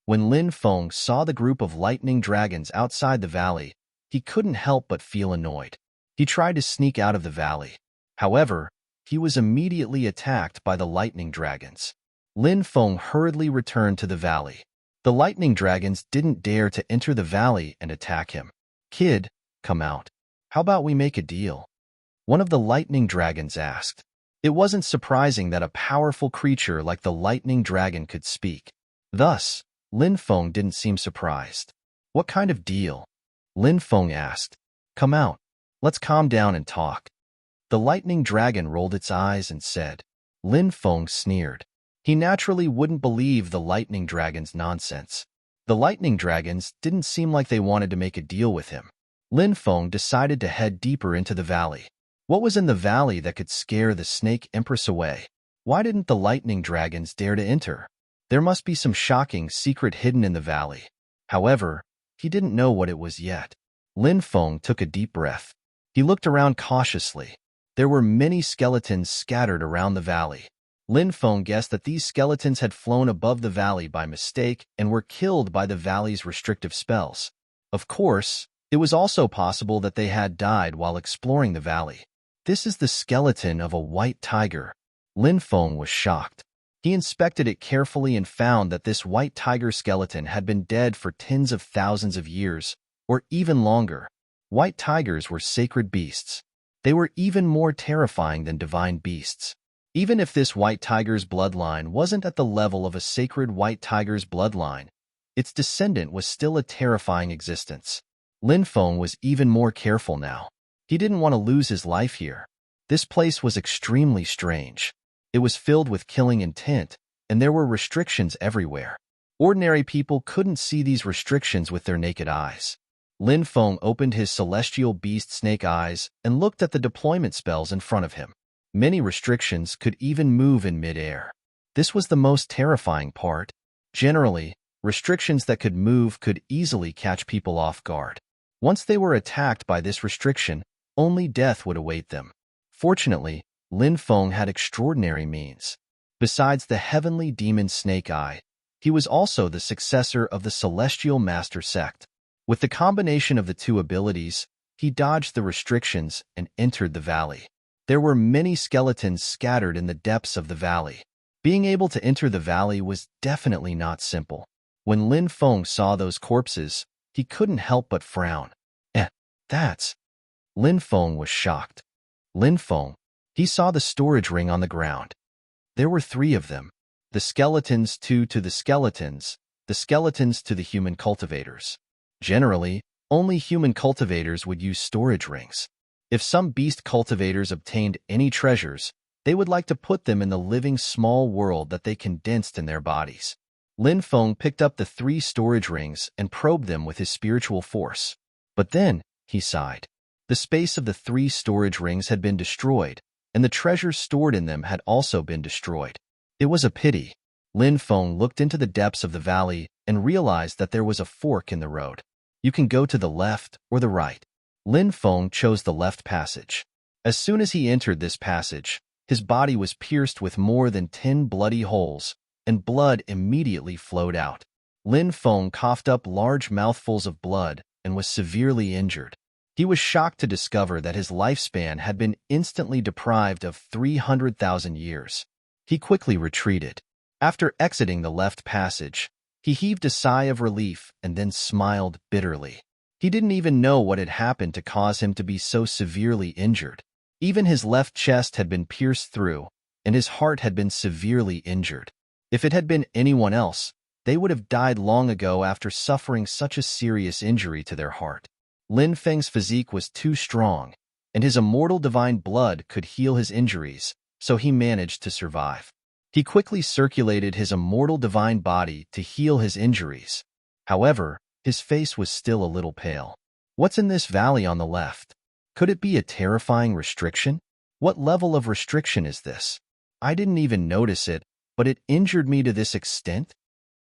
When Lin Feng saw the group of lightning dragons outside the valley, he couldn't help but feel annoyed. He tried to sneak out of the valley. However, he was immediately attacked by the lightning dragons. Lin Feng hurriedly returned to the valley. The lightning dragons didn't dare to enter the valley and attack him. Kid, come out. How about we make a deal? One of the lightning dragons asked. It wasn't surprising that a powerful creature like the lightning dragon could speak. Thus, Lin Feng didn't seem surprised. What kind of deal? Lin Feng asked. Come out. Let's calm down and talk. The lightning dragon rolled its eyes and said. Lin Feng sneered. He naturally wouldn't believe the lightning dragon's nonsense. The lightning dragons didn't seem like they wanted to make a deal with him. Lin Feng decided to head deeper into the valley. What was in the valley that could scare the Snake Empress away? Why didn't the lightning dragons dare to enter? There must be some shocking secret hidden in the valley. However, he didn't know what it was yet. Lin Feng took a deep breath. He looked around cautiously. There were many skeletons scattered around the valley. Lin Feng guessed that these skeletons had flown above the valley by mistake and were killed by the valley's restrictive spells. Of course, it was also possible that they had died while exploring the valley. This is the skeleton of a white tiger. Lin Feng was shocked. He inspected it carefully and found that this white tiger skeleton had been dead for tens of thousands of years, or even longer. White tigers were sacred beasts. They were even more terrifying than divine beasts. Even if this white tiger's bloodline wasn't at the level of a sacred white tiger's bloodline, its descendant was still a terrifying existence. Lin Feng was even more careful now. He didn't want to lose his life here. This place was extremely strange. It was filled with killing intent, and there were restrictions everywhere. Ordinary people couldn't see these restrictions with their naked eyes. Lin Feng opened his celestial beast snake eyes and looked at the deployment spells in front of him. Many restrictions could even move in mid-air. This was the most terrifying part. Generally, restrictions that could move could easily catch people off guard. Once they were attacked by this restriction, only death would await them. Fortunately, Lin Feng had extraordinary means. Besides the heavenly demon Snake Eye, he was also the successor of the Celestial Master Sect. With the combination of the two abilities, he dodged the restrictions and entered the valley. There were many skeletons scattered in the depths of the valley. Being able to enter the valley was definitely not simple. When Lin Feng saw those corpses, he couldn't help but frown. That's... Lin Feng was shocked. Lin Feng, he saw the storage ring on the ground. There were 3 of them. The skeletons to the skeletons to the human cultivators. Generally, only human cultivators would use storage rings. If some beast cultivators obtained any treasures, they would like to put them in the living small world that they condensed in their bodies. Lin Feng picked up the 3 storage rings and probed them with his spiritual force. But then, he sighed. The space of the 3 storage rings had been destroyed, and the treasures stored in them had also been destroyed. It was a pity. Lin Feng looked into the depths of the valley and realized that there was a fork in the road. You can go to the left or the right. Lin Feng chose the left passage. As soon as he entered this passage, his body was pierced with more than 10 bloody holes, and blood immediately flowed out. Lin Feng coughed up large mouthfuls of blood and was severely injured. He was shocked to discover that his lifespan had been instantly deprived of 300,000 years. He quickly retreated. After exiting the left passage, he heaved a sigh of relief and then smiled bitterly. He didn't even know what had happened to cause him to be so severely injured. Even his left chest had been pierced through, and his heart had been severely injured. If it had been anyone else, they would have died long ago after suffering such a serious injury to their heart. Lin Feng's physique was too strong, and his immortal divine blood could heal his injuries, so he managed to survive. He quickly circulated his immortal divine body to heal his injuries. However, his face was still a little pale. What's in this valley on the left? Could it be a terrifying restriction? What level of restriction is this? I didn't even notice it, but it injured me to this extent?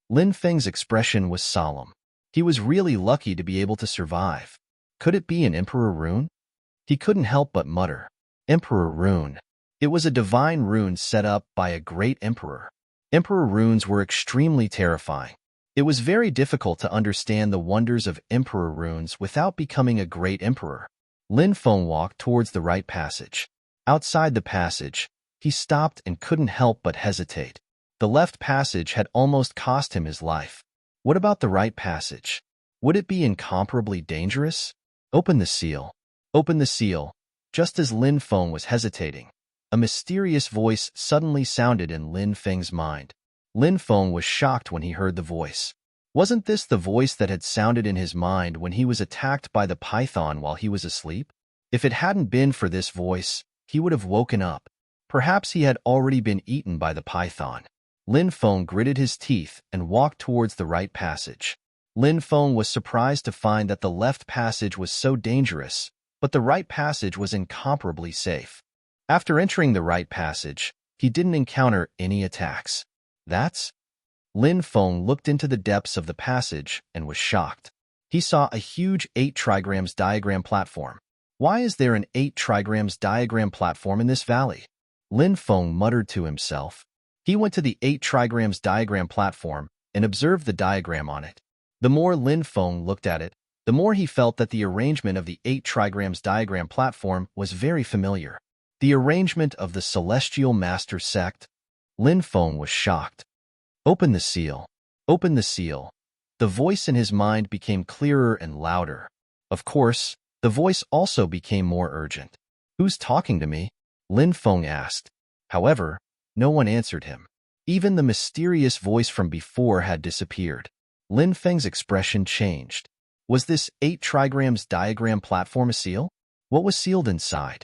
Lin Feng's expression was solemn. He was really lucky to be able to survive. Could it be an Emperor rune? He couldn't help but mutter. Emperor rune. It was a divine rune set up by a great emperor. Emperor runes were extremely terrifying. It was very difficult to understand the wonders of emperor runes without becoming a great emperor. Lin Feng walked towards the right passage. Outside the passage, he stopped and couldn't help but hesitate. The left passage had almost cost him his life. What about the right passage? Would it be incomparably dangerous? Open the seal. Open the seal. Just as Lin Feng was hesitating, a mysterious voice suddenly sounded in Lin Feng's mind. Lin Feng was shocked when he heard the voice. Wasn't this the voice that had sounded in his mind when he was attacked by the python while he was asleep? If it hadn't been for this voice, he would have woken up. Perhaps he had already been eaten by the python. Lin Feng gritted his teeth and walked towards the right passage. Lin Feng was surprised to find that the left passage was so dangerous, but the right passage was incomparably safe. After entering the right passage, he didn't encounter any attacks. That's... Lin Feng looked into the depths of the passage and was shocked. He saw a huge 8 trigrams diagram platform. Why is there an 8 trigrams diagram platform in this valley? Lin Feng muttered to himself. He went to the 8 trigrams diagram platform and observed the diagram on it. The more Lin Feng looked at it, the more he felt that the arrangement of the 8 trigrams diagram platform was very familiar. The arrangement of the Celestial Master Sect. Lin Feng was shocked. Open the seal. Open the seal. The voice in his mind became clearer and louder. Of course, the voice also became more urgent. Who's talking to me? Lin Feng asked. However, no one answered him. Even the mysterious voice from before had disappeared. Lin Feng's expression changed. Was this 8 trigrams diagram platform a seal? What was sealed inside?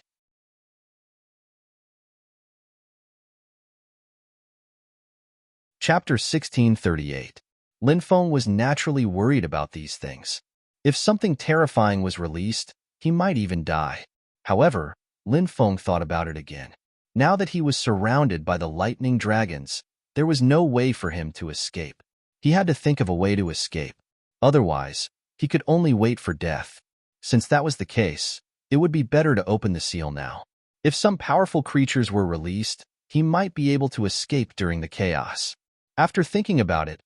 Chapter 1638. Lin Feng was naturally worried about these things. If something terrifying was released, he might even die. However, Lin Feng thought about it again. Now that he was surrounded by the lightning dragons, there was no way for him to escape. He had to think of a way to escape. Otherwise, he could only wait for death. Since that was the case, it would be better to open the seal now. If some powerful creatures were released, he might be able to escape during the chaos. After thinking about it,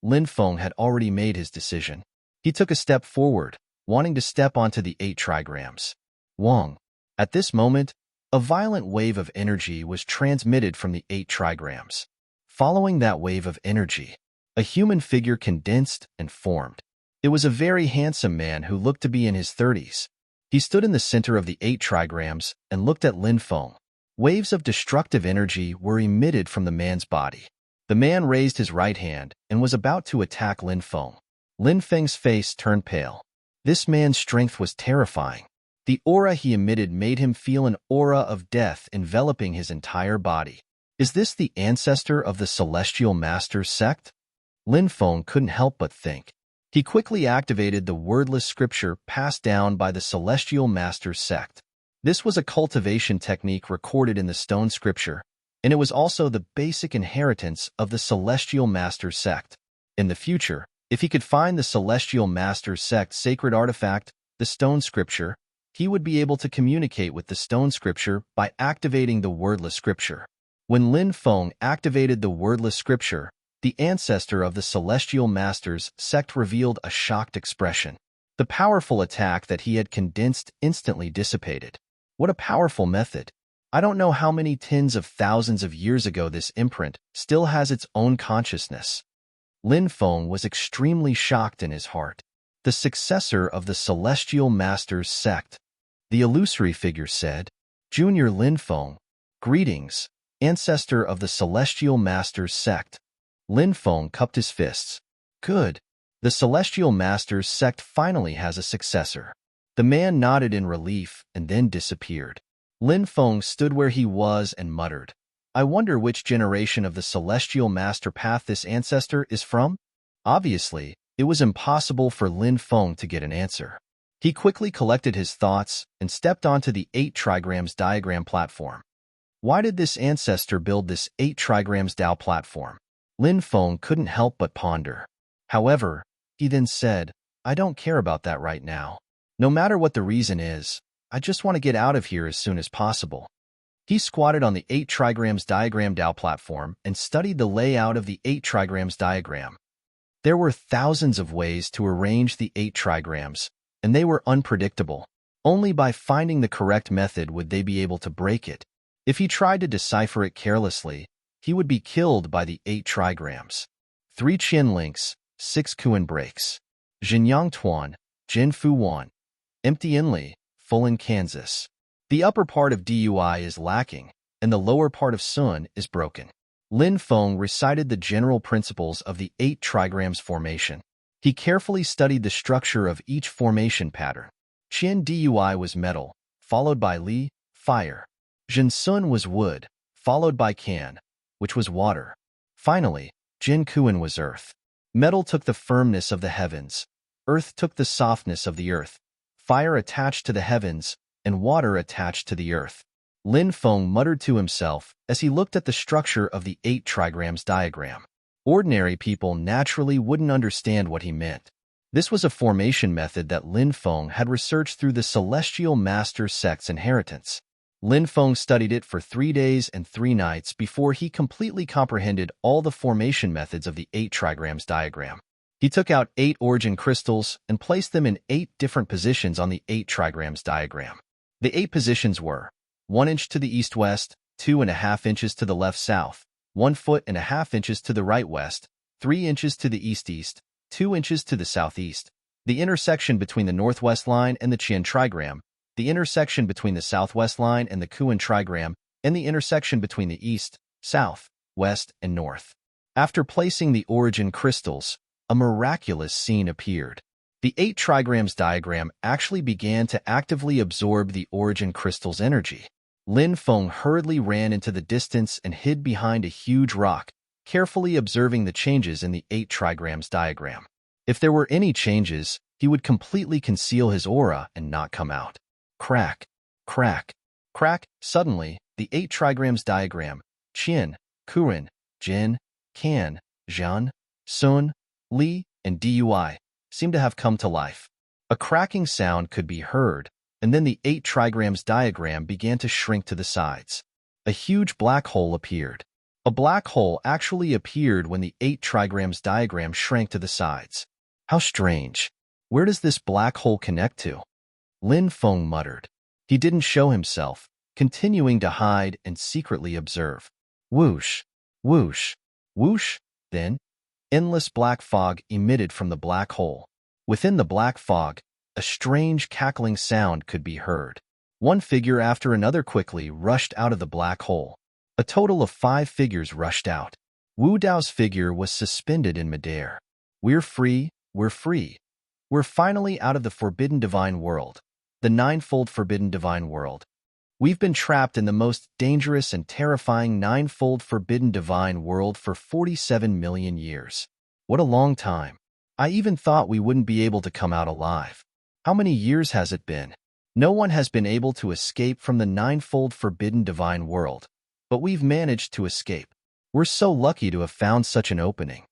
Lin Feng had already made his decision. He took a step forward, wanting to step onto the 8 trigrams. Wong. At this moment, a violent wave of energy was transmitted from the 8 trigrams. Following that wave of energy, a human figure condensed and formed. It was a very handsome man who looked to be in his 30s. He stood in the center of the 8 trigrams and looked at Lin Feng. Waves of destructive energy were emitted from the man's body. The man raised his right hand and was about to attack Lin Feng. Lin Feng's face turned pale. This man's strength was terrifying. The aura he emitted made him feel an aura of death enveloping his entire body. Is this the ancestor of the Celestial Masters sect? Lin Feng couldn't help but think. He quickly activated the wordless scripture passed down by the Celestial Masters sect. This was a cultivation technique recorded in the stone scripture, and it was also the basic inheritance of the Celestial Masters sect. In the future, if he could find the Celestial Masters sect's sacred artifact, the stone scripture, he would be able to communicate with the stone scripture by activating the wordless scripture. When Lin Feng activated the wordless scripture, the ancestor of the Celestial Masters sect revealed a shocked expression. The powerful attack that he had condensed instantly dissipated. What a powerful method! I don't know how many tens of thousands of years ago this imprint still has its own consciousness. Lin Feng was extremely shocked in his heart. The successor of the Celestial Masters sect. The illusory figure said, Junior Lin Feng, greetings, ancestor of the Celestial Masters sect. Lin Feng cupped his fists. Good. The Celestial Masters sect finally has a successor. The man nodded in relief and then disappeared. Lin Feng stood where he was and muttered, I wonder which generation of the Celestial Master Path this ancestor is from? Obviously, it was impossible for Lin Feng to get an answer. He quickly collected his thoughts and stepped onto the 8 trigrams diagram platform. Why did this ancestor build this 8 trigrams Dao platform? Lin Feng couldn't help but ponder. However, he then said, I don't care about that right now. No matter what the reason is, I just want to get out of here as soon as possible. He squatted on the 8 trigrams diagram Dao platform and studied the layout of the 8 trigrams diagram. There were thousands of ways to arrange the 8 trigrams, and they were unpredictable. Only by finding the correct method would they be able to break it. If he tried to decipher it carelessly, he would be killed by the 8 trigrams. 3 Qian links, 6 Kuan breaks. Jinyang Tuan, Jin Fu Wan. Empty Inli, full in Kansas. The upper part of Dui is lacking, and the lower part of Sun is broken. Lin Feng recited the general principles of the 8 trigrams formation. He carefully studied the structure of each formation pattern. Qian Dui was metal, followed by Li, fire. Jin Sun was wood, followed by Kan, which was water. Finally, Jin Kuan was earth. Metal took the firmness of the heavens. Earth took the softness of the earth. Fire attached to the heavens, and water attached to the earth. Lin Feng muttered to himself as he looked at the structure of the 8 trigrams diagram. Ordinary people naturally wouldn't understand what he meant. This was a formation method that Lin Feng had researched through the Celestial Master sect's inheritance. Lin Feng studied it for 3 days and 3 nights before he completely comprehended all the formation methods of the 8 trigrams diagram. He took out 8 origin crystals and placed them in 8 different positions on the 8 trigrams diagram. The 8 positions were 1 inch to the east-west, 2.5 inches to the left-south, 1.5 inches to the right-west, 3 inches to the east-east, 2 inches to the southeast, the intersection between the northwest line and the Qian trigram, the intersection between the southwest line and the Kuan trigram, and the intersection between the east, south, west, and north. After placing the origin crystals, a miraculous scene appeared. The 8 trigrams diagram actually began to actively absorb the origin crystal's energy. Lin Feng hurriedly ran into the distance and hid behind a huge rock, carefully observing the changes in the 8 trigrams diagram. If there were any changes, he would completely conceal his aura and not come out. Crack, crack, crack. Suddenly, the 8 trigrams diagram, Qian, Kuren, Jin, Kan, Zhan, Sun, Li, and Dui, seemed to have come to life. A cracking sound could be heard, and then the 8 trigrams diagram began to shrink to the sides. A huge black hole appeared. A black hole actually appeared when the 8 trigrams diagram shrank to the sides. How strange. Where does this black hole connect to? Lin Feng muttered. He didn't show himself, continuing to hide and secretly observe. Whoosh, whoosh, whoosh. Then, endless black fog emitted from the black hole. Within the black fog, a strange cackling sound could be heard. One figure after another quickly rushed out of the black hole. A total of 5 figures rushed out. Wu Dao's figure was suspended in midair. We're free, we're free. We're finally out of the forbidden divine world, the ninefold forbidden divine world. We've been trapped in the most dangerous and terrifying ninefold forbidden divine world for 47 million years. What a long time. I even thought we wouldn't be able to come out alive. How many years has it been? No one has been able to escape from the ninefold forbidden divine world, but we've managed to escape. We're so lucky to have found such an opening.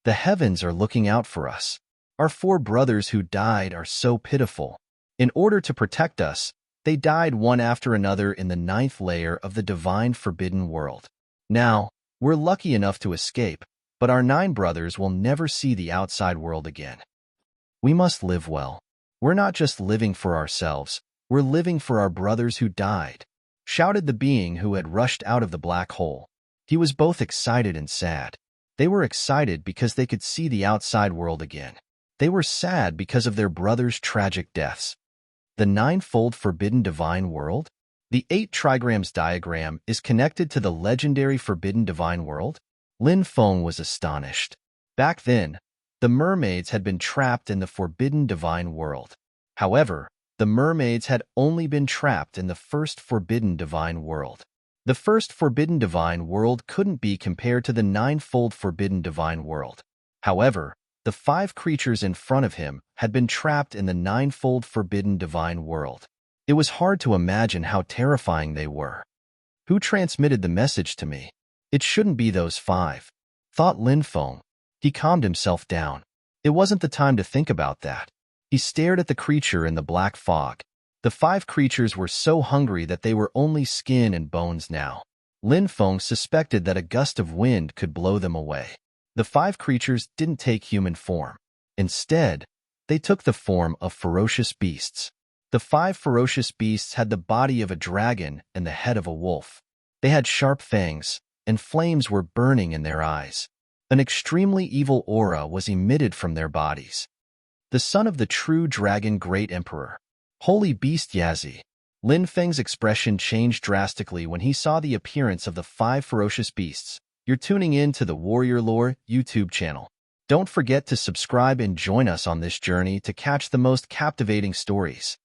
The heavens are looking out for us. Our 4 brothers who died are so pitiful. In order to protect us, they died one after another in the 9th layer of the divine forbidden world. Now, we're lucky enough to escape, but our 9 brothers will never see the outside world again. We must live well. We're not just living for ourselves, we're living for our brothers who died, shouted the being who had rushed out of the black hole. He was both excited and sad. They were excited because they could see the outside world again. They were sad because of their brothers' tragic deaths. The ninefold forbidden divine world? The 8 trigrams diagram is connected to the legendary forbidden divine world? Lin Feng was astonished. Back then, the mermaids had been trapped in the forbidden divine world. However, the mermaids had only been trapped in the first forbidden divine world. The first forbidden divine world couldn't be compared to the ninefold forbidden divine world. However, the 5 creatures in front of him had been trapped in the ninefold forbidden divine world. It was hard to imagine how terrifying they were. Who transmitted the message to me? It shouldn't be those 5, thought Lin Feng. He calmed himself down. It wasn't the time to think about that. He stared at the creature in the black fog. The 5 creatures were so hungry that they were only skin and bones now. Lin Feng suspected that a gust of wind could blow them away. The 5 creatures didn't take human form. Instead, they took the form of ferocious beasts. The 5 ferocious beasts had the body of a dragon and the head of a wolf. They had sharp fangs, and flames were burning in their eyes. An extremely evil aura was emitted from their bodies. The son of the true dragon great emperor. Holy beast Yazi. Lin Feng's expression changed drastically when he saw the appearance of the 5 ferocious beasts. You're tuning in to the Warrior Lore YouTube channel. Don't forget to subscribe and join us on this journey to catch the most captivating stories.